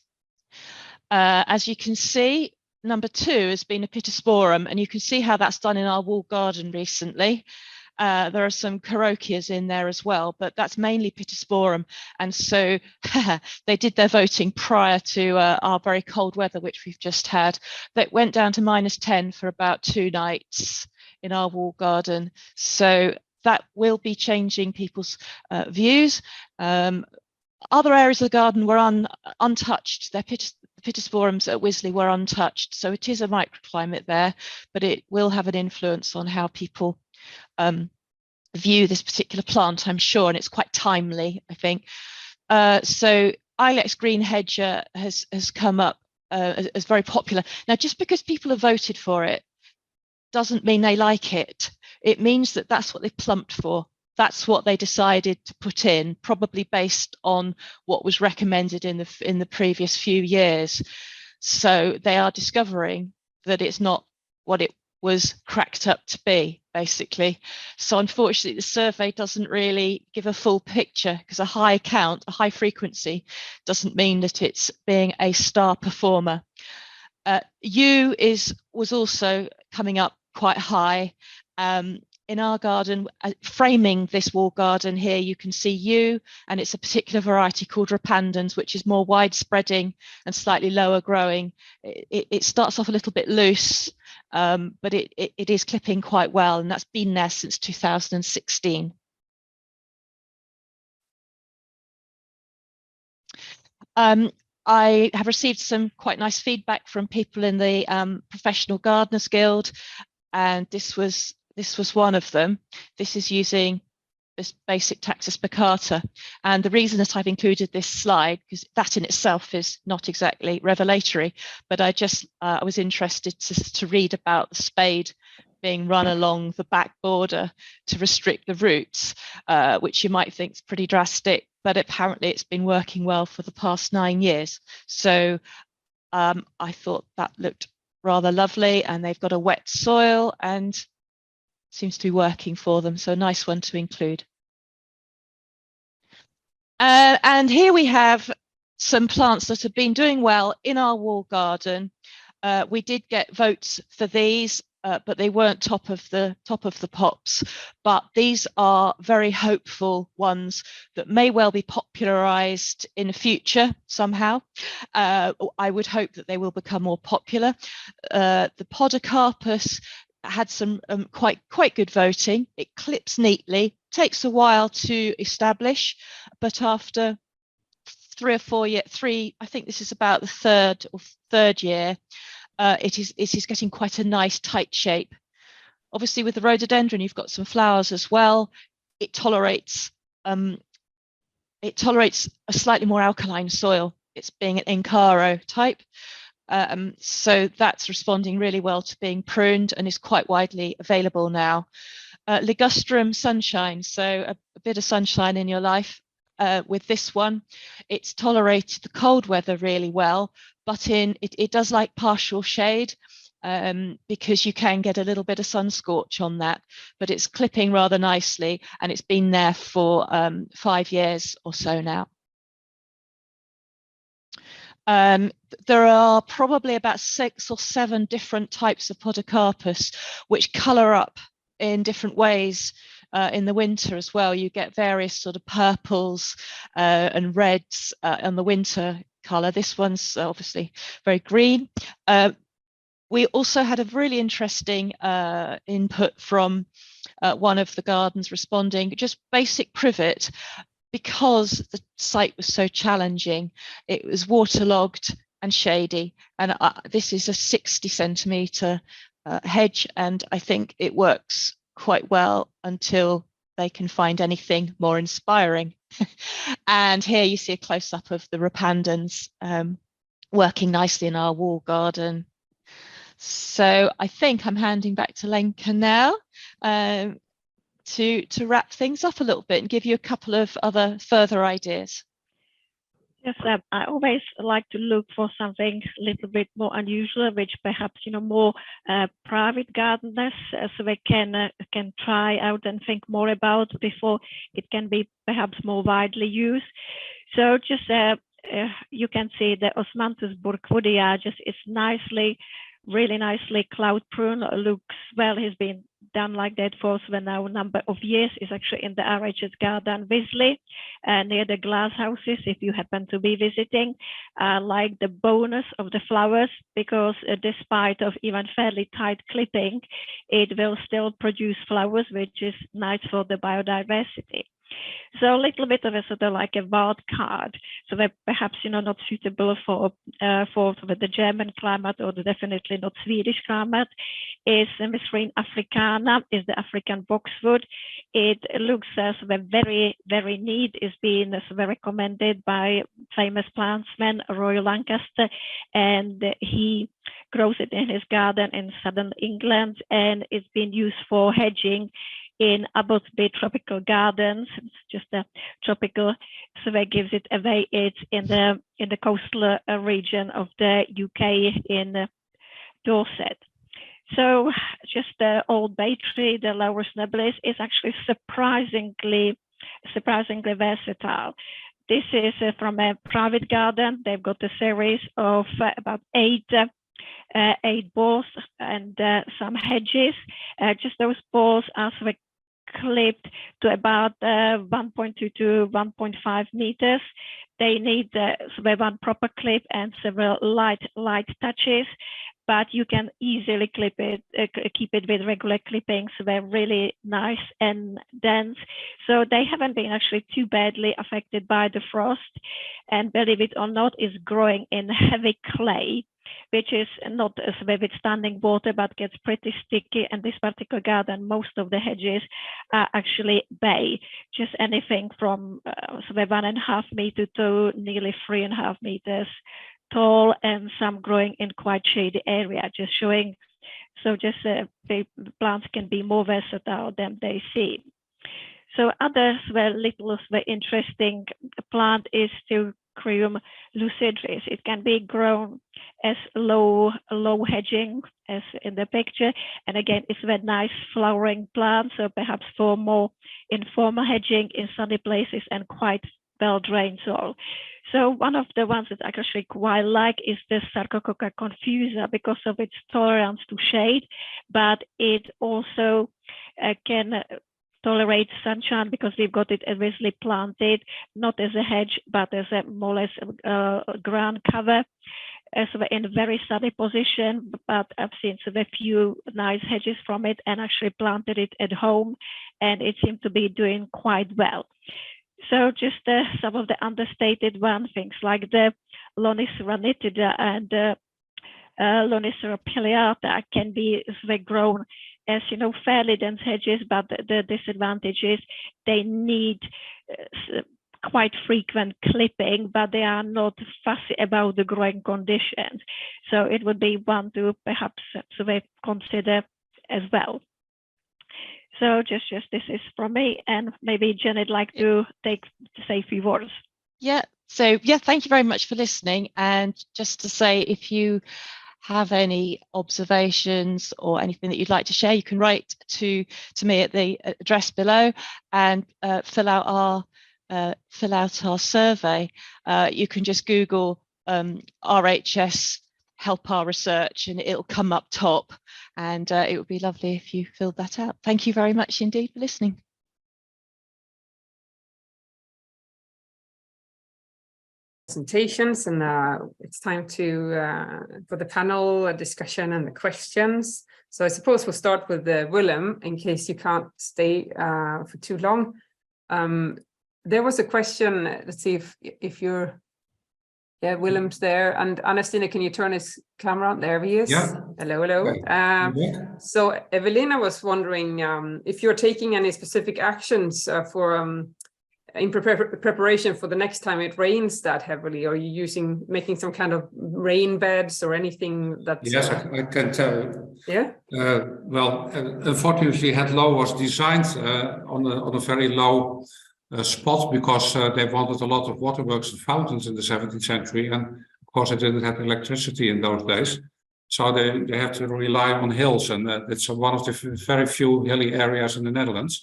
As you can see, number 2 has been a Pittosporum, and you can see how that's done in our wall garden recently. There are some Carokias in there as well, but that's mainly Pittosporum. And so they did their voting prior to our very cold weather, which we've just had. That went down to -10 for about 2 nights in our wall garden. So that will be changing people's views. Other areas of the garden were untouched. Their Pittosporums at Wisley were untouched. So it is a microclimate there, but it will have an influence on how people view this particular plant, I'm sure, and it's quite timely, I think. So Ilex green hedge has come up as very popular. Now, just because people have voted for it doesn't mean they like it. It means that that's what they plumped for. That's what they decided to put in, probably based on what was recommended in the previous few years. So they are discovering that it's not what it was cracked up to be, basically. So unfortunately, the survey doesn't really give a full picture, because a high count, a high frequency, doesn't mean that it's being a star performer. U was also coming up quite high. In our garden, framing this wall garden here, you can see yew, and it's a particular variety called Repandans, which is more widespreading and slightly lower growing. It starts off a little bit loose, but it is clipping quite well, and that's been there since 2016. I have received some quite nice feedback from people in the Professional Gardeners Guild, and this was one of them. This is using this basic Taxus baccata. And the reason that I've included this slide, because that in itself is not exactly revelatory, but I was interested to read about the spade being run along the back border to restrict the roots, which you might think is pretty drastic, but apparently it's been working well for the past 9 years. So I thought that looked rather lovely, and they've got a wet soil and seems to be working for them. So a nice one to include. And here we have some plants that have been doing well in our wall garden. We did get votes for these, but they weren't top of the pops. But these are very hopeful ones that may well be popularized in the future somehow. I would hope that they will become more popular. The Podocarpus had some quite good voting. It clips neatly, takes a while to establish, but after 3 or 4 years, I think this is about the third year, it is getting quite a nice tight shape. Obviously with the rhododendron, you've got some flowers as well. It tolerates a slightly more alkaline soil. It's being an Encaro type. So that's responding really well to being pruned and is quite widely available now. Ligustrum sunshine, so a bit of sunshine in your life. With this one, it's tolerated the cold weather really well, but it does like partial shade, because you can get a little bit of sun scorch on that, but it's clipping rather nicely, and it's been there for 5 years or so now. There are probably about 6 or 7 different types of Podocarpus which colour up in different ways in the winter as well. You get various sort of purples and reds on the winter colour. This one's obviously very green. We also had a really interesting input from one of the gardens responding, just basic privet. Because the site was so challenging, it was waterlogged and shady, and this is a 60 centimetre hedge, and I think it works quite well until they can find anything more inspiring. And here you see a close-up of the Repandans working nicely in our wall garden. So I think I'm handing back to Lenka now. To wrap things up a little bit and give you a couple of other further ideas. Yes, I always like to look for something a little bit more unusual, which perhaps more private gardeners so they can try out and think more about before it can be perhaps more widely used. So just you can see the Osmanthus burkwoodia just is really nicely cloud prune, looks well, has been done like that for now a number of years. Is actually in the RHS garden Wisley near the glass houses if you happen to be visiting. Like the bonus of the flowers, because despite of even fairly tight clipping, it will still produce flowers, which is nice for the biodiversity. So a little bit of a sort of like a wild card, so that perhaps not suitable for the German climate, or definitely not Swedish climate, is Mesrine africana, is the African boxwood. It looks very, very neat. It's been recommended by famous plantsman Roy Lancaster, and he grows it in his garden in southern England, and it's been used for hedging in Abbotsby tropical gardens. It's just a tropical, so that gives it away. It's in the coastal region of the UK in Dorset. So just the old bay tree, the Laurus nobilis, is actually surprisingly versatile. This is from a private garden. They've got a series of about eight balls and some hedges. Just those balls are sort of clipped to about 1.2 to 1.5 meters. They need sort of one proper clip and several light touches, but you can easily keep it with regular clippings. They're really nice and dense. So they haven't been actually too badly affected by the frost. And believe it or not, is growing in heavy clay, which is not as with standing water, but gets pretty sticky. And this particular garden, most of the hedges are actually bay, just anything from 1.5 meters to nearly 3.5 meters tall, and some growing in quite shady area, just showing. So just the plants can be more versatile than they seem. So other little interesting plant is Teucrium lucidris. It can be grown as low hedging as in the picture, and again it's a very nice flowering plant, so perhaps for more informal hedging in sunny places and quite well drained soil. So one of the ones that I actually quite like is the Sarcococca confusa because of its tolerance to shade, but it also can tolerate sunshine because we've got it originally planted, not as a hedge, but as a more or less ground cover. So in a very sunny position, but I've seen a few nice hedges from it and actually planted it at home, and it seemed to be doing quite well. So just some of the understated things like the Lonicera nitida and Lonicera pileata can be grown as fairly dense hedges, but the disadvantage is they need quite frequent clipping, but they are not fussy about the growing conditions. So it would be one to perhaps consider as well. So just this is from me, and maybe Jenny'd like to say a few words. Yeah, so yeah, thank you very much for listening. And just to say, if you have any observations or anything that you'd like to share, you can write to me at the address below and fill out our survey. You can just Google RHS help our research and it'll come up top, and it would be lovely if you filled that out. Thank you very much indeed for listening. Presentations, and it's time for the panel discussion and the questions. So I suppose we'll start with Willem, in case you can't stay for too long. There was a question. Let's see if you're. Yeah, Willem's there, and Anastina, can you turn his camera on? There he is. Yeah. Hello. So Evelina was wondering if you're taking any specific actions in preparation for the next time it rains that heavily. Are you making some kind of rain beds or anything that? Yes, I can tell you. Yeah. Well, unfortunately, Het Low was designed on a very low spot because they wanted a lot of waterworks and fountains in the 17th century, and of course they didn't have electricity in those days, so they have to rely on hills, and it's one of the very few hilly areas in the Netherlands,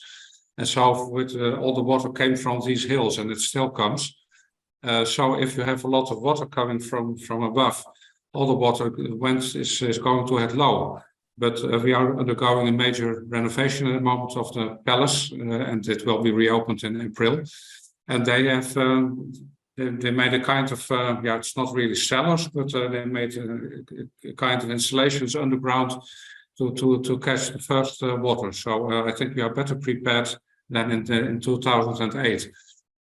and so with all the water came from these hills, and it still comes. So if you have a lot of water coming from above, all the water is going to Het Low. But we are undergoing a major renovation at the moment of the palace, and it will be reopened in April. And they have they made a kind of it's not really cellars, but they made a kind of installations underground to catch the first water. So I think we are better prepared than in 2008.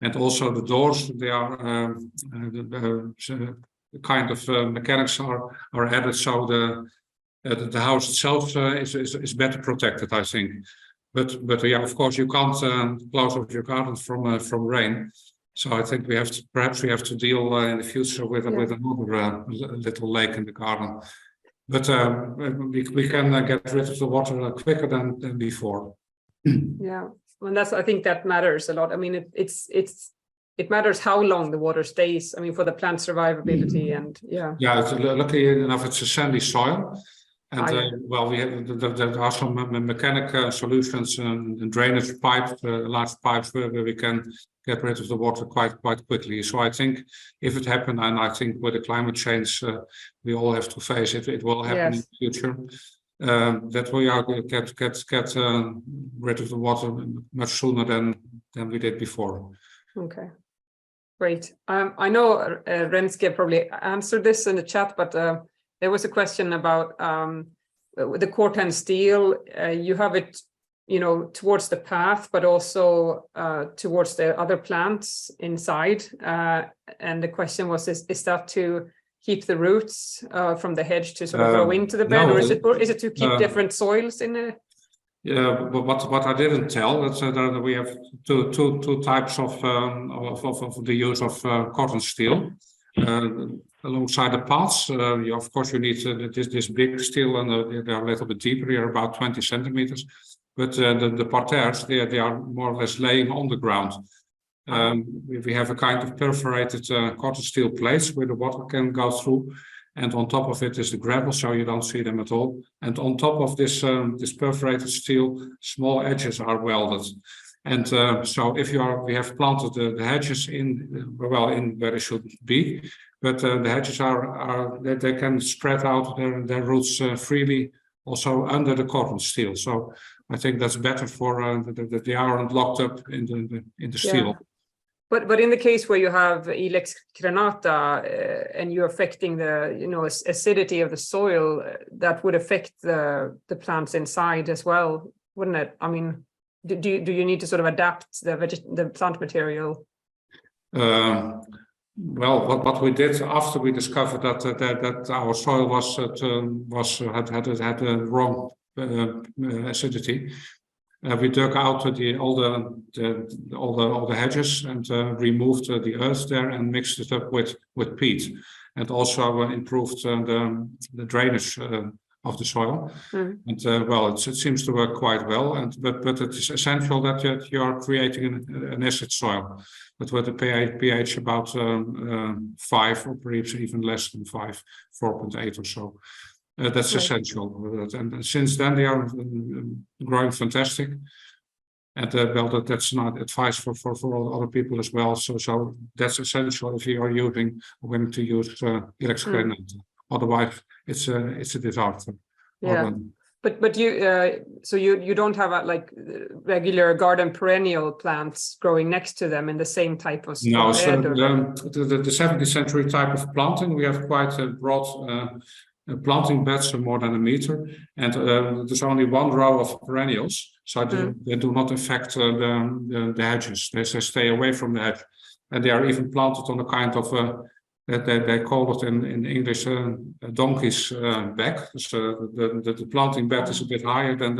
And also the doors, they are the kind of mechanics are added, so the house itself is better protected, I think. But yeah, of course, you can't close off your garden from rain. So I think we have to deal in the future with another little lake in the garden. But we can get rid of the water quicker than before. Yeah, and I think that matters a lot. I mean, it matters how long the water stays. I mean, for the plant survivability and yeah. Yeah, luckily enough, it's a sandy soil. And well, we have there are some mechanical solutions and drainage pipes, large pipes where we can get rid of the water quite quickly. So I think if it happened, and I think with the climate change we all have to face it, it will happen in the future. That we are going to get rid of the water much sooner than we did before. Okay, great. I know Renske probably answered this in the chat, but there was a question about the corten steel. You have it, you know, towards the path, but also towards the other plants inside. And the question was: is that to keep the roots from the hedge to sort of grow into the bed, no, or is it to keep different soils in it? Yeah, but what I didn't tell that we have two types of the use of cotton steel. Alongside the paths, of course you need this big steel, and they are a little bit deeper. They are about 20 centimeters. But the parterres, they are more or less laying on the ground. We have a kind of perforated cotton steel plates where the water can go through, and on top of it is the gravel, so you don't see them at all. And on top of this this perforated steel, small edges are welded. And so if we have planted the hedges in where they should be, but the hedges they can spread out their roots freely also under the cotton steel. So I think that's better for that they aren't locked up in the steel. Yeah. But in the case where you have Ilex crenata and you're affecting the acidity of the soil, that would affect the plants inside as well, wouldn't it? I mean, do you need to sort of adapt the plant material? Well, what we did after we discovered that our soil had the wrong acidity, we dug out all the hedges and removed the earth there and mixed it up with peat, and also improved the drainage of the soil. And well, it seems to work quite well. But it is essential that you are creating an acid soil, but with a pH about 5, or perhaps even less than 5, 4.8 or so. That's essential. And since then they are growing fantastic. And well, that's not advice for all other people as well. So that's essential if you are willing to use Ilex crenata. Otherwise, it's a disaster. Yeah, but you so you don't have like regular garden perennial plants growing next to them in the same type of no. So the 17th century type of planting, we have quite a broad planting beds of more than a meter, and there's only one row of perennials, so they do not affect the hedges. They stay away from the hedge, and they are even planted on a kind of they call it in English a donkey's back. So the planting bed is a bit higher than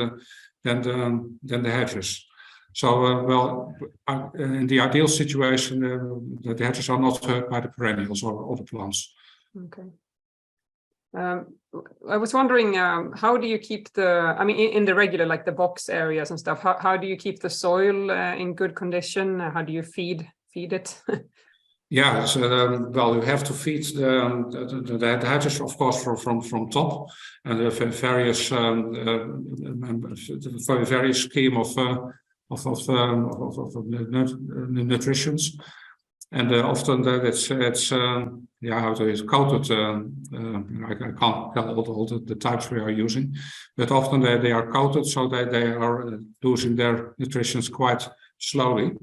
the hedges. So well, in the ideal situation, the hedges are not hurt by the perennials or the plants. Okay. I was wondering, how do you keep in the regular, like the box areas and stuff, how do you keep the soil in good condition? How do you feed it? Yeah, so well, you have to feed the hedges, of course, from top, and there are various scheme of nutritions, and often it's how to use coated. I can't tell all the types we are using, but often they are coated, so they are losing their nutritions quite slowly.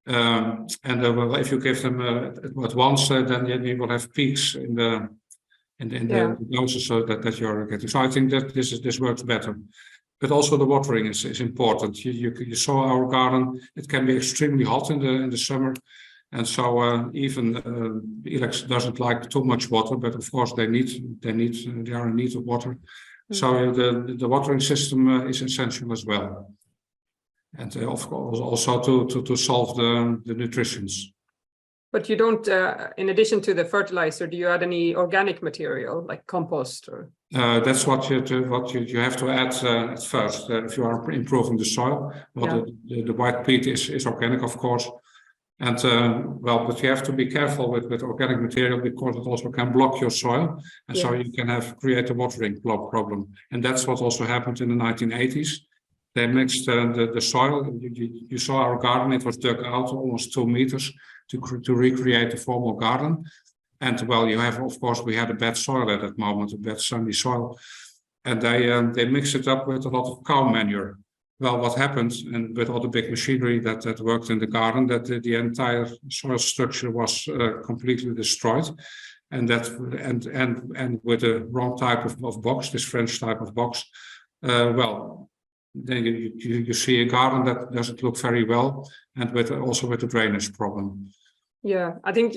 And well, if you give them at once, then you will have peaks in the doses so that you're getting. So I think that this works better. But also the watering is important. You saw our garden; it can be extremely hot in the summer, and so even Ilex doesn't like too much water. But of course, they are in need of water. So the watering system is essential as well. And of course, also to solve the nutritions. But you don't, in addition to the fertilizer, do you add any organic material like compost? Or that's what you have to add at first if you are improving the soil. Well, the white peat is organic, of course, And well, but you have to be careful with organic material because it also can block your soil, and so you can create a watering problem. And that's what also happened in the 1980s. They mixed the soil. You saw our garden; it was dug out almost 2 meters to recreate a formal garden. And well, you have, of course, we had a bad soil at that moment, a bad sandy soil, and they mixed it up with a lot of cow manure. Well, what happened, and with all the big machinery that worked in the garden, that the entire soil structure was completely destroyed, and with the wrong type of box, this French type of box, well, then you see a garden that doesn't look very well, and also with the drainage problem. Yeah, I think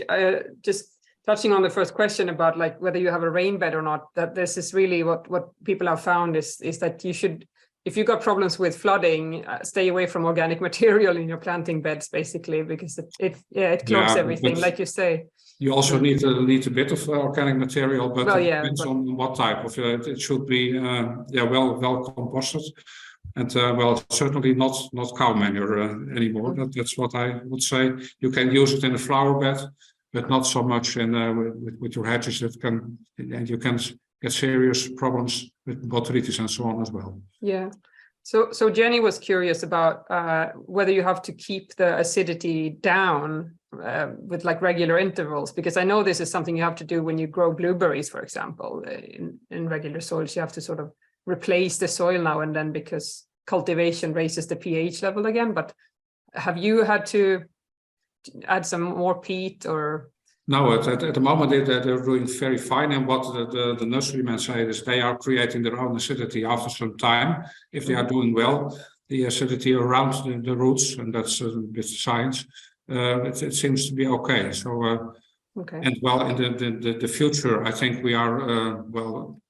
just touching on the first question about like whether you have a rain bed or not, that this is really what people have found is that you should. If you got problems with flooding, stay away from organic material in your planting beds, basically, because it clogs everything, like you say. You also need a bit of organic material, but it depends on what type of. It should be well composted, and well, certainly not cow manure anymore. That's what I would say. You can use it in a flower bed, but not so much in with your hedges. And you can get serious problems with botrytis and so on as well. Yeah. So Jenny was curious about whether you have to keep the acidity down with like regular intervals, because I know this is something you have to do when you grow blueberries, for example, in regular soils. You have to sort of replace the soil now and then because cultivation raises the pH level again. But have you had to add some more peat or? No, at the moment they're doing very fine, and what the nurserymen say is they are creating their own acidity after some time. If they are doing well, the acidity around the roots, and that's a bit science, it seems to be okay. So, and well, in the future, I think we are well.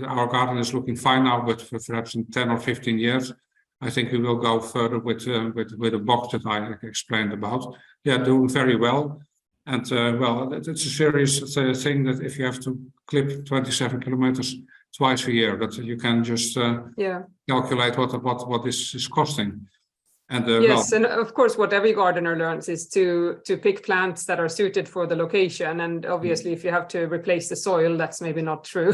Our garden is looking fine now, but for perhaps in 10 or 15 years, I think we will go further with a box that I explained about. Yeah, doing very well. And well, it's a serious thing that if you have to clip 27 kilometers twice a year, that you can just calculate what this is costing. And yes, well, and of course, what every gardener learns is to pick plants that are suited for the location. And obviously, if you have to replace the soil, that's maybe not true.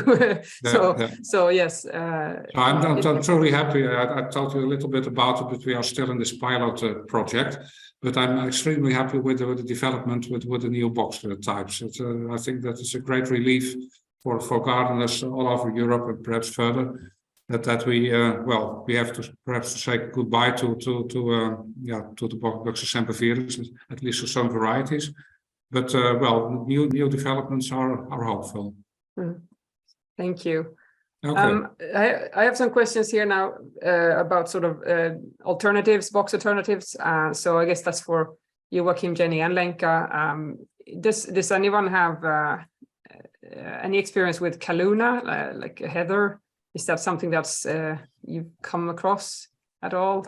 So yes. I'm truly happy. I told you a little bit about it, but we are still in this pilot project. But I'm extremely happy with the development with the new box types. I think that is a great relief for gardeners all over Europe and perhaps further. That we well, we have to perhaps say goodbye to the Box sempervirus, at least for some varieties. But well, new developments are hopeful. Thank you. Okay. I have some questions here now about sort of alternatives, box alternatives. So I guess that's for you, Joakim, Jenny, and Lenka. Does anyone have any experience with Kaluna, like heather? Is that something that's you've come across at all?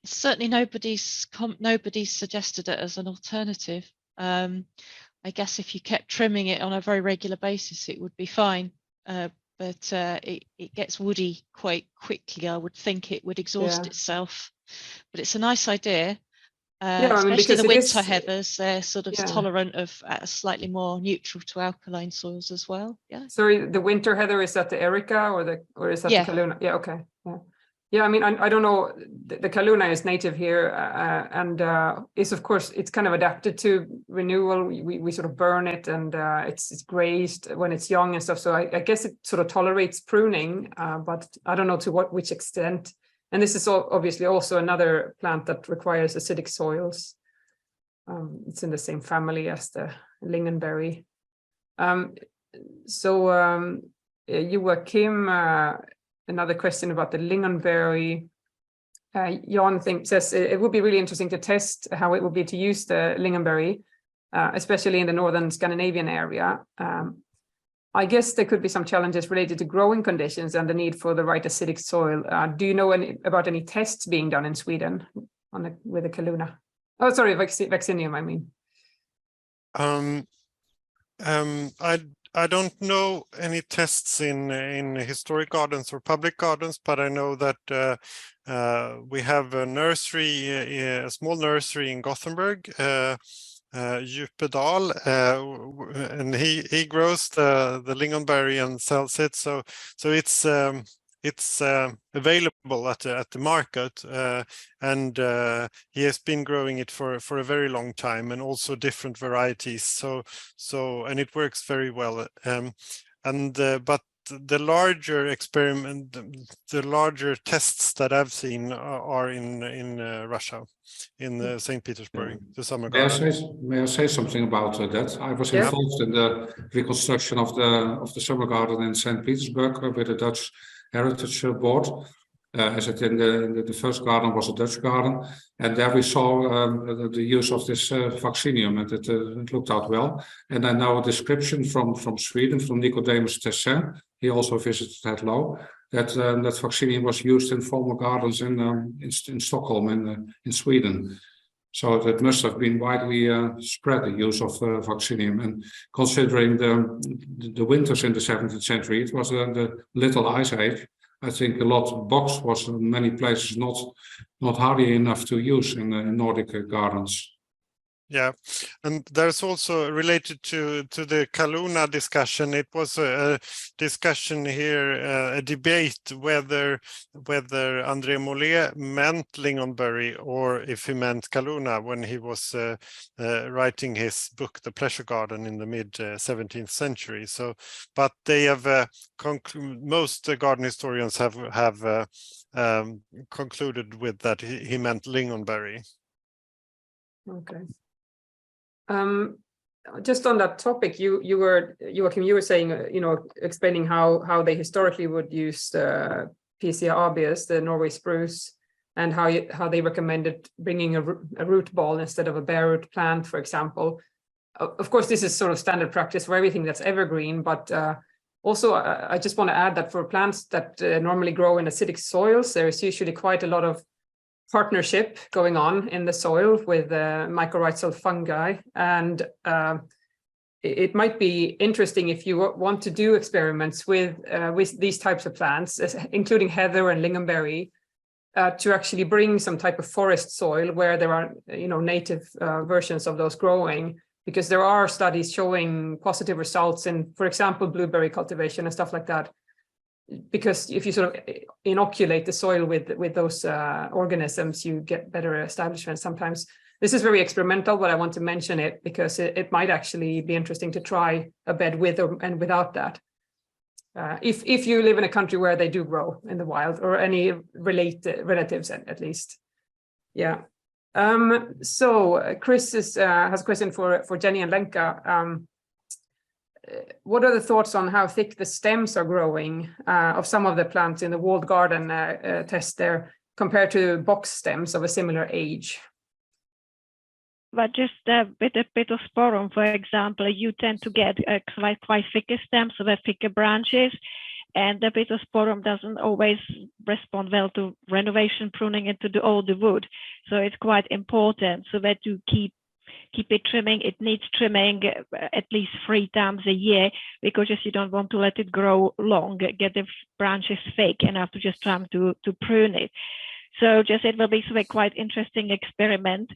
Certainly, nobody's suggested it as an alternative. I guess if you kept trimming it on a very regular basis, it would be fine. But it gets woody quite quickly. I would think it would exhaust itself. But it's a nice idea. Especially the winter heathers, they're sort of tolerant of slightly more neutral to alkaline soils as well. Yeah. Sorry, the winter heather, is that the Erica or is that the Kaluna? Yeah. Okay. Yeah. I mean, I don't know. The Kaluna is native here, and is of course it's kind of adapted to renewal. We sort of burn it, and it's grazed when it's young and stuff. So I guess it sort of tolerates pruning, but I don't know to which extent. And this is obviously also another plant that requires acidic soils. It's in the same family as the lingonberry. Joakim, another question about the lingonberry. Jan says it would be really interesting to test how it would be to use the lingonberry, especially in the northern Scandinavian area. I guess there could be some challenges related to growing conditions and the need for the right acidic soil. Do you know about any tests being done in Sweden with the Kaluna? Oh, sorry, vaccinium, I mean. I don't know any tests in historic gardens or public gardens, but I know that we have a nursery, a small nursery in Gothenburg, Djupedal, and he grows the lingonberry and sells it. So it's available at the market, and he has been growing it for a very long time, and also different varieties. So and it works very well. But the larger experiment, the larger tests that I've seen are in Russia, in St. Petersburg, the summer garden. May I say something about that? I was involved in the reconstruction of the summer garden in St. Petersburg with the Dutch Heritage Board. As it in the first garden was a Dutch garden, and there we saw the use of this vaccinium, and it looked out well. And I know a description from Sweden, from Nicodemus Tessin. He also visited Hedlow, that vaccinium was used in former gardens in Stockholm in Sweden. So that must have been widely spread, the use of vaccinium. And considering the winters in the 17th century, it was the Little Ice Age. I think a lot of box was in many places not hardy enough to use in Nordic gardens. Yeah, and there's also related to the Kaluna discussion. It was a discussion here, a debate whether André Mollet meant lingonberry or if he meant Kaluna when he was writing his book, The Pleasure Garden, in the mid 17th century. So, but they have most garden historians have concluded with that he meant lingonberry. Okay. Just on that topic, Joakim, you were saying, explaining how they historically would use Picea abies, the Norway spruce, and how they recommended bringing a root ball instead of a bare root plant, for example. Of course, this is sort of standard practice for everything that's evergreen, but also I just want to add that for plants that normally grow in acidic soils, there is usually quite a lot of partnership going on in the soil with mycorrhizal fungi, and it might be interesting if you want to do experiments with these types of plants, including heather and lingonberry, to actually bring some type of forest soil where there are native versions of those growing, because there are studies showing positive results in, for example, blueberry cultivation and stuff like that. Because if you sort of inoculate the soil with those organisms, you get better establishment sometimes. This is very experimental, but I want to mention it because it might actually be interesting to try a bed with and without that. If you live in a country where they do grow in the wild, or any relatives at least. Yeah. So Chris has a question for Jenny and Lenka. What are the thoughts on how thick the stems are growing of some of the plants in the walled garden test there compared to box stems of a similar age? But just with a Pittosporum, for example, you tend to get quite thicker stems with thicker branches, and the Pittosporum doesn't always respond well to renovation pruning into the older wood. So it's quite important so that you keep it trimming. It needs trimming at least 3 times a year, because just you don't want to let it grow long, get the branches thick, and have to just try to prune it. So just it will be a quite interesting experiment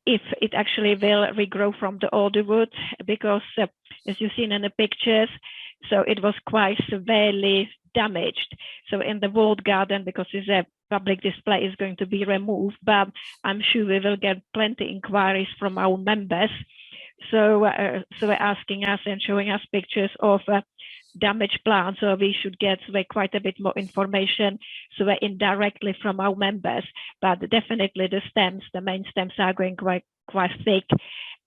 if it actually will regrow from the older wood, because as you've seen in the pictures, so it was quite severely damaged. So in the walled garden, because it's a public display, is going to be removed, but I'm sure we will get plenty inquiries from our members. So we're asking us and showing us pictures of damaged plants, so we should get quite a bit more information indirectly from our members. But definitely the main stems are going quite thick,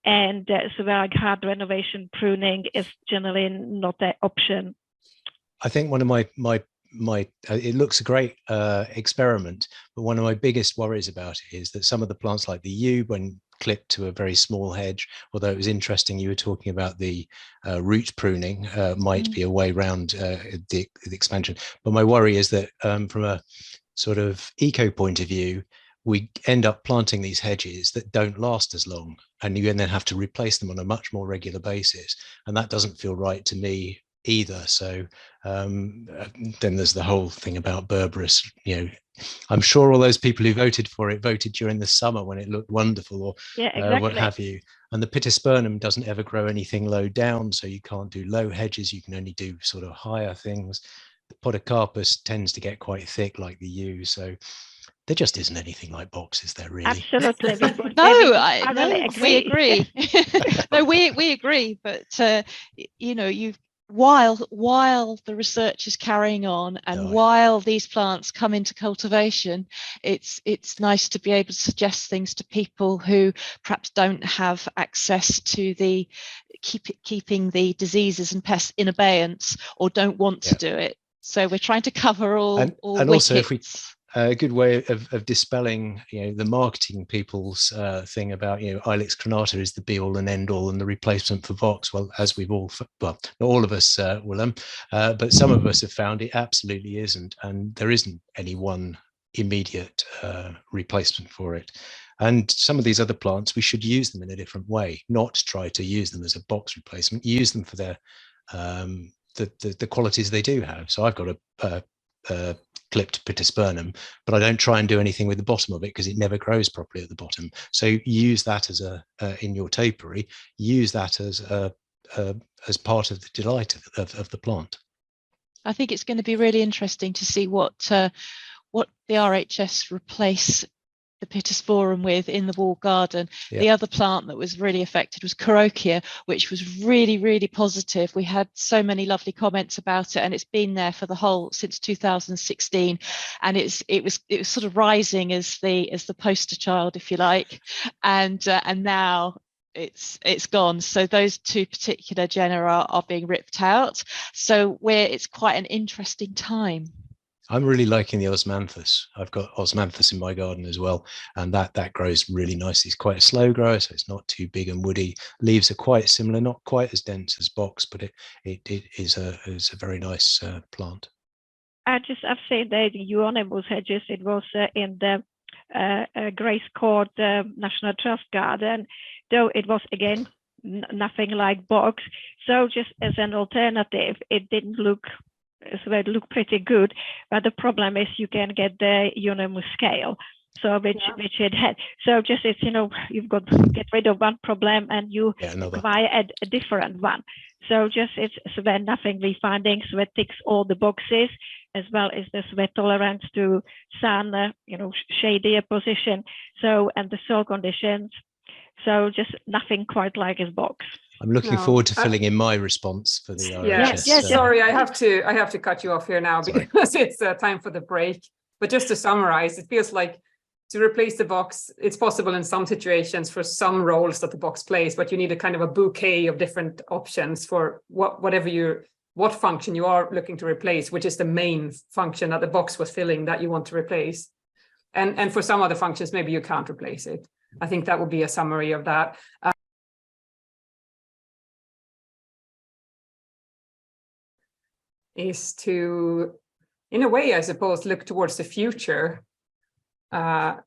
and so hard renovation pruning is generally not an option. I think one of my it looks a great experiment, but one of my biggest worries about it is that some of the plants, like the yew, when clipped to a very small hedge, although it was interesting you were talking about the root pruning, might be a way around the expansion. But my worry is that from a sort of eco point of view, we end up planting these hedges that don't last as long, and you then have to replace them on a much more regular basis, and that doesn't feel right to me either. So then there's the whole thing about Berberis. I'm sure all those people who voted for it voted during the summer when it looked wonderful, or what have you. And the Pittosporum doesn't ever grow anything low down, so you can't do low hedges. You can only do sort of higher things. The Podocarpus tends to get quite thick, like the yew. So there just isn't anything like box, is there, really? Absolutely. We agree. No, we agree. But while the research is carrying on, and while these plants come into cultivation, it's nice to be able to suggest things to people who perhaps don't have access to the keeping the diseases and pests in abeyance, or don't want to do it. So we're trying to cover all and also, if we a good way of dispelling the marketing people's thing about Ilex crenata is the be all and end all and the replacement for Vox. Well, as we've all, well, not all of us, Willem, but some of us have found it absolutely isn't, and there isn't any one immediate replacement for it. And some of these other plants, we should use them in a different way, not try to use them as a box replacement. Use them for their the qualities they do have. So I've got a clipped Pittosporum, but I don't try and do anything with the bottom of it because it never grows properly at the bottom. So use that as in your topiary, use that as part of the delight of the plant. I think it's going to be really interesting to see what the RHS replace the Pittosporum with in the wall garden. Yeah. The other plant that was really affected was Carokia, which was really, really positive. We had so many lovely comments about it, and it's been there for the whole since 2016, and it was sort of rising as the poster child, if you like, and now it's gone. So those two particular genera are being ripped out. So it's quite an interesting time. I'm really liking the osmanthus. I've got osmanthus in my garden as well, and that grows really nicely. It's quite a slow grower, so it's not too big and woody. Leaves are quite similar, not quite as dense as box, but it is a very nice plant. I've seen the Gunnebo hedges. It was in the Grace Court National Trust Garden, though it was again nothing like box. So just as an alternative, it didn't look. So it looked pretty good, but the problem is you can get the Gunnebo scale, so which it had. So just it's you've got to get rid of one problem and you acquire a different one. So just it's sweat nothing we finding. Sweat ticks all the boxes, as well as the sweat tolerance to sun, shadier position. So and the soil conditions. So just nothing quite like his box. I'm looking forward to filling in my response for the RHS. Yes. Sorry, I have to cut you off here now because it's time for the break. But just to summarize, it feels like to replace the box, it's possible in some situations for some roles that the box plays, but you need a kind of a bouquet of different options for what function you are looking to replace, which is the main function that the box was filling that you want to replace. And for some other functions, maybe you can't replace it. I think that would be a summary of that. Is to, in a way, I suppose, look towards the future. I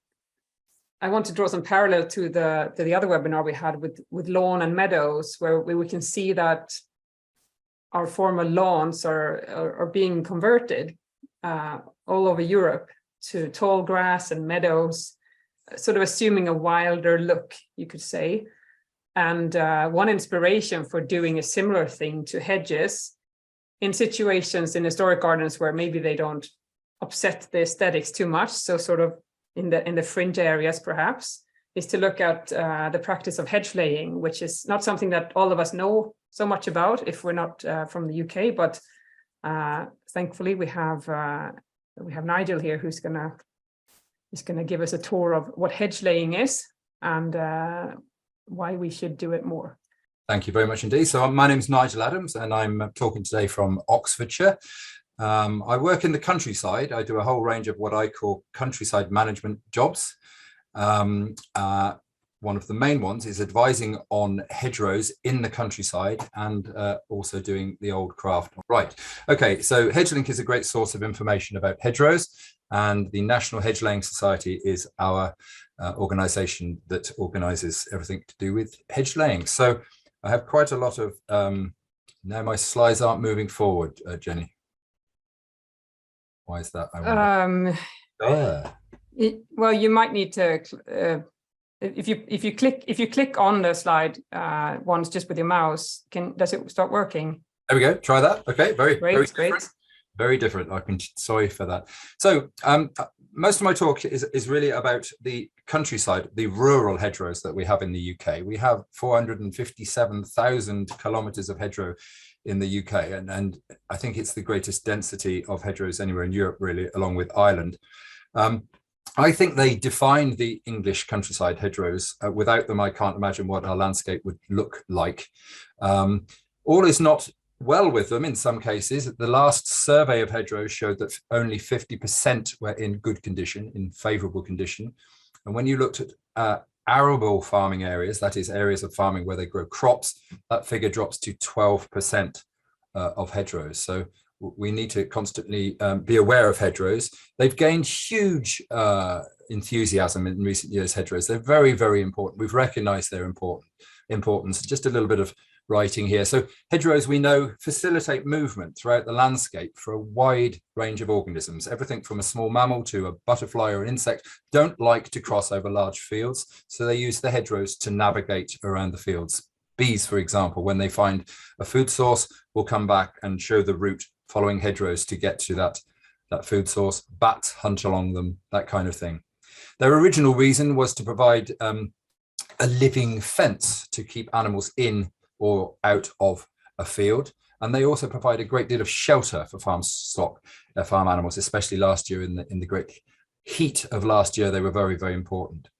want to draw some parallel to the other webinar we had with lawn and meadows, where we can see that our former lawns are being converted all over Europe to tall grass and meadows, sort of assuming a wilder look, you could say. And one inspiration for doing a similar thing to hedges in situations in historic gardens where maybe they don't upset the aesthetics too much, so sort of in the fringe areas perhaps, is to look at the practice of hedge laying, which is not something that all of us know so much about if we're not from the UK, but thankfully we have Nigel here who's gonna give us a tour of what hedge laying is and why we should do it more. Thank you very much indeed. So my name is Nigel Adams and I'm talking today from Oxfordshire. I work in the countryside. I do a whole range of what I call countryside management jobs. One of the main ones is advising on hedgerows in the countryside and also doing the old craft. Right. Okay. So HedgeLink is a great source of information about hedgerows. And the National Hedge Laying Society is our organization that organizes everything to do with hedge laying. So I have quite a lot of, now my slides aren't moving forward, Jenny. Why is that? Well, you might need to, if you click on the slide once just with your mouse, does it start working? There we go. Try that. Okay. Very great. Very different. Sorry for that. So most of my talk is really about the countryside, the rural hedgerows that we have in the UK. We have 457,000 kilometers of hedgerow in the UK, and I think it's the greatest density of hedgerows anywhere in Europe, really, along with Ireland. I think they define the English countryside hedgerows. Without them, I can't imagine what our landscape would look like. All is not well with them in some cases. The last survey of hedgerows showed that only 50% were in good condition, in favourable condition. And when you looked at arable farming areas, that is areas of farming where they grow crops, that figure drops to 12% of hedgerows. So we need to constantly be aware of hedgerows. They've gained huge enthusiasm in recent years, hedgerows. They're very, very important. We've recognised their importance. Just a little bit of writing here. So hedgerows, we know, facilitate movement throughout the landscape for a wide range of organisms. Everything from a small mammal to a butterfly or an insect don't like to cross over large fields, so they use the hedgerows to navigate around the fields. Bees, for example, when they find a food source, will come back and show the route following hedgerows to get to that food source. Bats hunt along them, that kind of thing. Their original reason was to provide a living fence to keep animals in or out of a field. And they also provide a great deal of shelter for farm stock, farm animals, especially last year in the great heat of last year. They were very, very important.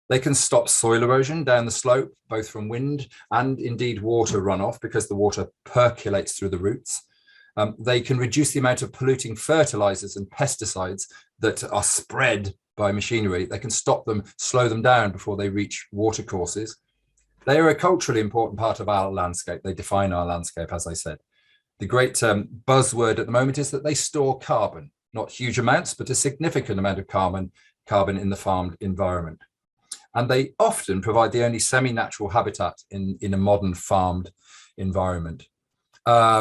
They can stop soil erosion down the slope, both from wind and indeed water runoff, because the water percolates through the roots. They can reduce the amount of polluting fertilizers and pesticides that are spread by machinery. They can stop them, slow them down before they reach watercourses. They are a culturally important part of our landscape. They define our landscape, as I said. The great buzzword at the moment is that they store carbon, not huge amounts, but a significant amount of carbon in the farmed environment. And they often provide the only semi-natural habitat in a modern farmed environment.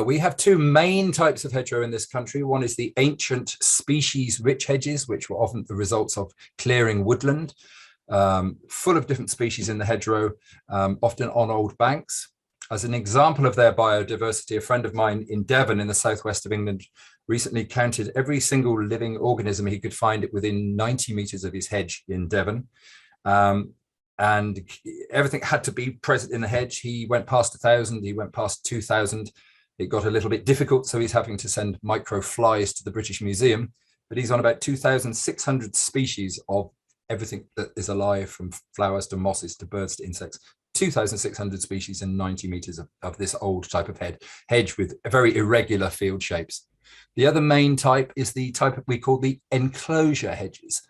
We have two main types of hedgerow in this country. One is the ancient species-rich hedges, which were often the results of clearing woodland. Full of different species in the hedgerow, often on old banks. As an example of their biodiversity, a friend of mine in Devon in the southwest of England recently counted every single living organism he could find within 90 meters of his hedge in Devon. And everything had to be present in the hedge. He went past 1,000, he went past 2,000. It got a little bit difficult, so he's having to send micro flies to the British Museum, but he's on about 2,600 species of everything that is alive, from flowers to mosses to birds to insects. 2,600 species and 90 meters of this old type of hedge with very irregular field shapes. The other main type is the type we call the enclosure hedges.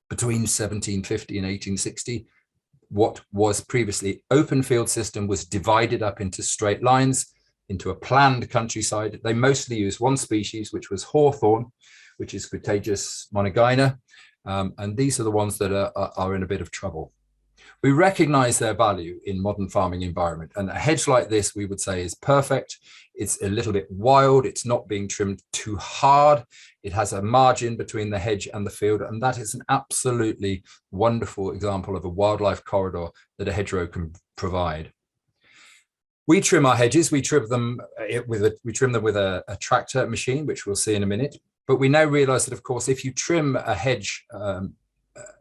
Between 1750 and 1860, what was previously open field system was divided up into straight lines, into a planned countryside. They mostly use one species, which was hawthorn, which is Crataegus monogyna. And these are the ones that are in a bit of trouble. We recognize their value in modern farming environment, and a hedge like this, we would say, is perfect. It's a little bit wild. It's not being trimmed too hard. It has a margin between the hedge and the field, and that is an absolutely wonderful example of a wildlife corridor that a hedgerow can provide. We trim our hedges. We trim them with a tractor machine, which we'll see in a minute. But we now realize that, of course, if you trim a hedge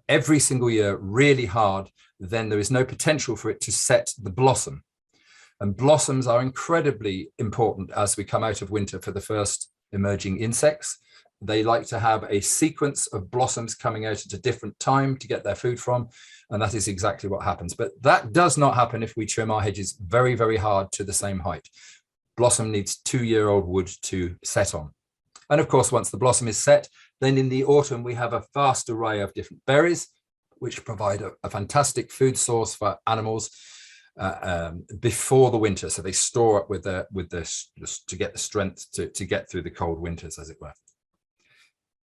every single year really hard, then there is no potential for it to set the blossom. And blossoms are incredibly important as we come out of winter for the first emerging insects. They like to have a sequence of blossoms coming out at a different time to get their food from. And that is exactly what happens. But that does not happen if we trim our hedges very, very hard to the same height. Blossom needs 2-year-old wood to set on. And of course, once the blossom is set, then in the autumn, we have a vast array of different berries, which provide a fantastic food source for animals before the winter. So they store up to get the strength to get through the cold winters, as it were.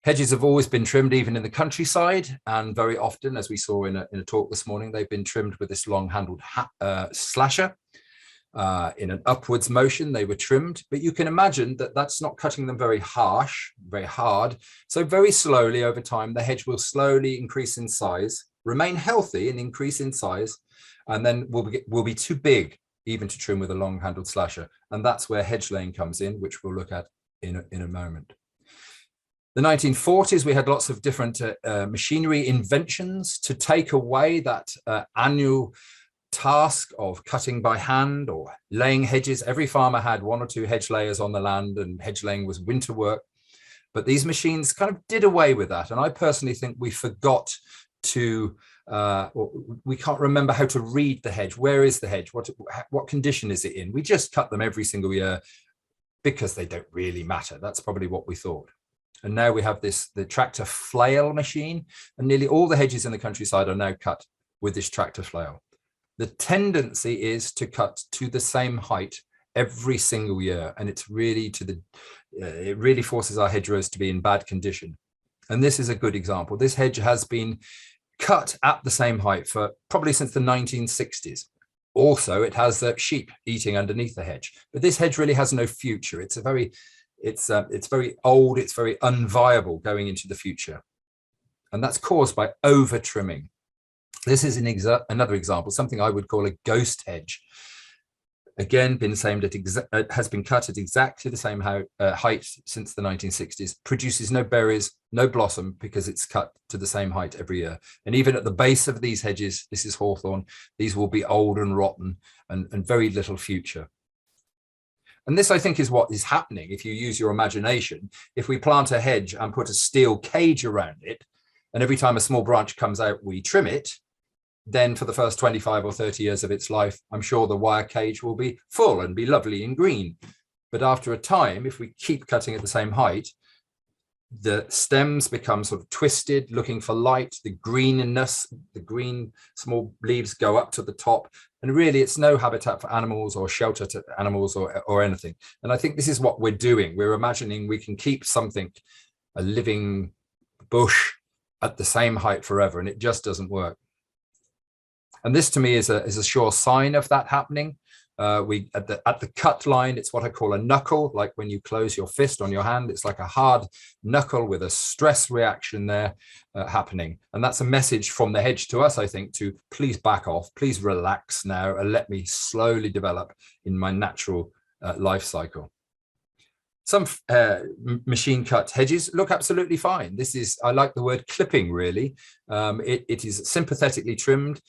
Hedges have always been trimmed, even in the countryside, and very often, as we saw in a talk this morning, they've been trimmed with this long-handled slasher. In an upwards motion, they were trimmed, but you can imagine that that's not cutting them very harsh, very hard. So very slowly over time, the hedge will slowly increase in size, remain healthy and increase in size, and then will be too big even to trim with a long-handled slasher. And that's where hedge laying comes in, which we'll look at in a moment. The 1940s, we had lots of different machinery inventions to take away that annual task of cutting by hand or laying hedges. Every farmer had 1 or 2 hedge layers on the land, and hedge laying was winter work. But these machines kind of did away with that. And I personally think we forgot to, we can't remember how to read the hedge. Where is the hedge? What condition is it in? We just cut them every single year because they don't really matter. That's probably what we thought. And now we have the tractor flail machine, and nearly all the hedges in the countryside are now cut with this tractor flail. The tendency is to cut to the same height every single year, and it's really it really forces our hedgerows to be in bad condition. And this is a good example. This hedge has been cut at the same height for probably since the 1960s. Also, it has sheep eating underneath the hedge, but this hedge really has no future. It's very old, it's very unviable going into the future. And that's caused by over trimming. This is another example, something I would call a ghost hedge. Again, has been cut at exactly the same height since the 1960s, produces no berries, no blossom, because it's cut to the same height every year. And even at the base of these hedges, this is hawthorn, these will be old and rotten and very little future. And this, I think, is what is happening if you use your imagination. If we plant a hedge and put a steel cage around it, and every time a small branch comes out, we trim it, then for the first 25 or 30 years of its life, I'm sure the wire cage will be full and be lovely and green. But after a time, if we keep cutting at the same height, the stems become sort of twisted, looking for light, the greenness, the green small leaves go up to the top. And really, it's no habitat for animals or shelter to animals or anything. And I think this is what we're doing. We're imagining we can keep something, a living bush, at the same height forever, and it just doesn't work. And this to me is a sure sign of that happening. At the cut line, it's what I call a knuckle, like when you close your fist on your hand, it's like a hard knuckle with a stress reaction there happening. And that's a message from the hedge to us, I think, to please back off, please relax now and let me slowly develop in my natural life cycle. Some machine cut hedges look absolutely fine. This is, I like the word clipping, really. It is sympathetically trimmed.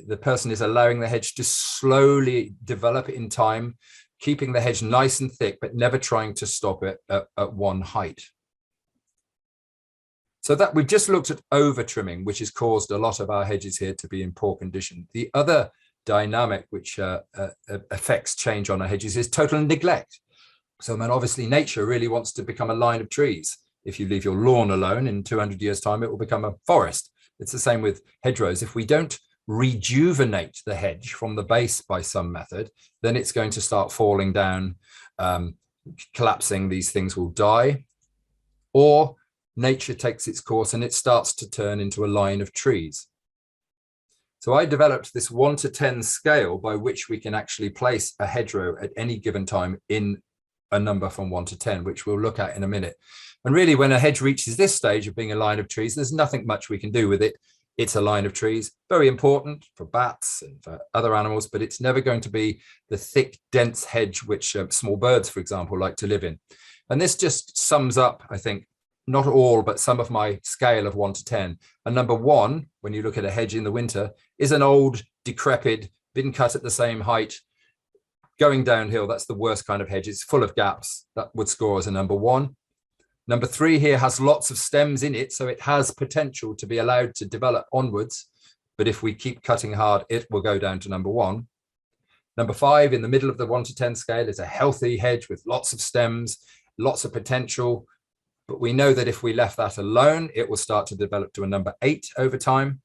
The person is allowing the hedge to slowly develop in time, keeping the hedge nice and thick, but never trying to stop it at one height. So that we've just looked at over trimming, which has caused a lot of our hedges here to be in poor condition. The other dynamic which affects change on our hedges is total neglect. So man, obviously nature really wants to become a line of trees. If you leave your lawn alone, in 200 years time, it will become a forest. It's the same with hedgerows. If we don't rejuvenate the hedge from the base by some method, then it's going to start falling down, collapsing. These things will die, or nature takes its course and it starts to turn into a line of trees. So I developed this 1 to 10 scale by which we can actually place a hedgerow at any given time in a number from 1 to 10, which we'll look at in a minute. And really, when a hedge reaches this stage of being a line of trees, there's nothing much we can do with it. It's a line of trees, very important for bats and for other animals, but it's never going to be the thick, dense hedge which small birds, for example, like to live in. And this just sums up, I think, not all, but some of my scale of 1 to 10. And number 1, when you look at a hedge in the winter, is an old, decrepit, been cut at the same height, going downhill. That's the worst kind of hedge. It's full of gaps. That would score as a number 1. Number 3 here has lots of stems in it, so it has potential to be allowed to develop onwards. But if we keep cutting hard, it will go down to number 1. Number 5 in the middle of the 1 to 10 scale is a healthy hedge with lots of stems, lots of potential. But we know that if we left that alone, it will start to develop to a number 8 over time,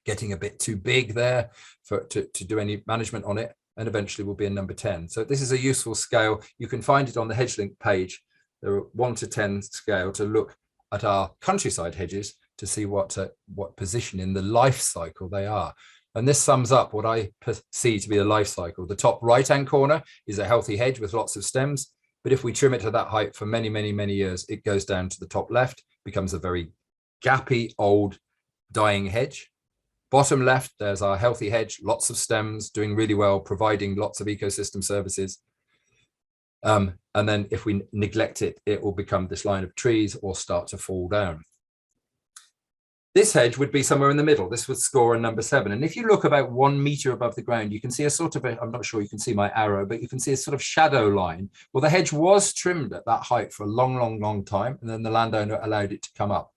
getting a bit too big there to do any management on it, and eventually will be a number 10. So this is a useful scale. You can find it on the HedgeLink page. There are 1 to 10 scale to look at our countryside hedges to see what position in the life cycle they are. And this sums up what I see to be the life cycle. The top right-hand corner is a healthy hedge with lots of stems. But if we trim it to that height for many, many, many years, it goes down to the top left, becomes a very gappy, old, dying hedge. Bottom left, there's our healthy hedge, lots of stems, doing really well, providing lots of ecosystem services. And then if we neglect it, it will become this line of trees or start to fall down. This hedge would be somewhere in the middle. This would score a number 7. And if you look about 1 meter above the ground, you can see a sort of, I'm not sure you can see my arrow, but you can see a sort of shadow line. Well, the hedge was trimmed at that height for a long, long, long time. And then the landowner allowed it to come up.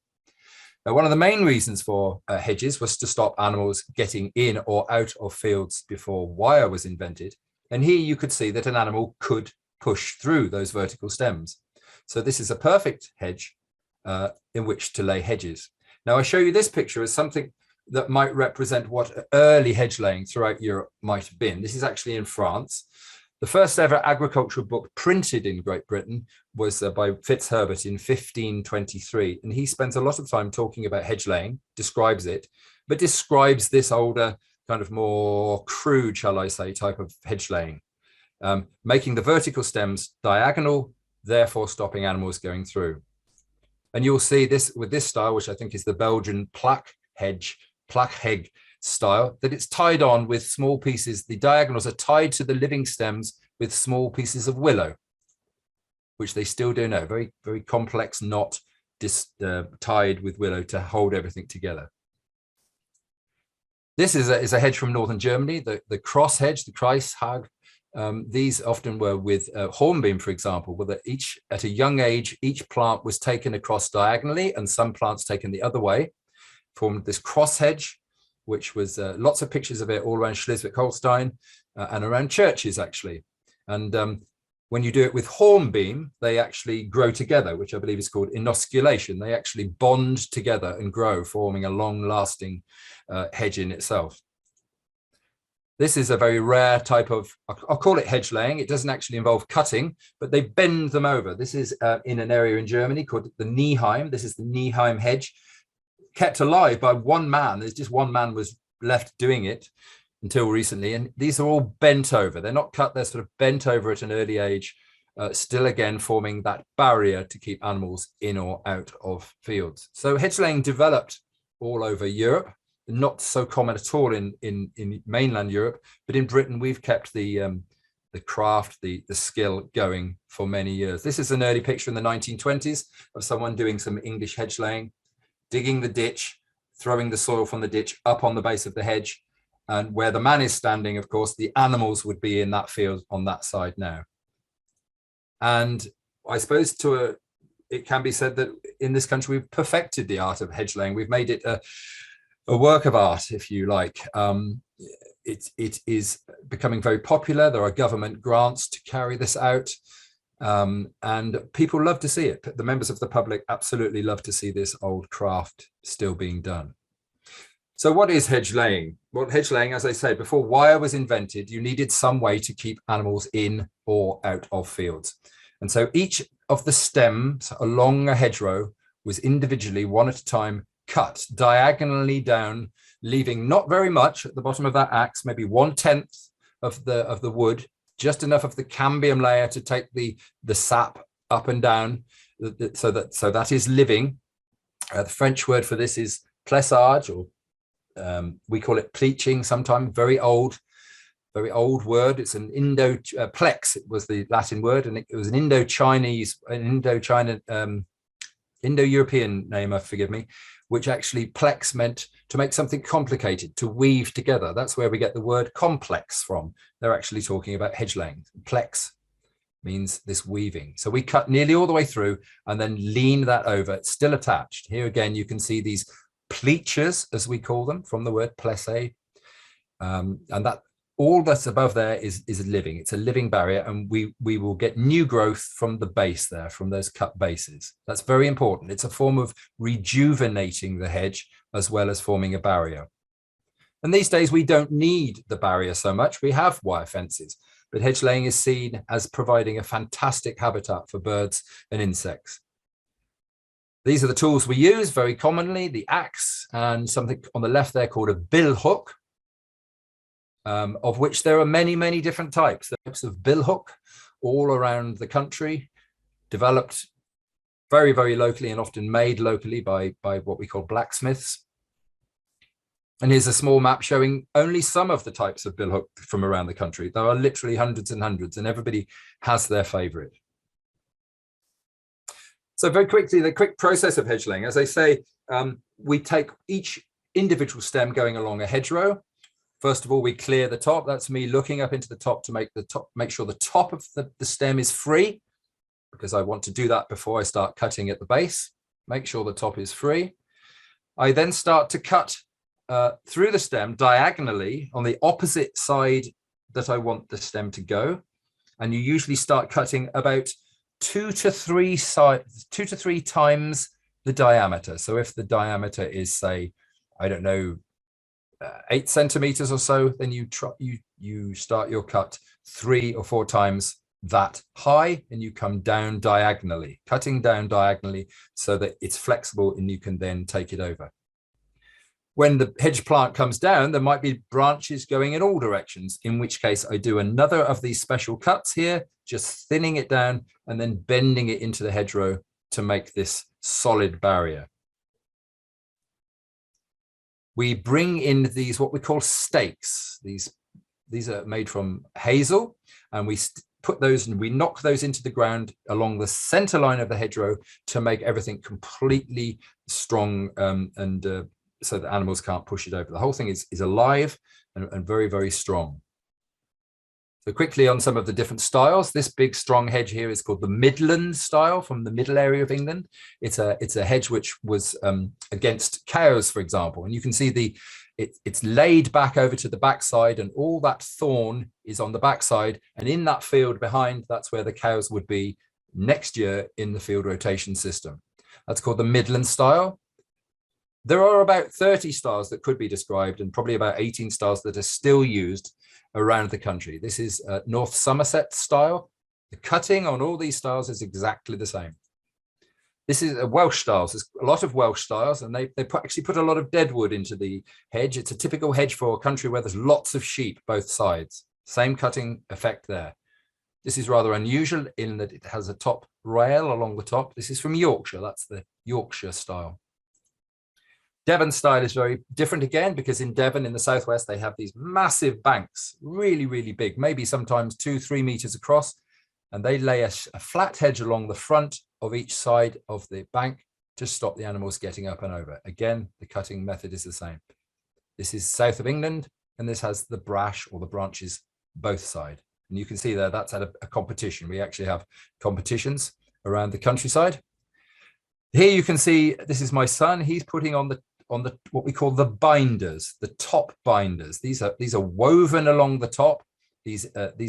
Now, one of the main reasons for hedges was to stop animals getting in or out of fields before wire was invented. And here you could see that an animal could push through those vertical stems. So this is a perfect hedge in which to lay hedges. Now, I show you this picture as something that might represent what early hedge laying throughout Europe might have been. This is actually in France. The first ever agricultural book printed in Great Britain was by Fitzherbert in 1523. And he spends a lot of time talking about hedge laying, describes it, but describes this older, kind of more crude, shall I say, type of hedge laying, making the vertical stems diagonal, therefore stopping animals going through. And you'll see this with this style, which I think is the Belgian plaque hedge style, that it's tied on with small pieces. The diagonals are tied to the living stems with small pieces of willow, which they still do now. Very, very complex knot tied with willow to hold everything together. This is a hedge from northern Germany, the cross hedge, the Kreishag. These often were with hornbeam, for example, where at a young age, each plant was taken across diagonally and some plants taken the other way, formed this cross hedge, which was lots of pictures of it all around Schleswig-Holstein and around churches, actually. And when you do it with hornbeam, they actually grow together, which I believe is called inoculation. They actually bond together and grow, forming a long-lasting hedge in itself. This is a very rare type of, I'll call it hedge laying. It doesn't actually involve cutting, but they bend them over. This is in an area in Germany called the Nieheim. This is the Nieheim hedge, kept alive by one man. There's just one man was left doing it until recently. And these are all bent over. They're not cut, they're sort of bent over at an early age, still again forming that barrier to keep animals in or out of fields. So hedge laying developed all over Europe. Not so common at all in mainland Europe, but in Britain we've kept the craft, the skill going for many years. This is an early picture in the 1920s of someone doing some English hedge laying, digging the ditch, throwing the soil from the ditch up on the base of the hedge, and where the man is standing, of course, the animals would be in that field on that side now. And I suppose it can be said that in this country we've perfected the art of hedge laying. We've made it a work of art, if you like. It is becoming very popular. There are government grants to carry this out, and people love to see it. The members of the public absolutely love to see this old craft still being done. So what is hedge laying? Well, hedge laying, as I said, before wire was invented, you needed some way to keep animals in or out of fields. And so each of the stems along a hedgerow was individually, one at a time, cut diagonally down, leaving not very much at the bottom of that axe, maybe 1/10 of the wood, just enough of the cambium layer to take the sap up and down, so that is living. The French word for this is plessage, or we call it pleaching sometimes. Very old word. It's an plex. It was the Latin word, and it was an Indo-European name, forgive me, which actually plex meant to make something complicated, to weave together. That's where we get the word complex from. They're actually talking about hedge laying. Plex means this weaving. So we cut nearly all the way through and then lean that over. It's still attached. Here again, you can see these pleachers, as we call them, from the word plesser. And that all that's above there is living. It's a living barrier, and we will get new growth from the base there, from those cut bases. That's very important. It's a form of rejuvenating the hedge as well as forming a barrier. And these days we don't need the barrier so much. We have wire fences, but hedge laying is seen as providing a fantastic habitat for birds and insects. These are the tools we use very commonly, the axe and something on the left there called a bill hook, of which there are many, many different types. The types of bill hook all around the country, developed very, very locally and often made locally by what we call blacksmiths. And here's a small map showing only some of the types of bill hook from around the country. There are literally hundreds and hundreds, and everybody has their favorite. So very quickly, the quick process of hedge laying. As I say, we take each individual stem going along a hedgerow. First of all, we clear the top. That's me looking up into the top to make sure the top of the stem is free, because I want to do that before I start cutting at the base. Make sure the top is free. I then start to cut through the stem diagonally on the opposite side that I want the stem to go. And you usually start cutting about 2 to 3 times the diameter. So if the diameter is, say, I don't know, 8 centimeters or so, then you start your cut 3 or 4 times that high, and you come down diagonally, cutting down diagonally so that it's flexible and you can then take it over. When the hedge plant comes down, there might be branches going in all directions, in which case I do another of these special cuts here, just thinning it down and then bending it into the hedgerow to make this solid barrier. We bring in these, what we call stakes. These are made from hazel, and we put those and we knock those into the ground along the center line of the hedgerow to make everything completely strong, so that animals can't push it over. The whole thing is alive and very, very strong. So quickly on some of the different styles, this big strong hedge here is called the Midland style, from the middle area of England. It's a hedge which was against cows, for example, and you can see it's laid back over to the backside, and all that thorn is on the backside, and in that field behind, that's where the cows would be next year in the field rotation system. That's called the Midland style. There are about 30 styles that could be described, and probably about 18 styles that are still used around the country. This is North Somerset style. The cutting on all these styles is exactly the same. This is Welsh styles. There's a lot of Welsh styles, and they actually put a lot of deadwood into the hedge. It's a typical hedge for a country where there's lots of sheep both sides. Same cutting effect there. This is rather unusual in that it has a top rail along the top. This is from Yorkshire. That's the Yorkshire style. Devon style is very different again, because in Devon in the southwest, they have these massive banks, really, really big, maybe sometimes 2-3 meters across. And they lay a flat hedge along the front of each side of the bank to stop the animals getting up and over. Again, the cutting method is the same. This is south of England, and this has the brash or the branches both sides. And you can see there, that's at a competition. We actually have competitions around the countryside. Here you can see, this is my son. He's putting on the what we call the binders, the top binders. These are woven along the top. These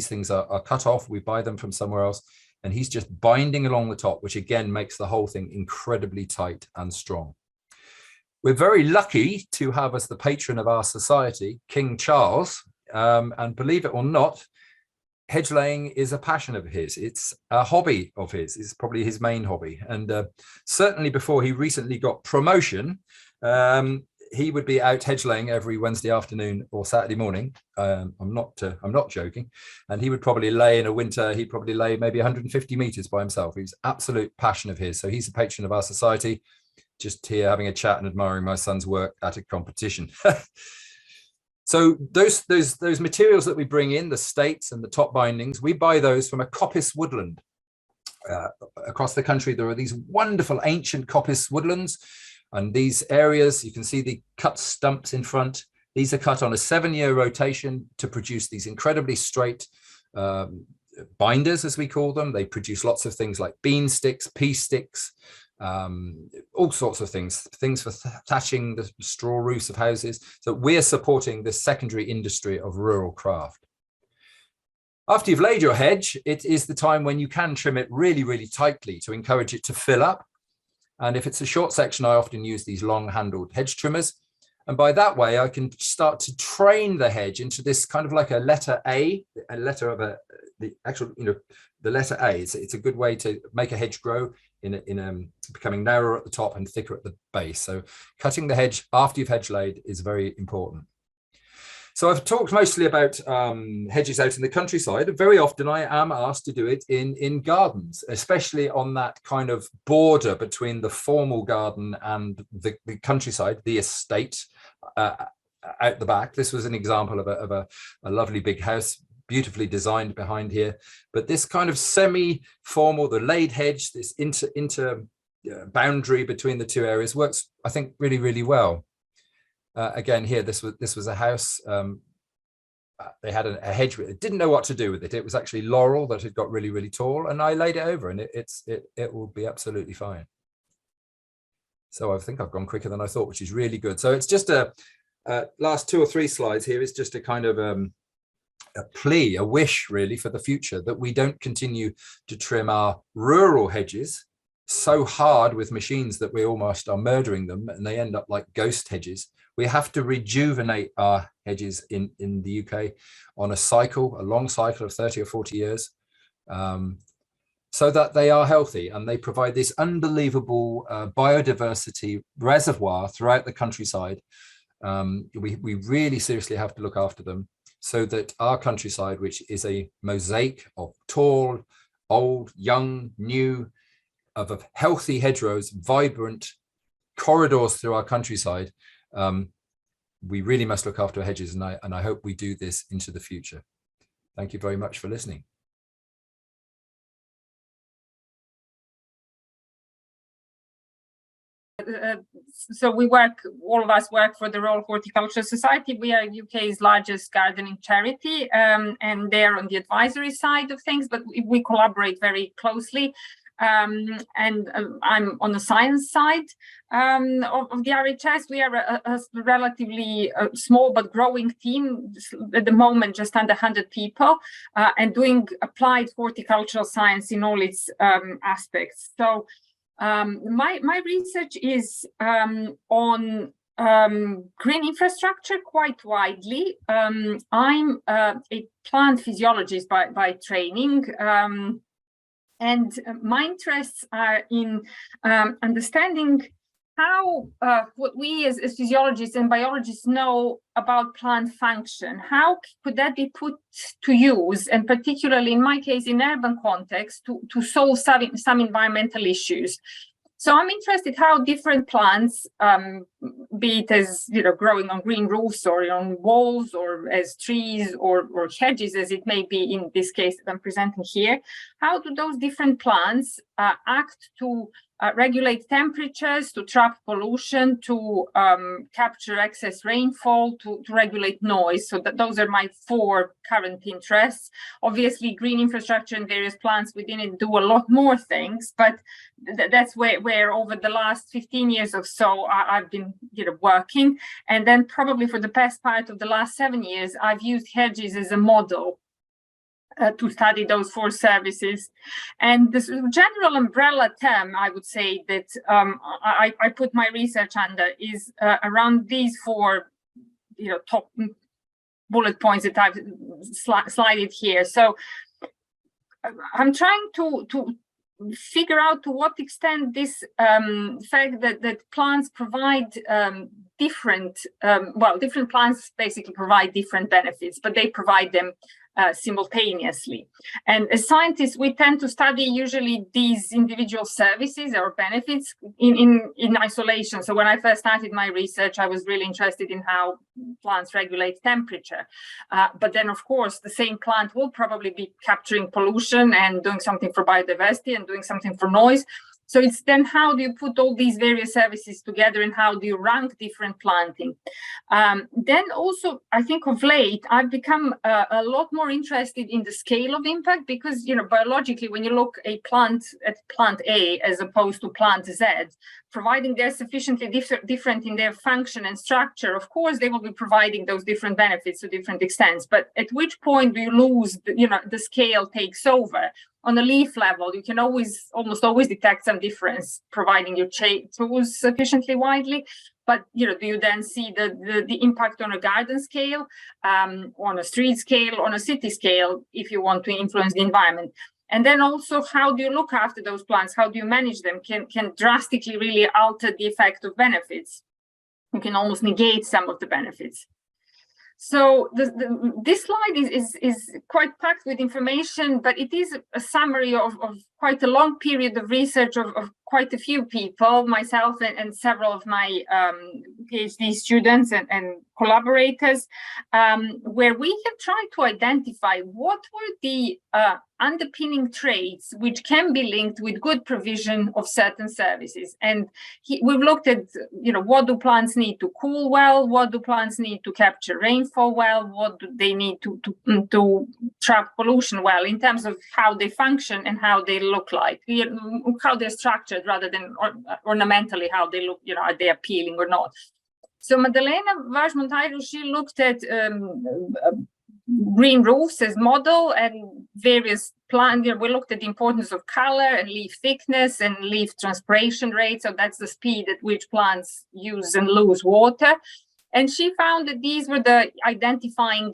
things are cut off. We buy them from somewhere else, and he's just binding along the top, which again makes the whole thing incredibly tight and strong. We're very lucky to have as the patron of our society King Charles, and believe it or not, hedge laying is a passion of his. It's a hobby of his. It's probably his main hobby, and certainly before he recently got promotion, he would be out hedge laying every Wednesday afternoon or Saturday morning. I'm not joking. And he would probably lay in a winter, he'd probably lay maybe 150 meters by himself. He's absolute passion of his. So he's a patron of our society, just here having a chat and admiring my son's work at a competition. So those materials that we bring in, the stakes and the top bindings, we buy those from a coppice woodland. Across the country, there are these wonderful ancient coppice woodlands. And these areas, you can see the cut stumps in front. These are cut on a 7-year rotation to produce these incredibly straight binders, as we call them. They produce lots of things like bean sticks, pea sticks, all sorts of things for thatching the straw roofs of houses. So we're supporting the secondary industry of rural craft. After you've laid your hedge, it is the time when you can trim it really, really tightly to encourage it to fill up. And if it's a short section, I often use these long-handled hedge trimmers. And by that way, I can start to train the hedge into this kind of like a letter A, a letter of the actual, the letter A. It's a good way to make a hedge grow becoming narrower at the top and thicker at the base. So cutting the hedge after you've hedge laid is very important. So I've talked mostly about hedges out in the countryside. Very often I am asked to do it in gardens, especially on that kind of border between the formal garden and the countryside, the estate out the back. This was an example of a lovely big house, beautifully designed behind here. But this kind of semi-formal, the laid hedge, this inter boundary between the two areas works, I think, really, really well. Again, here, this was a house. They had a hedge with it. Didn't know what to do with it. It was actually laurel that had got really, really tall, and I laid it over, and it will be absolutely fine. So I think I've gone quicker than I thought, which is really good. So it's just a last 2 or 3 slides here is just a kind of a plea, a wish really for the future, that we don't continue to trim our rural hedges so hard with machines that we almost are murdering them and they end up like ghost hedges. We have to rejuvenate our hedges in the UK on a long cycle of 30 or 40 years, so that they are healthy and they provide this unbelievable biodiversity reservoir throughout the countryside. We really seriously have to look after them, so that our countryside, which is a mosaic of tall, old, young, new, of healthy hedgerows, vibrant corridors through our countryside, we really must look after our hedges, and I hope we do this into the future. Thank you very much for listening. So all of us work for the Royal Horticultural Society. We are UK's largest gardening charity, and they're on the advisory side of things, but we collaborate very closely. And I'm on the science side of the RHS. We are a relatively small but growing team, at the moment just under 100 people, and doing applied horticultural science in all its aspects. So my research is on green infrastructure quite widely. I'm a plant physiologist by training. And my interests are in understanding how what we as physiologists and biologists know about plant function, how could that be put to use, and particularly in my case in urban context, to solve some environmental issues. So I'm interested how different plants, be it as growing on green roofs or on walls or as trees or hedges, as it may be in this case that I'm presenting here, how do those different plants act to regulate temperatures, to trap pollution, to capture excess rainfall, to regulate noise. So those are my 4 current interests. Obviously, green infrastructure and various plants within it do a lot more things, but that's where over the last 15 years or so I've been working. And then probably for the best part of the last 7 years, I've used hedges as a model to study those 4 services. And this general umbrella term, I would say, that I put my research under is around these 4 top bullet points that I've slided here. So I'm trying to figure out to what extent this fact that plants provide different plants basically provide different benefits, but they provide them simultaneously. And as scientists, we tend to study usually these individual services or benefits in isolation. So when I first started my research, I was really interested in how plants regulate temperature. But then, of course, the same plant will probably be capturing pollution and doing something for biodiversity and doing something for noise. So it's then how do you put all these various services together and how do you rank different planting? Then also, I think of late, I've become a lot more interested in the scale of impact because, biologically, when you look at plant A as opposed to plant Z, providing they're sufficiently different in their function and structure, of course, they will be providing those different benefits to different extents. But at which point do you lose, the scale takes over? On a leaf level, you can almost always detect some difference, providing you choose sufficiently widely. But do you then see the impact on a garden scale, on a street scale, on a city scale, if you want to influence the environment? And then also, how do you look after those plants? How do you manage them? Can drastically really alter the effect of benefits. You can almost negate some of the benefits. So this slide is quite packed with information, but it is a summary of quite a long period of research of quite a few people, myself and several of my PhD students and collaborators, where we have tried to identify what were the underpinning traits which can be linked with good provision of certain services. And we've looked at, what do plants need to cool well? What do plants need to capture rainfall well? What do they need to trap pollution well, in terms of how they function and how they look like, how they're structured rather than ornamentally how they look, are they appealing or not? So Madalena Vaz Monteiro, she looked at green roofs as model and various plants. We looked at the importance of color and leaf thickness and leaf transpiration rate. So that's the speed at which plants use and lose water. And she found that these were the identifying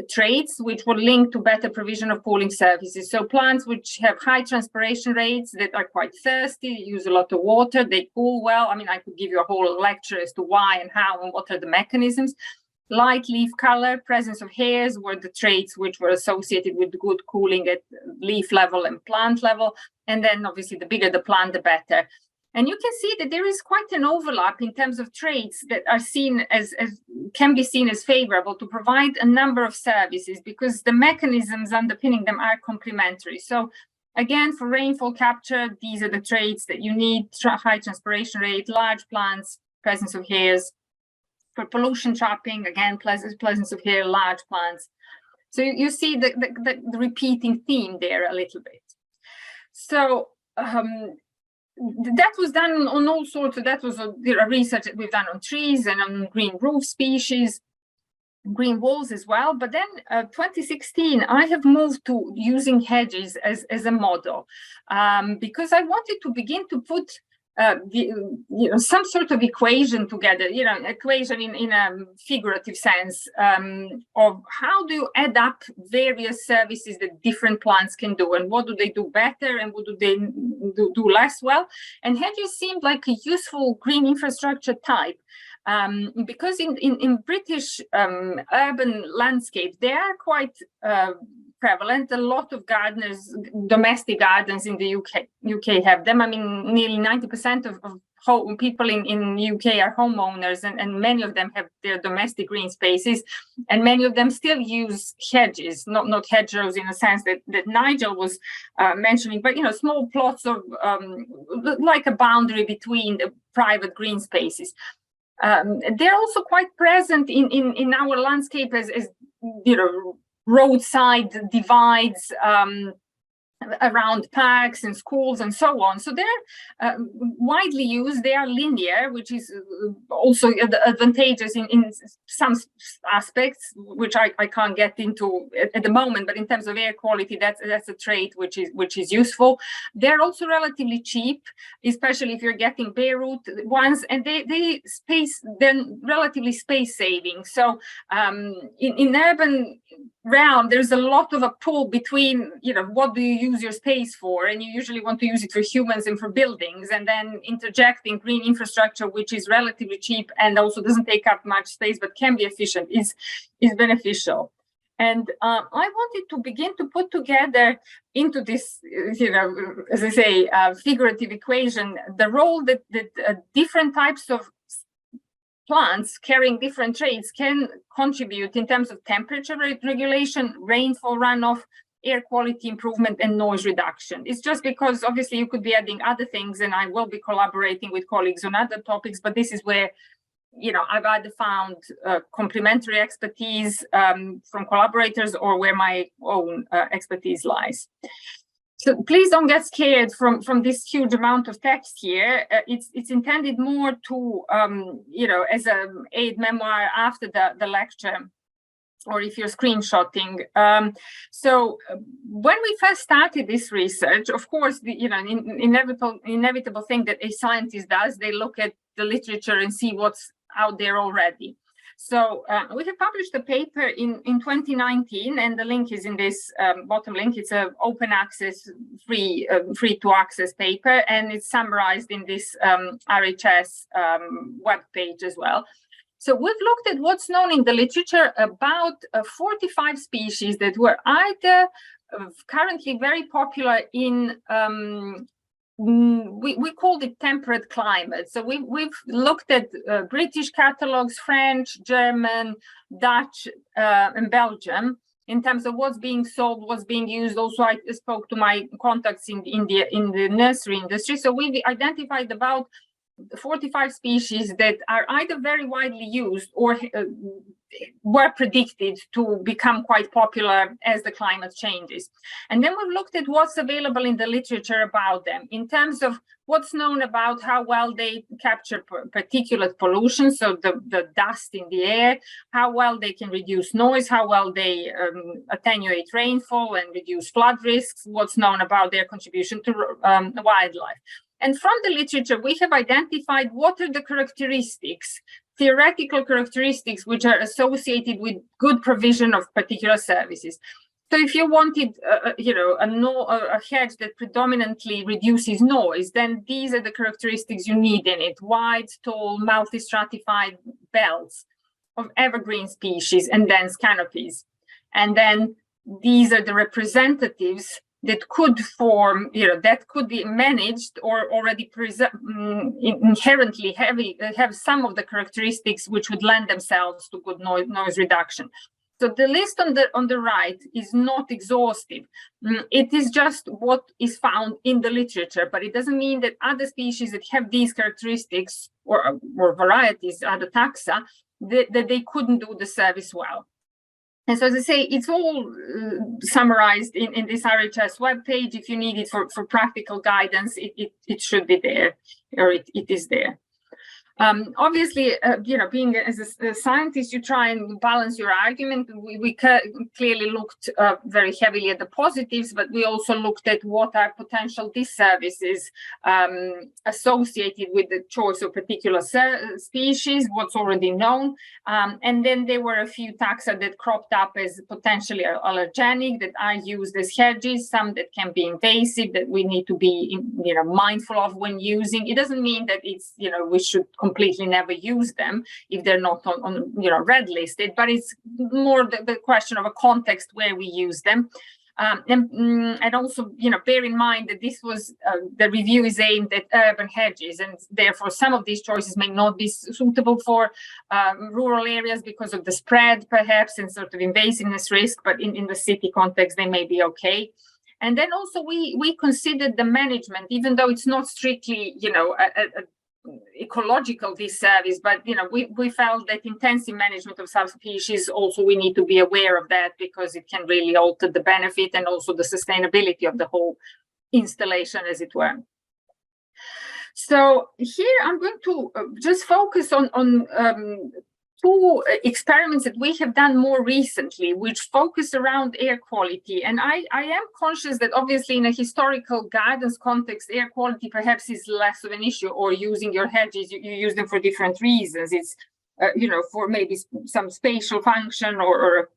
traits which were linked to better provision of cooling services. So plants which have high transpiration rates, that are quite thirsty, use a lot of water, they cool well. I mean, I could give you a whole lecture as to why and how and what are the mechanisms. Light leaf color, presence of hairs were the traits which were associated with good cooling at leaf level and plant level. And then obviously the bigger the plant, the better. And you can see that there is quite an overlap in terms of traits that are seen can be seen as favorable to provide a number of services, because the mechanisms underpinning them are complementary. So again, for rainfall capture, these are the traits that you need: high transpiration rate, large plants, presence of hairs. For pollution trapping, again, presence of hair, large plants. So you see the repeating theme there a little bit. So that was done on all sorts of, that was a research that we've done on trees and on green roof species, green walls as well. But then 2016, I have moved to using hedges as a model, because I wanted to begin to put some sort of equation together, equation in a figurative sense, of how do you add up various services that different plants can do, and what do they do better and what do they do less well. And hedges seemed like a useful green infrastructure type, because in British urban landscapes, they are quite prevalent. A lot of gardeners, domestic gardens in the UK have them. I mean, nearly 90% of people in UK are homeowners, and many of them have their domestic green spaces, and many of them still use hedges, not hedgerows in a sense that Nigel was mentioning, but small plots of like a boundary between the private green spaces. They're also quite present in our landscape as roadside divides around parks and schools and so on. So they're widely used. They are linear, which is also advantageous in some aspects, which I can't get into at the moment. But in terms of air quality, that's a trait which is useful. They're also relatively cheap, especially if you're getting bare root ones, and they're relatively space saving. So in urban realm, there's a lot of a pull between, what do you use your space for? And you usually want to use it for humans and for buildings, and then interjecting green infrastructure, which is relatively cheap and also doesn't take up much space, but can be efficient, is beneficial. And I wanted to begin to put together into this, as I say, figurative equation, the role that different types of plants carrying different traits can contribute in terms of temperature regulation, rainfall runoff, air quality improvement, and noise reduction. It's just because obviously you could be adding other things, and I will be collaborating with colleagues on other topics, but this is where I've either found complementary expertise from collaborators, or where my own expertise lies. So please don't get scared from this huge amount of text here. It's intended more to, as an aid memoir after the lecture, or if you're screenshotting. So when we first started this research, of course, the inevitable thing that a scientist does, they look at the literature and see what's out there already. So we have published a paper in 2019, and the link is in this bottom link. It's an open access, free to access paper, and it's summarized in this RHS web page as well. So we've looked at what's known in the literature about 45 species that were either currently very popular in we called it temperate climate. So we've looked at British catalogs, French, German, Dutch, and Belgium in terms of what's being sold, what's being used. Also, I spoke to my contacts in the nursery industry. So we've identified about 45 species that are either very widely used or were predicted to become quite popular as the climate changes. And then we've looked at what's available in the literature about them in terms of what's known about how well they capture particulate pollution, so the dust in the air, how well they can reduce noise, how well they attenuate rainfall and reduce flood risks, what's known about their contribution to wildlife. And from the literature, we have identified what are the characteristics, theoretical characteristics, which are associated with good provision of particular services. So if you wanted, a hedge that predominantly reduces noise, then these are the characteristics you need in it: wide, tall, multi-stratified belts of evergreen species and dense canopies. And then these are the representatives that could form, that could be managed or already inherently have some of the characteristics which would lend themselves to good noise reduction. So the list on the right is not exhaustive. It is just what is found in the literature, but it doesn't mean that other species that have these characteristics or varieties, other taxa, that they couldn't do the service well. And so, as I say, it's all summarized in this RHS webpage. If you need it for practical guidance, it should be there, or it is there. Obviously, being as a scientist, you try and balance your argument. We clearly looked very heavily at the positives, but we also looked at what are potential disservices associated with the choice of particular species, what's already known. And then there were a few taxa that cropped up as potentially allergenic, that are used as hedges, some that can be invasive, that we need to be mindful of when using. It doesn't mean that it's, we should completely never use them if they're not on red listed, but it's more the question of a context where we use them. And also, bear in mind that this was the review is aimed at urban hedges, and therefore some of these choices may not be suitable for rural areas because of the spread, perhaps, and sort of invasiveness risk. But in the city context, they may be okay. And then also we considered the management, even though it's not strictly, a ecological disservice, but we felt that intensive management of subspecies, also we need to be aware of that, because it can really alter the benefit and also the sustainability of the whole installation, as it were. So here I'm going to just focus on two experiments that we have done more recently, which focus around air quality. And I am conscious that obviously in a historical gardens context, air quality perhaps is less of an issue, or using your hedges, you use them for different reasons. It's, for maybe some spatial function or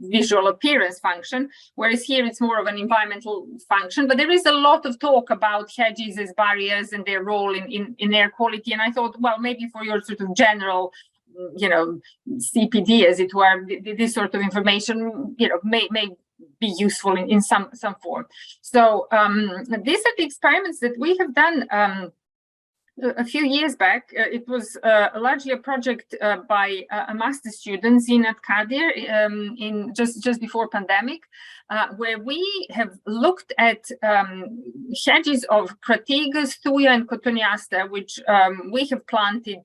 visual appearance function, whereas here it's more of an environmental function. But there is a lot of talk about hedges as barriers and their role in air quality. And I thought, well, maybe for your sort of general CPD, as it were, this sort of information, may be useful in some form. So these are the experiments that we have done a few years back. It was largely a project by a master's student, Zinat Kadir, in just before pandemic, where we have looked at hedges of Crataegus, Thuya, and Cotoneaster, which we have planted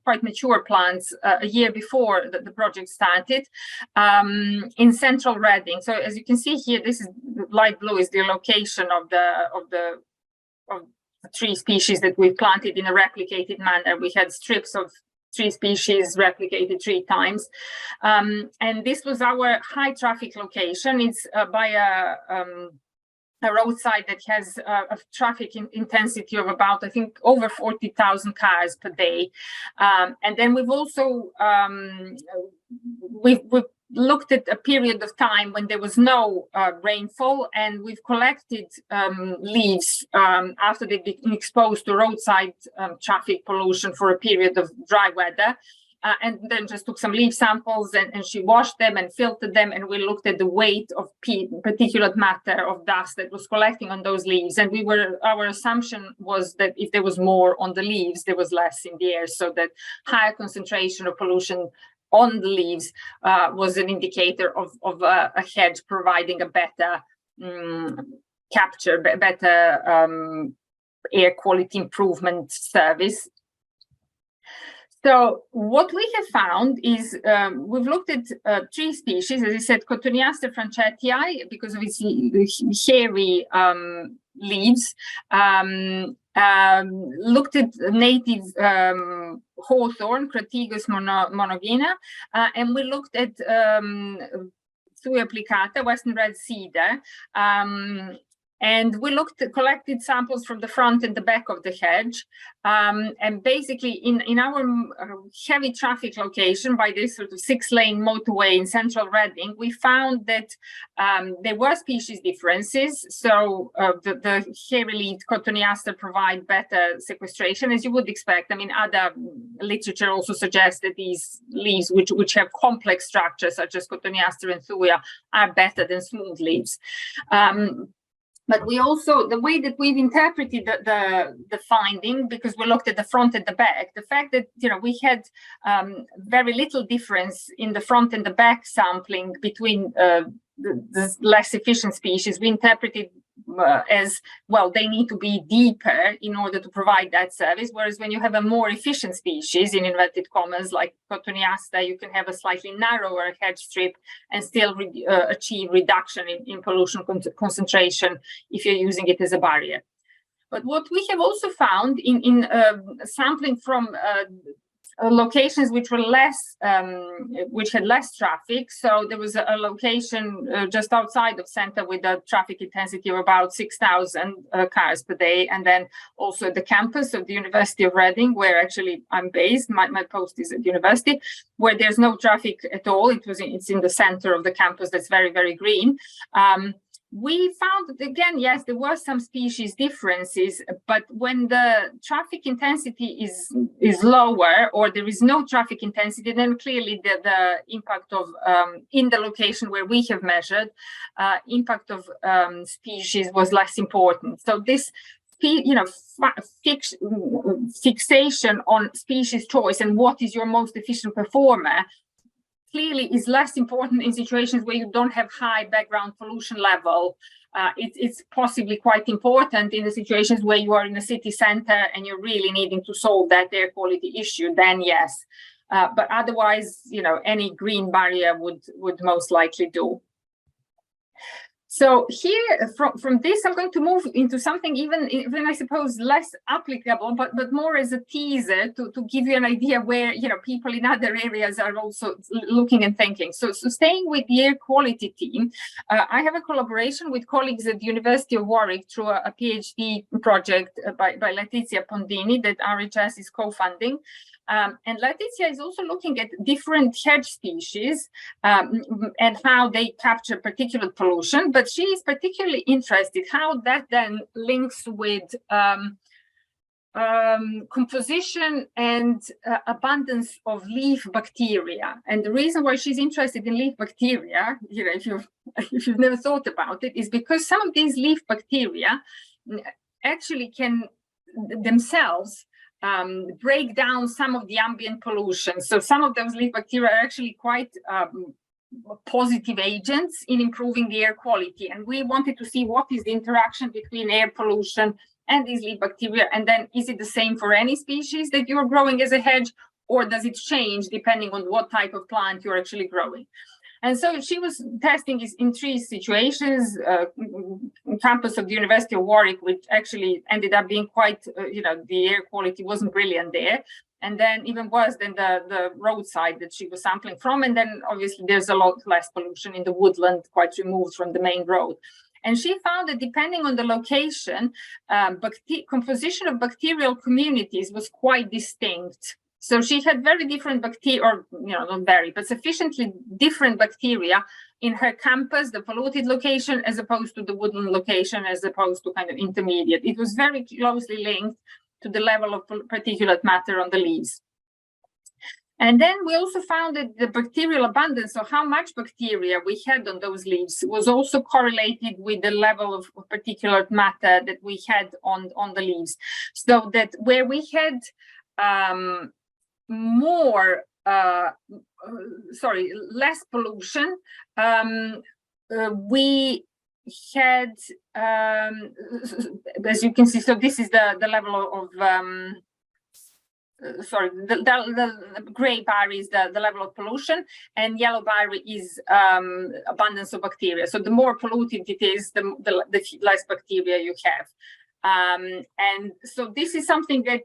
quite mature plants a year before the project started in central Reading. So as you can see here, this is light blue is the location of the tree species that we planted in a replicated manner. We had strips of tree species replicated 3 times. And this was our high traffic location. It's by a roadside that has a traffic intensity of about, I think, over 40,000 cars per day. And then we've also we've looked at a period of time when there was no rainfall, and we've collected leaves after they've been exposed to roadside traffic pollution for a period of dry weather. And then just took some leaf samples and she washed them and filtered them, and we looked at the weight of particulate matter of dust that was collecting on those leaves. And our assumption was that if there was more on the leaves, there was less in the air, so that higher concentration of pollution on the leaves was an indicator of a hedge providing a better capture, better air quality improvement service. So what we have found is we've looked at 3 species, as I said, Cotoneaster franchetii, because of its hairy leaves, looked at native hawthorn, Crataegus monogyna, and we looked at Thuja plicata, western red cedar, and we collected samples from the front and the back of the hedge. And basically in our heavy traffic location by this sort of 6-lane motorway in central Reading, we found that there were species differences. So the hairy-leaved Cotoneaster provide better sequestration, as you would expect. I mean, other literature also suggests that these leaves, which have complex structures, such as Cotoneaster and Thuja, are better than smooth leaves. But we also, the way that we've interpreted the finding, because we looked at the front and the back, the fact that, we had very little difference in the front and the back sampling between the less efficient species, we interpreted as, well, they need to be deeper in order to provide that service. Whereas when you have a more efficient species, in inverted commas, like Cotoneaster, you can have a slightly narrower hedge strip and still achieve reduction in pollution concentration if you're using it as a barrier. But what we have also found in sampling from locations which were which had less traffic. So there was a location just outside of Center with a traffic intensity of about 6,000 cars per day, and then also at the campus of the University of Reading, where actually I'm based. My post is at the university, where there's no traffic at all. It's in the center of the campus that's very, very green. We found that, again, yes, there were some species differences, but when the traffic intensity is lower, or there is no traffic intensity, then clearly the impact of, in the location where we have measured, impact of species was less important. So this, fixation on species choice and what is your most efficient performer clearly is less important in situations where you don't have high background pollution level. It's possibly quite important in the situations where you are in a city center and you're really needing to solve that air quality issue, then yes. But otherwise, any green barrier would most likely do. So here, from this, I'm going to move into something even I suppose less applicable, but more as a teaser to give you an idea where people in other areas are also looking and thinking. So staying with the air quality team, I have a collaboration with colleagues at the University of Warwick through a PhD project by Letizia Pondini that RHS is co-funding. And Letizia is also looking at different hedge species and how they capture particulate pollution, but she is particularly interested how that then links with composition and abundance of leaf bacteria. And the reason why she's interested in leaf bacteria, if you've never thought about it, is because some of these leaf bacteria actually can themselves break down some of the ambient pollution. So some of those leaf bacteria are actually quite positive agents in improving the air quality. And we wanted to see what is the interaction between air pollution and these leaf bacteria. And then is it the same for any species that you're growing as a hedge, or does it change depending on what type of plant you're actually growing? And so she was testing in 3 situations, campus of the University of Warwick, which actually ended up being quite, the air quality wasn't brilliant there. And then even worse than the roadside that she was sampling from. And then obviously there's a lot less pollution in the woodland, quite removed from the main road. And she found that depending on the location, composition of bacterial communities was quite distinct. So she had very different bacteria, or not very, but sufficiently different bacteria in her campus, the polluted location, as opposed to the woodland location, as opposed to kind of intermediate. It was very closely linked to the level of particulate matter on the leaves. And then we also found that the bacterial abundance, so how much bacteria we had on those leaves, was also correlated with the level of particulate matter that we had on the leaves. So that where we had less pollution, we had, as you can see, so this is the level of the gray bar is the level of pollution, and yellow bar is abundance of bacteria. So the more polluted it is, the less bacteria you have. And so this is something that,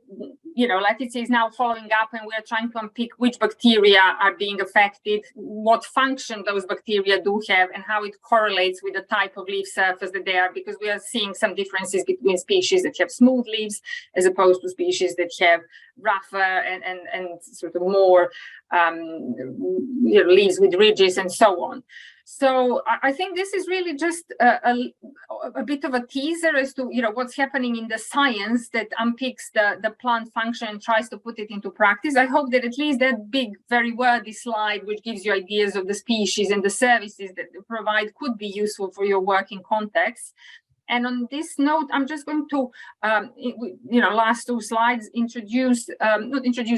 Letizia is now following up, and we are trying to unpick which bacteria are being affected, what function those bacteria do have, and how it correlates with the type of leaf surface that they are, because we are seeing some differences between species that have smooth leaves as opposed to species that have rougher and sort of more leaves with ridges and so on. So I think this is really just a bit of a teaser as to what's happening in the science that unpicks the plant function and tries to put it into practice. I hope that at least that big, very wordy slide, which gives you ideas of the species and the services that they provide, could be useful for your working context. And on this note, I'm just going to, last two slides,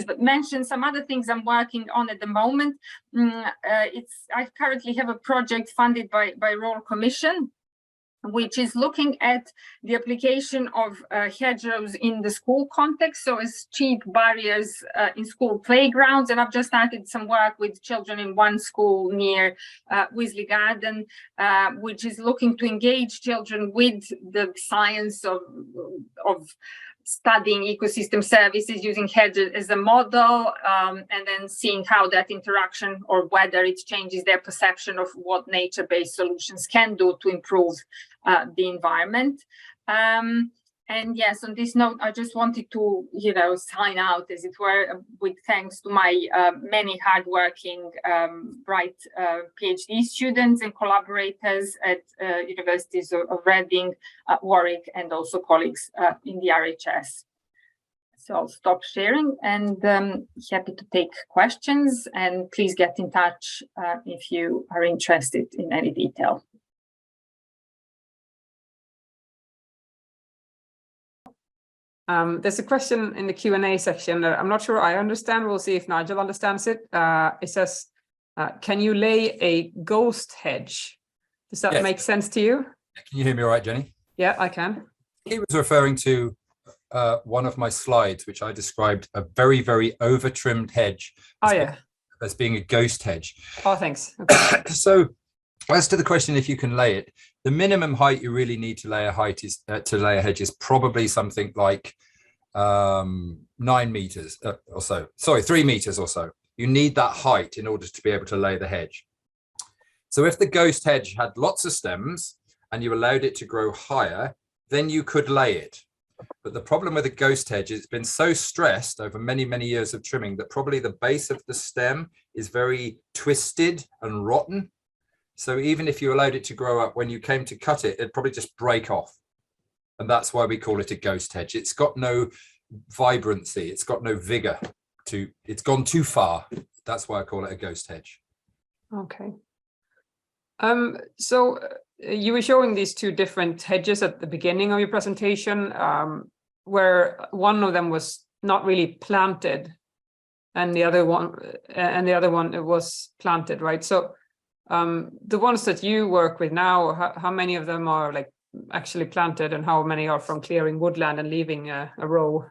but mention some other things I'm working on at the moment. I currently have a project funded by Royal Commission, which is looking at the application of hedgerows in the school context, so as cheap barriers in school playgrounds. And I've just started some work with children in one school near Weasley Garden, which is looking to engage children with the science of studying ecosystem services using hedges as a model, and then seeing how that interaction, or whether it changes their perception of what nature-based solutions can do to improve the environment. And yes, on this note, I just wanted to, sign out, as it were, with thanks to my many hardworking, bright PhD students and collaborators at universities of Reading, Warwick, and also colleagues in the RHS. So I'll stop sharing, and happy to take questions, and please get in touch if you are interested in any detail. There's a question in the Q&A section that I'm not sure I understand. We'll see if Nigel understands it. It says, can you lay a ghost hedge? Does that make sense to you? Can you hear me all right, Jenny? Yeah, I can. He was referring to one of my slides, which I described a very, very over-trimmed hedge as being a ghost hedge. Oh, thanks. Okay. So as to the question if you can lay it, the minimum height you really need to lay a hedge is probably something like 9 meters or so. Sorry, 3 meters or so. You need that height in order to be able to lay the hedge. So if the ghost hedge had lots of stems and you allowed it to grow higher, then you could lay it. But the problem with a ghost hedge is it's been so stressed over many, many years of trimming that probably the base of the stem is very twisted and rotten. So even if you allowed it to grow up, when you came to cut it, it'd probably just break off. And that's why we call it a ghost hedge. It's got no vibrancy. It's got no vigor. It's gone too far. That's why I call it a ghost hedge. Okay. So you were showing these two different hedges at the beginning of your presentation, where one of them was not really planted, and the other one it was planted, right? So the ones that you work with now, how many of them are like actually planted, and how many are from clearing woodland and leaving a row?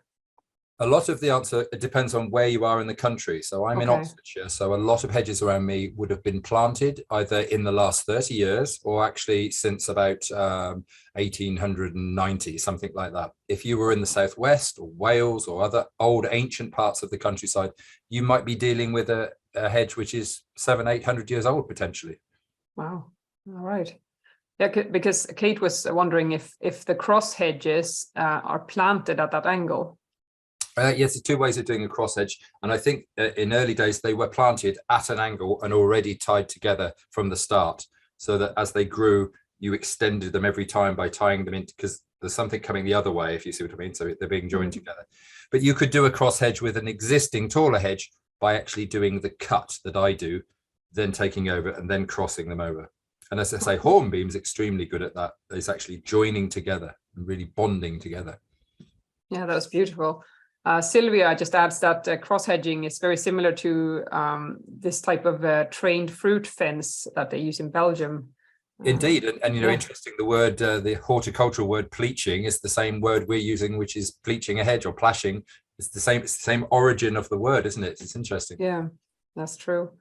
A lot of the answer, it depends on where you are in the country. So I'm in Oxfordshire, so a lot of hedges around me would have been planted either in the last 30 years or actually since about 1890, something like that. If you were in the southwest or Wales or other old ancient parts of the countryside, you might be dealing with a hedge which is 700-800 years old potentially. Wow. All right. Yeah, because Kate was wondering if the cross hedges are planted at that angle. Yes, there's two ways of doing a cross hedge. And I think in early days, they were planted at an angle and already tied together from the start. So that as they grew, you extended them every time by tying them into, because there's something coming the other way, if you see what I mean. So they're being joined together. But you could do a cross hedge with an existing taller hedge by actually doing the cut that I do, then taking over and then crossing them over. And as I say, hornbeam's extremely good at that. It's actually joining together and really bonding together. Yeah, that was beautiful. Sylvia just adds that cross hedging is very similar to this type of trained fruit fence that they use in Belgium. Indeed, and you know, interesting. The word, the horticultural word "pleaching" is the same word we're using, which is pleaching a hedge or plashing. It's the same origin of the word, isn't it? It's interesting. Yeah, that's true.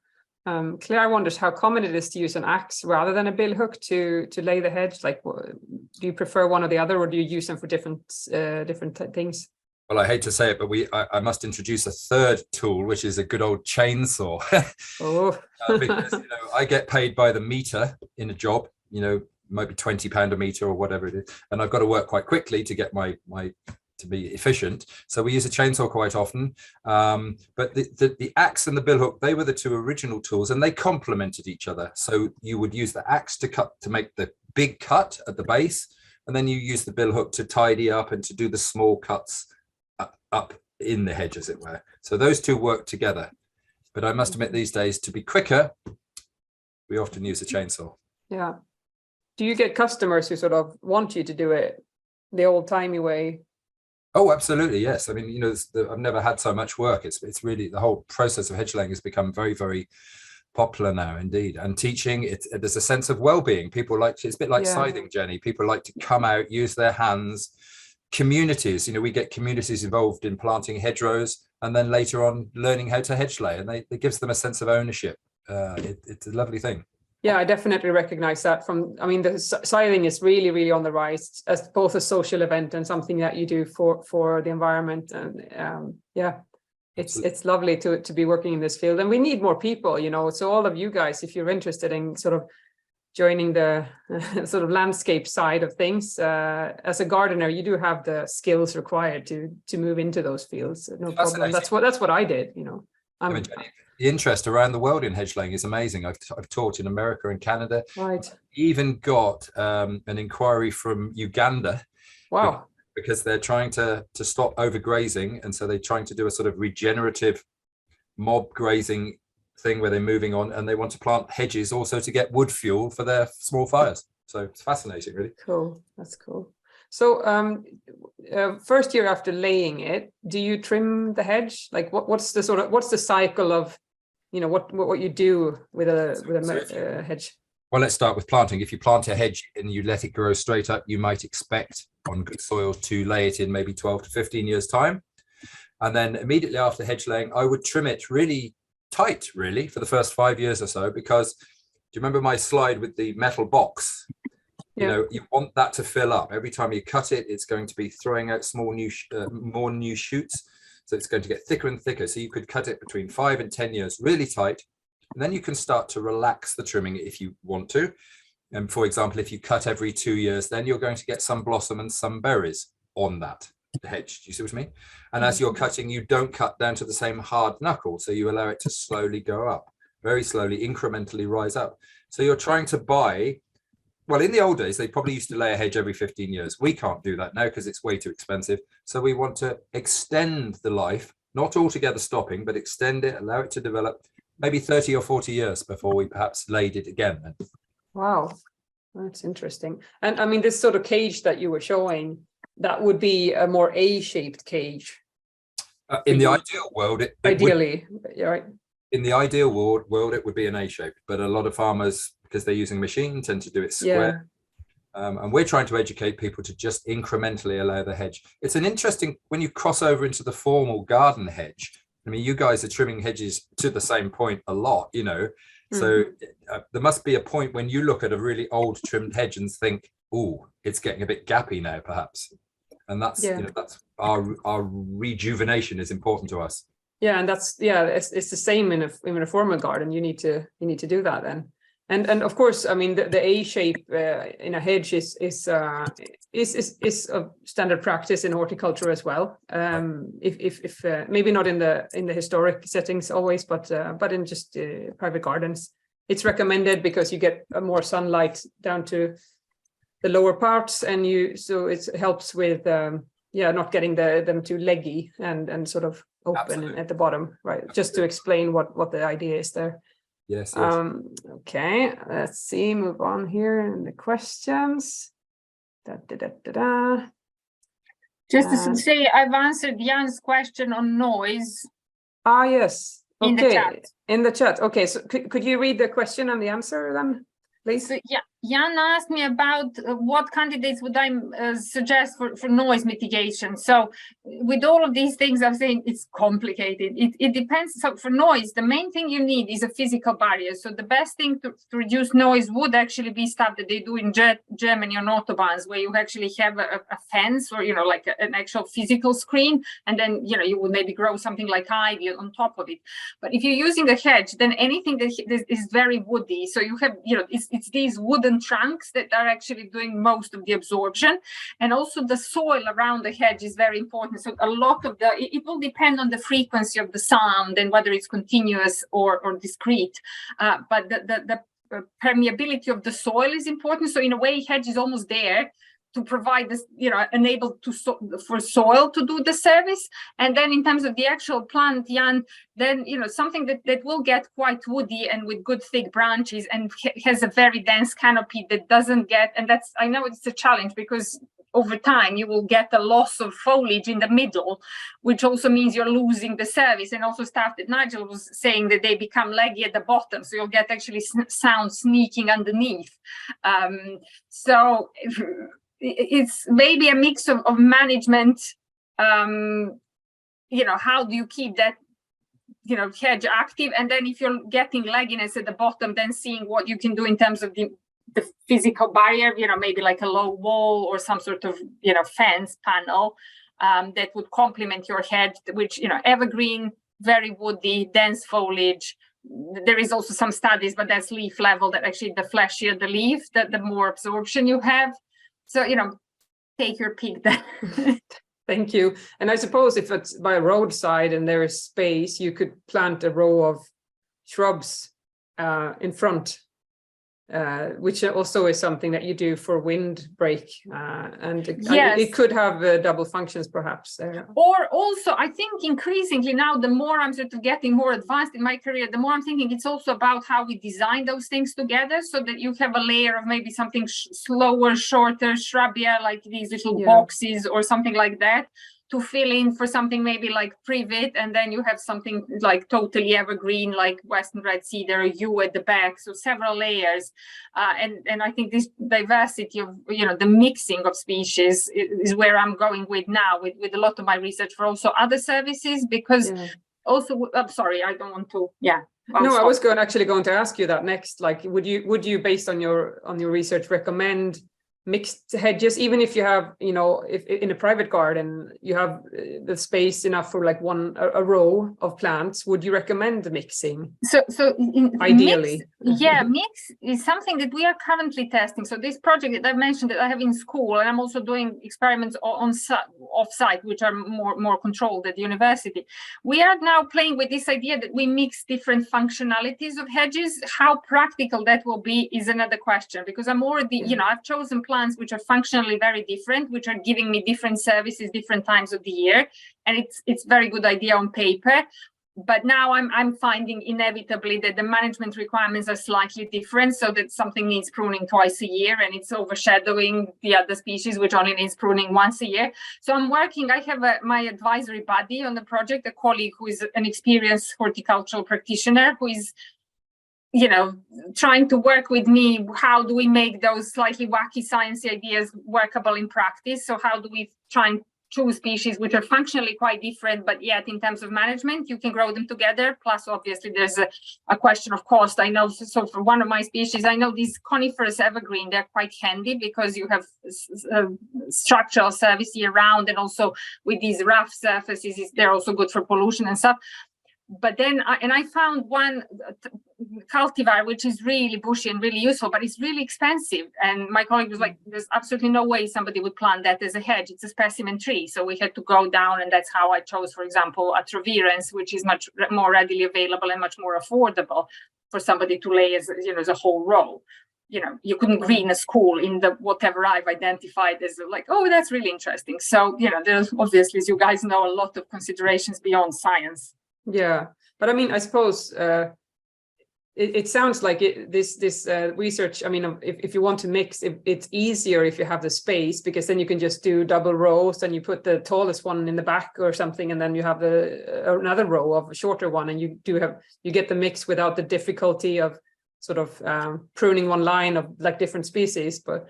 Claire wonders how common it is to use an axe rather than a bill hook to lay the hedge. Like, do you prefer one or the other, or do you use them for different things? Well, I hate to say it, but I must introduce a third tool, which is a good old chainsaw. Oh. Because you know, I get paid by the meter in a job. You know, might be £20 a meter or whatever it is, and I've got to work quite quickly to get my to be efficient. So we use a chainsaw quite often. But the axe and the billhook, they were the two original tools, and they complemented each other. So you would use the axe to make the big cut at the base, and then you use the billhook to tidy up and to do the small cuts up in the hedge, as it were. So those two work together. But I must admit, these days, to be quicker, we often use a chainsaw. Yeah. Do you get customers who sort of want you to do it the old-timey way? Oh, absolutely, yes. I mean, you know, I've never had so much work. It's really, the whole process of hedge laying has become very, very popular now, indeed. And teaching, there's a sense of well-being. People like, it's a bit like scything, Jenny. People like to come out, use their hands. Communities, you know, we get communities involved in planting hedgerows, and then later on learning how to hedge lay, and it gives them a sense of ownership. It's a lovely thing. Yeah, I definitely recognize that from, I mean, the scything is really, really on the rise as both a social event and something that you do for the environment. And yeah, it's lovely to be working in this field, and we need more people, you know. So all of you guys, if you're interested in sort of joining the sort of landscape side of things, as a gardener, you do have the skills required to move into those fiels. No problem. That's what I did, you know. The interest around the world in hedge laying is amazing. I've taught in America and Canada. Right. Even got an inquiry from Uganda. Wow. Because they're trying to stop overgrazing, and so they're trying to do a sort of regenerative mob grazing thing where they're moving on, and they want to plant hedges also to get wood fuel for their small fires. So it's fascinating, really. Cool. That's cool. So first year after laying it, do you trim the hedge? Like what's the cycle of, you know, what you do with a hedge? Well, let's start with planting. If you plant a hedge and you let it grow straight up, you might expect on good soil to lay it in maybe 12 to 15 years time. And then immediately after hedge laying, I would trim it really tight, really, for the first 5 years or so, because do you remember my slide with the metal box? You know, you want that to fill up. Every time you cut it, it's going to be throwing out more new shoots. So it's going to get thicker and thicker. So you could cut it between 5 and 10 years really tight. And then you can start to relax the trimming if you want to. And for example, if you cut every 2 years, then you're going to get some blossom and some berries on that hedge. Do you see what I mean? And as you're cutting, you don't cut down to the same hard knuckle. So you allow it to slowly go up, very slowly, incrementally rise up. So you're trying to buy. Well, in the old days, they probably used to lay a hedge every 15 years. We can't do that now because it's way too expensive. So we want to extend the life, not altogether stopping, but extend it, allow it to develop, maybe 30 or 40 years before we perhaps laid it again. Wow, that's interesting. And I mean, this sort of cage that you were showing, that would be a more A-shaped cage. In the ideal world, ideally, right. In the ideal world, it would be an A-shaped, but a lot of farmers, because they're using a machine, tend to do it square. Yeah. And we're trying to educate people to just incrementally allow the hedge. It's an interesting, when you cross over into the formal garden hedge, I mean, you guys are trimming hedges to the same point a lot, you know. So there must be a point when you look at a really old trimmed hedge and think, oh, it's getting a bit gappy now, perhaps. And that's, you know, that's our rejuvenation is important to us. Yeah, and that's it's the same in a formal garden. You need to do that then. And of course, I mean, the A shape in a hedge is a standard practice in horticulture as well. If maybe not in the historic settings always, but in just private gardens, it's recommended because you get more sunlight down to the lower parts, and so it helps with not getting them too leggy and sort of open at the bottom, right? Just to explain what the idea is there. Yes. Okay, let's see, move on here in the questions. Just to say, I've answered Jan's question on noise. Yes. Okay. In the chat. In the chat. Okay, so could you read the question and the answer then, please? So, yeah, Jan asked me about what candidates would I suggest for noise mitigation. So with all of these things, I'm saying it's complicated. It depends. So for noise, the main thing you need is a physical barrier. So the best thing to reduce noise would actually be stuff that they do in Germany on autobahns, where you actually have a fence or, like an actual physical screen. And then, you would maybe grow something like ivy on top of it. But if you're using a hedge, then anything that is very woody. So you have, it's these wooden trunks that are actually doing most of the absorption, and also the soil around the hedge is very important. So a lot of it will depend on the frequency of the sound and whether it's continuous or discrete, but the permeability of the soil is important. So in a way, hedge is almost there to provide this, enable for soil to do the service. And then in terms of the actual plant, Jan, then, something that will get quite woody and with good thick branches and has a very dense canopy that doesn't get, and I know it's a challenge because over time you will get a loss of foliage in the middle, which also means you're losing the service, and also stuff that Nigel was saying that they become leggy at the bottom. So you'll get actually sound sneaking underneath. So it's maybe a mix of management. How do you keep that, hedge active? And then if you're getting legginess at the bottom, then seeing what you can do in terms of the physical barrier, maybe like a low wall or some sort of, fence panel that would complement your hedge, which, evergreen, very woody, dense foliage. There is also some studies, but that's leaf level, that actually the fleshier the leaf, the more absorption you have. So, take your pick there. Thank you. And I suppose if it's by a roadside and there is space, you could plant a row of shrubs in front, which also is something that you do for windbreak. And it could have double functions, perhaps. Or also, I think increasingly now, the more I'm sort of getting more advanced in my career, the more I'm thinking it's also about how we design those things together, so that you have a layer of maybe something slower, shorter, shrubbier, like these little boxes or something like that, to fill in for something maybe like privet, and then you have something like totally evergreen, like Western red cedar or yew at the back. So several layers, and I think this diversity of the mixing of species is where I'm going with now with a lot of my research for also other services, because also I'm sorry, I don't want to I was going to ask you that next. Like, would you based on your research recommend mixed hedges, even if you have, if in a private garden you have the space enough for like a row of plants, would you recommend the mixing? So ideally, mix is something that we are currently testing. So this project that I mentioned that I have in school, and I'm also doing experiments off-site, which are more controlled at the university. We are now playing with this idea that we mix different functionalities of hedges. How practical that will be is another question, because I'm already, I've chosen plants which are functionally very different, which are giving me different services, different times of the year. And it's very good idea on paper. But now I'm finding inevitably that the management requirements are slightly different, so that something needs pruning twice a year and it's overshadowing the other species, which only needs pruning once a year. So I have my advisory buddy on the project, a colleague who is an experienced horticultural practitioner, who is trying to work with me. How do we make those slightly wacky sciencey ideas workable in practice? So how do we try and choose species which are functionally quite different, but yet in terms of management, you can grow them together? Plus, obviously, there's a question of cost. I know, so for one of my species, I know these coniferous evergreen, they're quite handy because you have structural service year round, and also with these rough surfaces, they're also good for pollution and stuff. But then I found one cultivar which is really bushy and really useful, but it's really expensive. And my colleague was like, there's absolutely no way somebody would plant that as a hedge. It's a specimen tree. So we had to go down, and that's how I chose, for example, a Traverens, which is much more readily available and much more affordable for somebody to lay as, you know, as a whole row. You know, you couldn't green a school in the whatever I've identified as like, oh, that's really interesting. So, you know, there's obviously, as you guys know, a lot of considerations beyond science. Yeah, but I mean, I suppose it sounds like this research. I mean, if you want to mix, it's easier if you have the space, because then you can just do double rows and you put the tallest one in the back or something, and then you have another row of a shorter one, and you get the mix without the difficulty of sort of pruning one line of like different species. But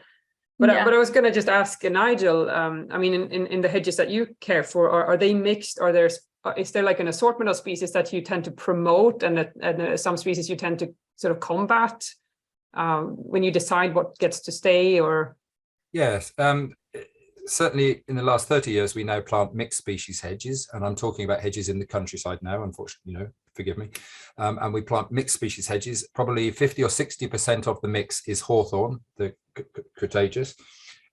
I was going to just ask Nigel. I mean, in the hedges that you care for, are they mixed? Is there like an assortment of species that you tend to promote, and some species you tend to sort of combat when you decide what gets to stay? Or yes, certainly in the last 30 years we now plant mixed species hedges, and I'm talking about hedges in the countryside now, unfortunately, you know, forgive me. And we plant mixed species hedges. Probably 50 or 60% of the mix is hawthorn, the cretaceous,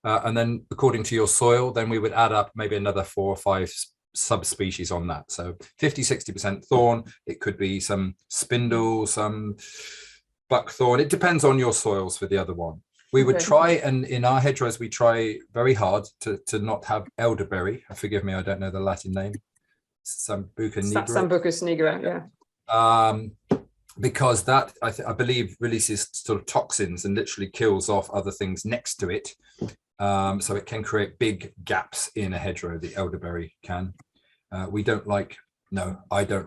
and then according to your soil, then we would add up maybe another 4 or 5 subspecies on that. So 50-60% thorn. It could be some spindle, some buckthorn. It depends on your soils for the other one. We would try, and in our hedgerows we try very hard to not have elderberry. Forgive me, I don't know the Latin name. Sambuca nigra. Sambucus nigra, yeah. Because that I believe releases sort of toxins and literally kills off other things next to it. So it can create big gaps in a hedgerow. The elderberry can. I don't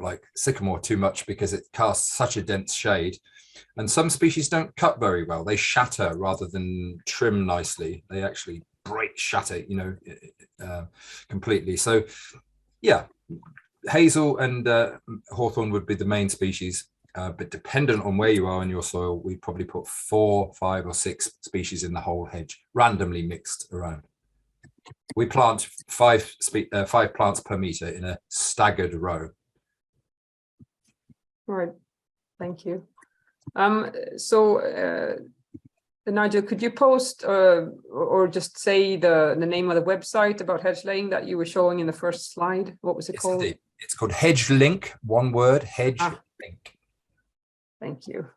like sycamore too much because it casts such a dense shade, and some species don't cut very well. They shatter rather than trim nicely. They actually shatter, you know, completely. So yeah, hazel and hawthorn would be the main species. But dependent on where you are in your soil, we probably put 4, 5 or 6 species in the whole hedge, randomly mixed around. We plant 5 plants per meter in a staggered row. All right, thank you. So Nigel, could you post or just say the name of the website about hedge laying that you were showing in the first slide? What was it called? It's called Hedge Link, one word, Hedge Link. Thank you.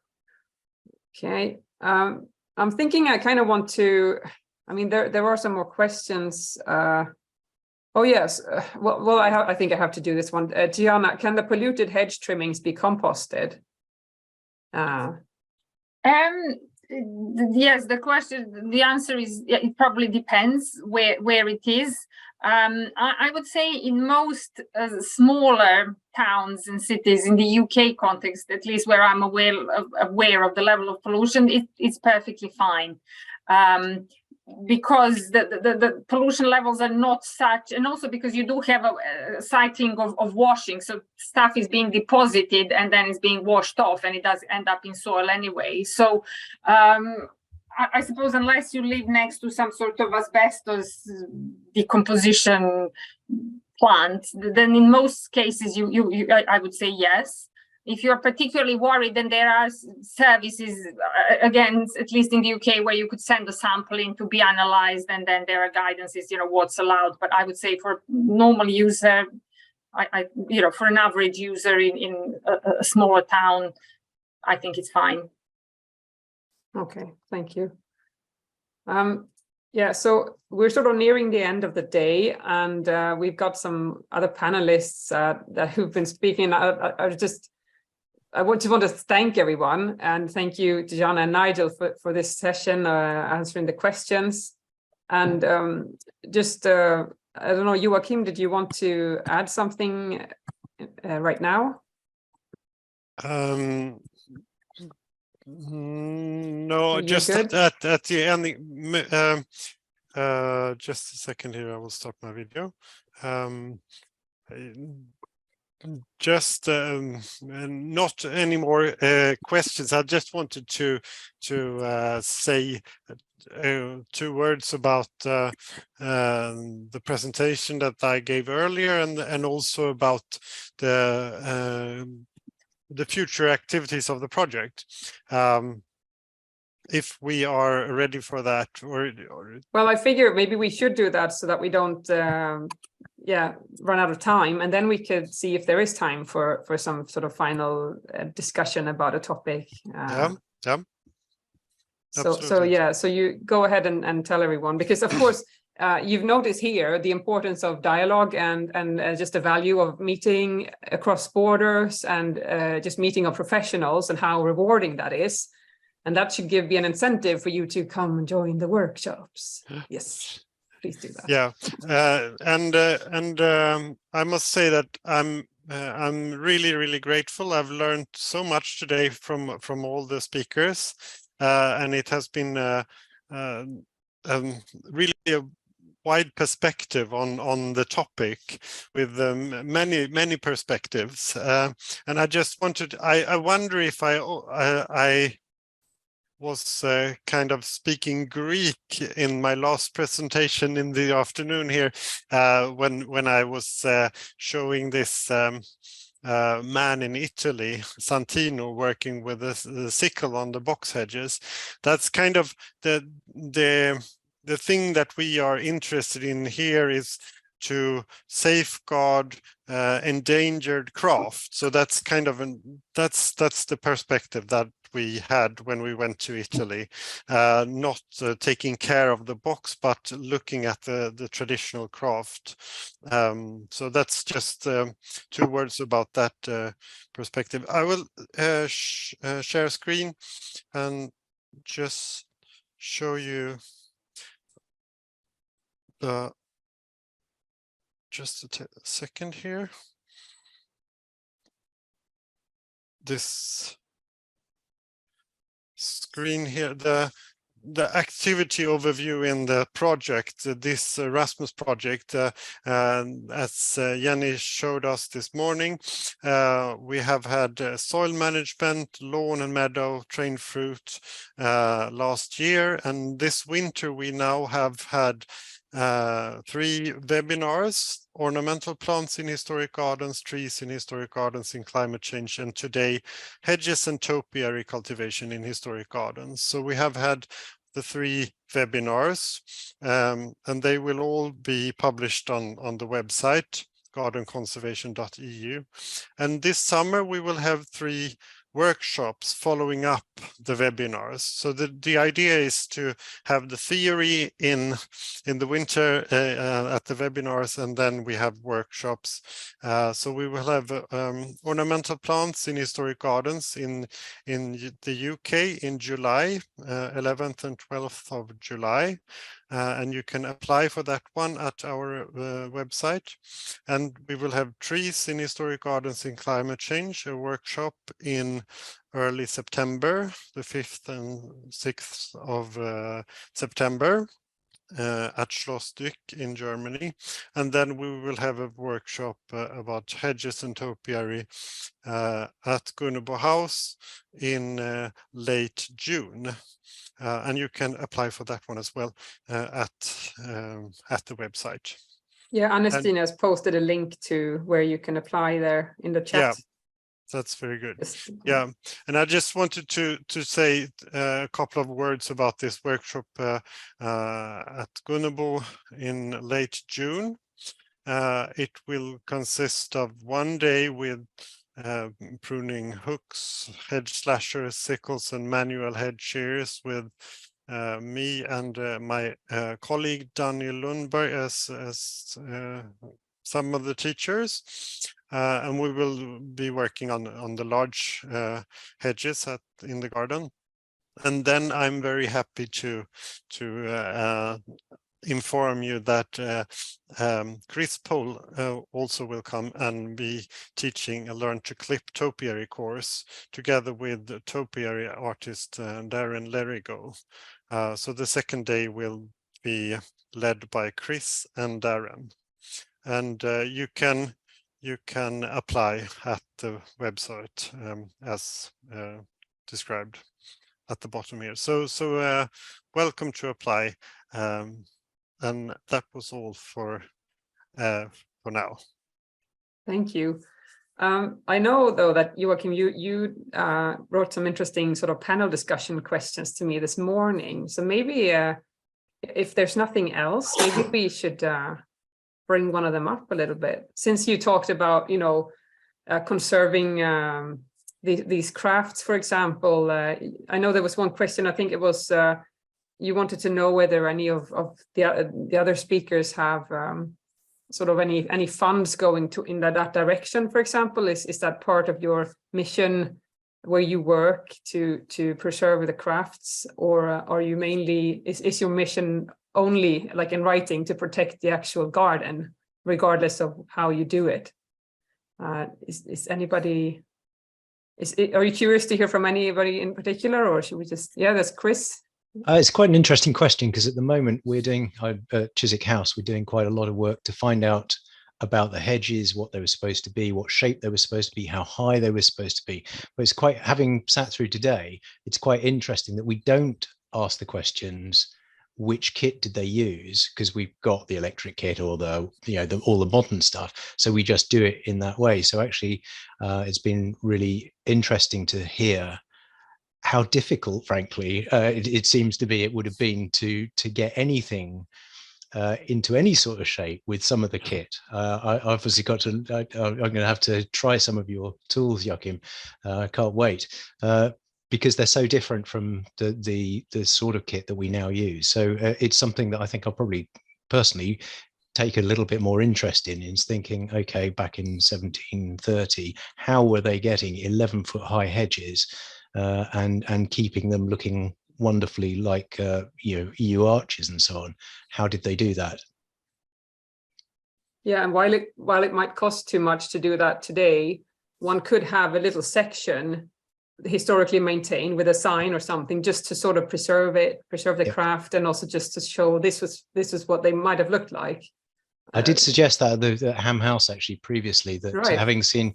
Okay, I'm thinking I kind of want to, I mean, there are some more questions. Oh yes, well, I think I have to do this one. Gianna, can the polluted hedge trimmings be composted? Yes, the answer is it probably depends where it is. I would say in most smaller towns and cities in the UK context, at least where I'm aware of the level of pollution, it's perfectly fine. Because the pollution levels are not such, and also because you do have a cycling of washing, so stuff is being deposited and then it's being washed off, and it does end up in soil anyway. So I suppose unless you live next to some sort of asbestos decomposition plant, then in most cases I would say yes. If you're particularly worried, then there are services, again, at least in the UK, where you could send a sample in to be analyzed, and then there are guidances, you know, what's allowed. But I would say for normal user, for an average user in a smaller town, I think it's fine. Okay, thank you. Yeah, so we're sort of nearing the end of the day, and we've got some other panelists who've been speaking. I just want to thank everyone, and thank you to Gianna and Nigel for this session, answering the questions. And I don't know, Joakim, did you want to add something right now? No, just at the end. Just a second here, I will stop my video. Just not any more questions. I just wanted to say 2 words about the presentation that I gave earlier, and also about the future activities of the project. If we are ready for that, or well, I figure maybe we should do that so that we don't run out of time, and then we could see if there is time for some sort of final discussion about a topic. Yeah. So you go ahead and tell everyone, because of course you've noticed here the importance of dialogue and just the value of meeting across borders and just meeting of professionals and how rewarding that is. And that should be an incentive for you to come and join the workshops. Yes, please do that. Yeah, and I must say that I'm really grateful. I've learned so much today from all the speakers, and it has been really a wide perspective on the topic, with many perspectives. And I just wanted, I wonder if I was kind of speaking Greek in my last presentation in the afternoon here, when I was showing this man in Italy, Santino, working with the sickle on the box hedges. That's kind of the thing that we are interested in here, is to safeguard endangered craft. So that's kind of that's the perspective that we had when we went to Italy, not taking care of the box, but looking at the traditional craft. So that's just 2 words about that perspective. I will share screen and just show you the, just a second here. This screen here, the activity overview in the project, this Erasmus project, as Jenny showed us this morning, we have had soil management, lawn and meadow, trained fruit last year, and this winter we now have had 3 webinars: ornamental plants in historic gardens, trees in historic gardens, in climate change, and today hedges and topiary cultivation in historic gardens. So we have had the 3 webinars, and they will all be published on the website gardenconservation.eu. And this summer we will have 3 workshops following up the webinars. So the idea is to have the theory in the winter at the webinars, and then we have workshops. So we will have ornamental plants in historic gardens in the UK in July, 11th and 12th of July. And you can apply for that one at our website. And we will have trees in historic gardens in climate change, a workshop in early September, the 5th and 6th of September. At Schloss Dück in Germany, and then we will have a workshop about hedges and topiary at Gunnebo House in late June, and you can apply for that one as well at the website. Yeah, Anastina has posted a link to where you can apply there in the chat. Yeah. That's very good. Yeah, and I just wanted to say a couple of words about this workshop at Gunnebo in late June. It will consist of 1 day with pruning hooks, hedge slashers, sickles, and manual hedge shears with me and my colleague Daniel Lundberg as some of the teachers. And we will be working on the large hedges in the garden. And then I'm very happy to inform you that Chris Poole also will come and be teaching a Learn to Clip Topiary course together with the topiary artist Darren Lerigo. So the second day will be led by Chris and Darren. And you can you can apply at the website as described at the bottom here. So welcome to apply, and that was all for now. Thank you. I know though that Joakim, you wrote some interesting sort of panel discussion questions to me this morning. So maybe if there's nothing else, maybe we should bring one of them up a little bit. Since you talked about, you know, conserving these crafts, for example. I know there was one question, I think it was, you wanted to know whether any of the other speakers have sort of any funds going to in that direction, for example. Is that part of your mission where you work to preserve the crafts, or are you mainly, is your mission only, like in writing, to protect the actual garden, regardless of how you do it? Is anybody, are you curious to hear from anybody in particular, or should we just, yeah, that's Chris. It's quite an interesting question, because at the moment we're doing, at Chiswick House, we're doing quite a lot of work to find out about the hedges, what they were supposed to be, what shape they were supposed to be, how high they were supposed to be. But it's quite, having sat through today, it's quite interesting that we don't ask the questions, which kit did they use? Because we've got the electric kit or the, you know, all the modern stuff. So we just do it in that way. So actually, it's been really interesting to hear how difficult, frankly, it seems to be, it would have been to get anything into any sort of shape with some of the kit. I obviously got to, I'm going to have to try some of your tools, Joakim. I can't wait, because they're so different from the sort of kit that we now use. So it's something that I think I'll probably personally take a little bit more interest in, is thinking, okay, back in 1730, how were they getting 11-foot high hedges and keeping them looking wonderfully like you know, yew arches and so on? How did they do that? Yeah, and while it might cost too much to do that today, one could have a little section historically maintained with a sign or something, just to sort of preserve the craft, and also just to show this was what they might have looked like. I did suggest that at the Ham House actually previously, that right. Having seen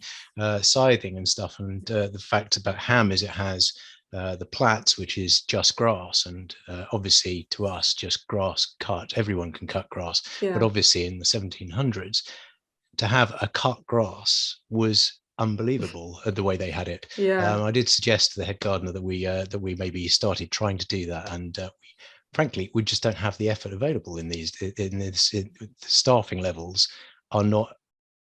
scything and stuff, and the fact about Ham is it has the plats, which is just grass, and obviously to us just grass cut, everyone can cut grass, but obviously in the 1700s to have a cut grass was unbelievable, the way they had it. I did suggest to the head gardener that we maybe started trying to do that, and frankly, we just don't have the effort available in these. The staffing levels are not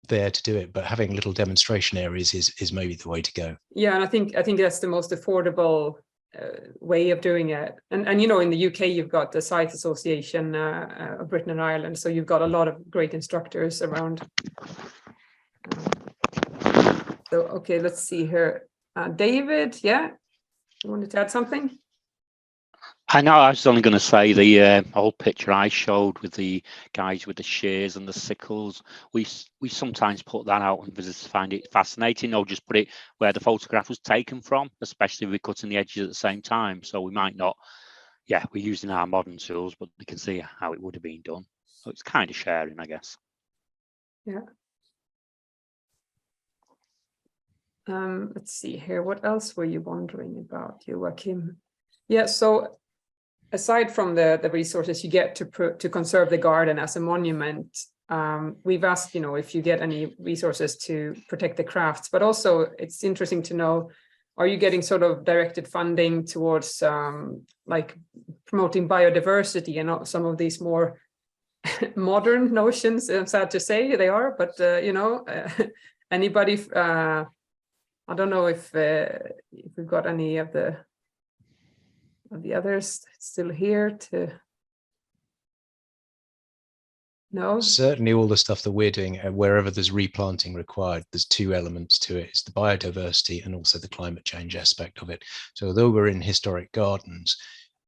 there to do it, but having little demonstration areas is maybe the way to go. Yeah, and I think that's the most affordable way of doing it. And you know, in the UK, you've got the Scythe Association of Britain and Ireland, so you've got a lot of great instructors around. So okay, let's see here. David, yeah, you wanted to add something? I know, I was only going to say the old picture I showed with the guys with the shears and the sickles, we sometimes put that out and visitors find it fascinating, or just put it where the photograph was taken from, especially if we're cutting the edges at the same time. So we might not, yeah, we're using our modern tools, but we can see how it would have been done. So it's kind of sharing, I guess. Yeah. Let's see here. What else were you wondering about, Joakim? Yeah, so aside from the resources you get to conserve the garden as a monument, we've asked, you know, if you get any resources to protect the crafts, but also it's interesting to know, are you getting sort of directed funding towards like promoting biodiversity and some of these more modern notions? I'm sad to say they are, but you know, anybody, I don't know if we've got any of the others still here to know. Certainly all the stuff that we're doing, wherever there's replanting required, there's two elements to it. It's the biodiversity and also the climate change aspect of it. So although we're in historic gardens,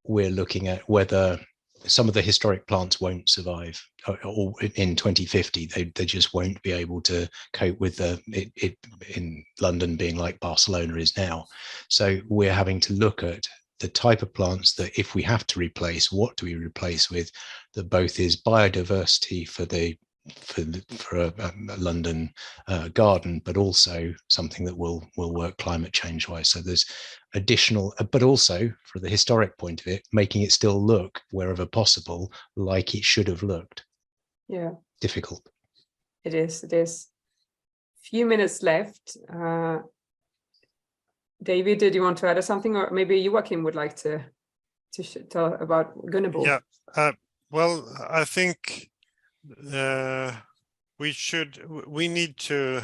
we're looking at whether some of the historic plants won't survive, or in 2050 they just won't be able to cope with it in London being like Barcelona is now. So we're having to look at the type of plants that, if we have to replace, what do we replace with, that both is biodiversity for the for a London garden, but also something that will work climate change wise. So there's additional, but also for the historic point of it, making it still look wherever possible like it should have looked. Yeah, difficult. It is. Few minutes left. David, did you want to add something, or maybe Joakim would like to tell about Gunnebo? Yeah. Well, I think we need to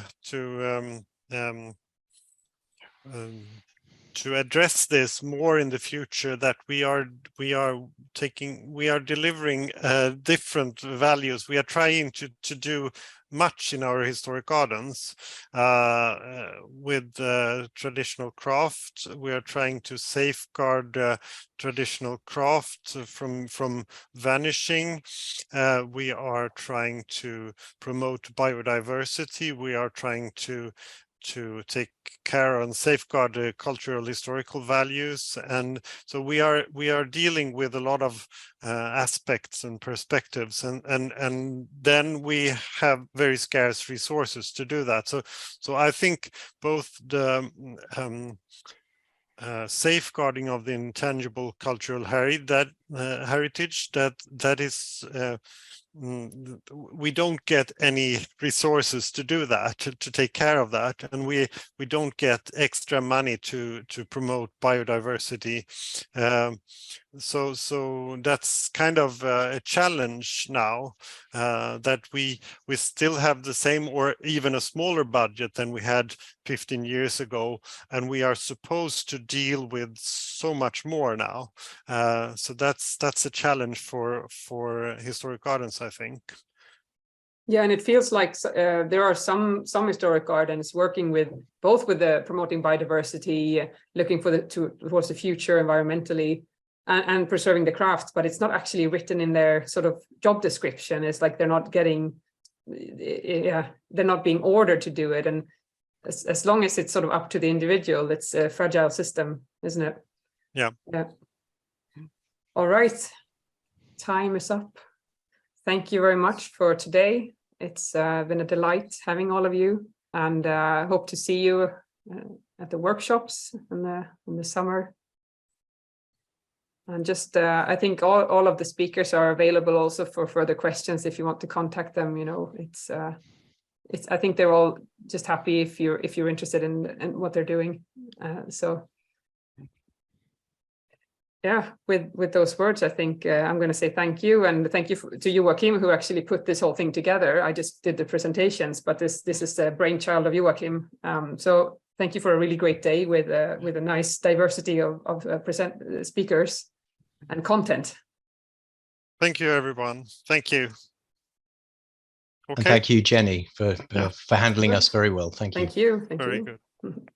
address this more in the future, that we are delivering different values. We are trying to do much in our historic gardens with traditional craft. We are trying to safeguard traditional craft from vanishing. We are trying to promote biodiversity. We are trying to take care and safeguard the cultural historical values, and so we are dealing with a lot of aspects and perspectives, and then we have very scarce resources to do that. So I think both the safeguarding of the intangible cultural heritage that is we don't get any resources to do that, to take care of that, and we don't get extra money to promote biodiversity. So that's kind of a challenge now, that we still have the same or even a smaller budget than we had 15 years ago, and we are supposed to deal with so much more now. So that's a challenge for historic gardens, I think. Yeah, and it feels like there are some historic gardens working with both with the promoting biodiversity, looking for towards the future environmentally, and preserving the crafts, but it's not actually written in their sort of job description. It's like they're not getting, they're not being ordered to do it, and as long as it's sort of up to the individual, it's a fragile system, isn't it? Yeah. All right, time is up. Thank you very much for today. It's been a delight having all of you, and hope to see you at the workshops in the summer. And just I think all of the speakers are available also for further questions if you want to contact them. You know, it's I think they're all just happy if you're interested in what they're doing. So yeah, with those words, I think I'm going to say thank you, and thank you to Joakim, who actually put this whole thing together. I just did the presentations, but this is the brainchild of Joakim. So thank you for a really great day with a nice diversity of speakers and content. Thank you, everyone. Thank you. Okay. And thank you, Jenny, for handling us very well. Thank you. Thank you. Very good.